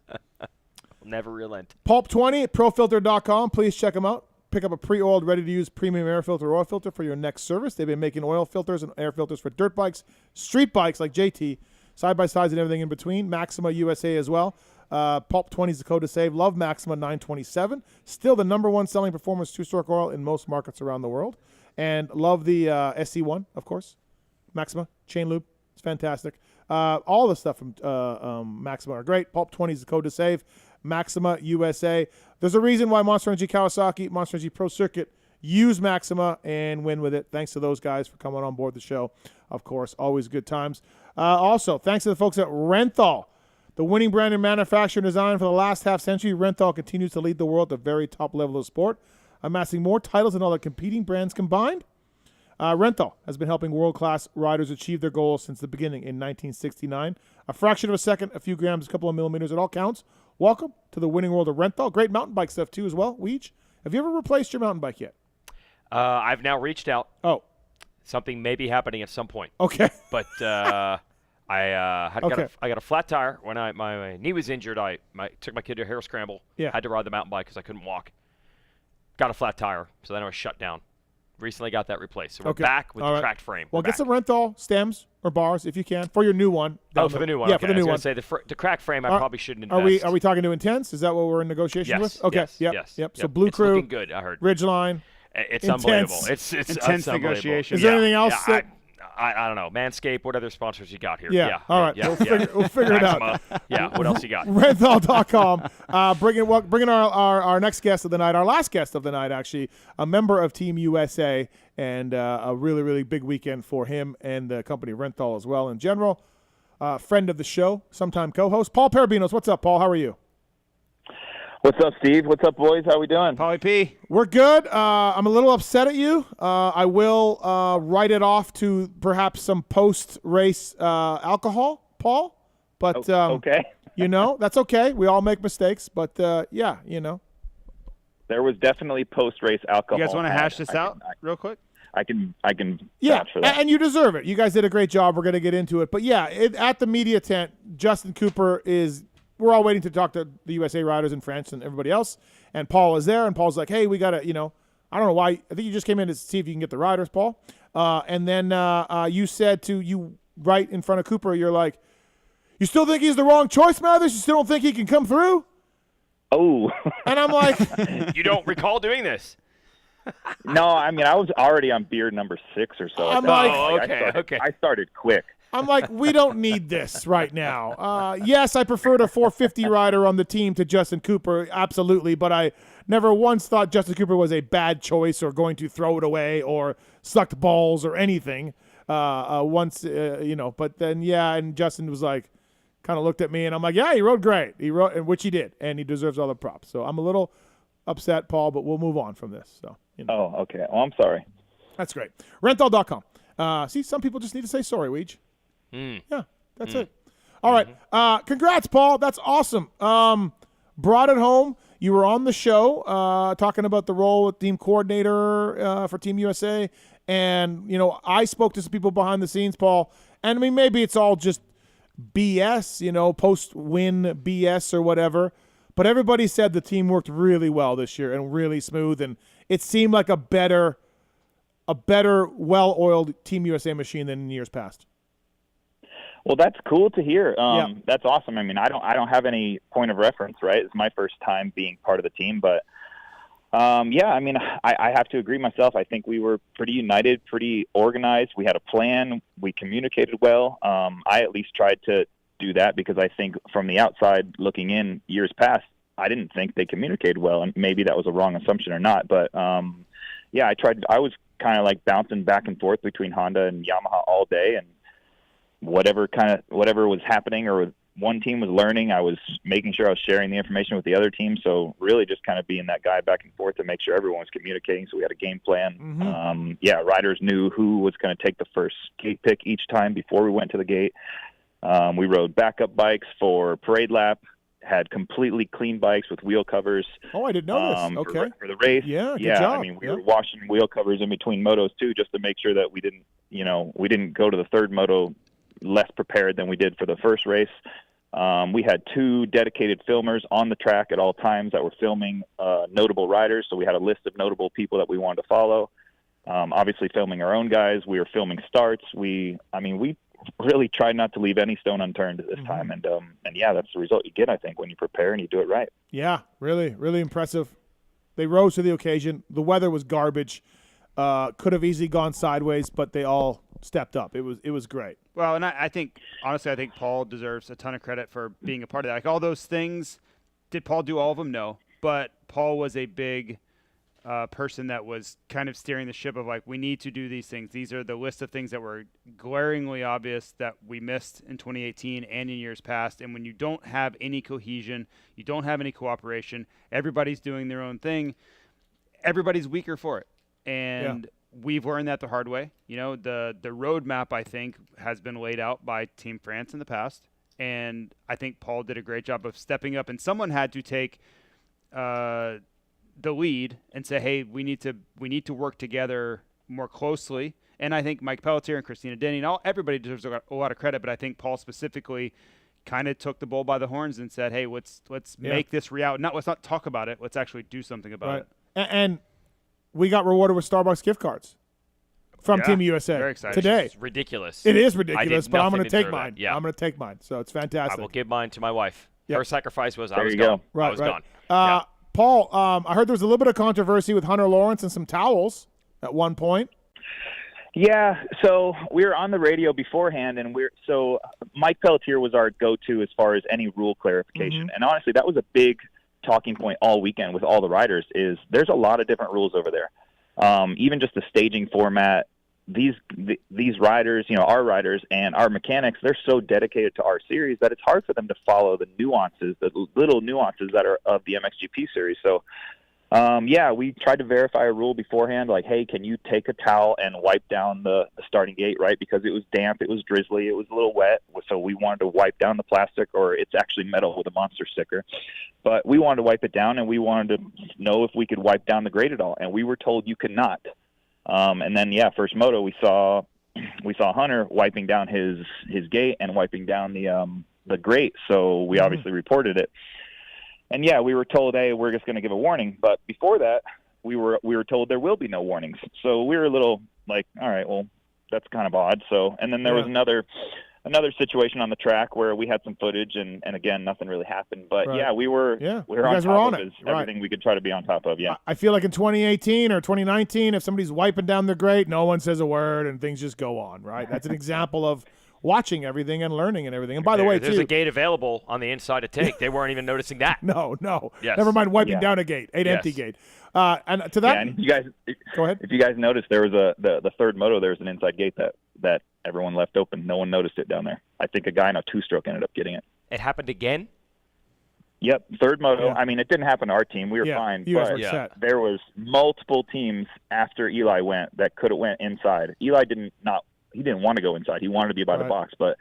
Will never relent. Pulp20 at profilter.com. Please check them out. Pick up a pre-oiled, ready-to-use premium air filter oil filter for your next service. They've been making oil filters and air filters for dirt bikes, street bikes like JT, side-by-sides and everything in between. Maxima USA as well. Pulp20 is the code to save. Love Maxima 927. Still the #1 selling performance two-stroke oil in most markets around the world. And love the SC1, of course. Maxima, chain lube. It's fantastic. All the stuff from Maxima are great. Pulp20 is the code to save. Maxima USA. There's a reason why Monster Energy Kawasaki, Monster Energy Pro Circuit use Maxima and win with it. Thanks to those guys for coming on board the show. Of course, always good times. Also, thanks to the folks at Renthal. The winning brand in manufacture and design for the last half-century, Renthal continues to lead the world at the very top level of sport, amassing more titles than all the competing brands combined. Renthal has been helping world-class riders achieve their goals since the beginning in 1969. A fraction of a second, a few grams, a couple of millimeters, it all counts. Welcome to the winning world of Renthal. Great mountain bike stuff, too, as well. Weege, have you ever replaced your mountain bike yet? I've now reached out. Oh. Something may be happening at some point. Okay. But I got a flat tire when my knee was injured. I took my kid to a hair scramble. Yeah. Had to ride the mountain bike because I couldn't walk. Got a flat tire, so then I was shut down. Recently got that replaced. So we're back with the tracked frame. Well, get some Renthal stems or bars if you can for your new one. Oh, for the new one. Yeah, okay. for the new one. I was going to say the cracked frame. I probably shouldn't invest. Are we talking to Intense? Is that what we're in negotiations with? Okay. Yes. Yep. So Blue it's Crew. Looking good. I heard. Ridgeline. It's Intense. unbelievable. It's intense negotiations. Is there anything else? I don't know. Manscaped, what other sponsors you got here? Yeah. All right. We'll figure it out. Yeah. What else you got? Renthal.com. Bringing our next guest of the night, our last guest of the night, actually, a member of Team USA, and a really, really big weekend for him and the company Renthal as well in general. Friend of the show, sometime co-host, Paul Perebijnos. What's up, Paul? How are you? What's up, Steve? What's up, boys? How we doing? Pauly P. We're good. I'm a little upset at you. I will write it off to perhaps some post-race alcohol, Paul. But okay. That's okay. We all make mistakes. But, yeah, There was definitely post-race alcohol. You guys want to hash this out real quick? I can yeah, vouch for that. And you deserve it. You guys did a great job. We're going to get into it. But, yeah, at the media tent, Justin Cooper is – we're all waiting to talk to the USA riders in France and everybody else. And Paul is there, and Paul's like, hey, we got to, I don't know why. I think you just came in to see if you can get the riders, Paul. And then you said right in front of Cooper, you're like, you still think he's the wrong choice, Mathers? You still don't think he can come through? Oh. And I'm like. You don't recall doing this? No, I mean, I was already on beer number 6 or so. I'm like, I started quick. I'm like, we don't need this right now. Yes, I preferred a 450 rider on the team to Justin Cooper, absolutely, but I never once thought Justin Cooper was a bad choice or going to throw it away or sucked balls or anything. But then, and Justin was like, kind of looked at me, and I'm like, yeah, he rode great. Which he did, and he deserves all the props. So I'm a little upset, Paul, but we'll move on from this. So. Oh, okay. Well, I'm sorry. That's great. Renthal.com. See, some people just need to say sorry, Weege. Yeah, that's it. All right. Congrats, Paul. That's awesome. Brought it home. You were on the show talking about the role with team coordinator for Team USA. And, I spoke to some people behind the scenes, Paul. And, I mean, maybe it's all just BS, post-win BS or whatever. But everybody said the team worked really well this year and really smooth. And it seemed like a better, well-oiled Team USA machine than in years past. Well, that's cool to hear. That's awesome. I mean, I don't have any point of reference, right? It's my first time being part of the team, but I mean, I have to agree myself. I think we were pretty united, pretty organized. We had a plan. We communicated well. I at least tried to do that because I think from the outside looking in years past, I didn't think they communicated well, and maybe that was a wrong assumption or not. But I tried. I was kind of like bouncing back and forth between Honda and Yamaha all day, and whatever was happening or one team was learning, I was making sure I was sharing the information with the other team. So really just kind of being that guy back and forth to make sure everyone was communicating. So we had a game plan. Mm-hmm. Riders knew who was going to take the first gate pick each time before we went to the gate. We rode backup bikes for parade lap, had completely clean bikes with wheel covers. Oh, I didn't know this. Okay. For the race. Yeah, good yeah. job. I mean, we were washing wheel covers in between motos too, just to make sure that we didn't go to the third moto less prepared than we did for the first race. We had 2 dedicated filmers on the track at all times that were filming notable riders. So we had a list of notable people that we wanted to follow. Obviously filming our own guys. We were filming starts. We really tried not to leave any stone unturned at this time. And that's the result you get, I think, when you prepare and you do it right. Yeah, really, really impressive. They rose to the occasion. The weather was garbage. Could have easily gone sideways, but they all stepped up. It was great. Well, and I think, honestly, I think Paul deserves a ton of credit for being a part of that. Like, all those things, did Paul do all of them? No. But Paul was a big person that was kind of steering the ship of, like, we need to do these things. These are the list of things that were glaringly obvious that we missed in 2018 and in years past. And when you don't have any cohesion, you don't have any cooperation, everybody's doing their own thing, everybody's weaker for it. And we've learned that the hard way. You know, the roadmap, I think, has been laid out by Team France in the past. And I think Paul did a great job of stepping up. And someone had to take the lead and say, hey, we need to work together more closely. And I think Mike Pelletier and Christina Denny and everybody deserves a lot of credit. But I think Paul specifically kind of took the bull by the horns and said, hey, let's make this reality. Let's not talk about it. Let's actually do something about it. And we got rewarded with Starbucks gift cards from Team USA very excited. today. It's ridiculous. It is ridiculous, but I'm going to take deserve mine. it. Yeah. I'm going to take mine. So it's fantastic. I will give mine to my wife. Yep. Her sacrifice was There I was you gone. go. Right, I was right. gone. Paul, I heard there was a little bit of controversy with Hunter Lawrence and some towels at one point. Yeah, so we were on the radio beforehand, and so Mike Pelletier was our go-to as far as any rule clarification. And honestly, that was a big talking point all weekend with all the riders. Is there's a lot of different rules over there. Even just the staging format. These riders, our riders and our mechanics, they're so dedicated to our series that it's hard for them to follow the nuances, the little nuances that are of the MXGP series. So, we tried to verify a rule beforehand, like, hey, can you take a towel and wipe down the starting gate, right? Because it was damp, it was drizzly, it was a little wet, so we wanted to wipe down the plastic, or it's actually metal with a monster sticker. But we wanted to wipe it down, and we wanted to know if we could wipe down the grate at all, and we were told you could not. And then, first moto, we saw Hunter wiping down his gate and wiping down the grate, so we obviously reported it. And we were told, hey, we're just going to give a warning. But before that, we were told there will be no warnings. So we were a little like, all right, well, that's kind of odd. So, and then there was another situation on the track where we had some footage, and again, nothing really happened. But we were on top of everything we could try to be on top of. Yeah, I feel like in 2018 or 2019, if somebody's wiping down their grate, no one says a word, and things just go on. Right? That's an example of watching everything and learning and everything. And by the way, there's a gate available on the inside to take. They weren't even noticing that. No. Yes. Never mind wiping down a gate, empty gate. And to that, and you guys, go ahead. If you guys noticed, there was the third moto. There was an inside gate that everyone left open. No one noticed it down there. I think a guy in a two-stroke ended up getting it. It happened again? Yep, third moto. Yeah. I mean, it didn't happen to our team. We were fine. You guys but were set. there was multiple teams after Eli went that could have went inside. Eli didn't want to go inside. He wanted to be by the box. But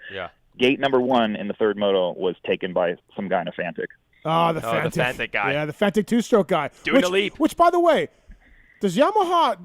gate number 1 in the third moto was taken by some guy in a Fantic. Oh, the Fantic guy. Yeah, the Fantic two-stroke guy. Doing a leap. Which, by the way, does Yamaha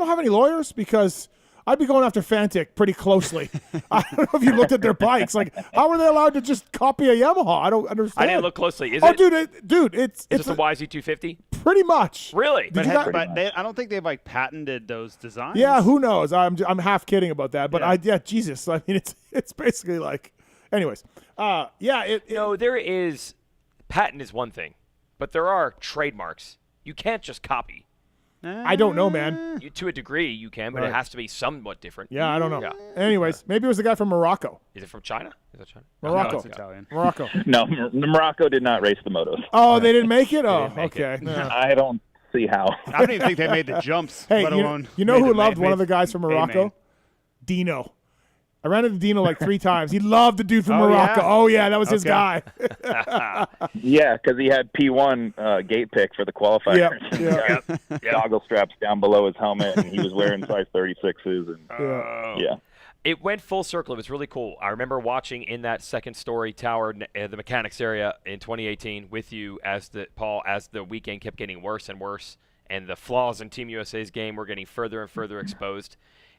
have any lawyers? Because I'd be going after Fantic pretty closely. I don't know if you looked at their bikes. Like, how are they allowed to just copy a Yamaha? I don't understand. I didn't look closely. Is it's a YZ250? Pretty much. Really? I don't think they've patented those designs. Yeah, who knows? I'm half kidding about that, but Jesus. I mean, it's basically like, anyways. There is patent is one thing, but there are trademarks. You can't just copy. I don't know, man. To a degree, you can, but it has to be somewhat different. Yeah, I don't know. Yeah. Anyways, maybe it was the guy from Morocco. Is it from China? Is that China? Morocco. No, it's Italian. Morocco. No, Morocco did not race the motos. Oh, they didn't make it? Oh, okay. I don't see how. I don't even think they made the jumps. Hey, let alone you know made who the loved main- one of the guys from main Morocco? main. Dino. I ran into Dino like 3 times. He loved the dude from Oh, Morocco. yeah? Oh, yeah, that was his Okay. guy. Yeah, because he had P1 gate pick for the qualifiers. Yeah. Goggle straps down below his helmet, and he was wearing size 36s. And yeah. It went full circle. It was really cool. I remember watching in that second-story tower, the mechanics area in 2018, with you as the weekend kept getting worse and worse, and the flaws in Team USA's game were getting further and further exposed.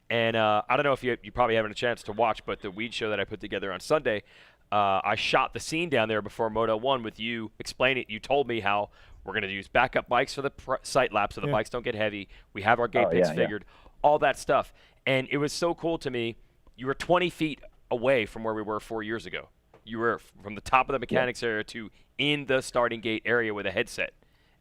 And I don't know if you probably haven't a chance to watch, but the weed show that I put together on Sunday, I shot the scene down there before Moto 1 with you explaining. You told me how we're going to use backup bikes for the sight lap so the bikes don't get heavy. We have our gate picks figured, all that stuff. And it was so cool to me. You were 20 feet away from where we were 4 years ago. You were from the top of the mechanics area to in the starting gate area with a headset.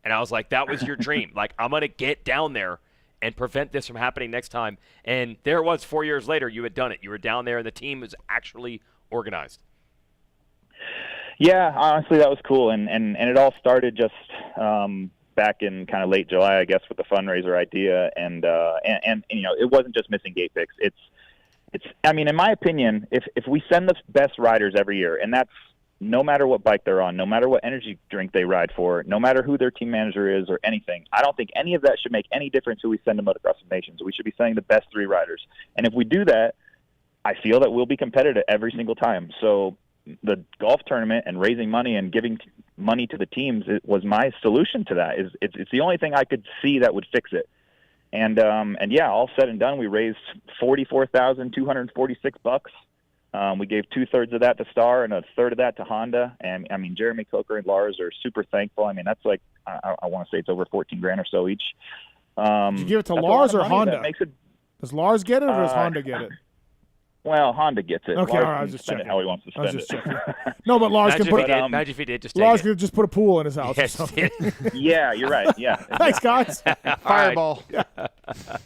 And I was like, that was your dream. Like, I'm going to get down there and prevent this from happening next time. And there it was 4 years later, you had done it. You were down there, and the team was actually organized. Yeah, honestly, that was cool. And it all started just back in kind of late July, I guess, with the fundraiser idea. And you know, it wasn't just missing gate picks. It's I mean, in my opinion, if we send the best riders every year, and that's no matter what bike they're on, no matter what energy drink they ride for, no matter who their team manager is or anything, I don't think any of that should make any difference who we send to Motocross of Nations. We should be sending the best 3 riders. And if we do that, I feel that we'll be competitive every single time. So the golf tournament and raising money and giving money to the teams was my solution to that. It's the only thing I could see that would fix it. And yeah, all said and done, we raised $44,246. We gave 2/3 of that to Star and 1/3 of that to Honda. And I mean, Jeremy Coker and Lars are super thankful. I mean, that's like, I want to say it's over 14 grand or so each. Did you give it to Lars or Honda? Makes it, does Lars get it or does Honda get it? Well, Honda gets it. Okay, Lars all right, I was can just spend checking. it how he wants to I was spend just it. checking. No, but Lars Imagine can put if he did. Imagine if he did. Just take Lars it. could just put a pool in his house or Yes, something. Yeah, you're right. Yeah. Thanks, guys. Fireball.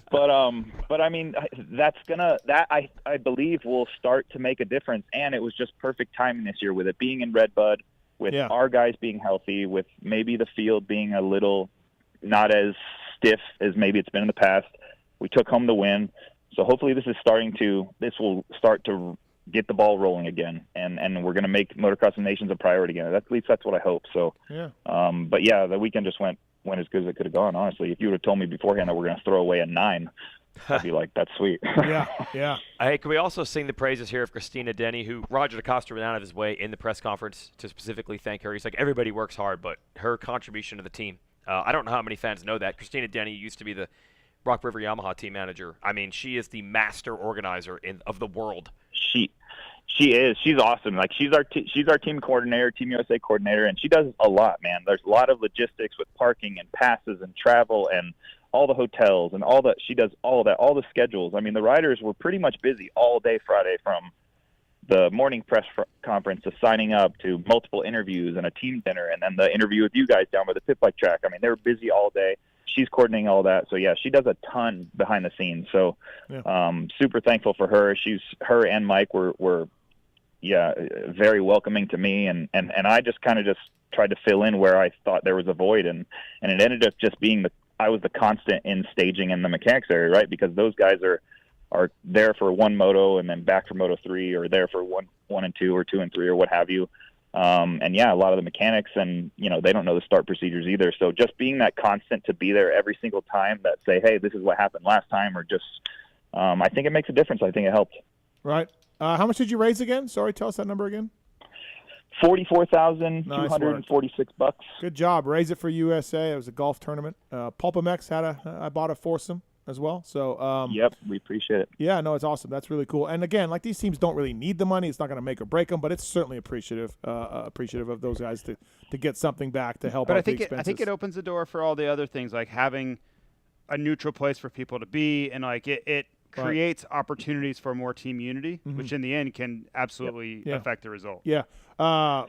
But I mean, I believe will start to make a difference. And it was just perfect timing this year with it being in Redbud, with our guys being healthy, with maybe the field being a little not as stiff as maybe it's been in the past. We took home the win. So hopefully this will start to get the ball rolling again, and we're going to make Motocross of Nations a priority again. At least that's what I hope. So, yeah. But yeah, the weekend just went as good as it could have gone. Honestly, if you would have told me beforehand that we're going to throw away a 9, I'd be like, that's sweet. Yeah. Hey, can we also sing the praises here of Christina Denny, who Roger DaCosta went out of his way in the press conference to specifically thank her. He's like, everybody works hard, but her contribution to the team. I don't know how many fans know that. Christina Denny used to be the Rock River Yamaha team manager. I mean, she is the master organizer of the world. She is. She's awesome. Like she's our team coordinator, Team USA coordinator, and she does a lot, man. There's a lot of logistics with parking and passes and travel and all the hotels and all that. She does all of that, all the schedules. I mean, the riders were pretty much busy all day Friday, from the morning press conference to signing up to multiple interviews and a team dinner, and then the interview with you guys down by the pit bike track. I mean, they were busy all day. She's coordinating all that. So yeah, she does a ton behind the scenes. So super thankful for her. Her and Mike were very welcoming to me, and I just kind of tried to fill in where I thought there was a void, and it ended up just being I was the constant in staging in the mechanics area, right? Because those guys are there for one moto and then back for Moto 3, or there for one and 2 or 2 and 3 or what have you. And yeah, a lot of the mechanics, and they don't know the start procedures either. So just being that constant to be there every single time that say, hey, this is what happened last time, or just, I think it makes a difference. I think it helped. Right. How much did you raise again? Sorry, tell us that number again. $44,246. Good job. Raise it for USA. It was a golf tournament. PulpMX I bought a foursome as well. So yep, we appreciate it. Yeah, no, it's awesome. That's really cool. And again, like, these teams don't really need the money. It's not going to make or break them, but it's certainly appreciative of those guys to get something back to help. But out I think the expenses. I think it opens the door for all the other things, like having a neutral place for people to be, and like it creates opportunities for more team unity, which in the end can absolutely affect the result. Yeah. Well,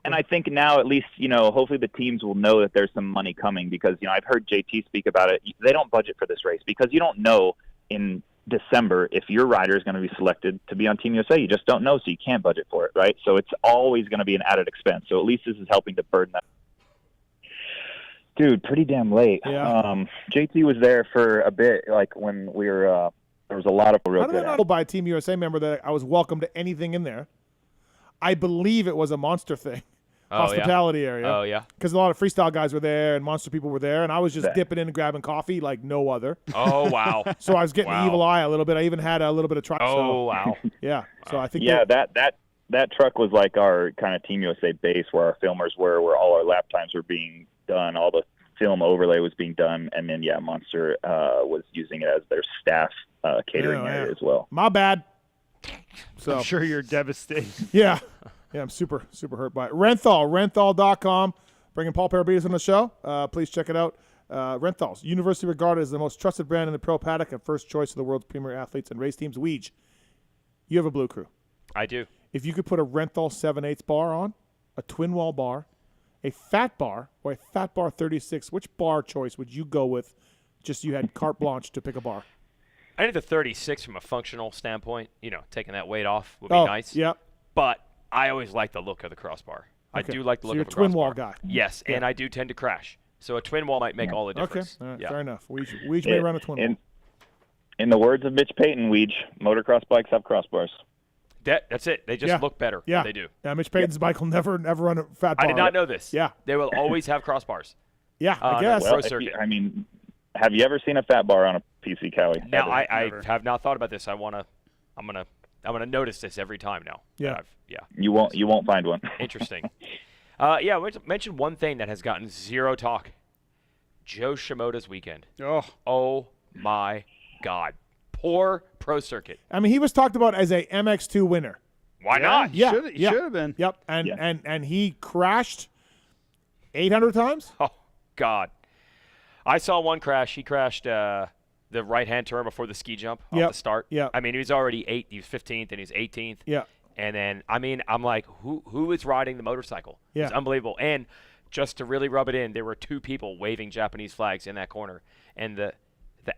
and I think now at least, hopefully the teams will know that there's some money coming, because, I've heard JT speak about it. They don't budget for this race because you don't know in December if your rider is going to be selected to be on Team USA. You just don't know, so you can't budget for it, right? So it's always going to be an added expense. So at least this is helping to burden that. Dude, pretty damn late. Yeah. JT was there for a bit, like when we were. There was a lot of real How did I good. not know by a Team USA member that I was welcome to anything in there? I believe it was a Monster thing. Hospitality area. Oh, yeah. Because a lot of freestyle guys were there and Monster people were there, and I was just dipping in and grabbing coffee like no other. Oh, wow. So I was getting the evil eye a little bit. I even had a little bit of truck. Oh, wow. Yeah. So I think that truck was like our kind of Team USA base where our filmers were, where all our lap times were being done, all the film overlay was being done, and then Monster was using it as their staff catering area as well. My bad. So I'm sure you're devastated. Yeah. Yeah, I'm super hurt by it. Renthal.com, bringing Paul Perebijnos on the show. Please check it out. Renthal's universally regarded as the most trusted brand in the pro paddock and first choice of the world's premier athletes and race teams. Weege, you have a Blue Crew. I do. If you could put a Renthal 7/8 bar on, a twin wall bar, a fat bar, or a fat bar 36, which bar choice would you go with? Just you had carte blanche to pick a bar. I think the 36 from a functional standpoint, taking that weight off would be nice. Yeah. But I always like the look of the crossbar. Okay. I do like the look you're of a the twin crossbar. wall guy. Yes, Yeah. and I do tend to crash. So a twin wall might make all the difference. Okay, all right, Yeah. fair enough. Weege may run a twin wall. In the words of Mitch Payton, Weege, motocross bikes have crossbars. That's it. They just look better. Yeah, They do. Yeah, Mitch Payton's bike will never run a fat bar. I did not know this. Yeah. They will always have crossbars. Yeah, I guess. Well, Pro circuit. have you ever seen a fat bar on a PC, Cowie? Now I have not thought about this. I'm gonna notice this every time now. Yeah. You won't find one. Interesting. I want to mention one thing that has gotten zero talk. Joe Shimoda's weekend. Oh my God. Poor pro circuit. I mean, he was talked about as a MX2 winner. Why not? Yeah, He should have been. Yep, and he crashed 800 times. Oh God. I saw one crash. He crashed the right-hand turn before the ski jump off the start. Yeah. I mean, he was already he was 15th and he's 18th. Yeah. And then, I'm like, who is riding the motorcycle? Yeah. It's unbelievable. And just to really rub it in, there were two people waving Japanese flags in that corner. And the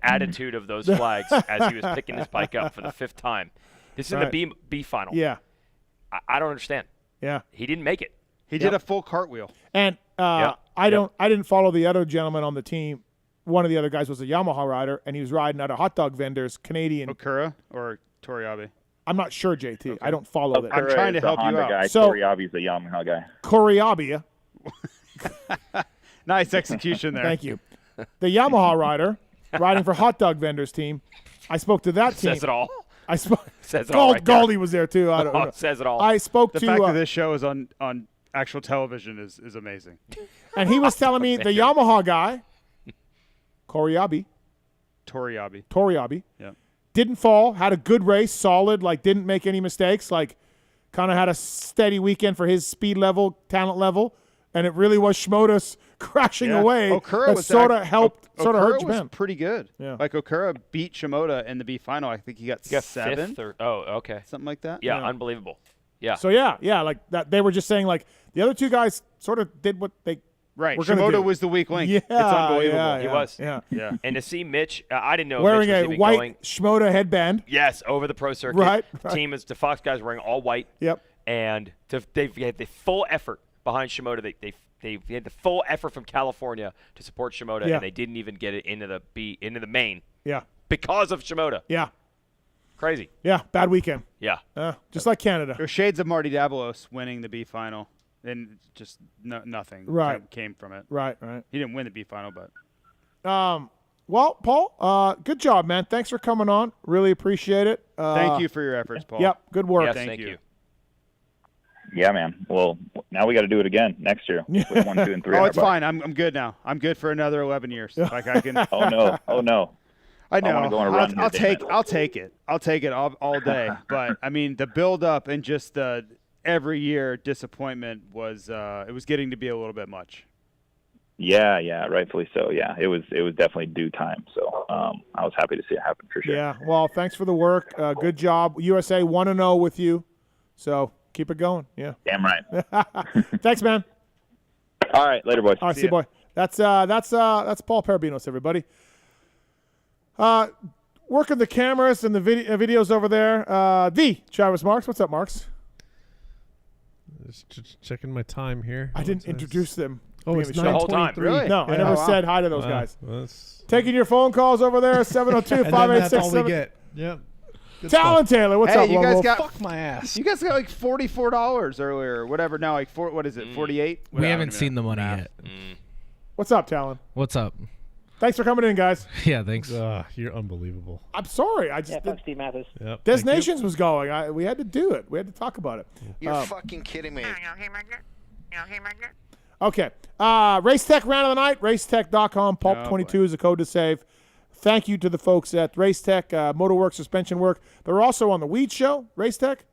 attitude of those flags as he was picking his bike up for the 5th time. This is in the B final. Yeah. I don't understand. Yeah. He didn't make it. He did a full cartwheel. And I didn't follow the other gentleman on the team. One of the other guys was a Yamaha rider, and he was riding out of hot dog vendors, Canadian. Okura or Toriabe? I'm not sure, JT. Okay. I don't follow that. I'm trying to help you out. Guy. So, Toriabe's the Yamaha guy. Toriabe. Nice execution there. Thank you. The Yamaha rider riding for hot dog vendors team. I spoke to that team. Says it all. I spoke. Says it all right there. Gauldy was there too. I don't know. Says it all. I spoke the to. The fact that this show is on actual television is amazing. And he was telling me the Yamaha guy, Toriabe, yeah, didn't fall, had a good race, solid, like didn't make any mistakes, like kind of had a steady weekend for his speed level, talent level, and it really was Shimoda's crashing away Okura that was sort of helped, sort of hurt Okura was Japan. pretty good. Yeah. Like Okura beat Shimoda in the B final. I think he got 7th or okay, something like that. Yeah, unbelievable. Yeah. So yeah, like that. They were just saying like the other two guys sort of did what they. Right, were gonna Shimoda do. was the weak link. Yeah, it's unbelievable. yeah, He was. Yeah. And to see Mitch, I didn't know wearing Mitch was a even white going. Shimoda headband. Yes, over the pro circuit. Right. Team is the Fox guys wearing all white. Yep. And they had the full effort behind Shimoda. They had the full effort from California to support Shimoda, and they didn't even get it into the main. Yeah. Because of Shimoda. Yeah. Crazy. Yeah. Bad weekend. Yeah. Just like Canada. There's shades of Marty Davalos winning the B final, and just nothing came from it. Right. He didn't win the B final, but. Well, Paul, good job, man. Thanks for coming on. Really appreciate it. Thank you for your efforts, Paul. Yep. Good work. Yes, thank you. Yeah, man. Well, now we got to do it again next year. With 1, 2, and 3. Oh, it's fine. I'm good now. I'm good for another 11 years. Like I can. Oh no. I know. I wanna go on a run I'll here, take it. I'll take it all day. But I mean, the build up and just the every year disappointment was it was getting to be a little bit much. Yeah, rightfully so. Yeah, it was definitely due time. So I was happy to see it happen for sure. Yeah. Well, thanks for the work. Good job. USA 1-0 with you. So keep it going. Yeah. Damn right. Thanks, man. All right, later, boys. All right, see you, boy. That's Paul Perebijnos, everybody. Working the cameras and the videos over there. The Travis Marks. What's up, Marks? Just checking my time here. I didn't introduce them. Oh, it's the show. The whole time. 9:23. Really? No, I Yeah. never said hi to those guys. Taking your phone calls over there, 702-586. That's all we get. Yep. Good Talon stuff. Taylor, what's Hey, up, you Lone guys Wolf? got Fuck my ass. You guys got like $44 earlier, or whatever. Now, like what is it? 48? We haven't seen the money yet. What's up, Talon? What's up? Thanks for coming in, guys. Yeah, thanks. You're unbelievable. I'm sorry. I just Yeah, fuck Steve Mathis. Yep. Des Thank you. Nations was going. We had to do it. We had to talk about it. You're fucking kidding me. Okay. Race Tech round of the night. Racetech.com. Pulp22 is the code to save. Thank you to the folks at Race Tech, Motorwork, Suspension Work. They're also on the Weed Show, Race Tech.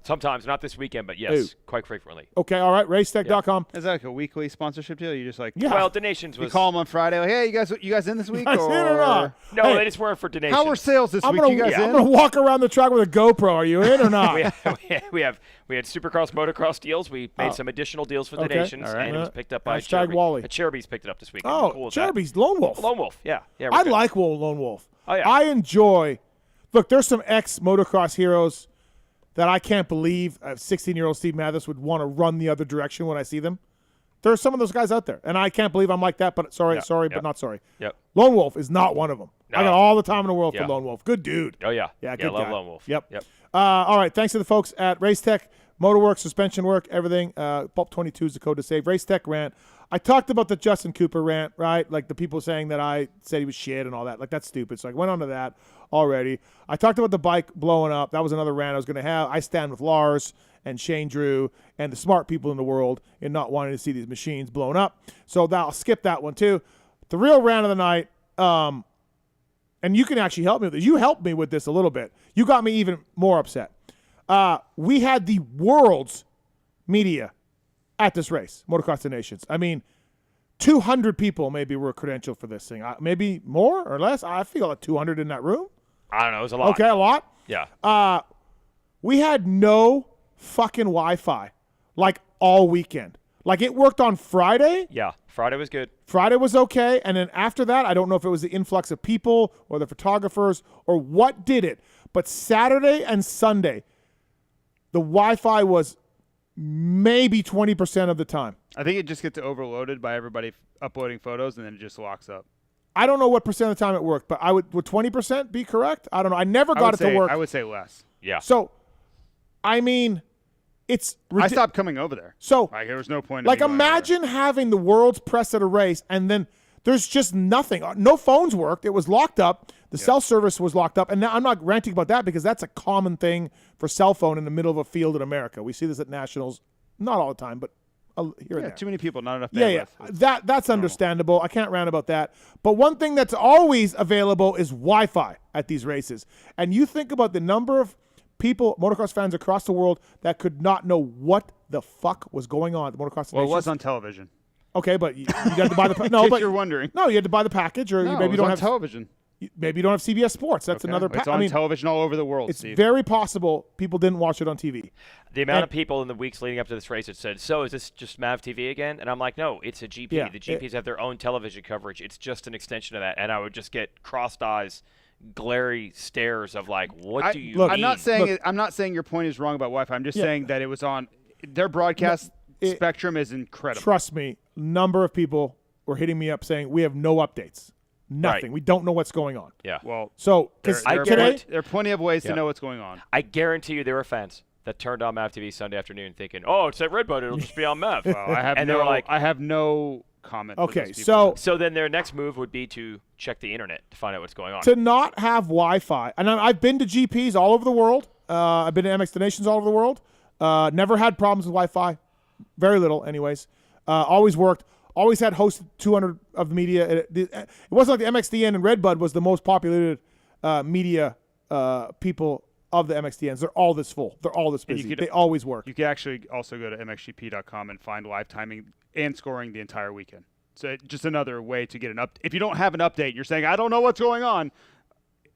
Sometimes, not this weekend, but yes, quite frequently. Okay, all right, racetech.com. Is that like a weekly sponsorship deal? You just like Well, donations you was. call them on Friday. Like, hey, you guys in this week? Guys in or not? No, Hey, they just weren't for donations. How were sales this week? You guys I'm in? gonna walk around the track with a GoPro. Are you in or not? we had Supercross, motocross deals. We made some additional deals for donations, and it was picked up by Hashtag Wally. Cheruby's picked it up this week. Oh, cool Cheruby's Lone Wolf. Lone Wolf, yeah. We're I good. like Lone Wolf. Oh, yeah. I enjoy. Look, there's some ex-motocross heroes that I can't believe 16-year-old Steve Mathis would want to run the other direction when I see them. There's some of those guys out there, and I can't believe I'm like that, but sorry, but not sorry. Yep. Lone Wolf is not one of them. No. I got all the time in the world Yeah. for Lone Wolf. Good dude. Oh, yeah. Yeah, good love guy. Lone Wolf. Yep. All right, thanks to the folks at Race Tech, Motorwork, Suspension Work, everything. Pulp22 is the code to save. Race Tech rant. I talked about the Justin Cooper rant, right? Like the people saying that I said he was shit and all that. Like, that's stupid. So I went on to that already. I talked about the bike blowing up. That was another rant I was going to have. I stand with Lars and Shane Drew and the smart people in the world in not wanting to see these machines blown up. So I'll skip that one too. The real rant of the night, and you can actually help me with this. You helped me with this a little bit. You got me even more upset. We had the world's media at this race, Motocross the Nations. I mean, 200 people maybe were credentialed for this thing. Maybe more or less. I feel like 200 in that room. I don't know. It was a lot. Okay, a lot? Yeah. We had no fucking Wi-Fi, like, all weekend. Like, it worked on Friday. Yeah, Friday was good. Friday was okay, and then after that, I don't know if it was the influx of people or the photographers or what did it, but Saturday and Sunday, the Wi-Fi was maybe 20% of the time. I think it just gets overloaded by everybody uploading photos, and then it just locks up. I don't know what percent of the time it worked, but would 20% be correct? I don't know. I never got it to work. I would say less. Yeah. So, I mean, it's I stopped coming over there. So like, there was no point. Like, imagine having the world's press at a race, and then there's just nothing. No phones worked. It was locked up. The cell service was locked up. And now I'm not ranting about that because that's a common thing for cell phone in the middle of a field in America. We see this at nationals, not all the time, but here and there. Too many people, not enough Yeah, bandwidth. that's understandable. I can't rant about that. But one thing that's always available is Wi-Fi at these races. And you think about the number of people, motocross fans across the world, that could not know what the fuck was going on at the Motocross Well, it Nations. was on television. Okay, but you had to buy the no, In case but you're wondering. No, you had to buy the package, or No, maybe it you was don't on have television. Maybe you don't have CBS Sports. That's Okay. another. It's on television all over the world. It's Steve. very possible people didn't watch it on TV. The amount of people in the weeks leading up to this race that said, so is this just MAV TV again? And I'm like, no, it's a GP. Yeah, the GPs have their own television coverage. It's just an extension of that. And I would just get crossed eyes, glary stares of like, what do you mean? I'm not saying your point is wrong about Wi-Fi. I'm just saying that it was on their broadcast spectrum is incredible. Trust me, number of people were hitting me up saying we have no updates. Nothing. Right. We don't know what's going on. Yeah. Well, so there are plenty of ways to know what's going on. I guarantee you there were fans that turned on MAV TV Sunday afternoon thinking, oh, it's at Redbud, it'll just be on MAV. Well, I have no comment. Okay, so then their next move would be to check the internet to find out what's going on. To not have Wi-Fi, and I've been to GPs all over the world. I've been to MX Nations all over the world. Never had problems with Wi-Fi. Very little, anyways. Always worked. Always had hosted 200 of the media. It wasn't like the MXdN and Redbud was the most populated media people of the MXdNs. They're all this full. They're all this busy. They always work. You could actually also go to mxgp.com and find live timing and scoring the entire weekend. So just another way to get an update. If you don't have an update, you're saying, I don't know what's going on,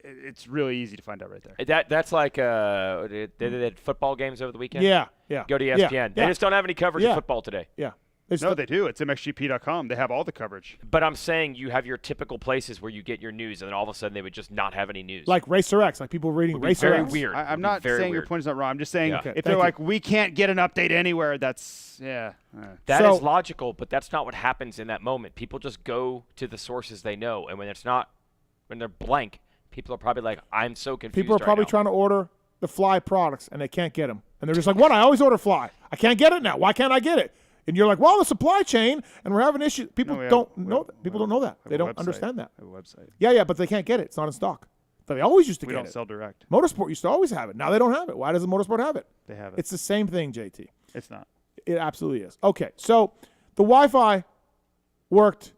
it's really easy to find out right there. That's like they did football games over the weekend? Yeah. Go to ESPN. They just don't have any coverage of football today. Yeah. No, they do. It's MXGP.com. They have all the coverage. But I'm saying you have your typical places where you get your news, and then all of a sudden they would just not have any news. Like Racer X, like people reading Racer very X. Weird. I'm not saying your point is not wrong. I'm just saying if they're like, we can't get an update anywhere, that's, That is logical, but that's not what happens in that moment. People just go to the sources they know, and when they're blank, people are probably like, I'm so confused. People are probably trying to order the Fly products, and they can't get them. And they're just like, what? I always order Fly. I can't get it now. Why can't I get it? And you're like, well, the supply chain, and we're having issues. People don't know that. They don't understand that. We have a website. Yeah, but they can't get it. It's not in stock. But they always used to We get it. don't sell direct. Motorsport used to always have it. Now they don't have it. Why doesn't Motorsport have it? They have it. It's the same thing, JT. It's not. It absolutely is. Okay, so the Wi-Fi worked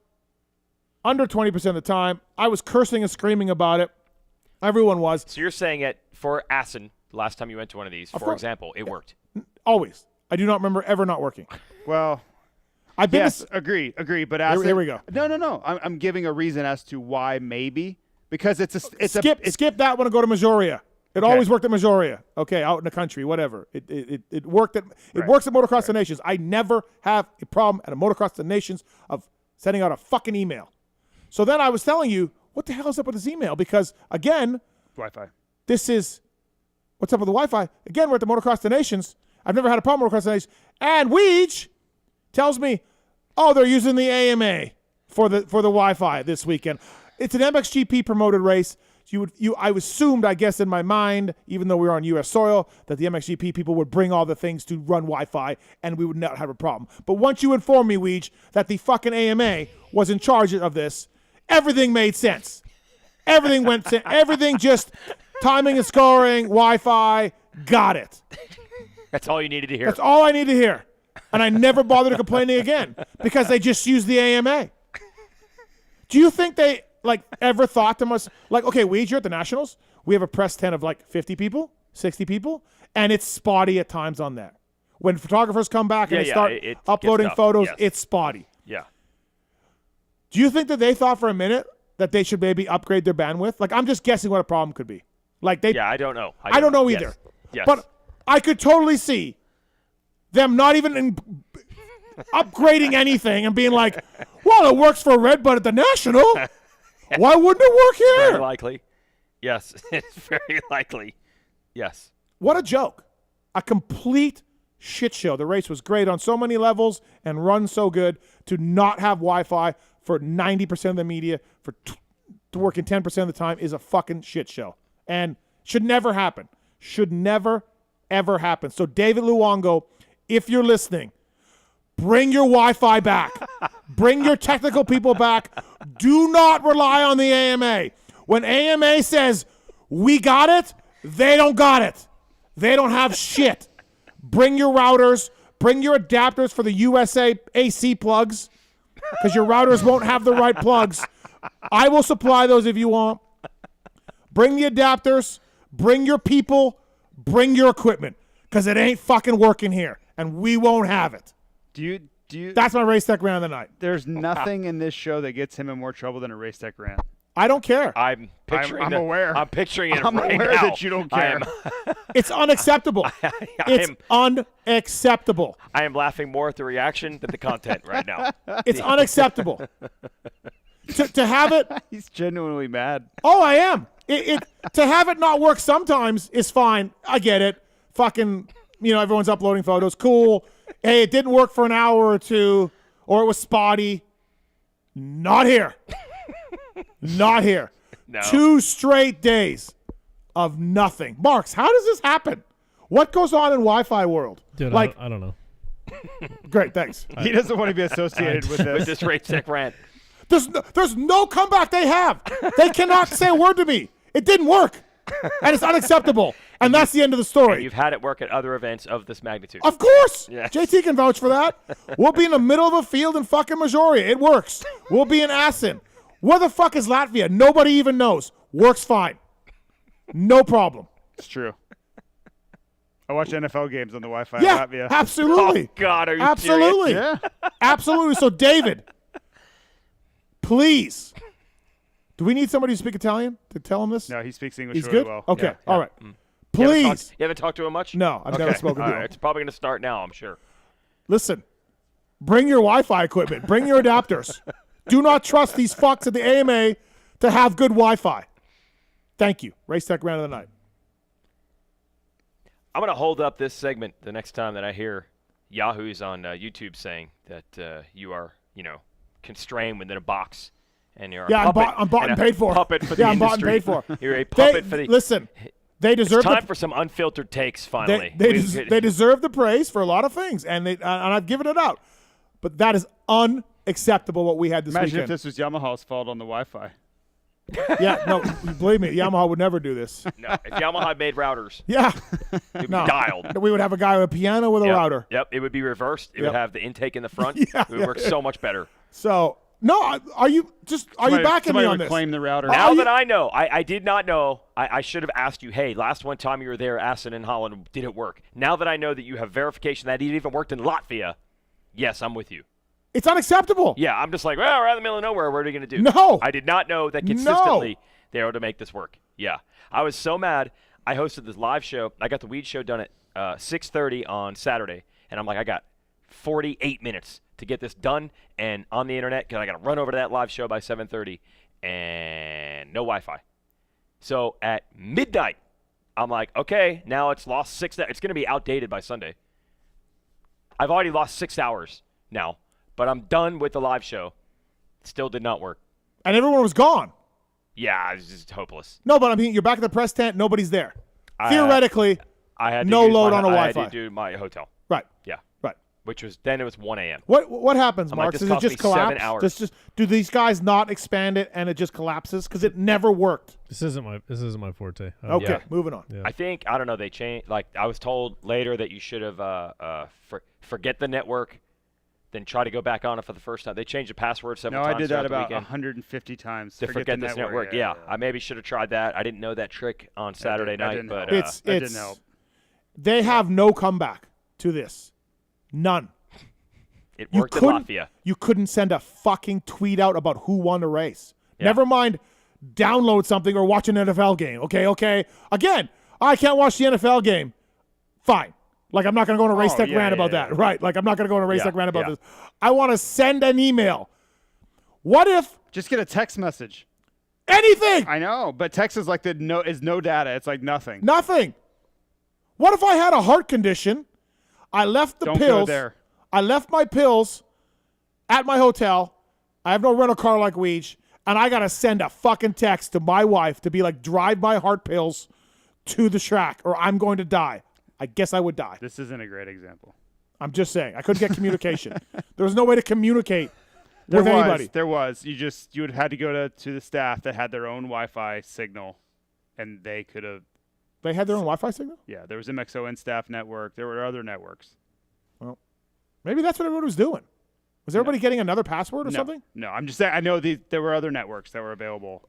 under 20% of the time. I was cursing and screaming about it. Everyone was. So you're saying it for Assen, last time you went to one of these, for example, it worked. Always. I do not remember ever not working. Well, agree. But here we go. No. I'm giving a reason as to why maybe, because skip that one and go to Majoria. It always worked at Majoria. Okay, out in the country, whatever. It worked at works at Motocross the Nations. I never have a problem at a Motocross the Nations of sending out a fucking email. So then I was telling you, what the hell is up with this email? Because again, Wi-Fi. This is what's up with the Wi-Fi. Again, we're at the Motocross the Nations. I've never had a problem with Motocross the Nations. And Weege tells me, oh, they're using the AMA for the Wi-Fi this weekend. It's an MXGP promoted race. I assumed, I guess, in my mind, even though we were on U.S. soil, that the MXGP people would bring all the things to run Wi-Fi and we would not have a problem. But once you informed me, Weege, that the fucking AMA was in charge of this, everything made sense. Everything just timing and scoring, Wi-Fi, got it. That's all you needed to hear. That's all I need to hear. And I never bothered complaining again because they just used the AMA. Do you think they ever thought to us, okay, Weege, you're at the Nationals. We have a press tent of 50 people, 60 people, and it's spotty at times on there. When photographers come back and they start uploading photos, it's spotty. Yeah. Do you think that they thought for a minute that they should maybe upgrade their bandwidth? I'm just guessing what a problem could be. I don't know. I don't know either. Yes. But I could totally see them not even upgrading anything and being like, well, it works for Red Bud at the National. Why wouldn't it work here? Very likely. Yes, it's very likely. Yes. What a joke. A complete shit show. The race was great on so many levels and run so good. To not have Wi-Fi for 90% of the media, to working 10% of the time is a fucking shit show. And should never happen. Should never, ever happen. So David Luongo, if you're listening, bring your Wi-Fi back. Bring your technical people back. Do not rely on the AMA. When AMA says, we got it, they don't got it. They don't have shit. Bring your routers. Bring your adapters for the USA AC plugs because your routers won't have the right plugs. I will supply those if you want. Bring the adapters. Bring your people. Bring your equipment because it ain't fucking working here, and we won't have it. Do you? That's my race tech rant of the night. There's nothing in this show that gets him in more trouble than a race tech rant. I don't care. I'm aware. I'm picturing it I'm right aware now. that you don't care. It's unacceptable. It's unacceptable. I am laughing more at the reaction than the content right now. It's unacceptable. To have it. He's genuinely mad. Oh, I am. To have it not work sometimes is fine. I get it. Fucking, everyone's uploading photos. Cool. Hey, it didn't work for an hour or two, or it was spotty. Not here. Not here. No. 2 straight days of nothing. Marks, how does this happen? What goes on in Wi-Fi world? Dude, I don't know. Great, thanks. He doesn't want to be associated with this. With this race tech rant. There's no comeback they have. They cannot say a word to me. It didn't work. And it's unacceptable. And that's the end of the story. And you've had it work at other events of this magnitude. Of course. Yes. JT can vouch for that. We'll be in the middle of a field in fucking Majoria. It works. We'll be in Assen. Where the fuck is Latvia? Nobody even knows. Works fine. No problem. It's true. I watch NFL games on the Wi-Fi Yeah, in Latvia. absolutely. Oh, God, are you absolutely. serious? Yeah. Absolutely. So, David, please. Do we need somebody to speak Italian to tell him this? No, he speaks English He's really good? well. Okay. Yeah. All right. Mm. Please. You haven't talked to him much? No, I've never spoken to All him. right. It's probably going to start now, I'm sure. Listen, Bring your Wi-Fi equipment. Bring your adapters. Do not trust these fucks at the AMA to have good Wi-Fi. Thank you. Race Tech Round of the Night. I'm going to hold up this segment the next time that I hear Yahoos on YouTube saying that you are, constrained within a box. And you're a puppet. I'm bought and paid for. Puppet for the I'm industry. bought and paid for. You're a puppet for the. Listen, they deserve. It's time for some unfiltered takes. Finally, they deserve the praise for a lot of things, and I've given it out. But that is unacceptable. What we had this Imagine weekend. if this was Yamaha's fault on the Wi-Fi. Yeah, no, believe me, Yamaha would never do this. No, if Yamaha made routers, yeah, it'd be dialed. We would have a guy with a piano with a router. Yep, it would be reversed. It would have the intake in the front. Yeah, it would work so much better. So, no, are you backing me on this? Claim the router. Now that I know, I did not know. I should have asked you, hey, last one time you were there, Aston and Holland, did it work? Now that I know that you have verification that it even worked in Latvia, yes, I'm with you. It's unacceptable. Yeah, I'm just like, well, we're out in the middle of nowhere. What are we going to do? No. I did not know that consistently they were able to make this work. Yeah. I was so mad. I hosted this live show. I got the weed show done at 6:30 on Saturday, and I'm like, I got 48 minutes to get this done and on the internet because I got to run over to that live show by 7:30, and no Wi-Fi. So at midnight, I'm like, okay, now it's lost 6 hours. It's going to be outdated by Sunday. I've already lost 6 hours now. But I'm done with the live show. Still did not work. And everyone was gone. Yeah, it was just hopeless. No, but I mean, you're back at the press tent. Nobody's there. Theoretically, I had no load on a Wi-Fi. I had to do my hotel. Right. Yeah. Right. Which was then it was 1 a.m. What happens, I'm Mark? like, Does this it just cost me 7 collapse? hours. Do these guys not expand it and it just collapses? Because it never worked. This isn't my forte. Okay, moving on. Yeah. I think I don't know. They changed. Like I was told later that you should have forget the network. Then try to go back on it for the first time. They changed the password several times. No, I did that about 150 times. To forget this network. Yeah, I maybe should have tried that. I didn't know that trick on Saturday night, but that didn't help. They have no comeback to this. None. It worked in Latvia. You couldn't send a fucking tweet out about who won the race. Yeah. Never mind download something or watch an NFL game. Okay. Again, I can't watch the NFL game. Fine. Like, I'm not going to go on a race tech rant about that. Right. Like, I'm not going to go on a race tech rant about this. I want to send an email. What if... Just get a text message. Anything! I know, but text is like is no data. It's like nothing. Nothing. What if I had a heart condition? I left the Don't pills. go there. I left my pills at my hotel. I have no rental car like Weege. And I got to send a fucking text to my wife to be like, drive my heart pills to the track or I'm going to die. I guess I would die. This isn't a great example. I'm just saying. I couldn't get communication. There was no way to communicate with anybody. There was. You would have had to go to the staff that had their own Wi-Fi signal, and they could have. They had their own Wi-Fi signal? Yeah, there was MXON staff network. There were other networks. Well, maybe that's what everyone was doing. Was everybody getting another password or something? No, I'm just saying. I know there were other networks that were available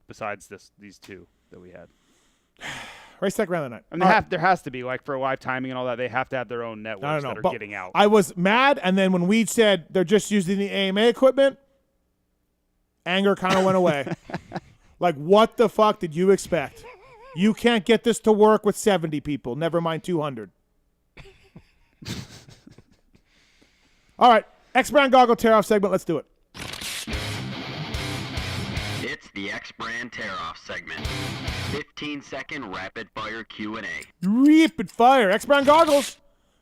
besides these two that we had. Race Tech Round of the Night. I mean, there has to be, like, for live timing and all that, they have to have their own networks that are getting out. I was mad, and then when Weed said they're just using the AMA equipment, anger kind of went away. Like, what the fuck did you expect? You can't get this to work with 70 people, never mind 200. All right, X-Brand Goggle Tear-Off segment. Let's do it. It's the X-Brand Tear-Off segment. 15-second rapid-fire Q&A. Rapid fire. X-Brand Goggles.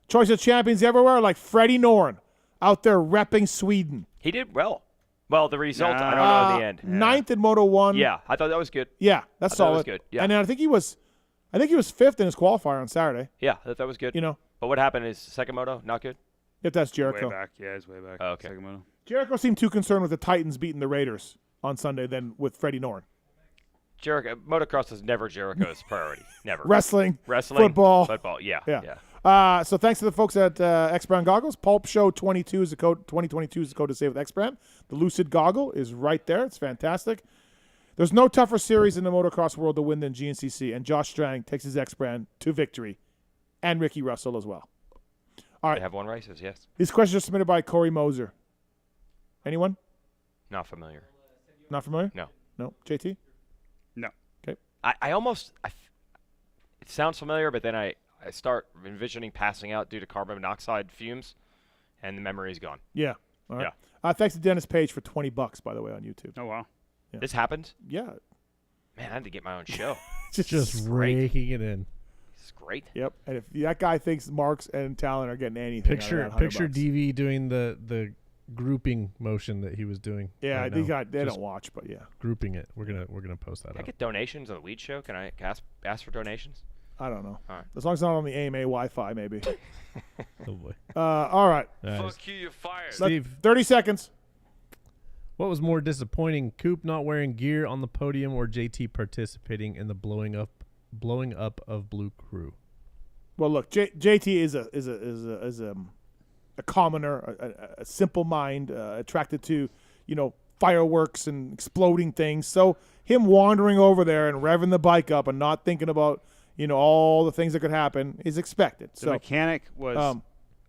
Choice of champions everywhere like Freddie Noren out there repping Sweden. He did well. Well, the result, I don't know at the end. Ninth in Moto 1. Yeah, I thought that was good. Yeah, that's solid. That was good. Yeah. And then I think he was fifth in his qualifier on Saturday. Yeah, I thought that was good. You know. But what happened is second moto, not good? If that's Jericho. Way back. Yeah, it's way back. Oh, okay. Second moto. Jericho seemed too concerned with the Titans beating the Raiders on Sunday than with Freddie Noren. Jericho, motocross is never Jericho's priority. Never. Wrestling, football. Yeah. So thanks to the folks at X-Brand Goggles. Pulp Show 22 is the code. 2022 is the code to save with X-Brand. The Lucid Goggle is right there. It's fantastic. There's no tougher series in the motocross world to win than GNCC, and Josh Strang takes his X-Brand to victory, and Ricky Russell as well. All right. They have won races, yes. These questions are submitted by Corey Moser. Anyone? Not familiar. Not familiar? No. No. JT? No. Okay. It sounds familiar, but then I start envisioning passing out due to carbon monoxide fumes, and the memory is gone. Yeah. All right. Thanks to Dennis Page for $20, by the way, on YouTube. Oh, wow. Yeah. This happened? Yeah. Man, I had to get my own show. Just raking it in. It's great. Yep. And if that guy thinks Marks and Tallon are getting anything, Picture $100. DV doing the grouping motion that he was doing. Yeah, right they now. don't watch, but yeah. Grouping it. We're gonna post that Can I up. get donations on the Weed Show? Can I ask for donations? I don't know. All right. As long as it's not on the AMA Wi-Fi, maybe. Oh boy. All right. Fuck you, you're fired. Steve, 30 seconds. What was more disappointing, Coop not wearing gear on the podium or JT participating in the blowing up of Blue Crew? Well, look, JT is a commoner, a simple mind, attracted to, fireworks and exploding things. So him wandering over there and revving the bike up and not thinking about, all the things that could happen is expected. The mechanic was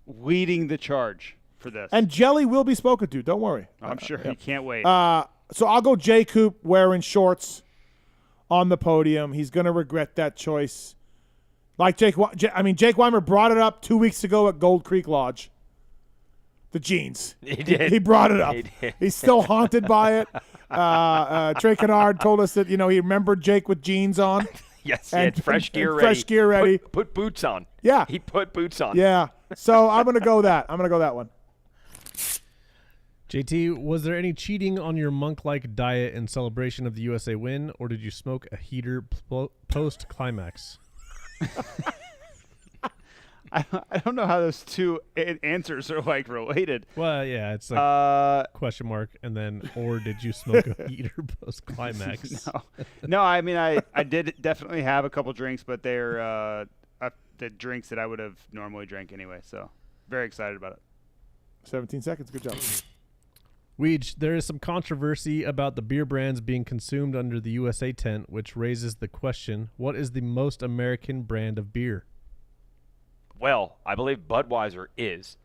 leading the charge for this. And Jelly will be spoken to. Don't worry. I'm sure he can't wait. So I'll go J. Coop wearing shorts on the podium. He's going to regret that choice. Like Jake Weimer brought it up 2 weeks ago at Gold Creek Lodge. The jeans. He did. He brought it up. He did. He's still haunted by it. Trey Kennard told us that, he remembered Jake with jeans on. Yes, he had fresh gear ready. Fresh gear ready. Put boots on. Yeah. He put boots on. Yeah. So I'm going to go that. I'm going to go that one. JT, was there any cheating on your monk-like diet in celebration of the USA win, or did you smoke a heater post-climax? I don't know how those two answers are related. Well, yeah, it's like question mark, and then, or did you smoke a heater post-climax? No, I mean, I did definitely have a couple drinks, but they're the drinks that I would have normally drank anyway, so very excited about it. 17 seconds. Good job. Weege, there is some controversy about the beer brands being consumed under the USA tent, which raises the question, what is the most American brand of beer? Well, I believe Budweiser is,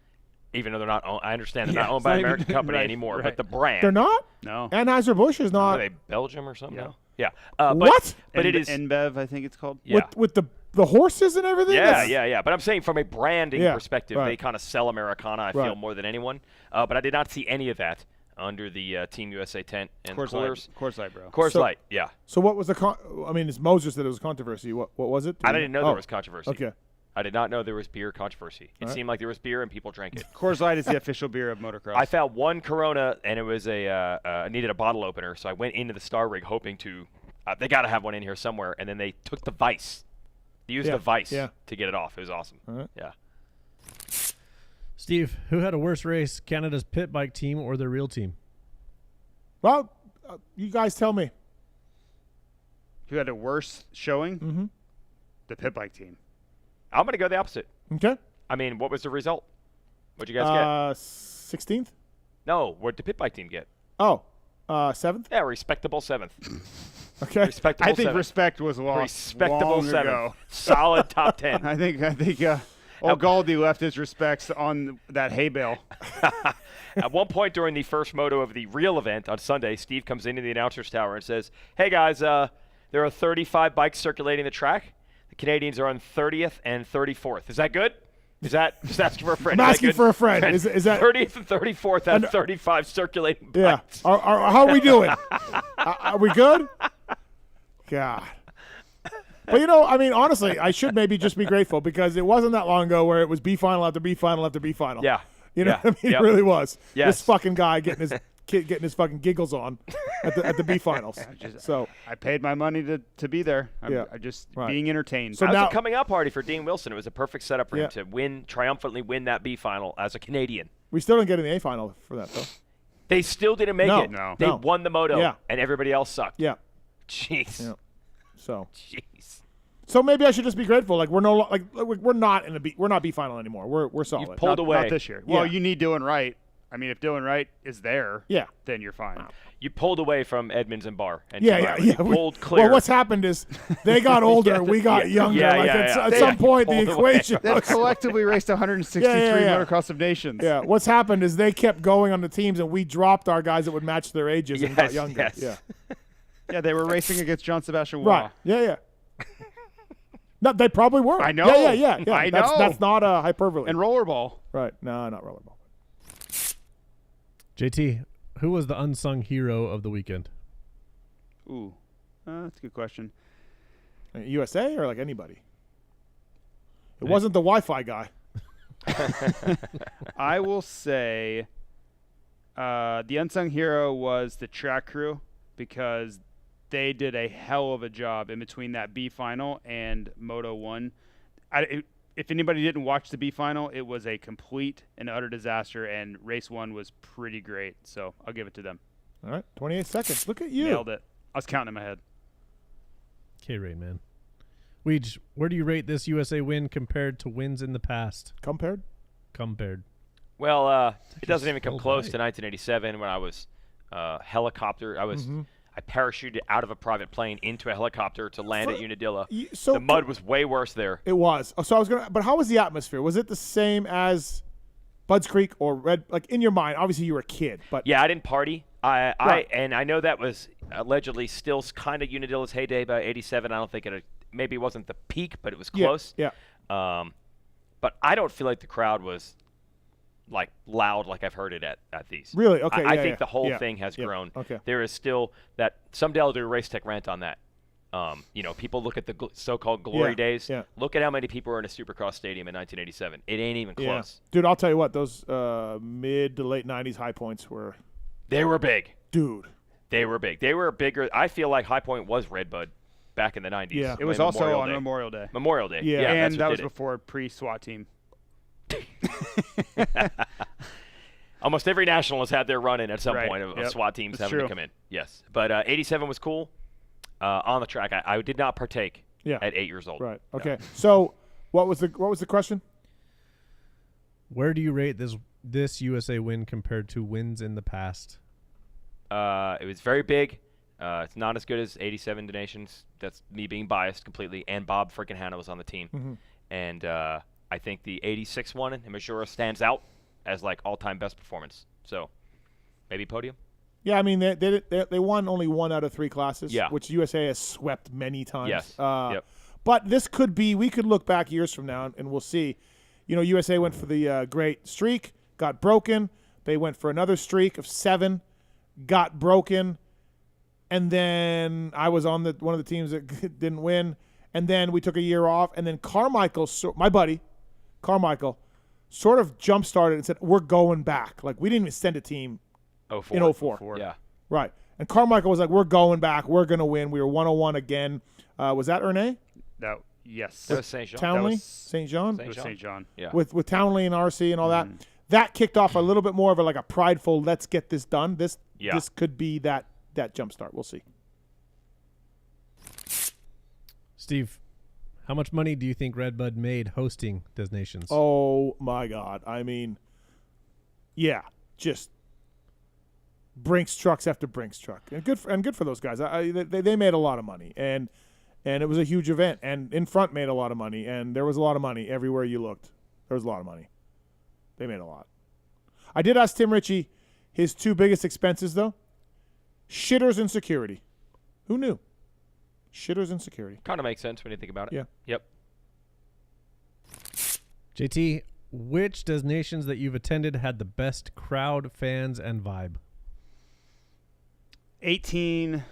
even though they're not owned. I understand they're not owned by an American company anymore, but the brand. They're not? No. Anheuser-Busch is not. Are they Belgium or something? Yeah. No. Yeah. What? But it is. InBev, I think it's called. Yeah. With the horses and everything? Yeah. But I'm saying from a branding perspective, right. they kind of sell Americana, I feel, more than anyone. But I did not see any of that under the Team USA tent and Coors coolers. Light. Coors Light, bro. Coors Light, yeah. So what was the it's Moser said it was controversy. What was it? I didn't know there was controversy. Okay. I did not know there was beer controversy. It seemed like there was beer and people drank it. Coors Light is the official beer of motocross. I found one Corona, and it was I needed a bottle opener, so I went into the Star Rig hoping to they got to have one in here somewhere, and then they took the vice. They used the vice to get it off. It was awesome. All right. Yeah. Steve, who had a worse race, Canada's pit bike team or their real team? Well, you guys tell me. Who had a worse showing? Mm-hmm. The pit bike team. I'm going to go the opposite. Okay. I mean, what was the result? What'd you guys get? 16th? No, what did the pit bike team get? Oh, 7th? Yeah, respectable 7th. Okay. Respectable I think 7th. respect was lost Respectable long 7th. ago. Solid top 10. I think old Gauldy left his respects on that hay bale. At one point during the first moto of the real event on Sunday, Steve comes into the announcer's tower and says, "Hey guys, there are 35 bikes circulating the track. The Canadians are on 30th and 34th. Is that good? Is that just asking for a friend? I'm asking for a friend. Is that 30th and 34th out of 35 circulating bikes? Yeah. How are we doing? Are we good? God. But, honestly, I should maybe just be grateful because it wasn't that long ago where it was B final after B final after B final. Yeah. You know what I mean? Yep. It really was. Yes. This fucking guy getting his fucking giggles on at the B finals. I paid my money to be there. I'm just being entertained. So that was a coming out party for Dean Wilson. It was a perfect setup for him to triumphantly win that B final as a Canadian. We still didn't get in the A final for that, though. They still didn't make it. No. They won the moto, and everybody else sucked. Yeah. Jeez. Yeah. So. Jeez. So maybe I should just be grateful. Like we're we're not in we're not B final anymore. We're solid. You've pulled away. Not this year. Well, you need Dylan Wright. I mean, if Dylan Wright is there, then you're fine. You pulled away from Edmonds and Barr. And You pulled clear. Well, what's happened is they got older, we got younger. At some point, the equation. They've collectively raced 163 Motocross of Nations. Yeah. What's happened is they kept going on the teams, and we dropped our guys that would match their ages and got younger. Yes. Yeah. Yeah, they were racing against John Sebastian Waugh. Right. Yeah. No, they probably were. I know. Yeah. I know. That's not a hyperbole. And rollerball. Right. No, not rollerball. JT, who was the unsung hero of the weekend? Ooh, that's a good question. USA or like anybody? It wasn't the Wi-Fi guy. I will say the unsung hero was the track crew because they did a hell of a job in between that B final and Moto 1. If anybody didn't watch the B final, it was a complete and utter disaster, and race 1 was pretty great. So I'll give it to them. All right, 28 seconds. Look at you. Nailed it. I was counting in my head. K-Ray, man. Weege, where do you rate this USA win compared to wins in the past? Compared. Well, it doesn't even come close to 1987 when I was helicopter. I parachuted out of a private plane into a helicopter to land at Unadilla. So the mud was way worse there. It was. So I was gonna. But how was the atmosphere? Was it the same as Budds Creek or Red? Like in your mind, obviously you were a kid, but yeah, I didn't party. Right. I know that was allegedly still kind of Unadilla's heyday by '87. I don't think maybe it wasn't the peak, but it was close. Yeah. But I don't feel like the crowd was like loud like I've heard it at these. Really? Okay. I think the whole thing has grown. Okay. There is still that someday I'll do a Race Tech rant on that. People look at the so-called glory days. Yeah. Look at how many people were in a Supercross stadium in 1987. It ain't even close. Dude, I'll tell you what, those mid to late 90s high points were. They were big. Dude. They were big. They were bigger. I feel like High Point was Redbud back in the 90s. Yeah. It was also on Memorial Day. Memorial Day. Yeah. And that was before pre-SWAT team. Almost every national has had their run in at some Right. point of Yep. SWAT teams That's having true. to come in. Yes. But 87 was cool. On the track, I did not partake at 8 years old. Right. No. Okay. So what was the question? Where do you rate this USA win compared to wins in the past? It was very big. It's not as good as 87 Donations. That's me being biased completely. And Bob freaking Hanna was on the team. Mhm. And I think the 86 one in Majora stands out as like all-time best performance. So maybe podium. Yeah, I mean they won only 1 out of 3 classes, Yeah. which USA has swept many times. Yes. Yep. But this could be. We could look back years from now and we'll see. You know, USA went for the great streak, got broken. They went for another streak of 7, got broken, and then I was on one of the teams that didn't win. And then we took a year off, and then Carmichael, my buddy, Carmichael, sort of jump-started and said, we're going back. Like, we didn't even send a team in 04. Yeah. Right. And Carmichael was like, we're going back. We're going to win. We were 101 again. Was that Ernest? No. Yes. That was St. Jean. Townley? That was St. John? It was St. John. Yeah. With Townley and RC and all that. That kicked off a little bit more of a prideful, let's get this done. This could be that jump-start. We'll see. Steve, how much money do you think Redbud made hosting Des Nations? Oh, my God. I mean, yeah, just Brinks trucks after Brinks truck. And good for those guys. They made a lot of money, and it was a huge event. And In Front made a lot of money, and there was a lot of money everywhere you looked. There was a lot of money. They made a lot. I did ask Tim Ritchie his 2 biggest expenses, though. Shitters and security. Who knew? Shitters and security. Kind of makes sense when you think about it. Yeah. Yep. JT, which Des Nations that you've attended had the best crowd, fans, and vibe? 18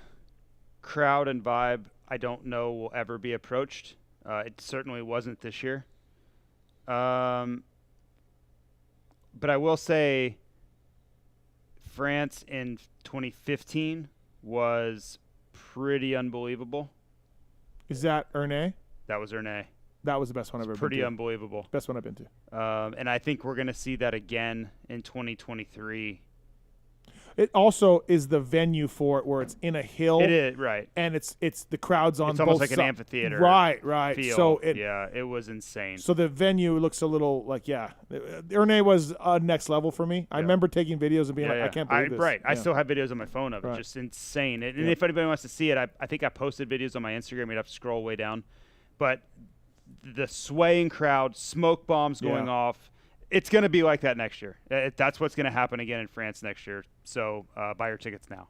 crowd and vibe, I don't know will ever be approached. It certainly wasn't this year. But I will say France in 2015 was pretty unbelievable. Is that Ernest? That was Ernest. That was the best one I've ever been to. Pretty unbelievable. Best one I've been to. And I think we're going to see that again in 2023. It also is the venue for it, where it's in a hill. It is, right. And it's the crowds on both sides. It's almost like an amphitheater. Right. Feel. So it was insane. So the venue looks a little like, Ernest was next level for me. I remember taking videos and being I can't believe this. Right. Yeah. I still have videos on my phone of it. Right. Just insane. And if anybody wants to see it, I think I posted videos on my Instagram. You'd have to scroll way down. But the swaying crowd, smoke bombs going off. It's going to be like that next year. That's what's going to happen again in France next year. So buy your tickets now.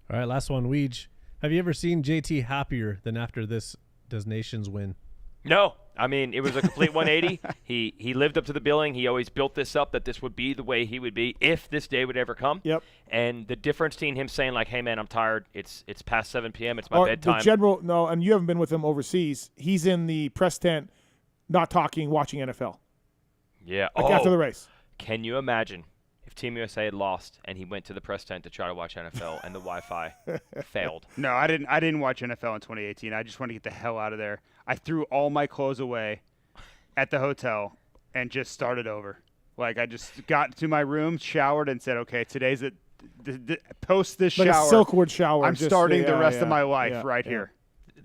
All right, last one. Weege, have you ever seen JT happier than after this Des Nations win? No, I mean, it was a complete 180. He lived up to the billing. He always built this up that this would be the way he would be if this day would ever come. Yep. And the difference between him saying like, "Hey man, I'm tired. It's past 7 p.m. It's my bedtime." The general, no, and you haven't been with him overseas. He's in the press tent, not talking, watching NFL. Yeah. Like after the race. Can you imagine if Team USA had lost and he went to the press tent to try to watch NFL and the Wi-Fi failed? No, I didn't watch NFL in 2018. I just wanted to get the hell out of there. I threw all my clothes away at the hotel and just started over. Like I just got to my room, showered, and said, "Okay, today's it. Post this like shower, a Silkwood shower. I'm starting the rest of my life here."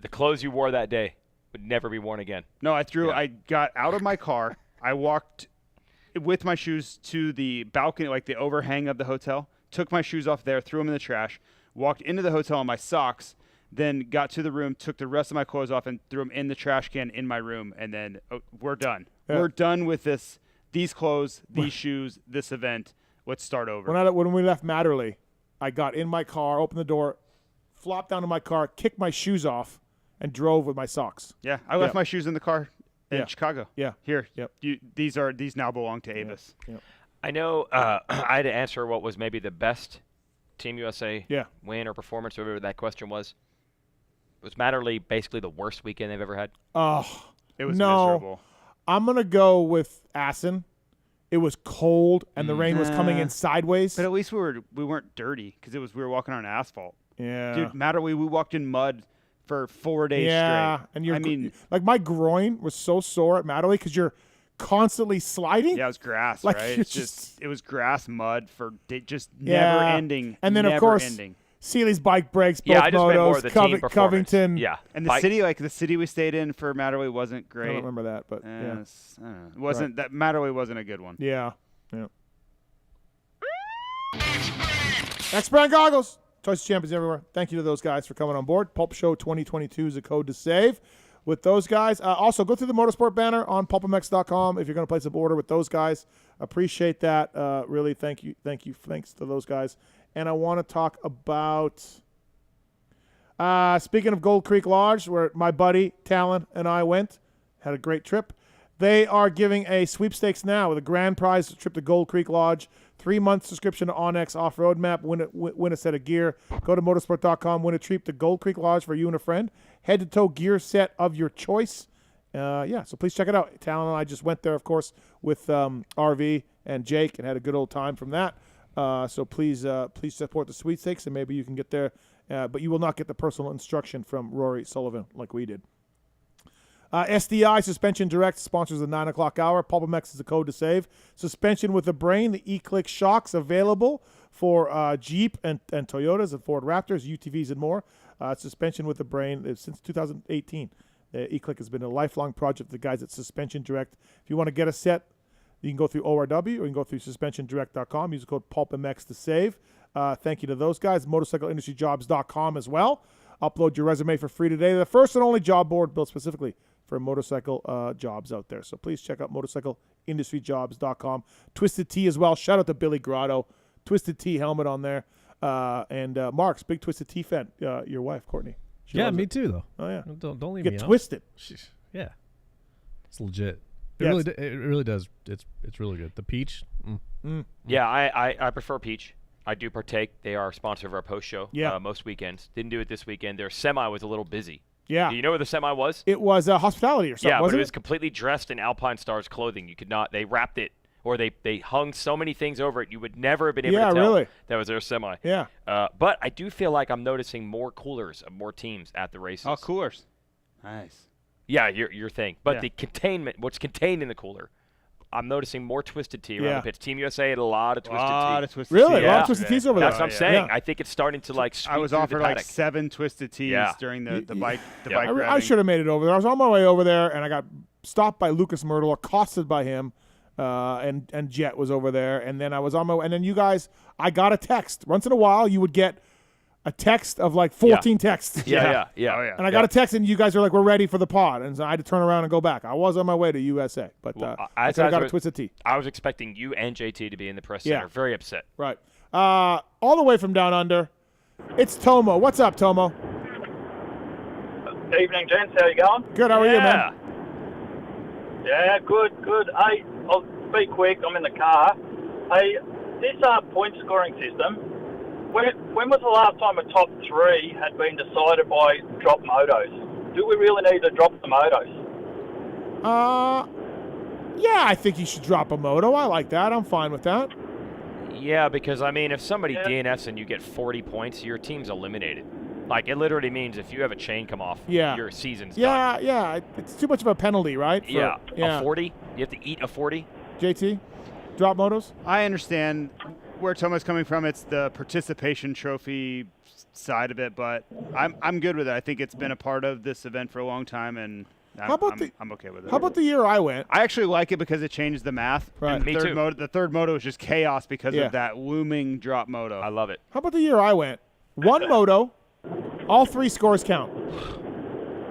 The clothes you wore that day would never be worn again. No, I got out of my car. I walked with my shoes to the balcony, like the overhang of the hotel, took my shoes off there, threw them in the trash, walked into the hotel in my socks, then got to the room, took the rest of my clothes off and threw them in the trash can in my room, and then we're done. Yeah. We're done with these clothes, these shoes, this event. Let's start over. When we left Matterley, I got in my car, opened the door, flopped down to my car, kicked my shoes off, and drove with my socks. Yeah, I left my shoes in the car in Chicago. Yeah. Here. Yep. These now belong to Avis. Yep. I know I had to answer what was maybe the best Team USA win or performance, whatever that question was. Was Matterley basically the worst weekend they've ever had? Oh, it was miserable. I'm going to go with Assen. It was cold, and the rain was coming in sideways. But at least we weren't dirty because we were walking on asphalt. Yeah. Dude, Matterley, we walked in mud for 4 days straight. Yeah, and like my groin was so sore at Matterley because you're constantly sliding. Yeah, it was grass, like, right? It was grass, mud for just yeah. never ending. And then, of course, Seeley's bike breaks, both I just meant more of the team performance. Covington. Yeah. And the city we stayed in for Matterley wasn't great. I don't remember that, but I don't know. It wasn't that Matterley wasn't a good one. Yeah. X-Brand goggles. Choice of champions everywhere. Thank you to those guys for coming on board. Pulp Show 2022 is a code to save with those guys. Also, go through the Motorsport banner on PulpMX.com if you're going to place an order with those guys. Appreciate that. Really, thank you. Thanks to those guys. And I want to talk about, speaking of Gold Creek Lodge, where my buddy Tallon and I went, had a great trip. They are giving a sweepstakes now with a grand prize trip to Gold Creek Lodge, 3-month subscription to Onyx Off-Road Map, win a set of gear. Go to motorsport.com, win a trip to Gold Creek Lodge for you and a friend. Head-to-toe gear set of your choice. So please check it out. Tallon and I just went there, of course, with RV and Jake and had a good old time from that. So please support the sweepstakes, and maybe you can get there. But you will not get the personal instruction from Rory Sullivan like we did. SDI Suspension Direct sponsors the 9 o'clock hour. PulpMX is the code to save. Suspension with a brain. The E-Click shocks available for Jeep and Toyotas and Ford Raptors, UTVs, and more. Suspension with a brain since 2018. The E-Click has been a lifelong project of the guys at Suspension Direct. If you want to get a set, you can go through ORW or you can go through suspensiondirect.com. Use the code PulpMX to save. Thank you to those guys. MotorcycleIndustryJobs.com as well. Upload your resume for free today. The first and only job board built specifically for motorcycle jobs out there. So please check out motorcycleindustryjobs.com. Twisted Tea as well. Shout out to Billy Grotto. Twisted Tea helmet on there. And Mark's big Twisted Tea fan. Your wife, Courtney. Me too, though. Oh, yeah. Don't leave Get me out. twisted. Yeah. It's legit. It really does. It's really good. The peach. Yeah, I prefer peach. I do partake. They are a sponsor of our post show most weekends. Didn't do it this weekend. Their semi was a little busy. Yeah. Do you know where the semi was? It was hospitality or something, wasn't wasn't it? It was completely dressed in Alpine Stars clothing. You could not. They wrapped it, or they hung so many things over it. You would never have been able to tell really. that was their semi. Yeah. But I do feel like I'm noticing more coolers of more teams at the races. Oh, coolers. Nice. Yeah, your thing. But the containment, what's contained in the cooler, I'm noticing more Twisted Tea around the pits. Team USA had a lot of Twisted Tea. Really? A lot of Twisted Teas over there. That's what I'm saying. I think it's starting to sweep I was through offered the like paddock. 7 Twisted Teas during the bike I should have made it over there. I was on my way over there, and I got stopped by Lucas Myrtle, accosted by him, and Jet was over there. And then I was on my way. And then you guys, I got a text. Once in a while, you would get a text of like 14 texts. Yeah. And I got a text, and you guys are like, "We're ready for the pod," and so I had to turn around and go back. I was on my way to USA, but I got a Twisted Tea. I was expecting you and JT to be in the press center. Very upset. Right. All the way from down under, it's Tomo. What's up, Tomo? Good evening, gents. How you going? Good. How are you, man? Yeah, good. Hey, I'll be quick. I'm in the car. Hey, this point scoring system, when was the last time a top 3 had been decided by drop motos? Do we really need to drop the motos? Yeah, I think you should drop a moto. I like that. I'm fine with that. Yeah, because, I mean, if somebody DNFs and you get 40 points, your team's eliminated. Like, it literally means if you have a chain come off, your season's done. Yeah. It's too much of a penalty, right? Yeah. A 40? You have to eat a 40? JT, drop motos? I understand where Toma's coming from. It's the participation trophy side of it, but I'm good with it. I think it's been a part of this event for a long time, and I'm okay with it. How about the year I went? I actually like it because it changes the math. Right. And Me too. The third moto is just chaos because of that looming drop moto. I love it. How about the year I went? One moto, all 3 scores count.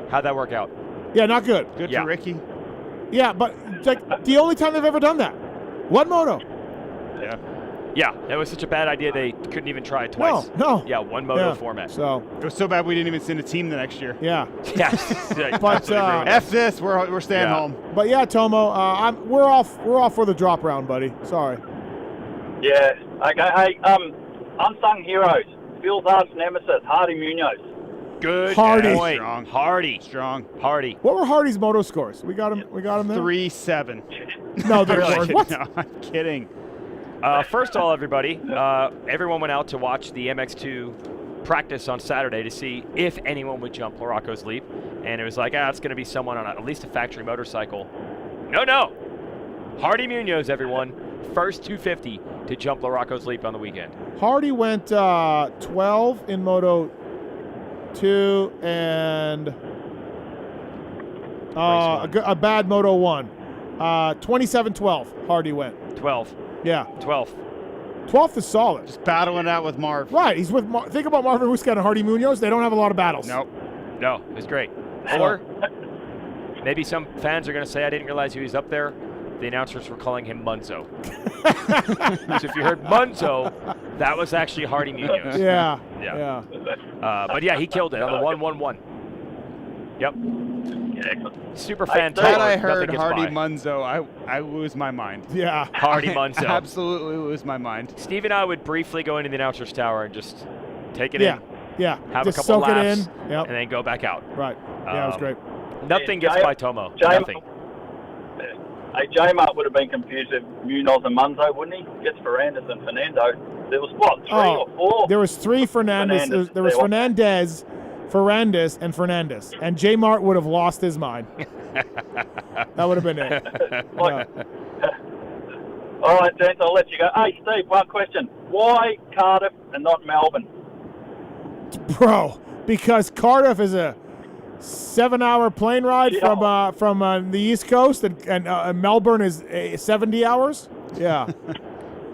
How'd that work out? Yeah, not good. Good for Ricky. Yeah, but it's like the only time they've ever done that. One moto. Yeah. Yeah, that was such a bad idea they couldn't even try it twice. No. Yeah, one moto format. So it was so bad we didn't even send a team the next year. Yeah. Yes. But F this, we're staying home. But yeah, Tomo, we're off for the drop round, buddy. Sorry. Yeah. Okay. Hey, unsung heroes. Phil's arch nemesis, Hardy Munoz. Good Hardy. point. Strong. Hardy. Strong. Hardy. What were Hardy's moto scores? We got him there? 3-7. No, they weren't. What? No, I'm kidding. First of all, everybody, everyone went out to watch the MX2 practice on Saturday to see if anyone would jump Larocco's Leap. And it was like, it's going to be someone on at least a factory motorcycle. No. Hardy Munoz, everyone. First 250 to jump Larocco's Leap on the weekend. Hardy went 12 in Moto 2 and a bad Moto 1. 27-12, Hardy went. 12. Yeah. 12th. 12th is solid. Just battling out with Marv. Right. He's with think about Marvin Muscat and Hardy Munoz. They don't have a lot of battles. Nope. No, it's great. Or maybe some fans are going to say, I didn't realize he was up there. The announcers were calling him Munzo. So if you heard Munzo, that was actually Hardy Munoz. Yeah. But yeah, he killed it on the 1-1-1. Yep. Super fan. Had I heard Hardy Munzo, I lose my mind. Yeah. Hardy Munzo. I absolutely lose my mind. Steve and I would briefly go into the announcer's tower and just take it in. Yeah. Have just a couple soak laughs. it in. Yep. And then go back out. Right. Yeah, it was great. Nothing gets by Tomo. Nothing. Hey, J-Mart would have been confused with Munoz and Munzo, wouldn't he? Gets Fernandez and Fernando. There was, 3 or 4? There was 3 Fernandez. There was Fernandez, Ferrandis, and Fernandez. And J-Mart would have lost his mind. That would have been it. All right, gents, I'll let you go. Hey, Steve, one question. Why Cardiff and not Melbourne? Bro, because Cardiff is a 7-hour plane ride from the East Coast, and Melbourne is 70 hours. Yeah.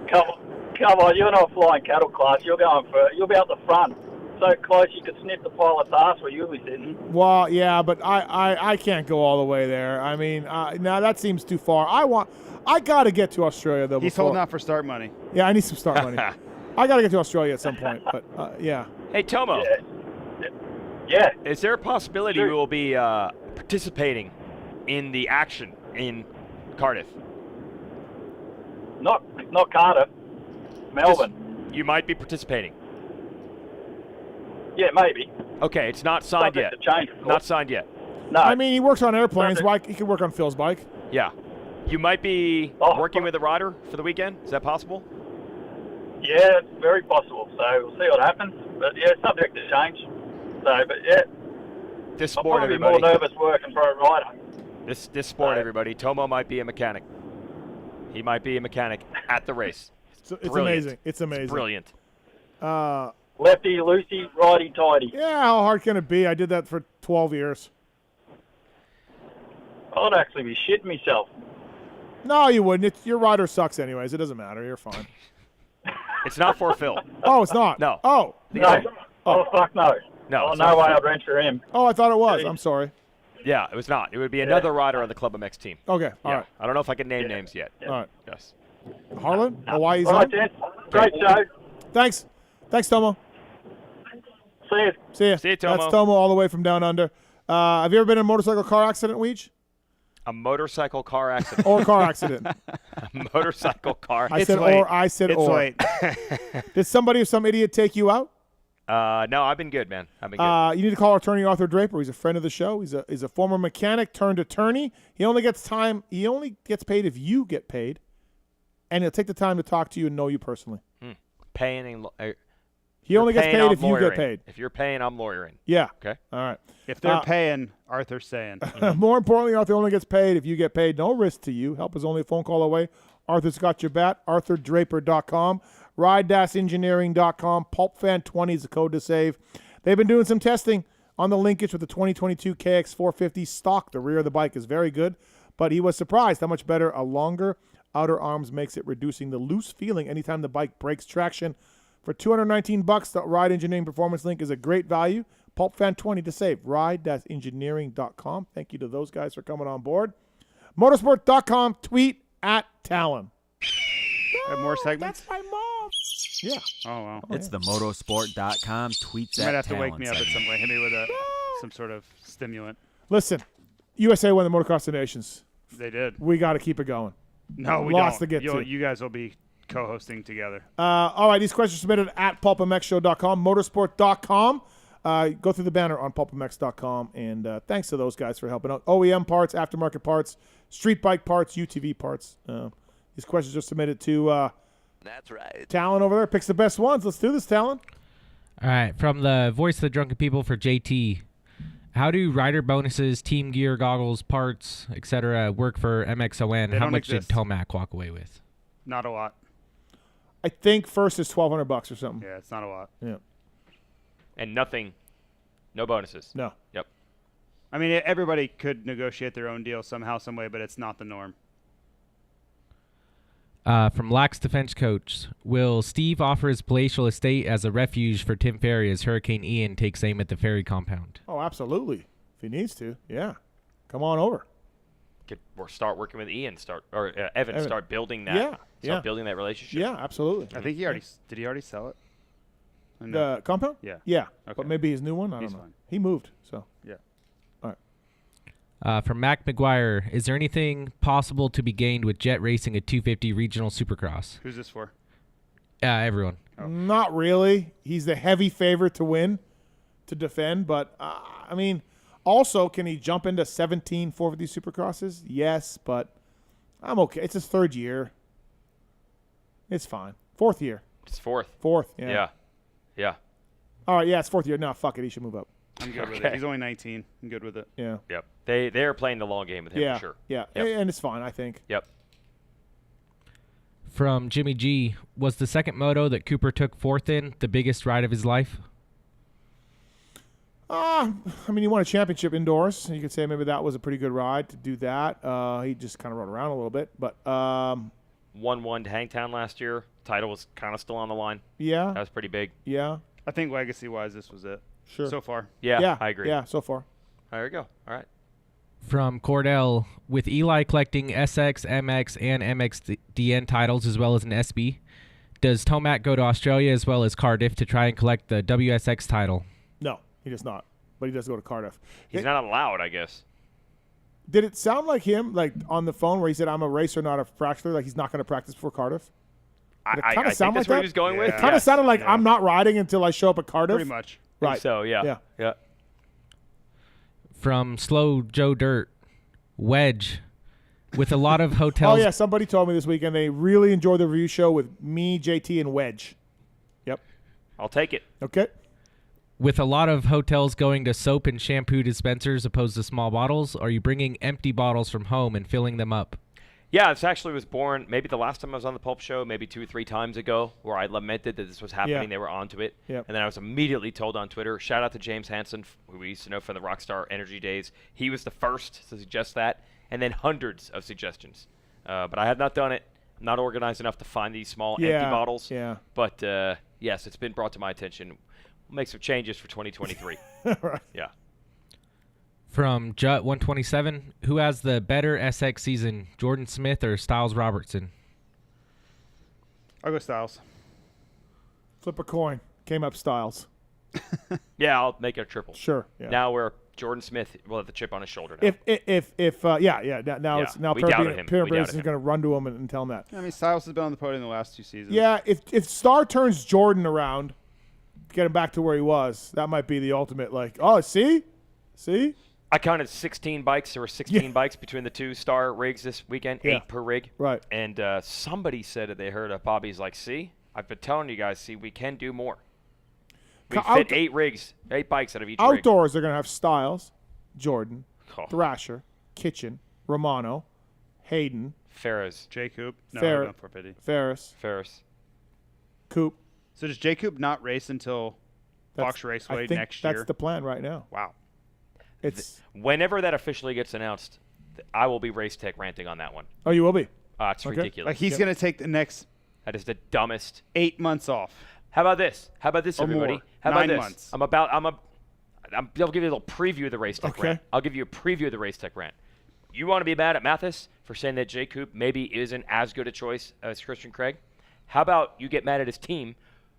Come on, you're not flying cattle class. You'll be out the front, so close you could sniff the pilot's ass where you'll be sitting. Well, yeah, but I can't go all the way there. I mean, now that seems too far. I got to get to Australia though. He's holding out for start money. Yeah, I need some start money. I got to get to Australia at some point, but yeah. Hey, Tomo. Yeah. Is there a possibility we will be participating in the action in Cardiff? Not Cardiff. Melbourne. You might be participating. Yeah, maybe. Okay, it's not signed yet. Not signed yet. No. I mean, he works on airplanes. Why he could work on Phil's bike? Yeah. You might be working with a rider for the weekend. Is that possible? Yeah, it's very possible. So we'll see what happens. But yeah, subject to change. So, but yeah. This sport, I'll probably everybody. be more nervous working for a rider. This sport, everybody. Tomo might be a mechanic. He might be a mechanic at the race. It's amazing. It's amazing. It's brilliant. Lefty, loosey, righty, tighty. Yeah, how hard can it be? I did that for 12 years. I'd actually be shitting myself. No, you wouldn't. Your rider sucks anyways. It doesn't matter. You're fine. It's not for Phil. Oh, it's not? No. Oh. No. Oh, fuck no. No. No way I'd rent for him. Oh, I thought it was. I'm sorry. Yeah, it was not. It would be another rider on the PulpMX team. Okay, all right. I don't know if I can name names yet. All right. Yes. Harlan, Hawaii's All right, on. gents. Great show. Thanks, Tomo. See you. See ya. See you, Tomo. That's Tomo all the way from down under. Have you ever been in a motorcycle car accident, Weege? A motorcycle car accident. Or car accident. A motorcycle car. I said or. I said it's or. Late. Did somebody or some idiot take you out? No, I've been good, man. I've been good. You need to call attorney Arthur Draper. He's a friend of the show. He's a former mechanic turned attorney. He only gets paid if you get paid, and he'll take the time to talk to you and know you personally. He only gets paid if you get paid. If you're paying, I'm lawyering. Yeah. Okay. All right. If they're paying, Arthur's saying. More importantly, Arthur only gets paid if you get paid. No risk to you. Help is only a phone call away. Arthur's got your back. ArthurDraper.com. Ride-engineering.com. PulpFan20 is the code to save. They've been doing some testing on the linkage with the 2022 KX450 stock. The rear of the bike is very good, but he was surprised how much better a longer outer arms makes it, reducing the loose feeling anytime the bike breaks traction. For $219, the Ride Engineering Performance Link is a great value. PulpFan20 to save. Ride-engineering.com. Thank you to those guys for coming on board. Motorsport.com. Tweet at Tallon. Have more segments? That's my mom. Yeah. Oh, wow. It's the motorsport.com tweets You at might have to Tallon wake me up at segment. some point. Hit me with some sort of stimulant. Listen, USA won the Motocross of Nations. They did. We got to keep it going. No, we Lots don't. to get to. You guys will be co-hosting together. All right, these questions submitted at PulpMXShow.com, motorsport.com. Go through the banner on PulpMX.com, and thanks to those guys for helping out. OEM parts, aftermarket parts, street bike parts, UTV parts. These questions are submitted to That's right. Tallon over there. Picks the best ones. Let's do this, Tallon. All right, from the voice of the drunken people for JT. How do rider bonuses, team gear, goggles, parts, etc. work for MXON? They How don't much exist. did Tomac walk away with? Not a lot. I think first is $1,200 or something. Yeah, it's not a lot. Yeah. And nothing. No bonuses. No. Yep. I mean, everybody could negotiate their own deal somehow, some way, but it's not the norm. From Lax Defense Coach, will Steve offer his palatial estate as a refuge for Tim Ferry as Hurricane Ian takes aim at the ferry compound? Oh, absolutely. If he needs to, yeah. Come on over. Or start working with Ian. Evan. Start building that. Yeah. Start building that relationship. Yeah, absolutely. I think he already did. He already sell it. Or no? The compound? Yeah. Yeah. Okay. But maybe his new one? I don't He's know. fine. He moved, so. Yeah. All right. From Mac McGuire, is there anything possible to be gained with Jet racing a 250 regional supercross? Who's this for? Everyone. Not really. He's the heavy favorite to win, to defend. But, I mean, also, can he jump into 17 450 supercrosses? Yes, but I'm okay. It's his third year. It's fine. Fourth year. It's fourth. Fourth, yeah. Yeah. All right, yeah, it's fourth year. No, fuck it. He should move up. I'm good with it. He's only 19. I'm good with it. Yeah. Yep. They are playing the long game with him Yeah. for sure. Yeah. Yep. And it's fine, I think. Yep. From Jimmy G, was the second moto that Cooper took fourth in the biggest ride of his life? I mean, he won a championship indoors. You could say maybe that was a pretty good ride to do that. He just kind of rode around a little bit. But 1-1 to Hangtown last year. Title was kind of still on the line. Yeah. That was pretty big. Yeah. I think legacy-wise, this was it. Sure. So far. Yeah, I agree. Yeah, so far. There you go. All right. From Cordell, with Eli collecting SX, MX, and MXdN titles as well as an SB, does Tomac go to Australia as well as Cardiff to try and collect the WSX title? No, he does not. But he does go to Cardiff. He's not allowed, I guess. Did it sound like him, like on the phone, where he said, "I'm a racer, not a practicer"? Like he's not going to practice before Cardiff. Did it I kind think of sound that's like what that? he was going with. It kind of sounded like I'm not riding until I show up at Cardiff. Pretty much. Right. So yeah. Yeah. From Slow Joe Dirt, Wedge, with a lot of hotels. Oh yeah, somebody told me this weekend they really enjoyed the review show with me, JT, and Wedge. Yep. I'll take it. Okay. With a lot of hotels going to soap and shampoo dispensers opposed to small bottles, are you bringing empty bottles from home and filling them up? Yeah, this actually was born maybe the last time I was on the Pulp Show, maybe 2 or 3 times ago, where I lamented that this was happening. Yeah. They were onto it. Yep. And then I was immediately told on Twitter, shout out to James Hansen, who we used to know from the Rockstar Energy days. He was the first to suggest that, and then hundreds of suggestions. But I have not done it. I'm not organized enough to find these small empty bottles. Yeah. But, yes, it's been brought to my attention. We'll make some changes for 2023. Right. Yeah. From Jut 127, who has the better SX season, Jordan Smith or Styles Robertson? I'll go Styles. Flip a coin. Came up Styles. Yeah, I'll make it a triple. Sure. Yeah. Now we're Jordan Smith will have the chip on his shoulder now. Now it's now we doubted him. Perebijnos is going to run to him and tell him that. I mean, Styles has been on the podium the last 2 seasons. Yeah, if Star turns Jordan around, get him back to where he was, that might be the ultimate. Like, oh, see. I counted 16 bikes. There were 16 bikes between the 2 Star rigs this weekend, 8 per rig. Right. And somebody said that they heard Bobby's like, see, I've been telling you guys, see, we can do more. We fit 8 rigs, 8 bikes out of each rig. Outdoors, they're going to have Styles, Jordan, Thrasher, Kitchen, Romano, Hayden, Ferris, J-Coop. No, Ferris, Coop. So does J-Coop not race until Fox Raceway next year? That's the plan right now. Wow. Whenever that officially gets announced, I will be race tech ranting on that one. Oh, you will be? It's ridiculous. Like he's going to take the next. That is the dumbest. 8 months off. How about this? Or everybody? More. How about 9 this? months. I'll give you a little preview of the race tech rant. I'll give you a preview of the race tech rant. You want to be mad at Mathis for saying that J. Coop maybe isn't as good a choice as Christian Craig? How about you get mad at his team,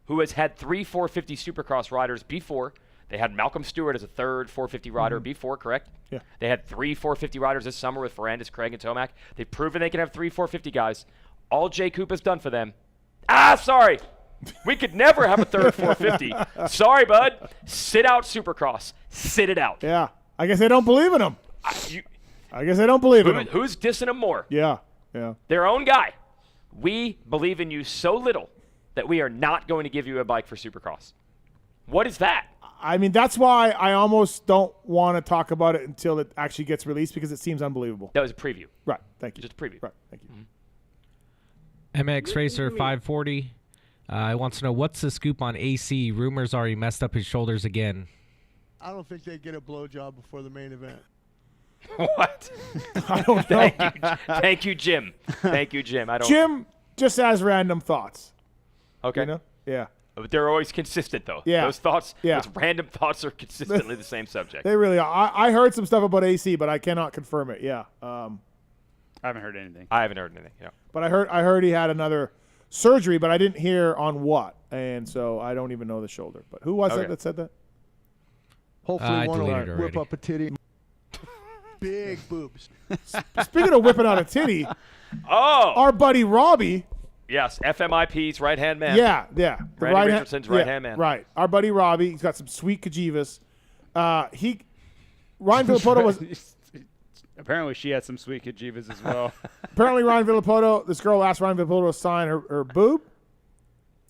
who has had 3 450 Supercross riders before? They had Malcolm Stewart as a third 450 rider before, correct? Yeah. They had 3 450 riders this summer with Ferrandis, Craig, and Tomac. They've proven they can have 3 450 guys. All J. Coop has done for them. Sorry. We could never have a third 450. Sorry, bud. Sit out Supercross. Sit it out. Yeah. I guess they don't believe in him. I guess they don't believe in him. Who's dissing him more? Yeah. Their own guy. We believe in you so little that we are not going to give you a bike for Supercross. What is that? I mean, that's why I almost don't want to talk about it until it actually gets released because it seems unbelievable. That was a preview. Right. Thank you. Just a preview. Right. Thank you. MX Racer 540 wants to know, what's the scoop on AC? Rumors are he messed up his shoulders again. I don't think they get a blowjob before the main event. What? I don't know. Thank you, Jim. Thank you, Jim. Jim just has random thoughts. Okay. You know? Yeah. But they're always consistent, though. Yeah. Those thoughts, Yeah. those random thoughts are consistently the same subject. They really are. I heard some stuff about AC, but I cannot confirm it. Yeah. I haven't heard anything. I haven't heard anything. Yeah. But I heard he had another surgery, but I didn't hear on what, and so I don't even know the shoulder. But who was it that said that? Hopefully one will whip up a titty. Big boobs. Speaking of whipping out a titty, our buddy Robbie. Yes, FMIP's right-hand man. Yeah. Randy Richardson's right-hand man. Right. Our buddy Robbie, he's got some sweet kajivas. Ryan Villapoto was... Apparently she had some sweet kajivas as well. Apparently Ryan Villapoto, this girl asked Ryan Villapoto to sign her boob.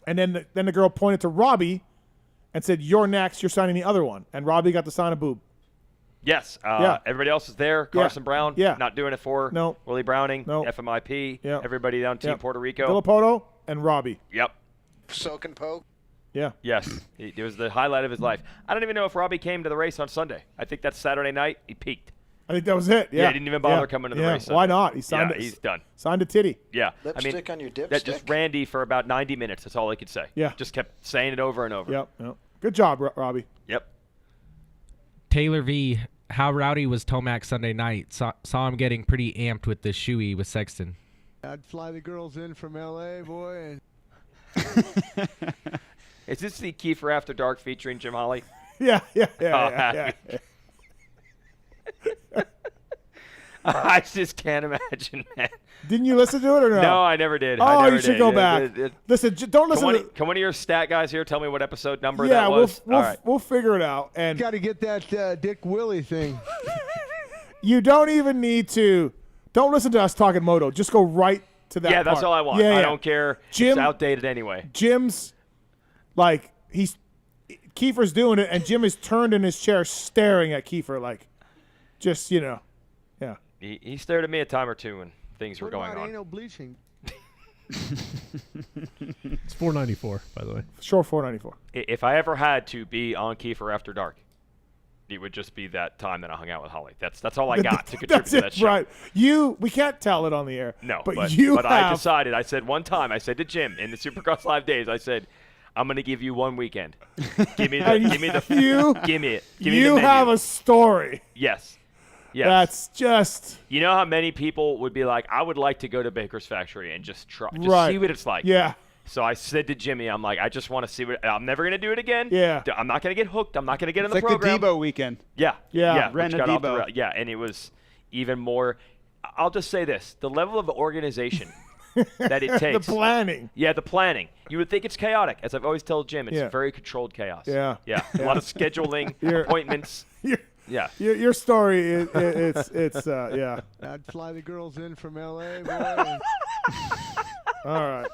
And then the girl pointed to Robbie and said, "You're next, you're signing the other one." And Robbie got to sign a boob. Yes. Everybody else is there. Carson Brown, not doing it for Willie Browning, FMIP, everybody down Team Puerto Rico. Villapoto and Robbie. Yep. Soak and poke. Yeah. Yes. It was the highlight of his life. I don't even know if Robbie came to the race on Sunday. I think that's Saturday night. He peaked. I think that was it. Yeah. He didn't even bother coming to the race. Why not? He signed it. He's done. Signed a titty. Yeah. Lipstick on your dipstick. That just Randy for about 90 minutes. That's all he could say. Yeah. Just kept saying it over and over. Yep. Good job, Robbie. Yep. Taylor V, how rowdy was Tomac Sunday night? Saw him getting pretty amped with the shoey with Sexton. I'd fly the girls in from L.A., boy. Is this the Kiefer After Dark featuring Jim Holly? Yeah. I just can't imagine, man. Didn't you listen to it or no? No, I never did. Oh, you should go back. Listen, don't listen. Can one of your stat guys here tell me what episode number that was? We'll figure it out. And got to get that Dick Willie thing. You don't even need to. Don't listen to us talking moto. Just go right to that. Yeah, that's part. all I want. I don't care. It's outdated anyway. Jim's like Kiefer's doing it, and Jim is turned in his chair, staring at Kiefer like, just yeah. He stared at me a time or two when things were going on. Ain't no bleaching. It's $4.94, by the way. Sure, $4.94. If I ever had to be on Kiefer After Dark, it would just be that time that I hung out with Holly. That's all I got to contribute to that show. Right. We can't tell it on the air. No, but I decided. I said one time. I said to Jim in the Supercross Live days. I said, "I'm going to give you one weekend. Give me it. You have a story. Yes. Yes. That's just... You know how many people would be like, I would like to go to Baker's Factory and just try, see what it's like. Yeah. So I said to Jimmy, I'm like, I just want to see what. I'm never going to do it again. Yeah. I'm not going to get hooked. I'm not going to get in It's the like program. the Debo weekend. Yeah. Rent a which got off the Debo. yeah, and it was even more. I'll just say this: the level of organization that it takes. The planning. Yeah, the planning. You would think it's chaotic, as I've always told Jim. It's Yeah. very controlled chaos. Yeah. Yeah. A lot of scheduling, appointments. Yeah. Your story it's yeah. I'd fly the girls in from L.A. Boy, and All right.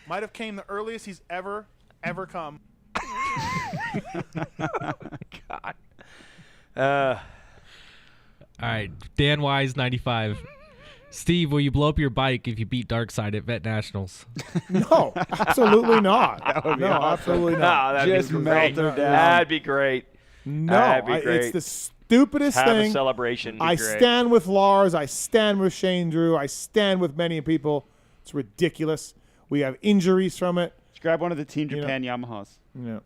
Might have came the earliest he's ever come. God. All right, Dan Wise 95. Steve, will you blow up your bike if you beat Darkseid at Vet Nationals? No, absolutely not. That would be no, awesome. absolutely No, not. that'd Just be melt great. her down. That'd be great. No, That'd be great. it's the stupidest Have thing. a celebration. I stand with Lars. I stand with Shane Drew. I stand with many people. It's ridiculous. We have injuries from it. Just grab one of the Team Japan Yamahas. Yeah.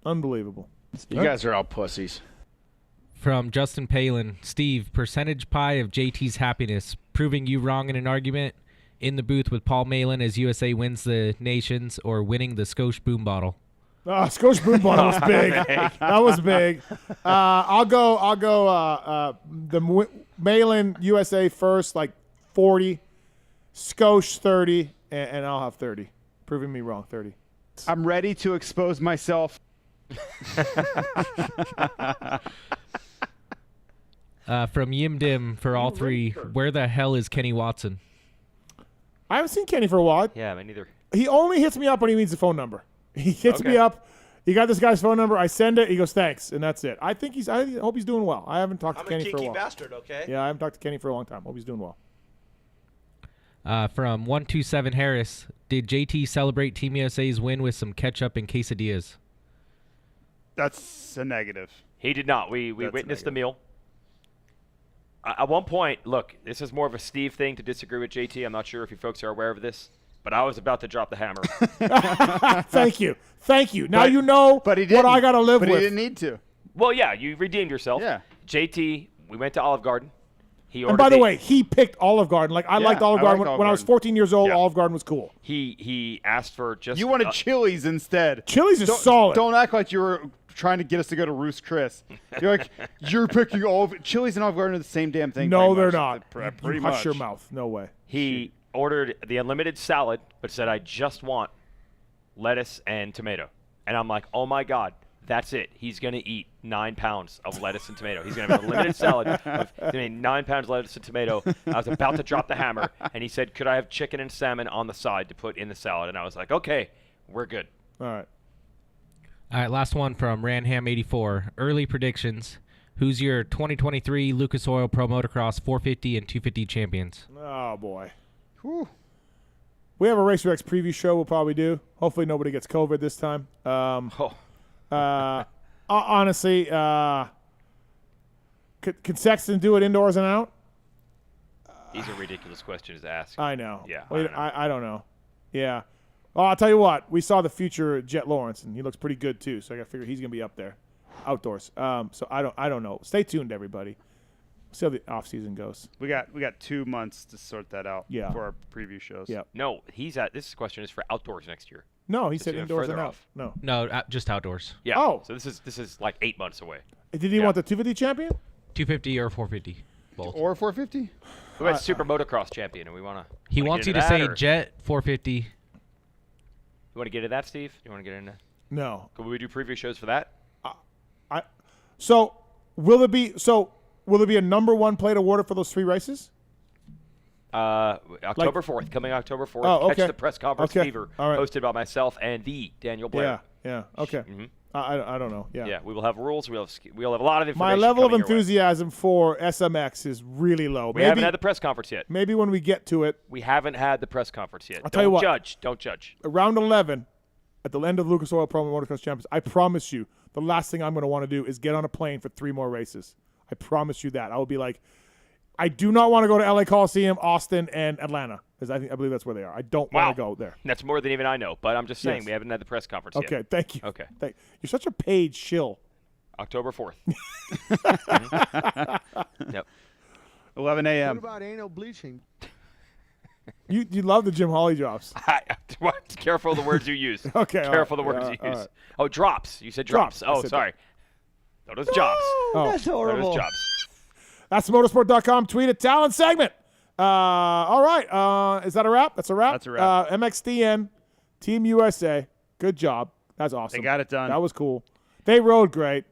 Unbelievable. You guys are all pussies. From Justin Palin. Steve, percentage pie of JT's happiness, proving you wrong in an argument, in the booth with Paul Malin as USA wins the nations, or winning the Scotch Boom Bottle. Scotch Boom Bottle was big. That was big. I'll go the Malin USA first, like 40. Scotch 30, and I'll have 30. Proving me wrong, 30. I'm ready to expose myself. From Yim Dim for all three, where the hell is Kenny Watson? I haven't seen Kenny for a while. Yeah, me neither. He only hits me up when he needs the phone number. He hits me up. You got this guy's phone number. I send it. He goes, thanks, and that's it. I hope he's doing well. I haven't talked to Kenny for a while. I'm a kinky bastard, okay? Yeah, I haven't talked to Kenny for a long time. Hope he's doing well. From 127 Harris, did JT celebrate Team USA's win with some ketchup and quesadillas? That's a negative. He did not. We witnessed the meal. At one point, look, this is more of a Steve thing to disagree with JT. I'm not sure if you folks are aware of this, but I was about to drop the hammer. Thank you. Now you know what I got to live with. But he didn't need to. Well, yeah, you redeemed yourself. Yeah. JT, we went to Olive Garden. And by the way, he picked Olive Garden. Like I liked Olive Garden when I was 14 years old. Olive Garden was cool. He asked for just. You wanted Chili's instead. Chili's is solid. Don't act like you were trying to get us to go to Roost Chris. You're like, you're picking Chili's and Olive Garden are the same damn thing. No, they're not. Pretty Hush much. your mouth. No way. He ordered the unlimited salad, but said, I just want lettuce and tomato. And I'm like, oh my God, that's it. He's going to eat 9 pounds of lettuce and tomato. He's going to have a limited salad of 9 pounds of lettuce and tomato. I was about to drop the hammer, and he said, could I have chicken and salmon on the side to put in the salad? And I was like, okay, we're good. All right. All right, last one from Ranham84. Early predictions. Who's your 2023 Lucas Oil Pro Motocross 450 and 250 champions? Oh, boy. Whew. We have a Racer X preview show we'll probably do. Hopefully nobody gets COVID this time. Honestly, could Sexton do it indoors and out? These are ridiculous questions to ask. I know. Yeah. I don't know. Yeah. Well, I'll tell you what. We saw the future Jet Lawrence, and he looks pretty good too. So I got to figure he's going to be up there, outdoors. So I don't know. Stay tuned, everybody. See how the off season goes. We got 2 months to sort that out for our preview shows. Yeah. No, this question is for outdoors next year. No, he It's said even indoors further and out. off. No, just outdoors. Yeah. Oh. So this is like 8 months away. Did he want the 250 champion? 250 or 450. Both. Or 450? We had Super Motocross champion, and we want to. He wants you to say Jet 450. You want to get into that, Steve? You want to get into? No. Could we do preview shows for that? So will there be a number one plate awarded for those 3 races? October 4th, coming October 4th. Oh, okay. Catch the press conference fever, All right. hosted by myself and the Daniel Blair. Yeah. Okay. Mm-hmm. I don't know. Yeah. Yeah, we will have rules. We'll have a lot of information. My level of coming your way. enthusiasm for SMX is really low. We haven't had the press conference yet. Maybe when we get to it. We haven't had the press conference yet. I'll tell you what. Don't judge. Round 11, at the end of Lucas Oil Pro Motocross Champions, I promise you, the last thing I'm going to want to do is get on a plane for 3 more races. I promise you that. I will be like, I do not want to go to LA Coliseum, Austin, and Atlanta, because I believe that's where they are. I don't want to go there. That's more than even I know, but I'm just saying Yes. we haven't had the press conference yet. Okay, thank you. Okay. You're such a paid shill. October 4th. Yep. 11 a.m. What about anal bleaching? You love the Jim Hawley drops. Careful of the words you use. Okay. Careful of the words you use. Right. Oh, drops. You said drops. Oh, sorry. Those jobs. Oh, that's horrible. Those jobs. That's motorsport.com. Tweet at Tallon segment. All right. Is that a wrap? That's a wrap? That's a wrap. MXdN, Team USA. Good job. That's awesome. They got it done. That was cool. They rode great.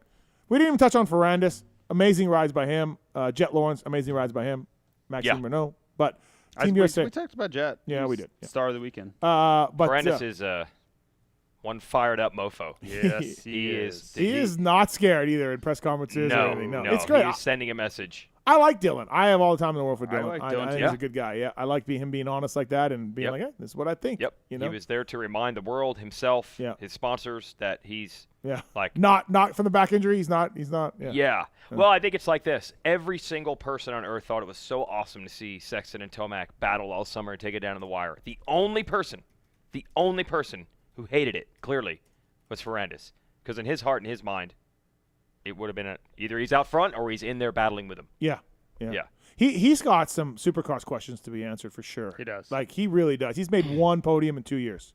We didn't even touch on Ferrandis. Amazing rides by him. Jet Lawrence. Amazing rides by him. Maxime Renault. But Team USA. We talked about Jet. Yeah, we did. Yeah. Star of the weekend. But Ferrandis is one fired up mofo. Yes, he is. He is not scared either in press conferences or anything. No, it's great. He's sending a message. I like Dylan. I have all the time in the world for Dylan. I like Dylan, think he's a good guy. Yeah, I like him being honest like that and being like, hey, this is what I think. Yep. You know? He was there to remind the world, himself, his sponsors, that he's like not from the back injury. He's not. Yeah. Well, I think it's like this. Every single person on earth thought it was so awesome to see Sexton and Tomac battle all summer and take it down to the wire. The only person who hated it, clearly, was Ferrandis. Because in his heart and his mind, it would have been either he's out front or he's in there battling with him. Yeah. He's got some Supercross questions to be answered for sure. He does. Like, he really does. He's made one podium in 2 years.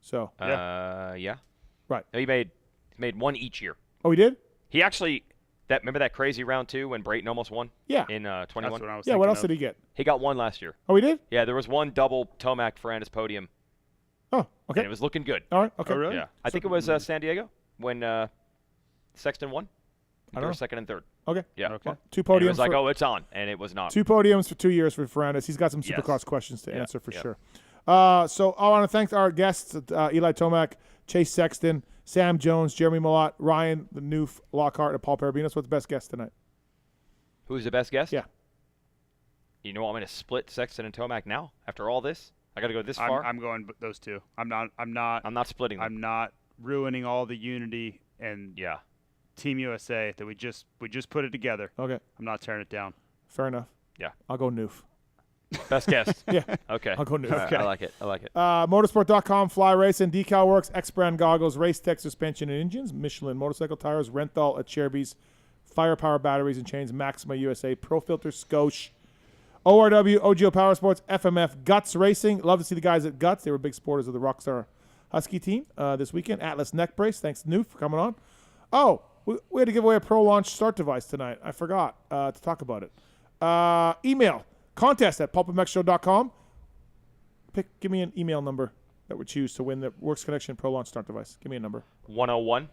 So. Yeah. Right. No, he made one each year. Oh, he did? He actually, remember that crazy round 2 when Brayton almost won? Yeah. In 21? That's what I was what thinking else of. did he get? He got one last year. Oh, he did? Yeah, there was one double Tomac Ferrandis podium. Oh, okay. And it was looking good. All right, okay. Oh, really? Yeah. I think it was San Diego when Sexton won. They were second and third. Okay. Yeah. Well, 2 podiums. And it was like, it's on, and it was not. 2 podiums for 2 years for Ferrandis. He's got some Supercross questions to answer for sure. So I want to thank our guests, Eli Tomac, Chase Sexton, Sam Jones, Jeremy Malott, Ryan, the Newf, Lockhart, and Paul Perebijnos. What's the best guest tonight? Who's the best guest? Yeah. You know what? I'm going to split Sexton and Tomac now after all this. I got to go this far. I'm going those two. I'm not splitting them. I'm not ruining all the unity and Team USA that we just put it together. Okay. I'm not tearing it down. Fair enough. Yeah. I'll go Newf. Best guest. Yeah. Okay. I'll go Newf. Right, okay. I like it. Motorsport.com, Fly Racing, Decal Works, X Brand Goggles, Race Tech Suspension and Engines, Michelin Motorcycle Tires, Renthal at Cherby's, Firepower Batteries and Chains, Maxima USA, Pro Filter, Scoche, ORW, OGO Power Sports, FMF, Guts Racing. Love to see the guys at Guts. They were big supporters of the Rockstar Husky team this weekend. Atlas Neck Brace. Thanks, Newf, for coming on. Oh, we had to give away a Pro Launch start device tonight. I forgot to talk about it. Email, contest at pulpmxshow.com. Give me an email number that would choose to win the Works Connection Pro Launch start device. Give me a number. 101.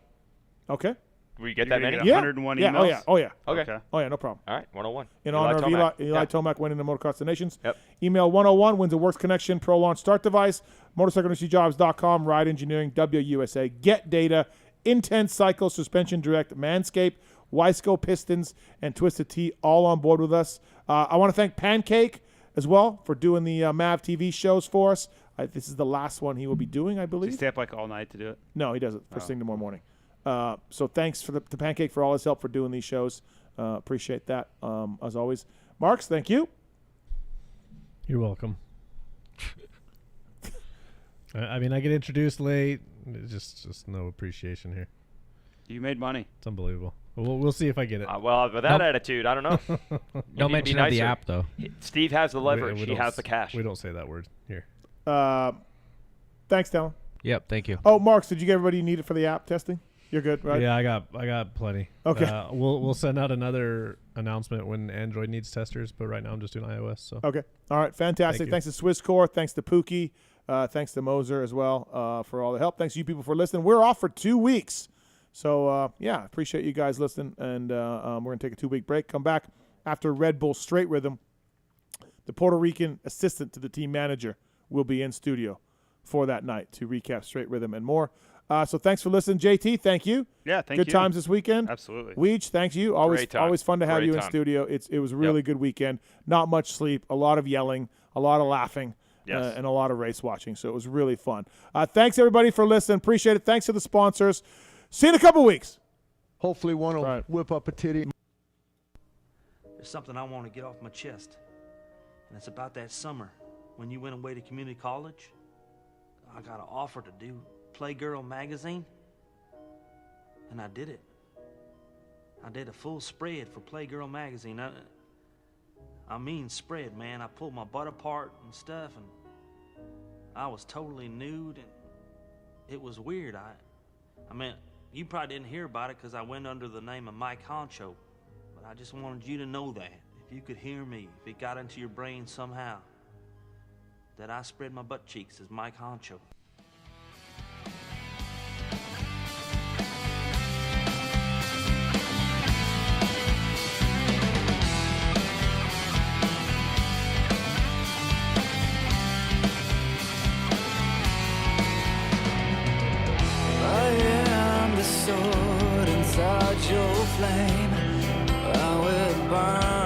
Okay. Will you get that many? 101 emails? Oh, yeah. Okay. Oh, yeah, no problem. All right, 101. In honor of Eli Tomac winning the Motocross of the Nations. Yep. Email 101 wins a Works Connection Pro Launch start device. MotorcycleIndustryJobs.com, Ride Engineering, WUSA, Get Data, Intense Cycle, Suspension Direct, Manscaped, Wiseco Pistons, and Twisted Tea all on board with us. I want to thank Pancake as well for doing the MAV TV shows for us. This is the last one he will be doing, I believe. Does he stay up like all night to do it? No, he does it first thing tomorrow morning. So thanks to Pancake for all his help for doing these shows. Appreciate that, as always. Marks, thank you. You're welcome. I mean, I get introduced late. Just no appreciation here. You made money. It's unbelievable. We'll see if I get it. Well, with that attitude, I don't know. Don't mention the app, though. Steve has the leverage. He has the cash. We don't say that word here. Thanks, Tallon. Yep, thank you. Oh, Marks, did you get everybody you needed for the app testing? You're good, right? Yeah, I got plenty. Okay. We'll send out another announcement when Android needs testers, but right now I'm just doing iOS. So. Okay. All right. Fantastic. Thanks to Swisscore. Thanks to Pookie. Thanks to Moser as well for all the help. Thanks to you people for listening. We're off for 2 weeks. So, appreciate you guys listening. And we're going to take a 2-week break. Come back after Red Bull Straight Rhythm. The Puerto Rican assistant to the team manager will be in studio for that night to recap Straight Rhythm and more. So thanks for listening. JT, thank you. Yeah, thank you. Good times this weekend. Absolutely. Weech, thanks you. Always fun to have you in studio. It was a really good weekend. Not much sleep, a lot of yelling, a lot of laughing, and a lot of race watching. So it was really fun. Thanks, everybody, for listening. Appreciate it. Thanks to the sponsors. See you in a couple weeks. Hopefully one will whip up a titty. There's something I want to get off my chest, and it's about that summer when you went away to community college. I got an offer to do Playgirl magazine, and I did it. I did a full spread for Playgirl magazine. I mean spread, man. I pulled my butt apart and stuff, and I was totally nude, and it was weird. I mean, you probably didn't hear about it because I went under the name of Mike Honcho, but I just wanted you to know that. If you could hear me, if it got into your brain somehow, that I spread my butt cheeks as Mike Honcho. Sword inside your flame, I will burn.